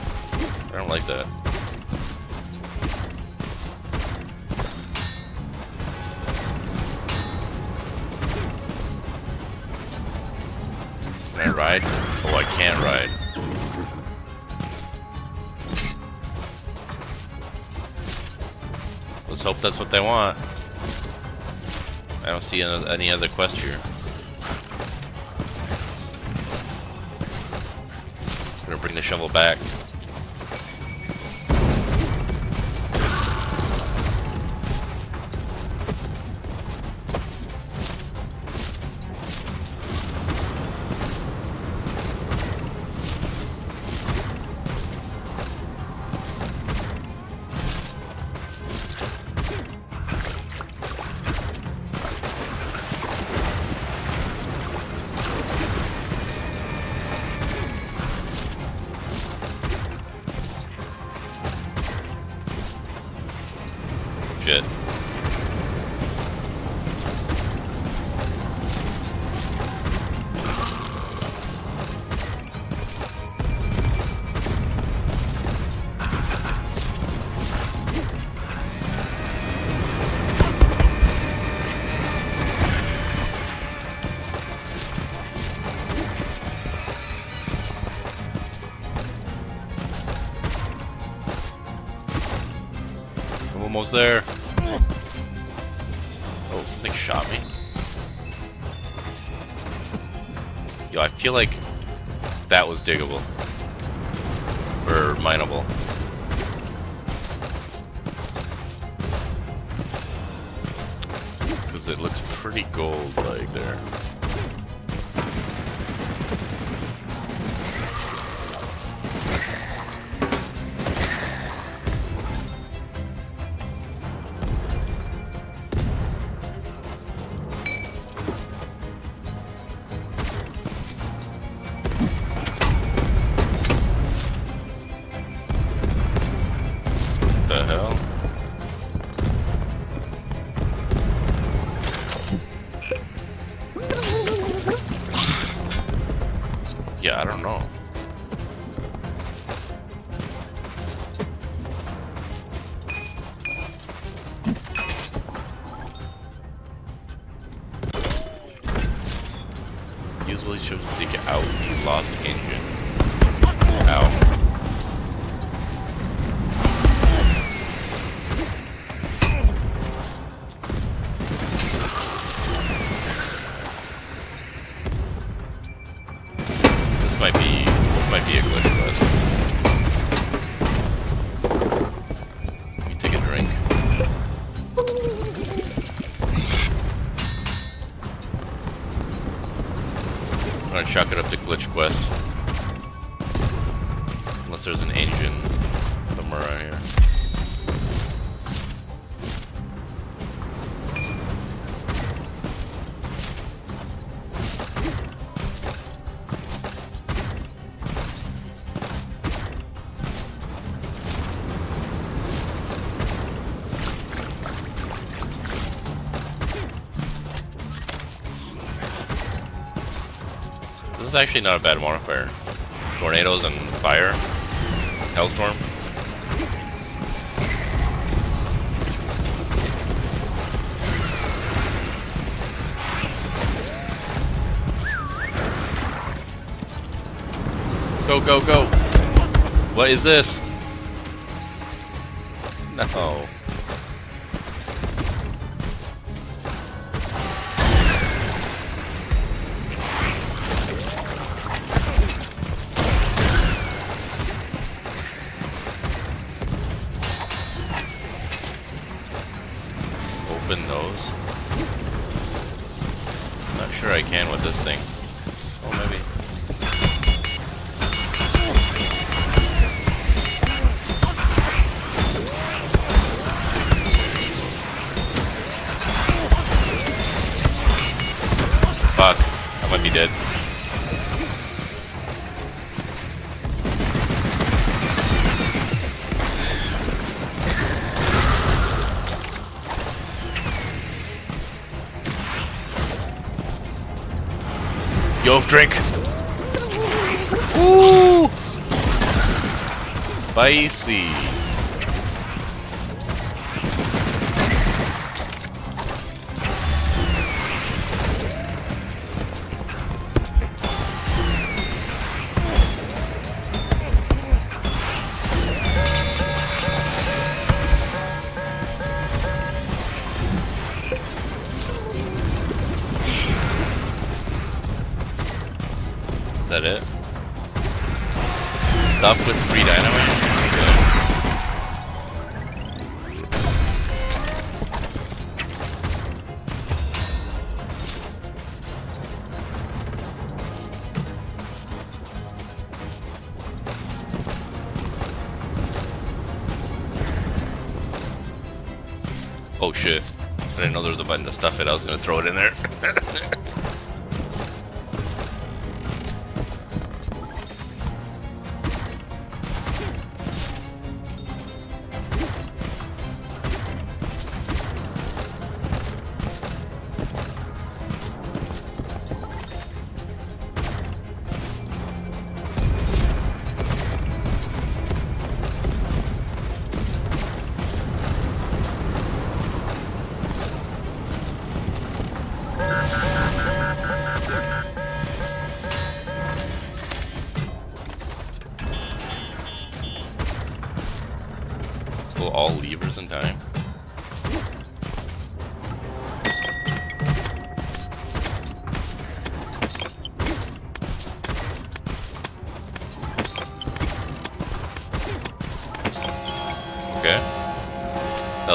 I don't like that. Can I ride? Oh, I can't ride. Let's hope that's what they want. I don't see any other quest here. I'm gonna bring the shovel back. Shit. Almost there. Oh, something shot me. Yo, I feel like that was diggable. Or mineable. Because it looks pretty gold-like there. The hell? Yeah, I don't know. Usually shows dig out the lost engine. Ow. This might be a glitch quest. Let me take a drink. I'm gonna chalk it up to glitch quest. Unless there's an engine somewhere around here. This is actually not a bad modifier. Tornadoes and fire. Hellstorm. Go, go, go! What is this? No. Open those. Not sure I can with this thing. Oh, maybe. Fuck. I might be dead. Yo, drink! Woo! Spicy! Is that it? Stuff with free dynamite? Oh shit. I didn't know there was a button to stuff it. I was gonna throw it in there.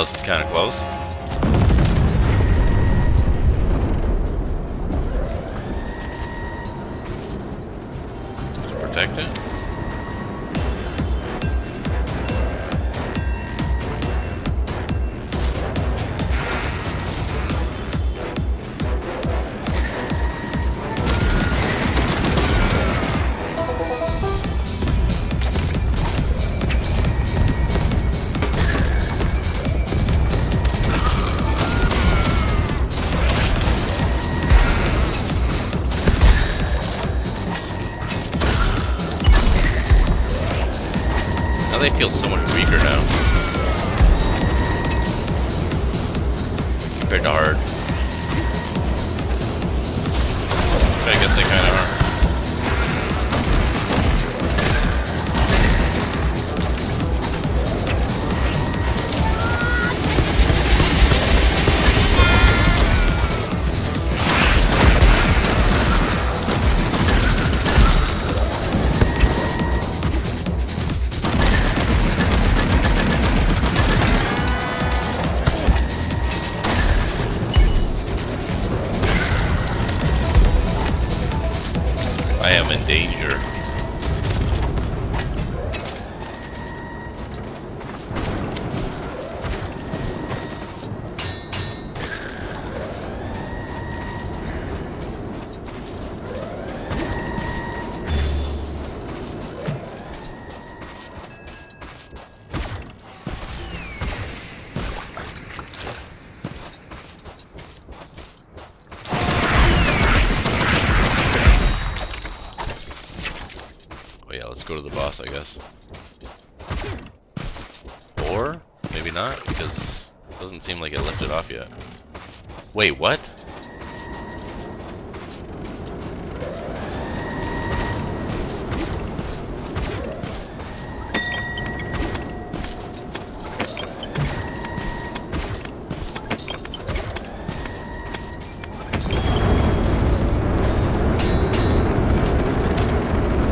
That was kind of close. Just protect it. They feel so much weaker now compared to hard. But I guess they kind of are. I am in danger. Go to the boss, I guess. Or maybe not, because it doesn't seem like it lifted off yet. Wait, what?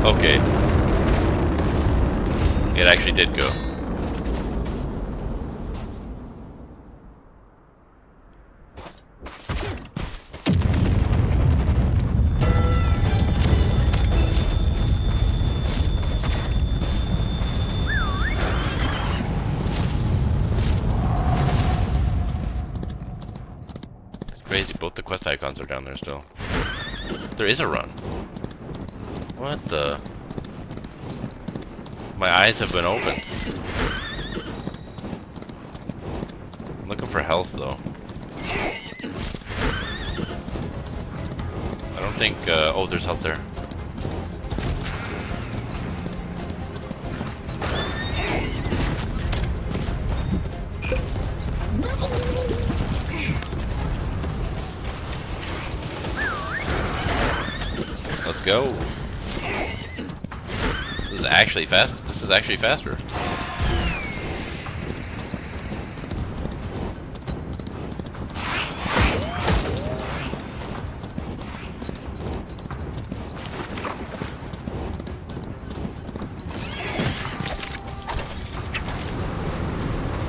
Okay. It actually did go. It's crazy, both the quest icons are down there still. There is a run. What the? My eyes have been opened. I'm looking for health though. I don't think, oh, there's health there. Let's go. This is actually fast. This is actually faster.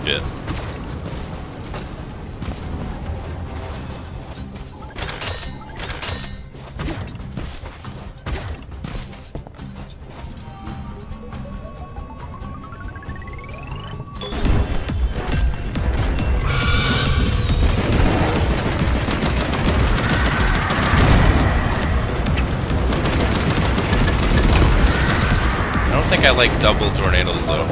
Shit. I think I like double tornadoes though.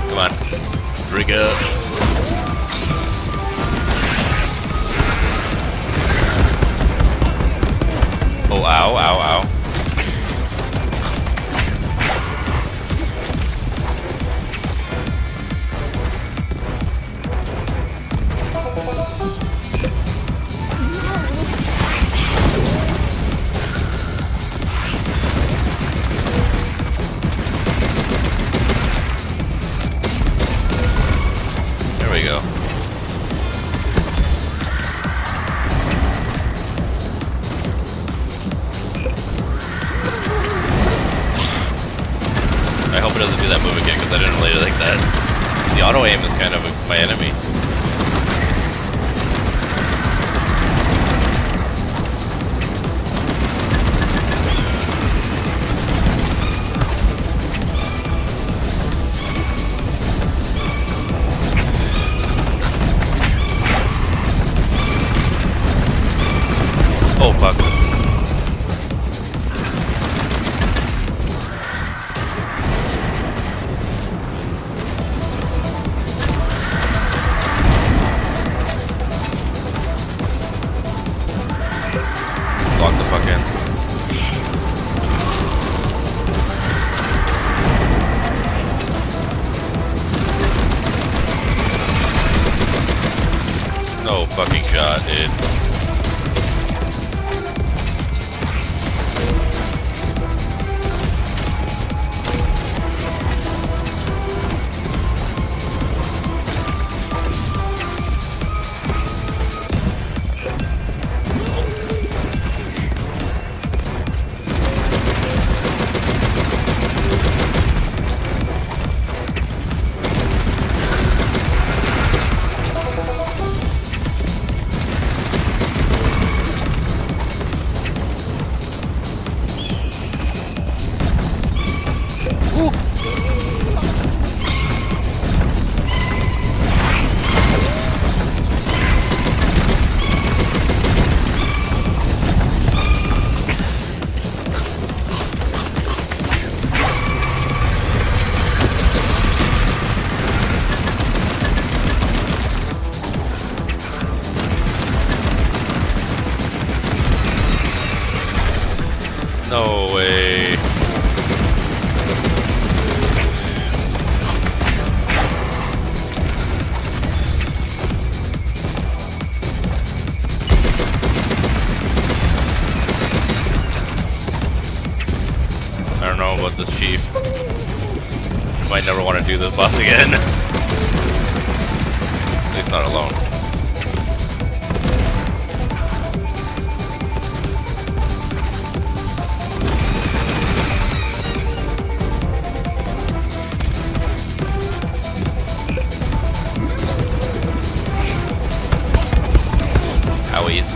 Come on. Drink up. Oh, ow, ow, ow. There we go. I hope it doesn't do that move again because I didn't really like that. The auto aim is kind of my enemy. Oh fuck. Lock the fuck in. No fucking shot, dude. No way. I don't know about this chief. Might never want to do this boss again. At least not alone. Howies.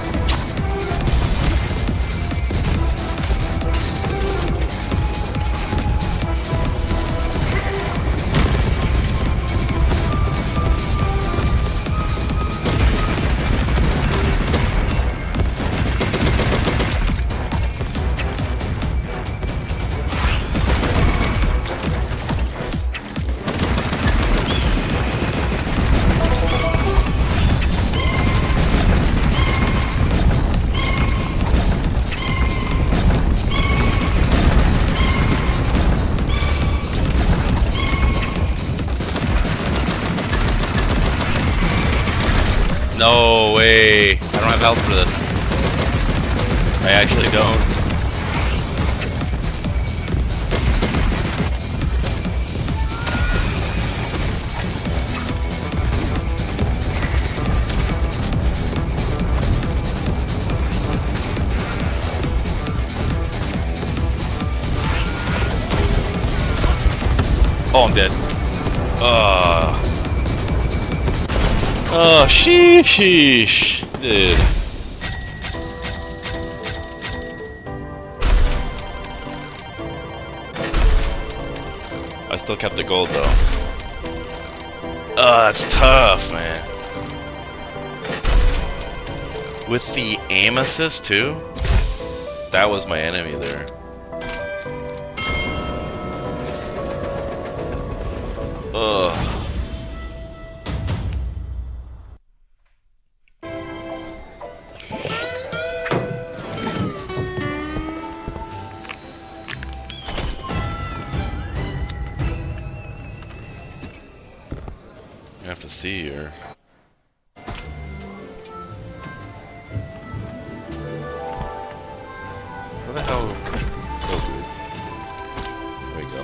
No way. I don't have health for this. I actually don't. Oh, I'm dead. Oh, sheesh, dude. I still kept the gold though. Oh, that's tough, man. With the aim assist too? That was my enemy there. Ugh. You have to see here. What the hell? That was weird. There we go.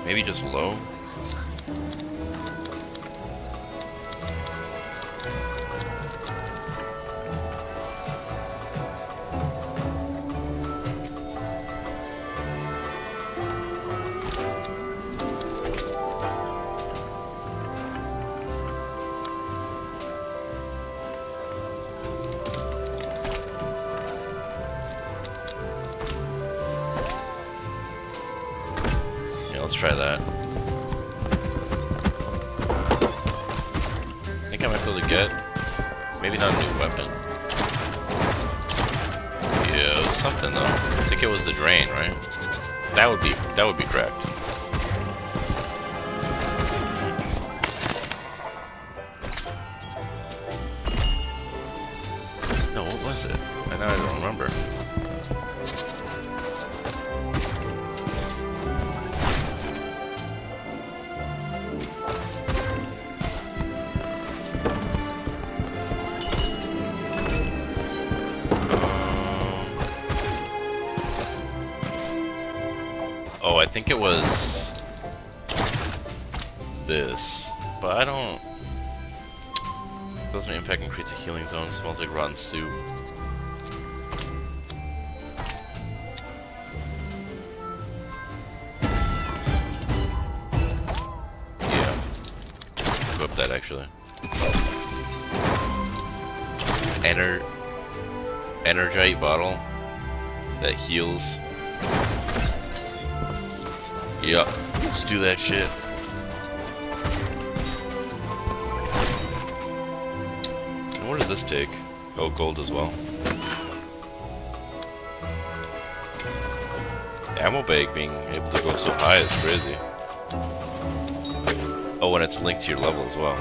Maybe just low? Let's try that. I think I might be able to get, maybe not a new weapon. Yeah, it was something though. I think it was the drain, right? That would be correct. No, what was it? I don't remember. Oh, I think it was this, but I don't. Doesn't impact and creates a healing zone. Smells like rotten soup. Yeah, equip that actually. Energite bottle that heals. Yep, let's do that shit. And what does this take? Oh, gold as well. Ammo bag being able to go so high is crazy. Oh, and it's linked to your level as well.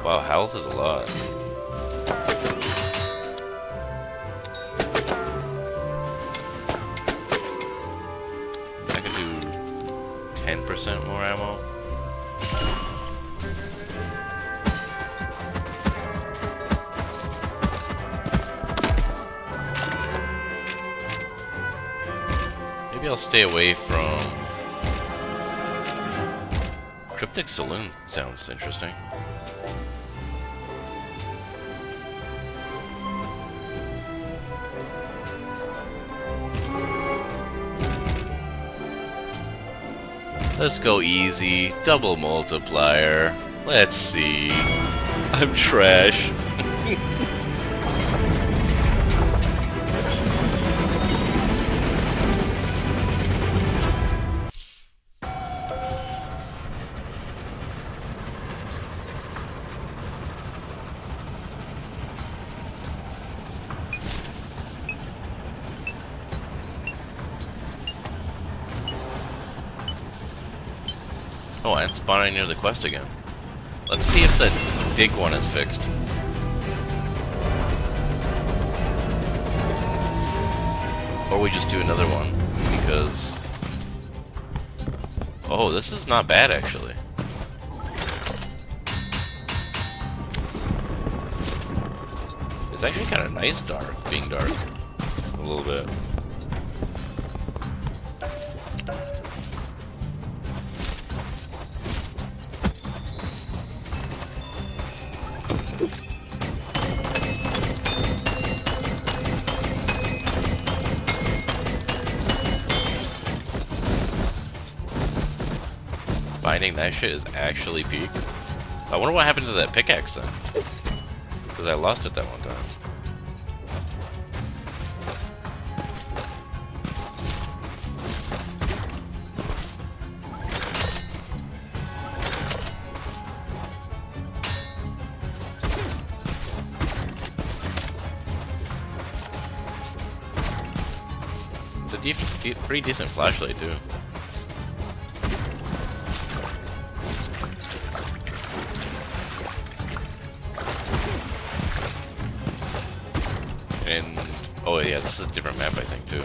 Wow, health is a lot. I could do 10% more ammo. Maybe I'll stay away from Cryptic Saloon. Sounds interesting. Let's go easy. Double multiplier. Let's see. I'm trash. Oh, and spawning near the quest again. Let's see if the dig one is fixed. Or we just do another one, because... Oh, this is not bad actually. It's actually kind of nice dark, being dark. A little bit. Finding that shit is actually peak. I wonder what happened to that pickaxe then. Because I lost it that one time. It's a pretty decent flashlight too. And oh yeah, this is a different map I think too.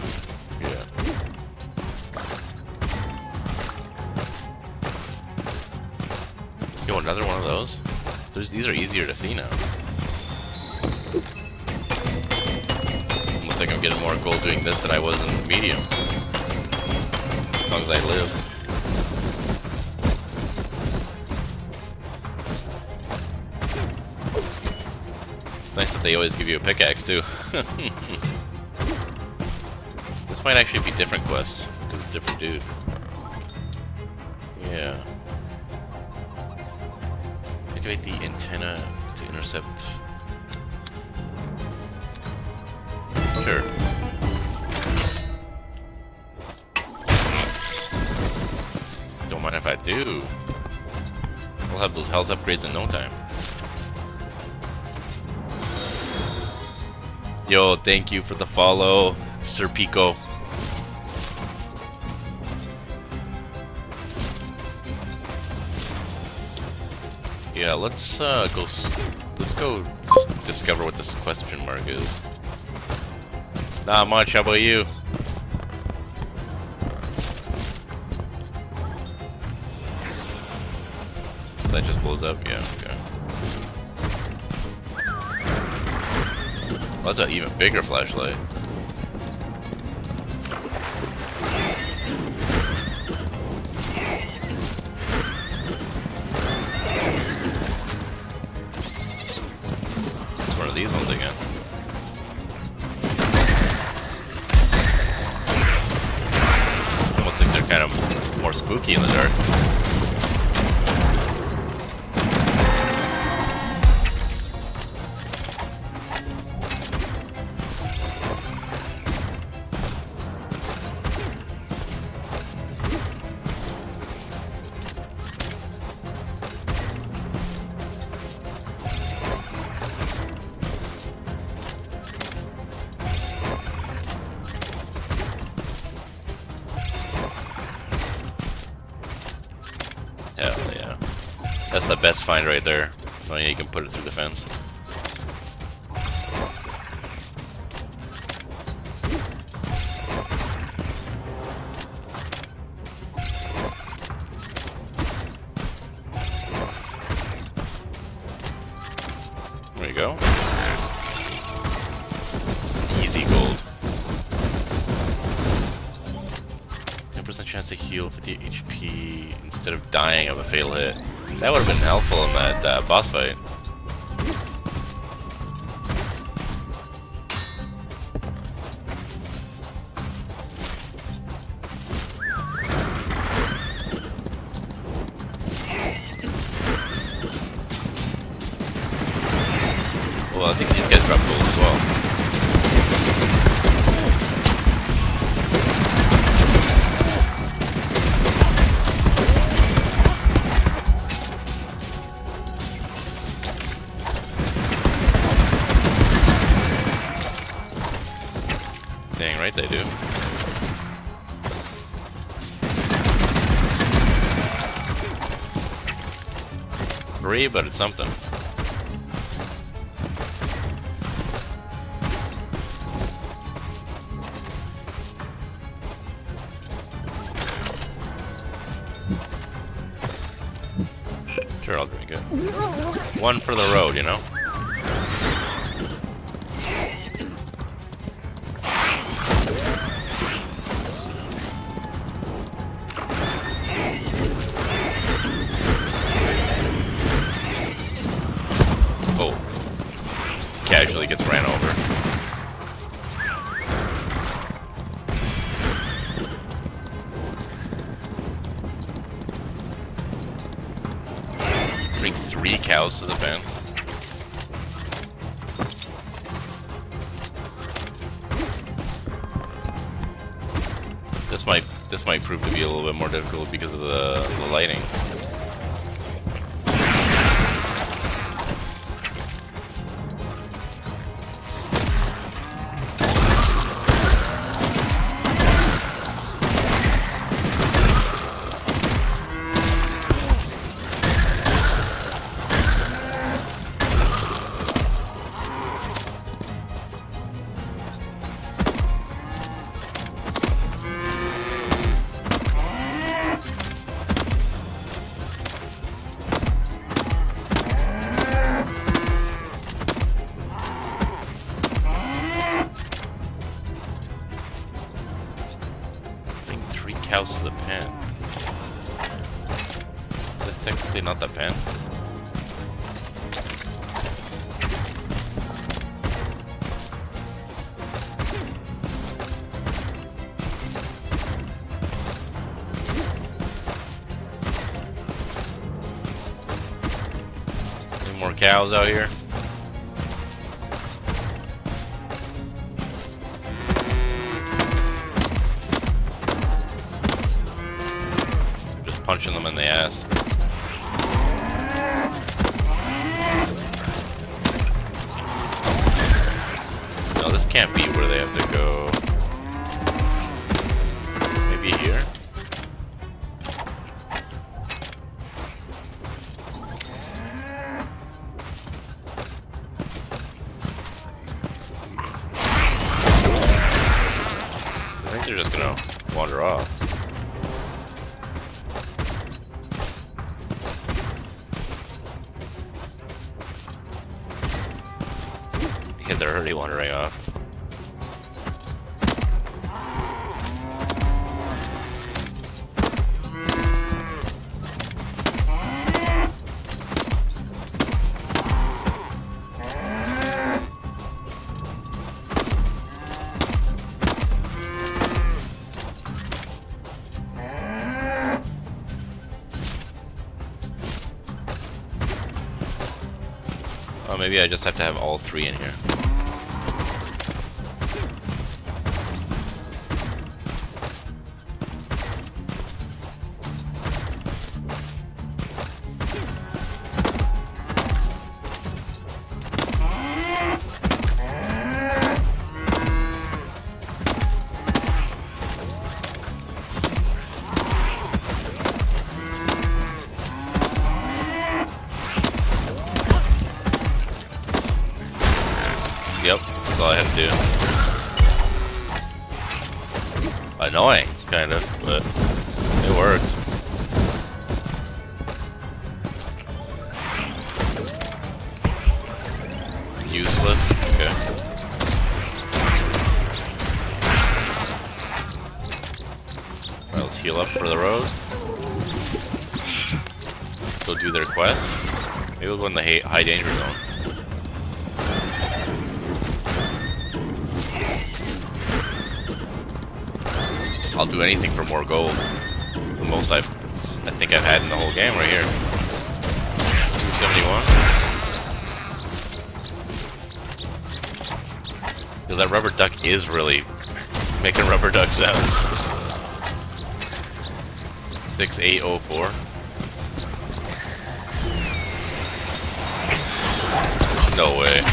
Yeah. Yo, another one of those? These are easier to see now. Almost like I'm getting more gold doing this than I was in medium. As long as I live. It's nice that they always give you a pickaxe too. This might actually be different quests, because it's a different dude. Yeah. Activate the antenna to intercept. Sure. Don't mind if I do. We'll have those health upgrades in no time. Yo, thank you for the follow, Sir Pico. Yeah, let's go discover what this question mark is. Not much. How about you? That just blows up. Yeah. Okay. Well, that's an even bigger flashlight. It's one of these ones again. Almost think they're kind of more spooky in the dark. Hell yeah. That's the best find right there. Oh yeah, you can put it through the fence. There you go. Easy gold. 10% chance to heal 50 HP instead of dying of a fatal hit. That would have been helpful in that boss fight. Well, I think these guys drop gold as well. Dang right they do. Free, but it's something. Sure, I'll drink it. One for the road, you know? Oh. Casually gets ran over. Drink 3 3 cows to the pen. This might prove to be a little bit more difficult because of the lighting. Cows to the pen. That's technically not the pen. Any more cows out here? Punching them in the ass. No, this can't be where they have to go. Maybe here? I think they're just gonna wander off. They're already wandering off. Oh, maybe I just have to have all 3 in here. Yep, that's all I had to do. Annoying, kind of, but it worked. Useless? Okay. Well, let's heal up for the road. Go do their quest. Maybe we'll go in the high danger zone. I'll do anything for more gold. The most I think I've had in the whole game right here. 271. Because that rubber duck is really making rubber duck sounds. 6804. No way.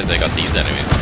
surprised they got these enemies.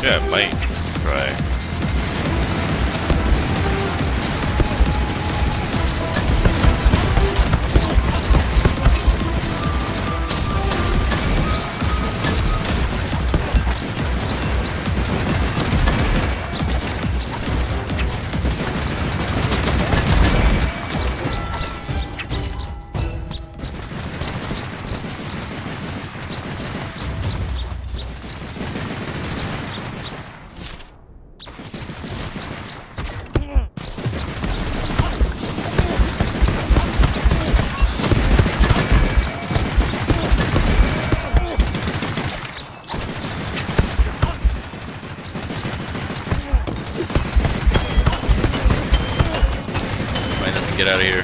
Yeah, it might try. Get out of here.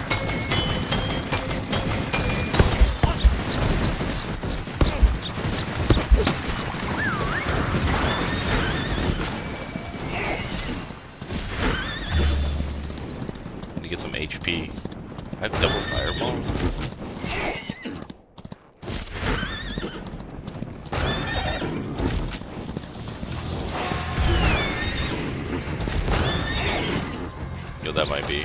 Need to get some HP. I have double fireballs. Yo, that might be.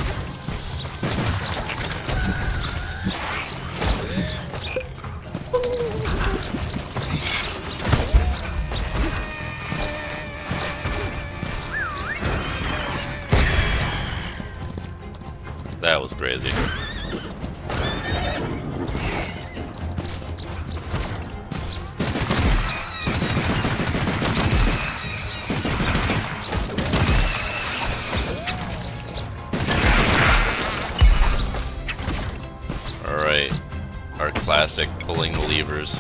That was crazy. Alright, our classic pulling the levers.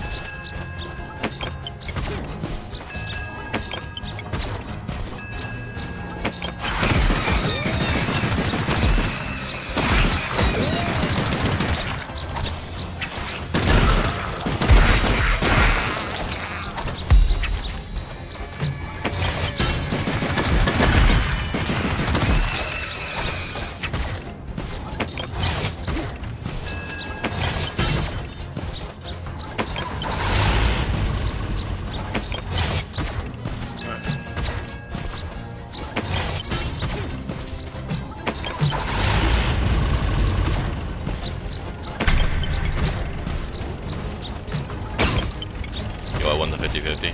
Yo, I won the 50-50.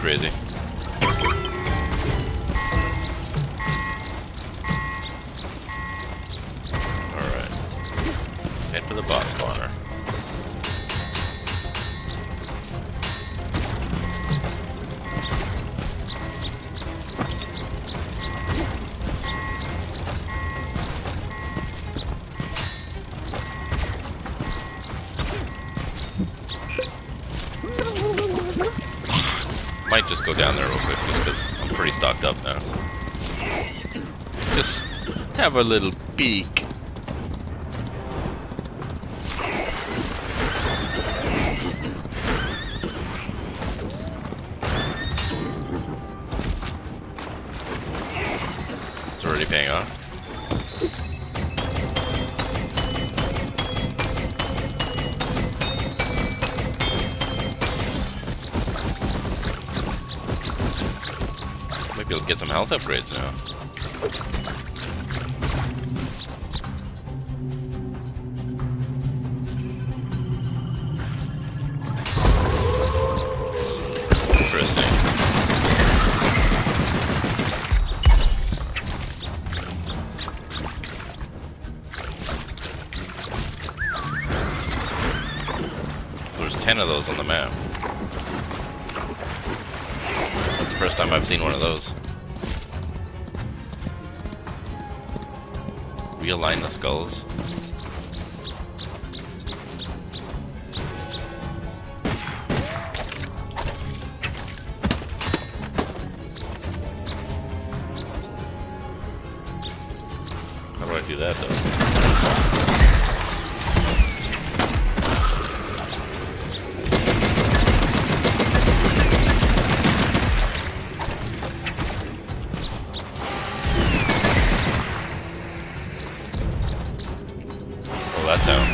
Crazy. Alright. Head for the boss spawner. Might just go down there real quick just because I'm pretty stocked up now. Just have a little peek. It's already paying off. Maybe we'll get some health upgrades now. Interesting. There's 10 of those on the map. That's the first time I've seen one of those. realign the skulls. How do I do that though? Pull that down.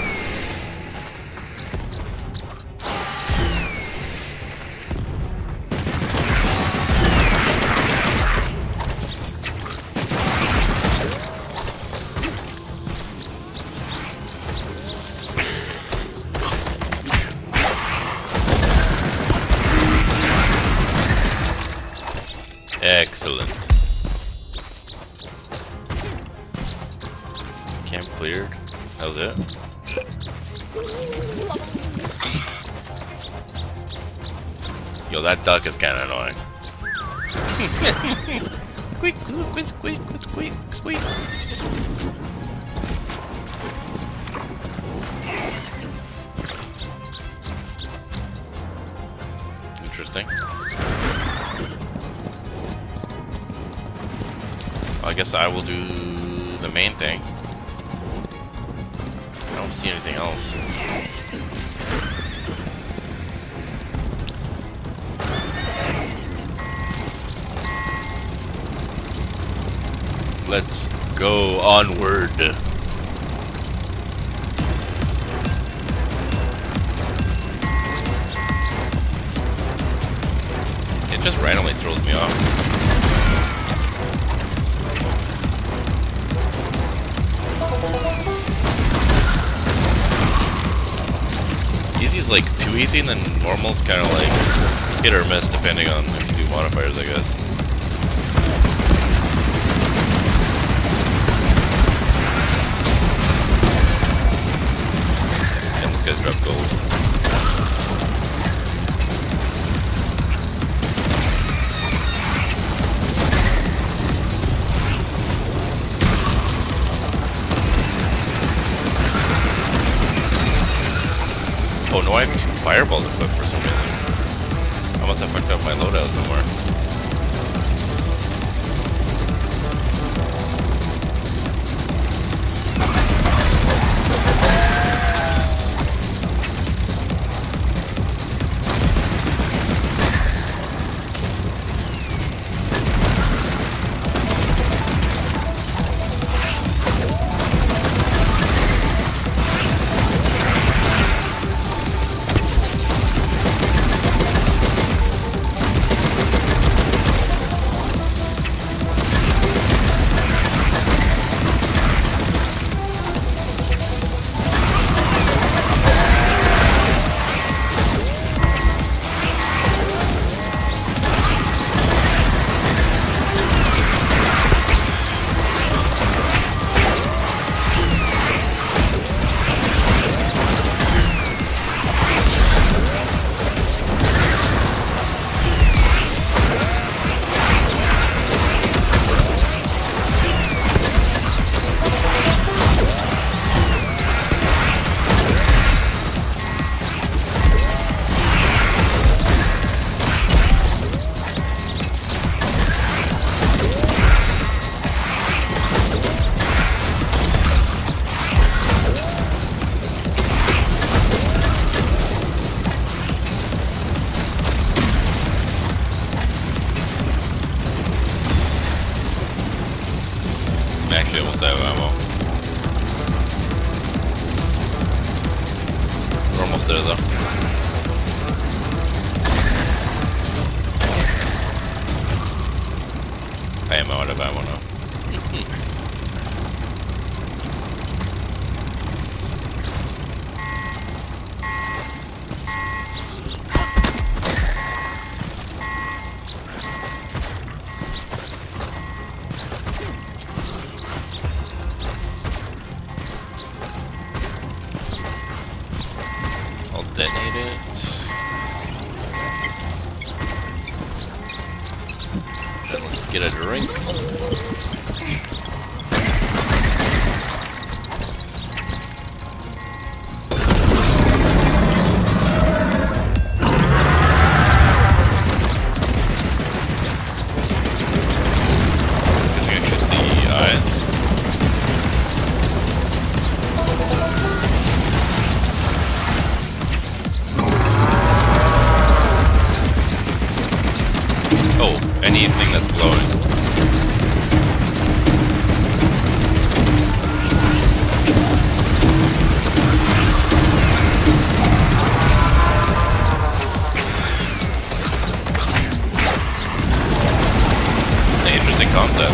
Excellent. Camp cleared. That was it. Yo, that duck is kind of annoying. Squeak, squeak, squeak, squeak, squeak. Interesting. I guess I will do the main thing. I don't see anything else. Let's go onward. It just randomly throws me off. Easy's like too easy, and then normal's kind of like hit or miss depending on if you do modifiers, I guess. And this guy's dropped gold. Oh no, I have 2 fireballs equipped for some reason. I must have fucked up my loadout somewhere. Actually, almost out of ammo. We're almost there though. I am out of ammo now. I'll detonate it. Then let's get a drink. anything that's glowing. An interesting concept.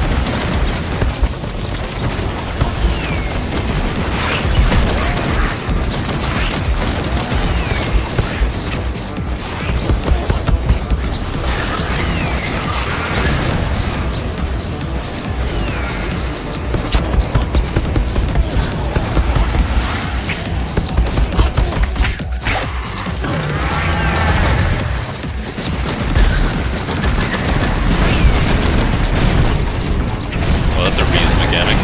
Well, that's a reuse mechanic.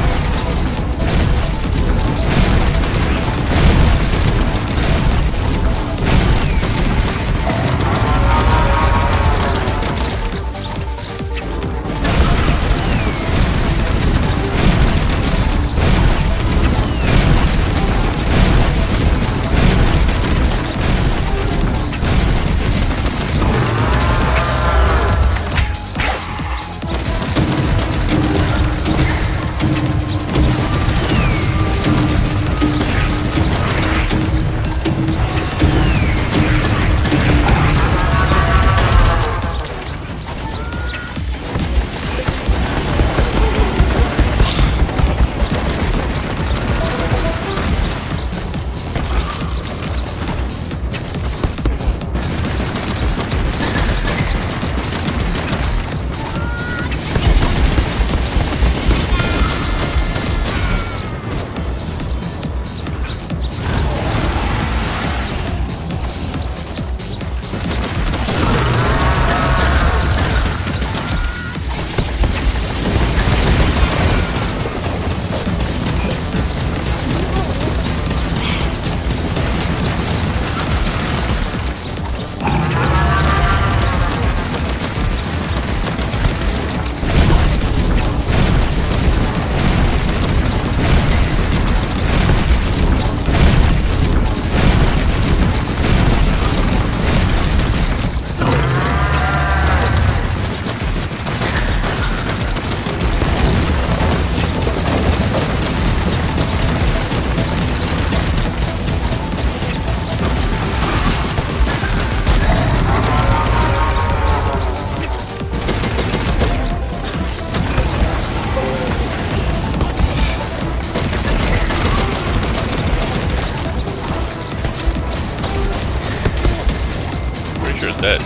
Pretty sure it's dead.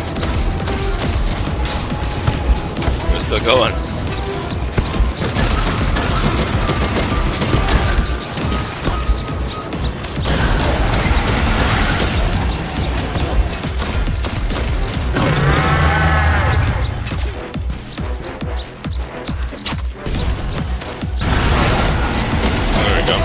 It's still going. There we go.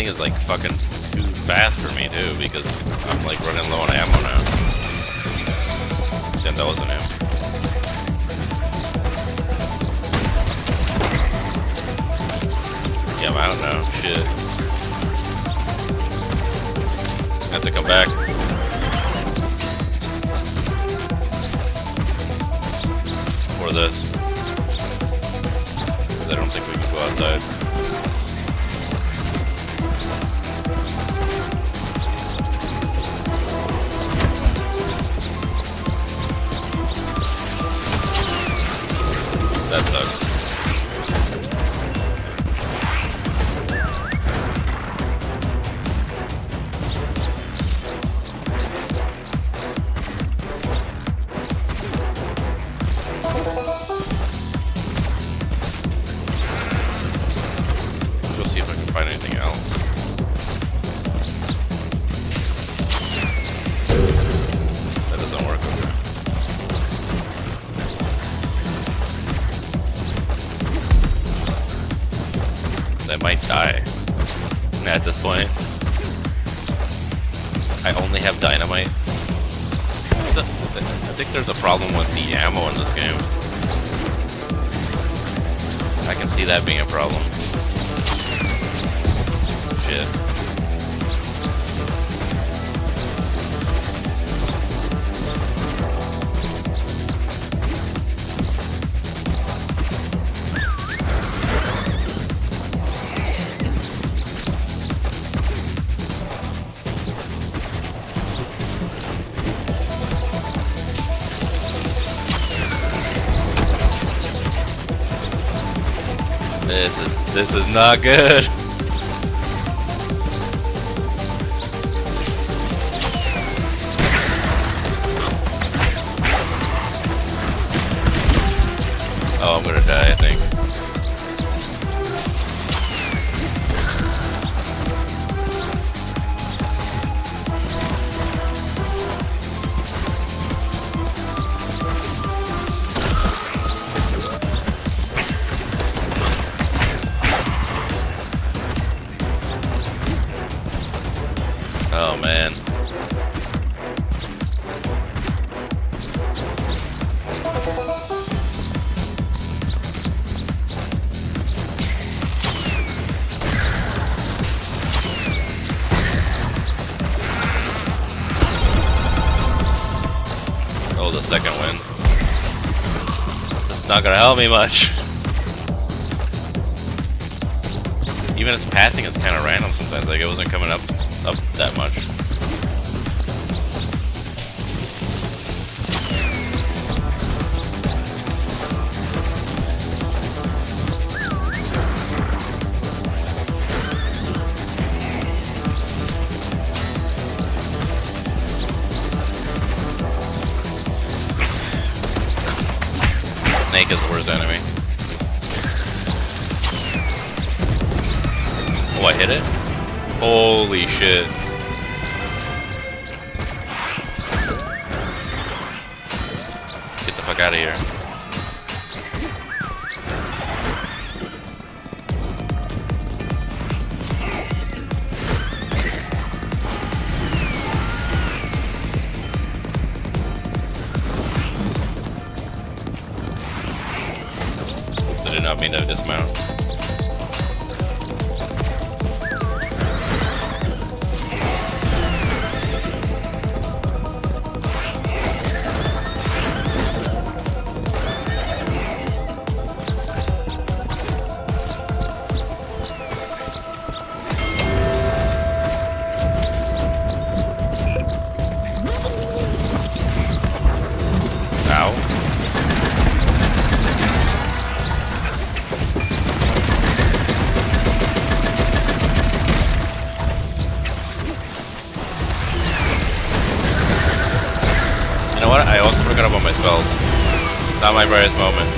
thing is like fucking too fast for me too, because I'm like running low on ammo now. Then that wasn't him. Yeah, I don't know. Shit. I have to come back. For this. I don't think we can go outside. That sucks. Go see if I can find anything else. That doesn't work, okay. I might die at this point. I only have dynamite. I think there's a problem with the ammo in this game. I can see that being a problem. Shit. This is not good. Oh, I'm gonna die, I think. Oh man. Oh, the second win. That's not gonna help me much. Even its pathing is kind of random sometimes, like it wasn't coming up that much. Snake is the worst enemy. Oh, I hit it? Holy shit. Get the fuck out of here. Oops, I did not mean to dismount. You know what? I also forgot about my spells. Not my brightest moment.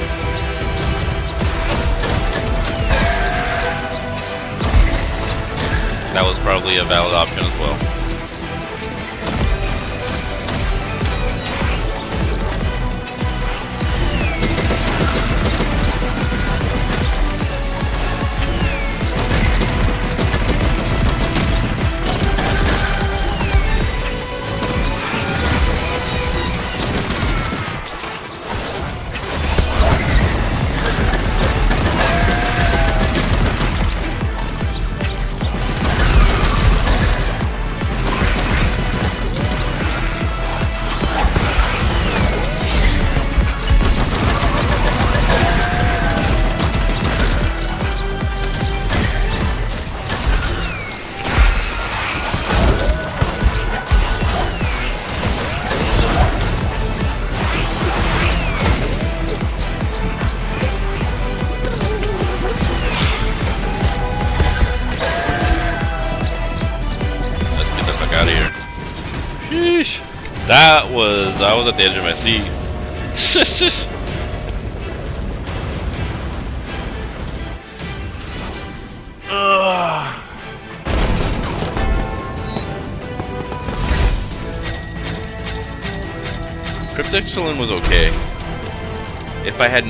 That was probably a valid option as well. I was at the edge of my seat. Ugh. Cryptic Saloon was okay. If I had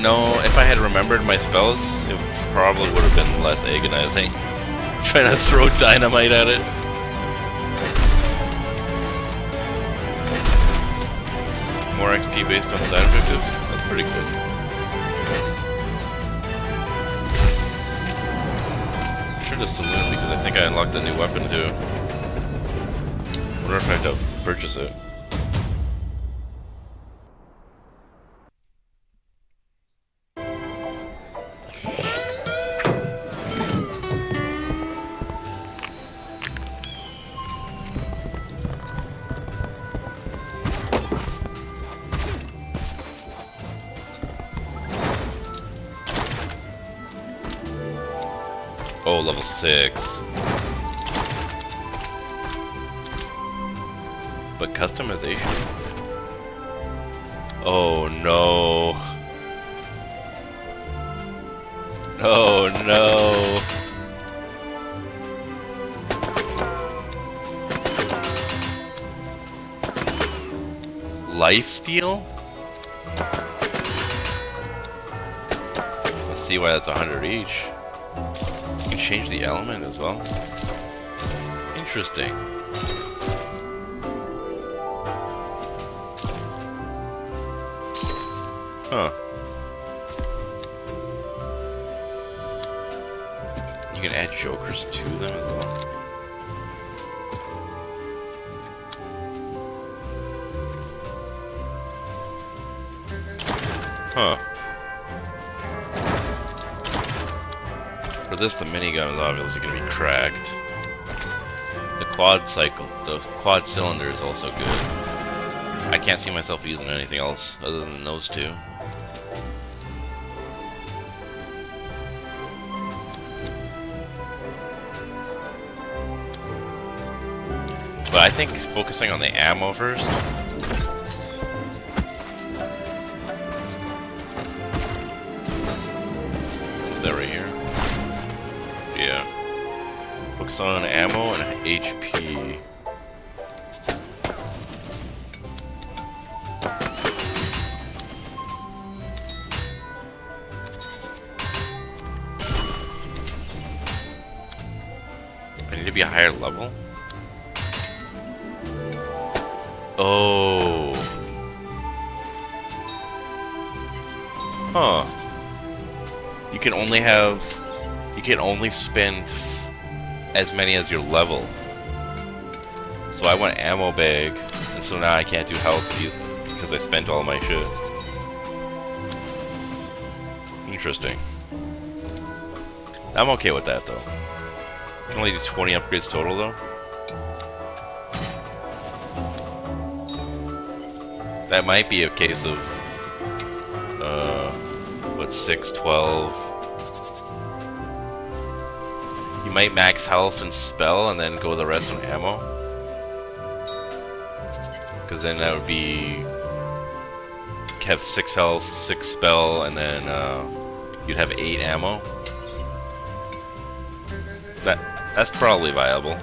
remembered my spells, it probably would have been less agonizing. Trying to throw dynamite at it. More XP based on side objectives? That's pretty good. Sure to Saloon because I think I unlocked a new weapon too. Wonder if I have to purchase it. Oh, level 6. But customization? Oh no. Oh no. Lifesteal? Let's see why that's 100 each. You can change the element as well. Interesting. Huh. You can add jokers to them as well. Huh. For this, the minigun is obviously going to be cracked. The quad cylinder is also good. I can't see myself using anything else other than those two. But I think focusing on the ammo first. Is that right here? Yeah. Focus on ammo and HP. I need to be a higher level? Oh. Huh. You can only spend as many as your level. So I want ammo bag, and so now I can't do health because I spent all my shit. Interesting. I'm okay with that though. You can only do 20 upgrades total though. That might be a case of, what's 6, 12? You might max health and spell and then go the rest on ammo. Because then that would be, have 6 health, 6 spell, and then you'd have 8 ammo. That's probably viable.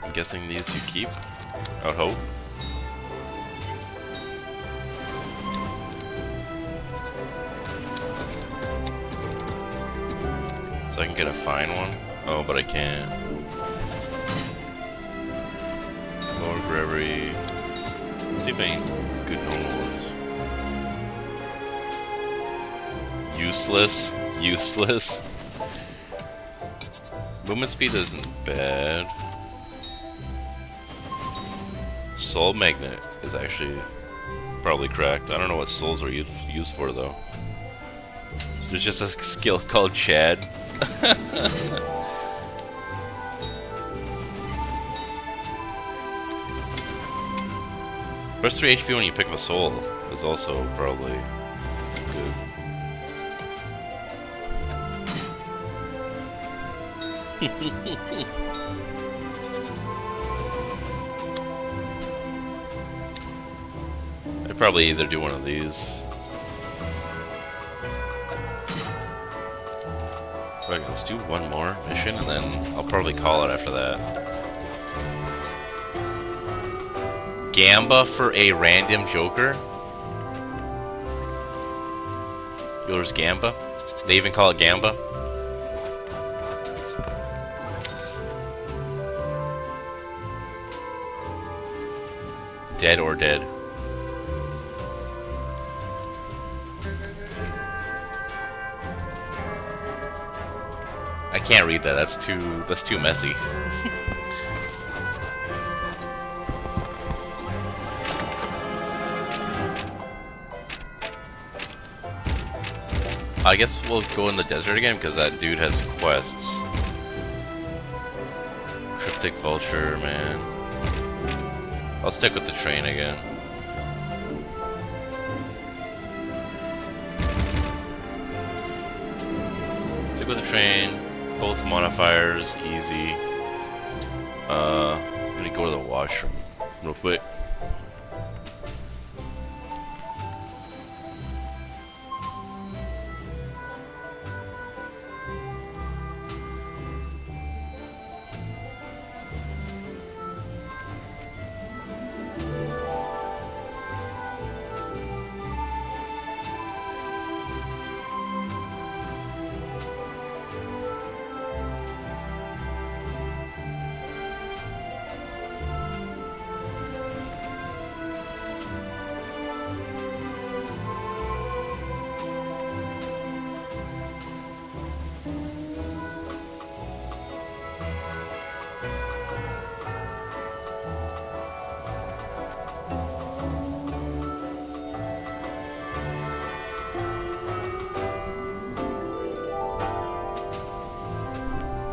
I'm guessing these you keep, I would hope. So I can get a fine one? Oh, but I can't. More for every... Let's see if any good normal ones. Useless. Useless. Movement speed isn't bad. Soul Magnet is actually probably cracked. I don't know what souls are used for though. There's just a skill called Chad. Plus 3 HP when you pick up a soul is also probably good. I'd probably either do one of these. Okay, let's do one more mission and then I'll probably call it after that. Gamba for a random Joker? Yours Gamba? They even call it Gamba? Dead or dead? I can't read that. That's too messy. I guess we'll go in the desert again because that dude has quests. Cryptic Vulture, man. I'll stick with the train again. Stick with the train. Both modifiers, easy. I'm gonna go to the washroom real quick.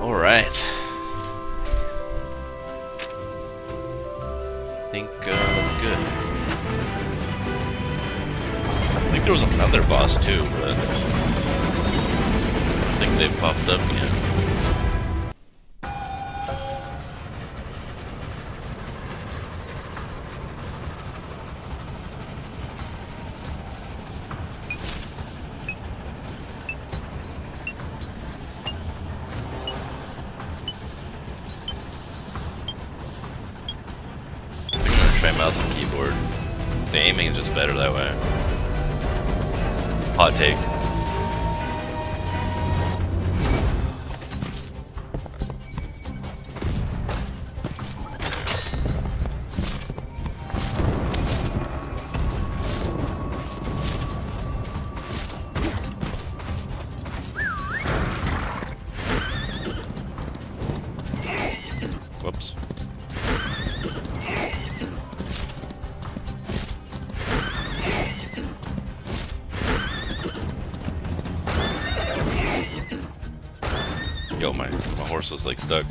Alright. I think that's good. I think there was another boss too, but I don't think they've popped up yet. Try mouse and keyboard. The aiming is just better that way. Hot take. Whoops. Yo, my horse was like stuck.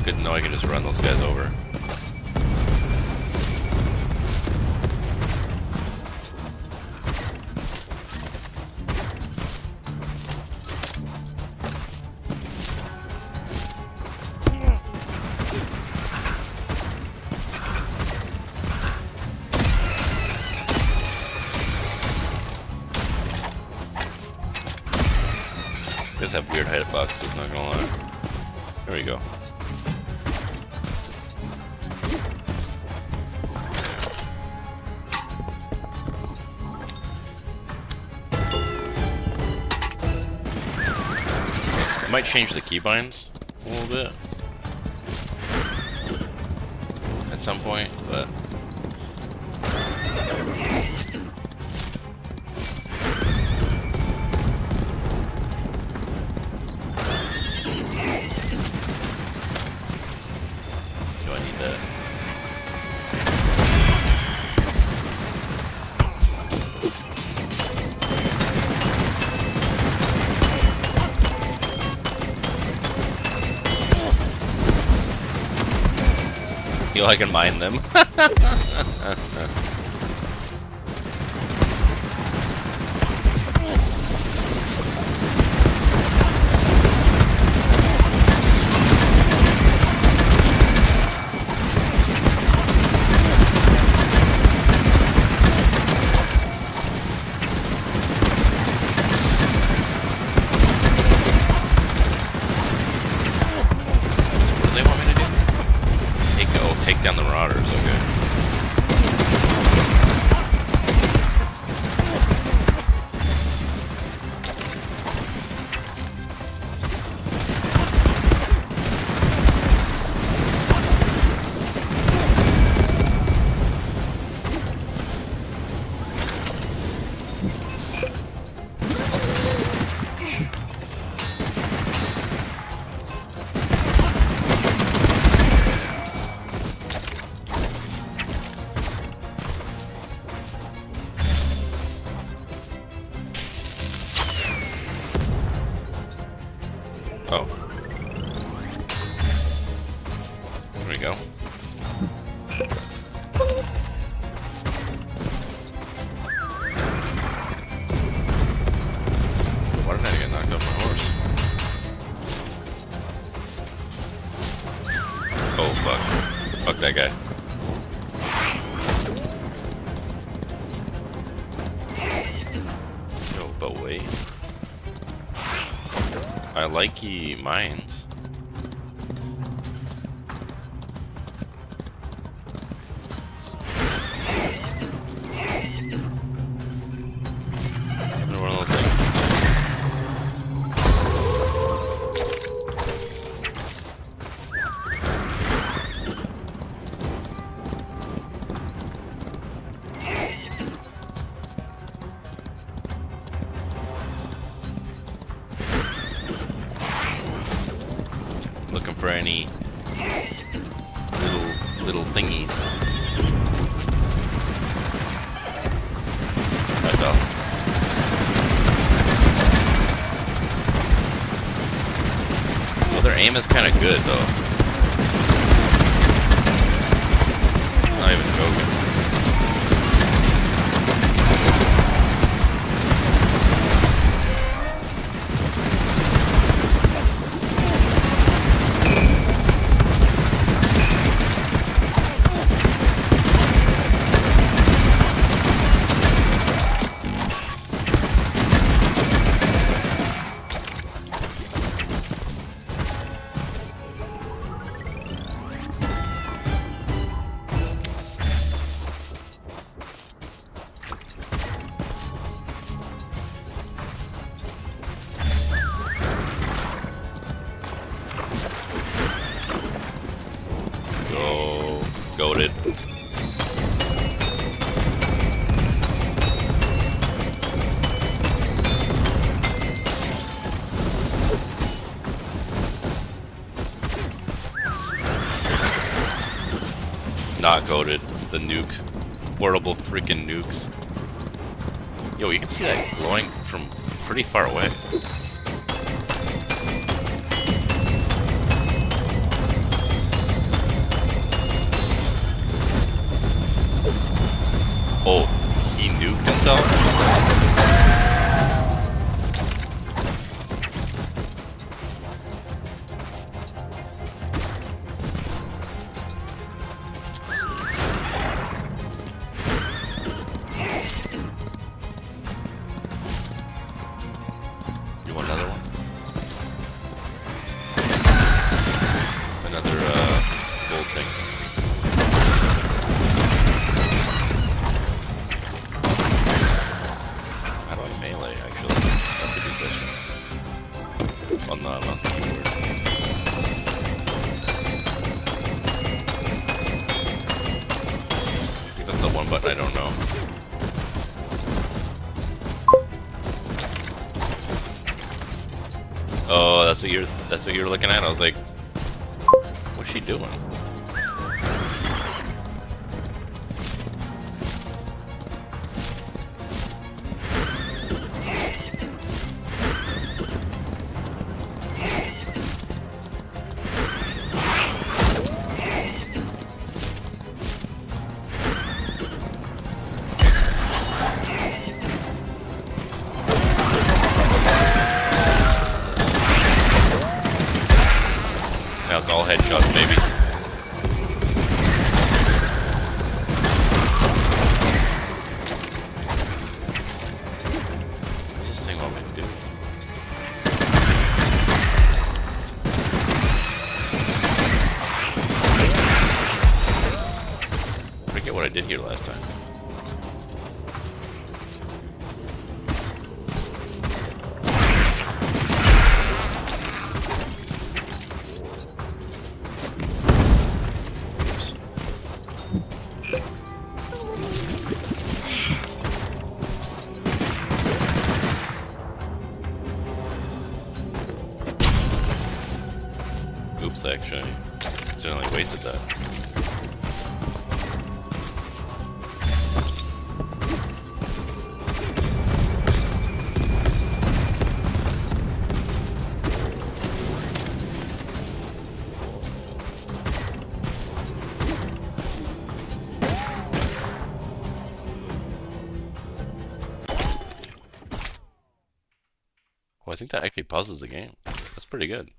Good to know I can just run those guys over. You guys have weird hitboxes, not gonna lie. There we go. I might change the keybinds a little bit at some point, but do I need that? You know, I can mine them. What do they want me to do? Take down the marauders, okay. Oh. There we go. Why did I get knocked off my horse? Oh, fuck. Fuck that guy. No, but wait. I like he mines. Another one of those things. Looking for any little thingies. I fell. Well, their aim is kind of good though. Not even joking. Goated. Not goated. The nuke. Portable freaking nukes. Yo, you can see that glowing from pretty far away. Oh, he nuked himself? You want another one? Another, gold thing. Melee, actually. That's a good question. On the mouse and keyboard. I think that's the one button I don't know. Oh, that's what you're looking at? I was like, what's she doing? what I did here last time. Oops, actually. Accidentally wasted that. Well, I think that actually pauses the game. That's pretty good.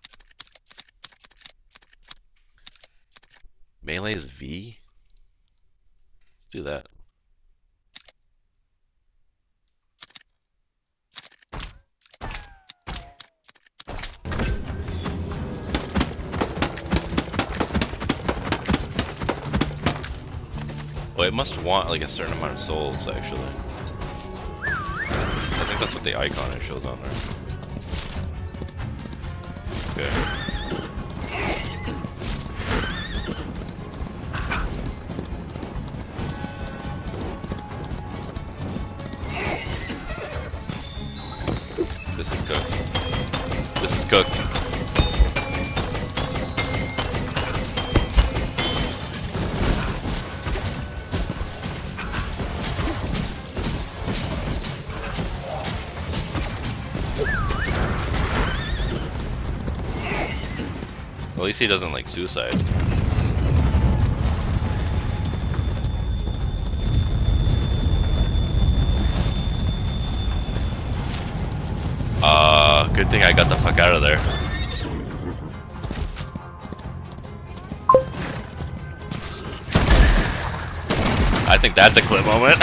Melee is V? Do that. Well, it must want like a certain amount of souls, actually. I think that's what the icon it shows on there. Okay. This is cooked. This is cooked. At least he doesn't like suicide. Good thing I got the fuck out of there. I think that's a clip moment.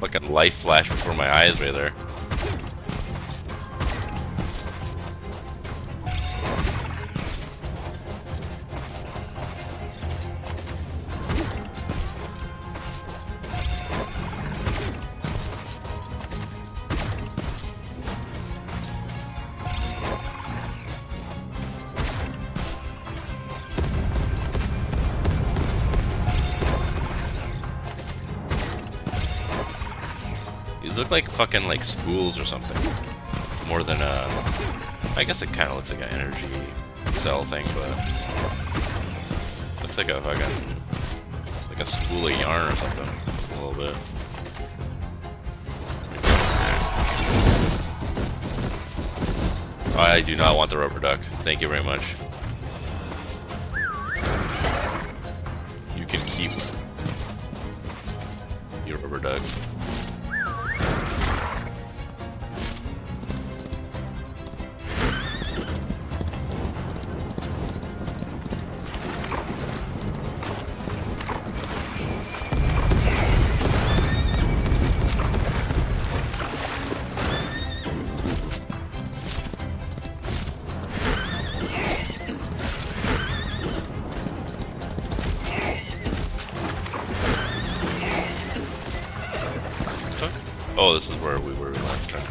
Fucking life flash before my eyes right there. These look like fucking like spools or something. More than I guess it kind of looks like an energy cell thing, but looks like a fucking like a spool of yarn or something. A little bit. I do not want the rubber duck. Thank you very much. You can keep your rubber duck. Oh, this is where we were last time.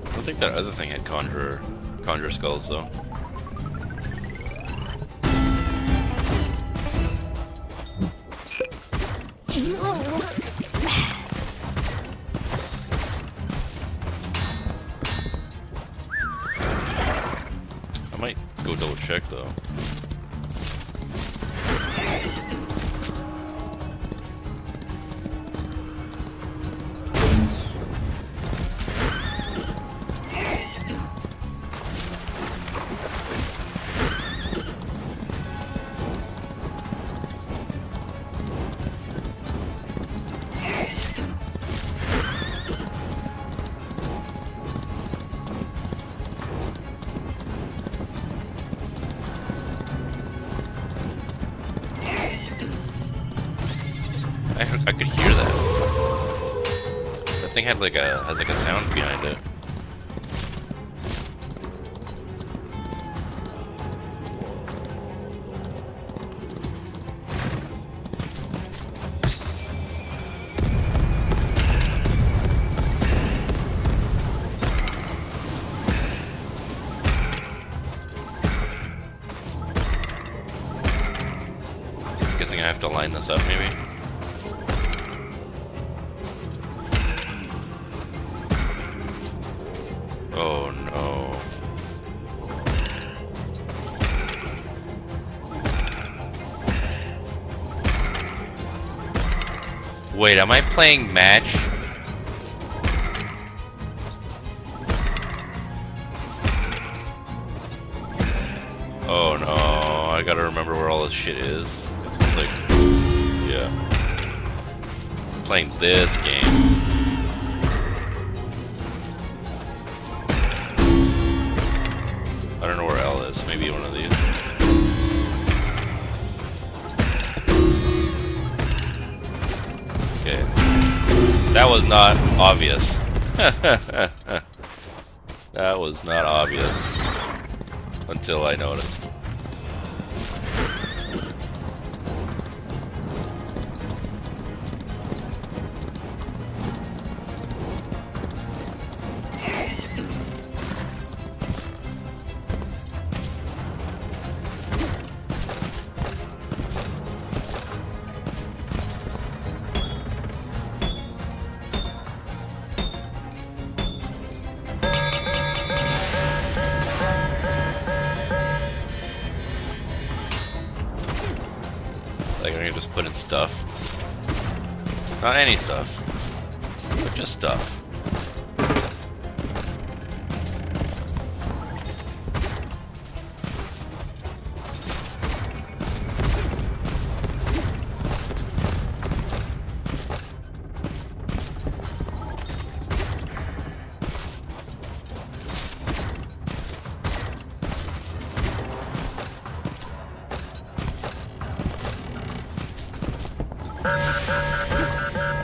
I think that other thing had conjure skulls though. I might go double check though. I could hear that. That thing had like has like a sound behind it. Guessing I have to line this up maybe. Oh no. Wait, am I playing match? Oh no, I gotta remember where all this shit is. It's like, yeah. I'm playing this game. I don't know where L is. Maybe one of these. Okay. That was not obvious. That was not obvious. Until I noticed. Like I can just put in stuff. Not any stuff, but just stuff.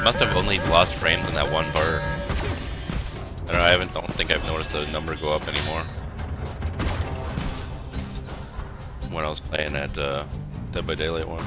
Must have only lost frames in that one bar. I don't think I've noticed the number go up anymore. When I was playing at Dead by Daylight 1.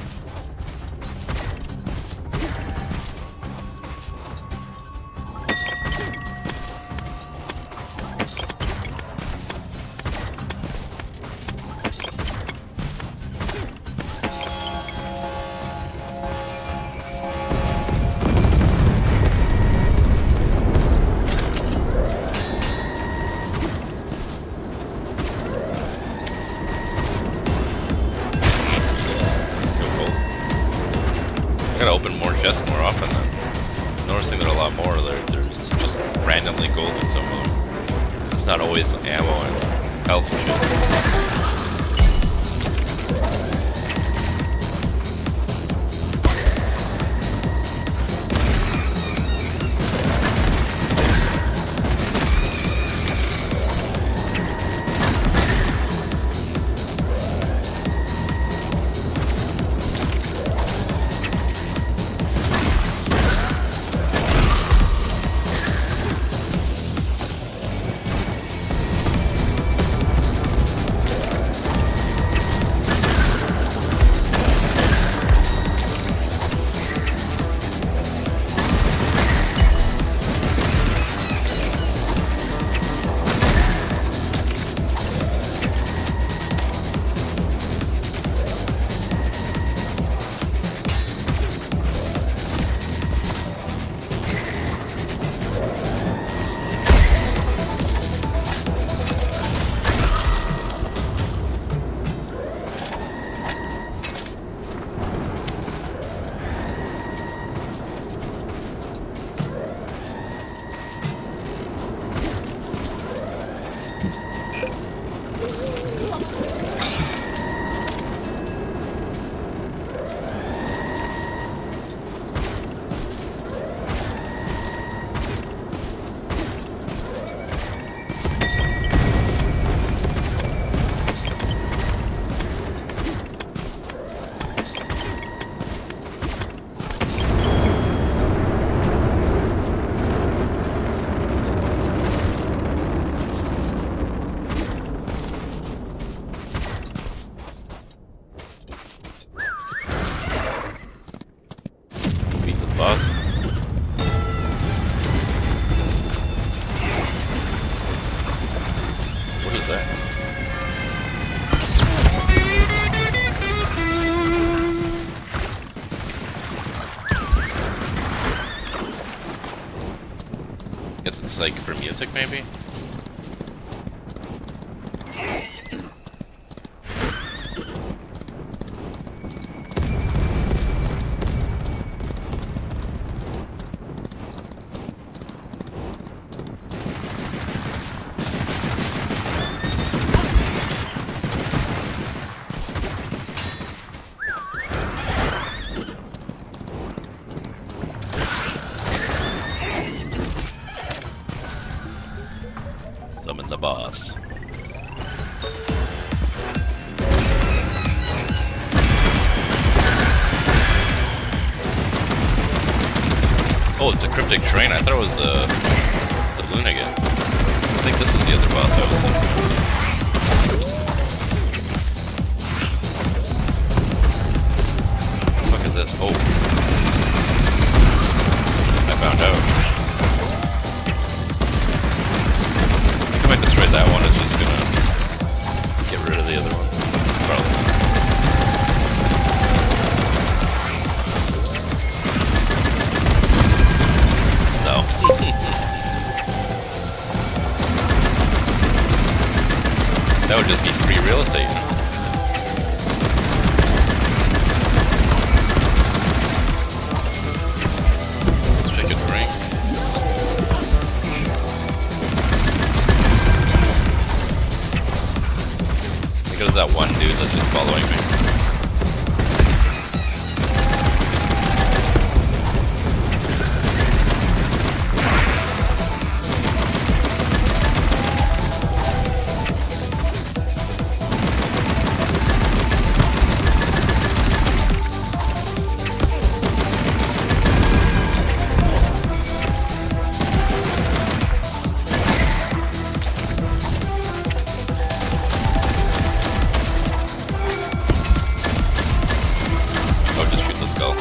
I gotta open more chests more often then. I'm noticing that a lot more there's just randomly gold in some of them. It's not always ammo and health and shit. Beat this boss. What is that? Guess it's like for music, maybe? Summon the boss. Oh, it's a cryptic train. I thought it was the Lunigan. I think this is the other boss I was thinking of. What the fuck is this? Oh. I found out. I think I might destroy that one. It's just gonna get rid of the other one. Probably. No. That would just be free real estate, you know? Chicken drink. I think it was that one dude that's just following me. Oh, just shoot the skull.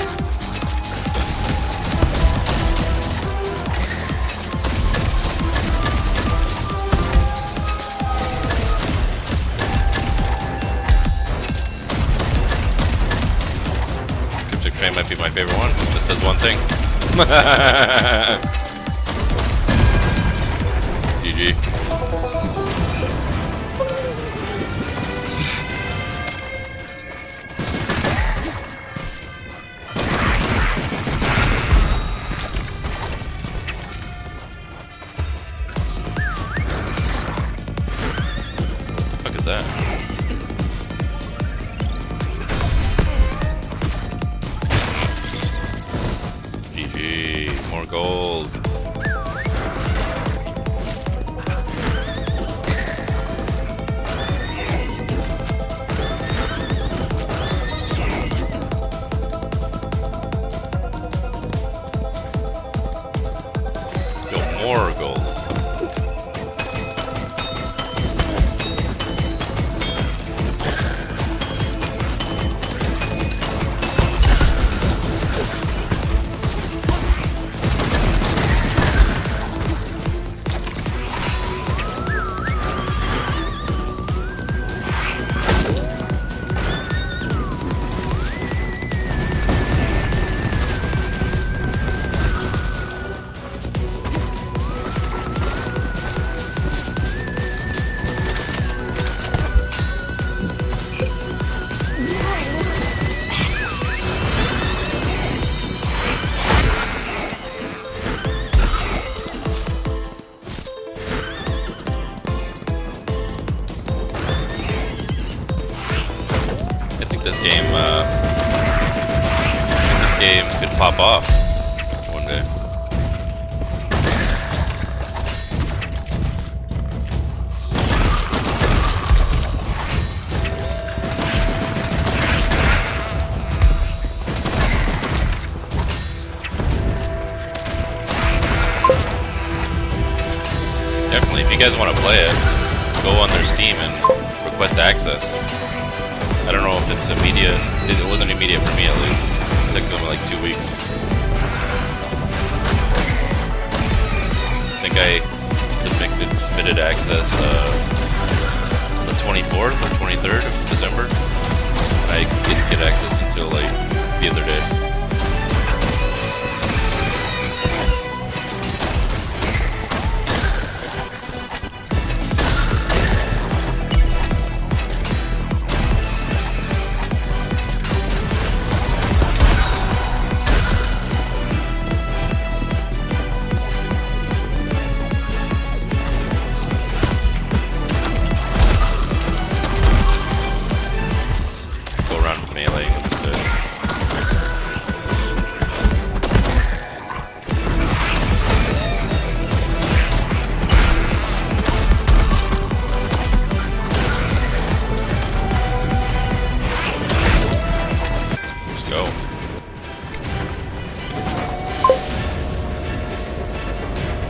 Cryptic Train might be my favorite one. It just does one thing. GG. What the fuck is that? GG. More gold. Yo, more gold. this game, this game could pop off one day. Definitely, if you guys want to play it, go on their Steam and request access. I don't know if it's immediate. It wasn't immediate for me, at least. It took them like 2 weeks. I think I submitted access the 24th or 23rd of December. I didn't get access until like the other day.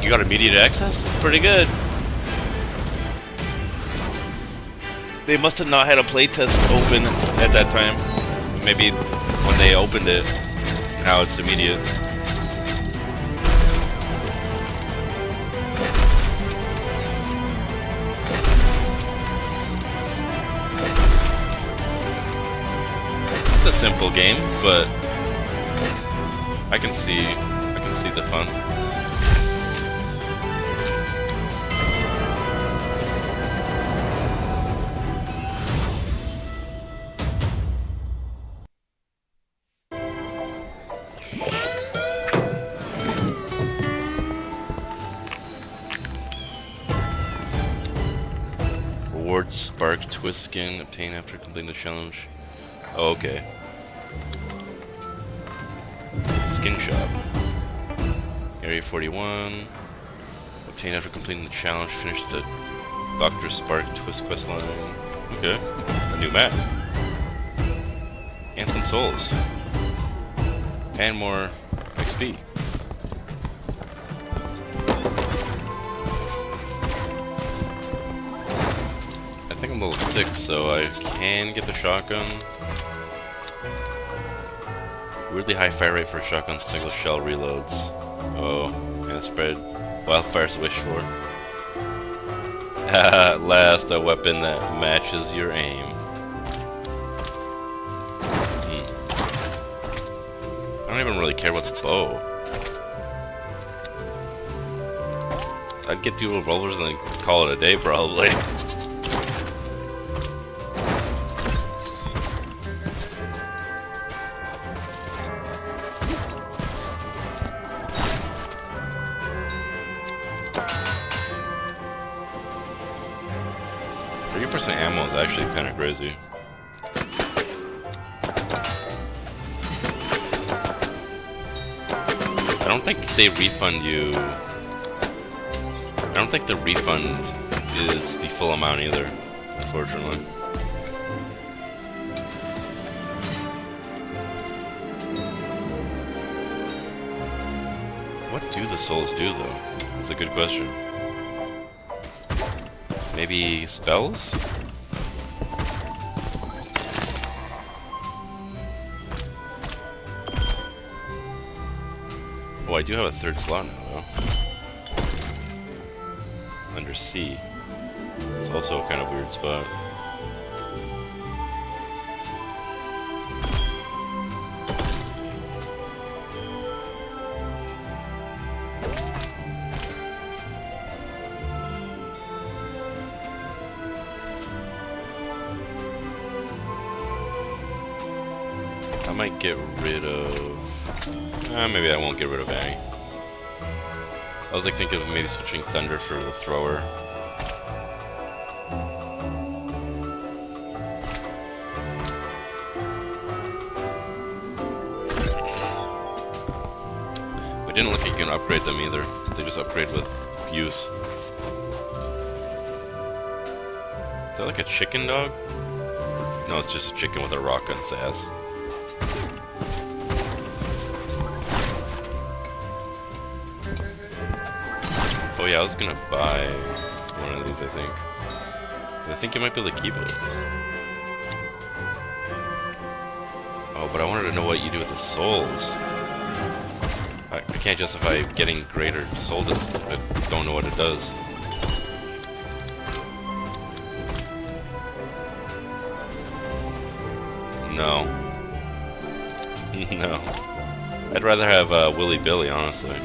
You got immediate access? That's pretty good. They must have not had a playtest open at that time. Maybe when they opened it, now it's immediate. It's a simple game, but I can see the fun. Spark twist skin obtained after completing the challenge. Oh, okay. Skin shop. Area 41. Obtained after completing the challenge. Finished the Dr. Spark twist quest line. Okay. A new map. And some souls. And more XP. I think I'm level 6, so I can get the shotgun. Weirdly high fire rate for a shotgun, single shell reloads. Oh, and spread wildfire's wish for. At last, a weapon that matches your aim. I don't even really care about the bow. I'd get 2 revolvers and then call it a day, probably. 30% ammo is actually kind of crazy. I don't think they refund you. I don't think the refund is the full amount either, unfortunately. What do the souls do though? That's a good question. Maybe spells? Oh, I do have a 3rd slot now though. Under C. It's also a kind of weird spot. I might get rid of... maybe I won't get rid of Annie. I was like thinking of maybe switching Thunder for the thrower. didn't look like you can upgrade them either. They just upgrade with use. Is that like a chicken dog? No, it's just a chicken with a rock on its ass. Oh yeah, I was gonna buy one of these, I think. I think you might be able to keep it. Oh, but I wanted to know what you do with the souls. I can't justify getting greater soul distance if I don't know what it does. No. No. I'd rather have Willy Billy, honestly.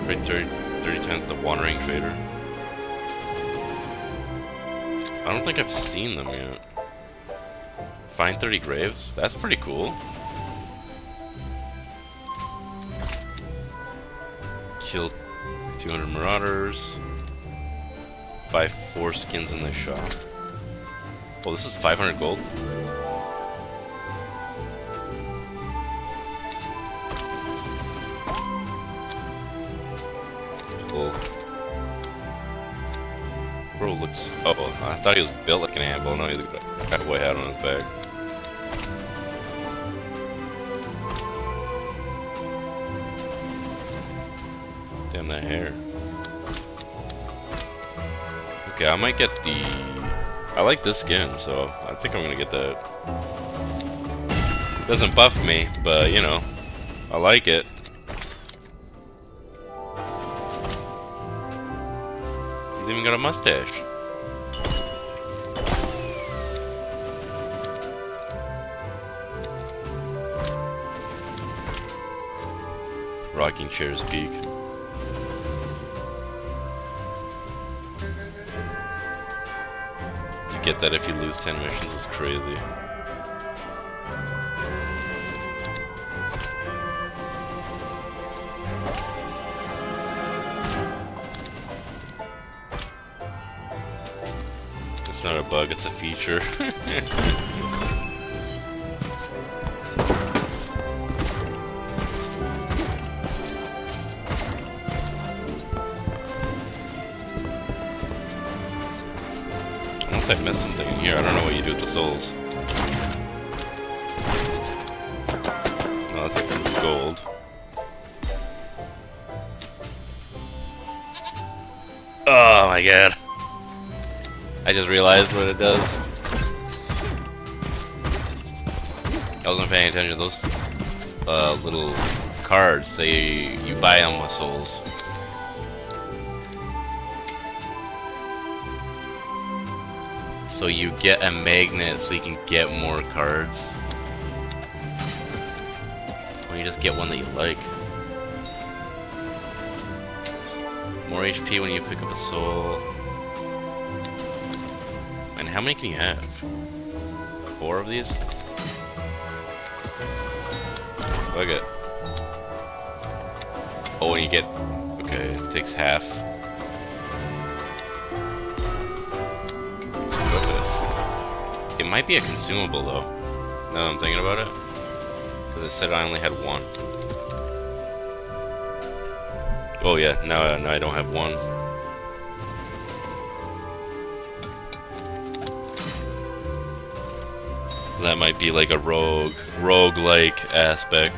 Right, 30 times the Wandering Trader. I don't think I've seen them yet. Find 30 graves? That's pretty cool. Kill 200 marauders. Buy 4 skins in the shop. Well, this is 500 gold. Cool. Bro looks... Oh, I thought he was built like an anvil. No, he's got a cowboy hat on his back. Damn, that hair. Okay, I might get the... I like this skin, so I think I'm gonna get that. Doesn't buff me, but you know, I like it. He's even got a mustache. Rocking Chair's Peak. Get that if you lose 10 missions, it's crazy. It's not a bug, it's a feature. Unless I missed something in here, I don't know what you do with the souls. No, this is gold. Oh my god. I just realized what it does. I wasn't paying attention to those little cards. You buy them with souls. So you get a magnet so you can get more cards. Or you just get one that you like. More HP when you pick up a soul. And how many can you have? 4 of these? Fuck it. Oh, and you get... Okay, it takes half. It might be a consumable though, now that I'm thinking about it. Because it said I only had 1. Oh yeah, now I don't have 1. So that might be like a rogue-like aspect.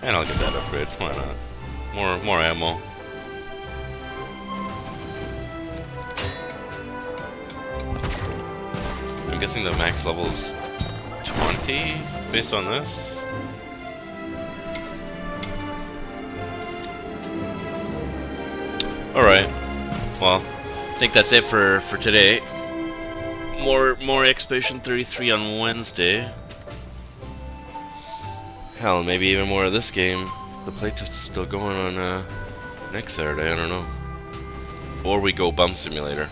And I'll get that upgrade, why not? More ammo. I'm guessing the max level is 20 based on this. Alright. Well, I think that's it for today. More Expedition 33 on Wednesday. Hell, maybe even more of this game. The playtest is still going on next Saturday, I don't know. Or we go Bum Simulator.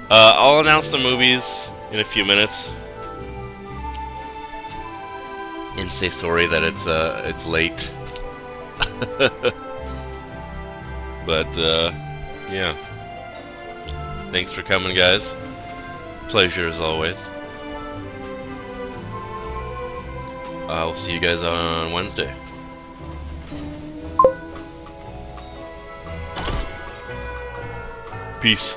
I'll announce the movies in a few minutes. In and say sorry that it's late. But yeah. Thanks for coming, guys. Pleasure as always. I'll see you guys on Wednesday. Peace.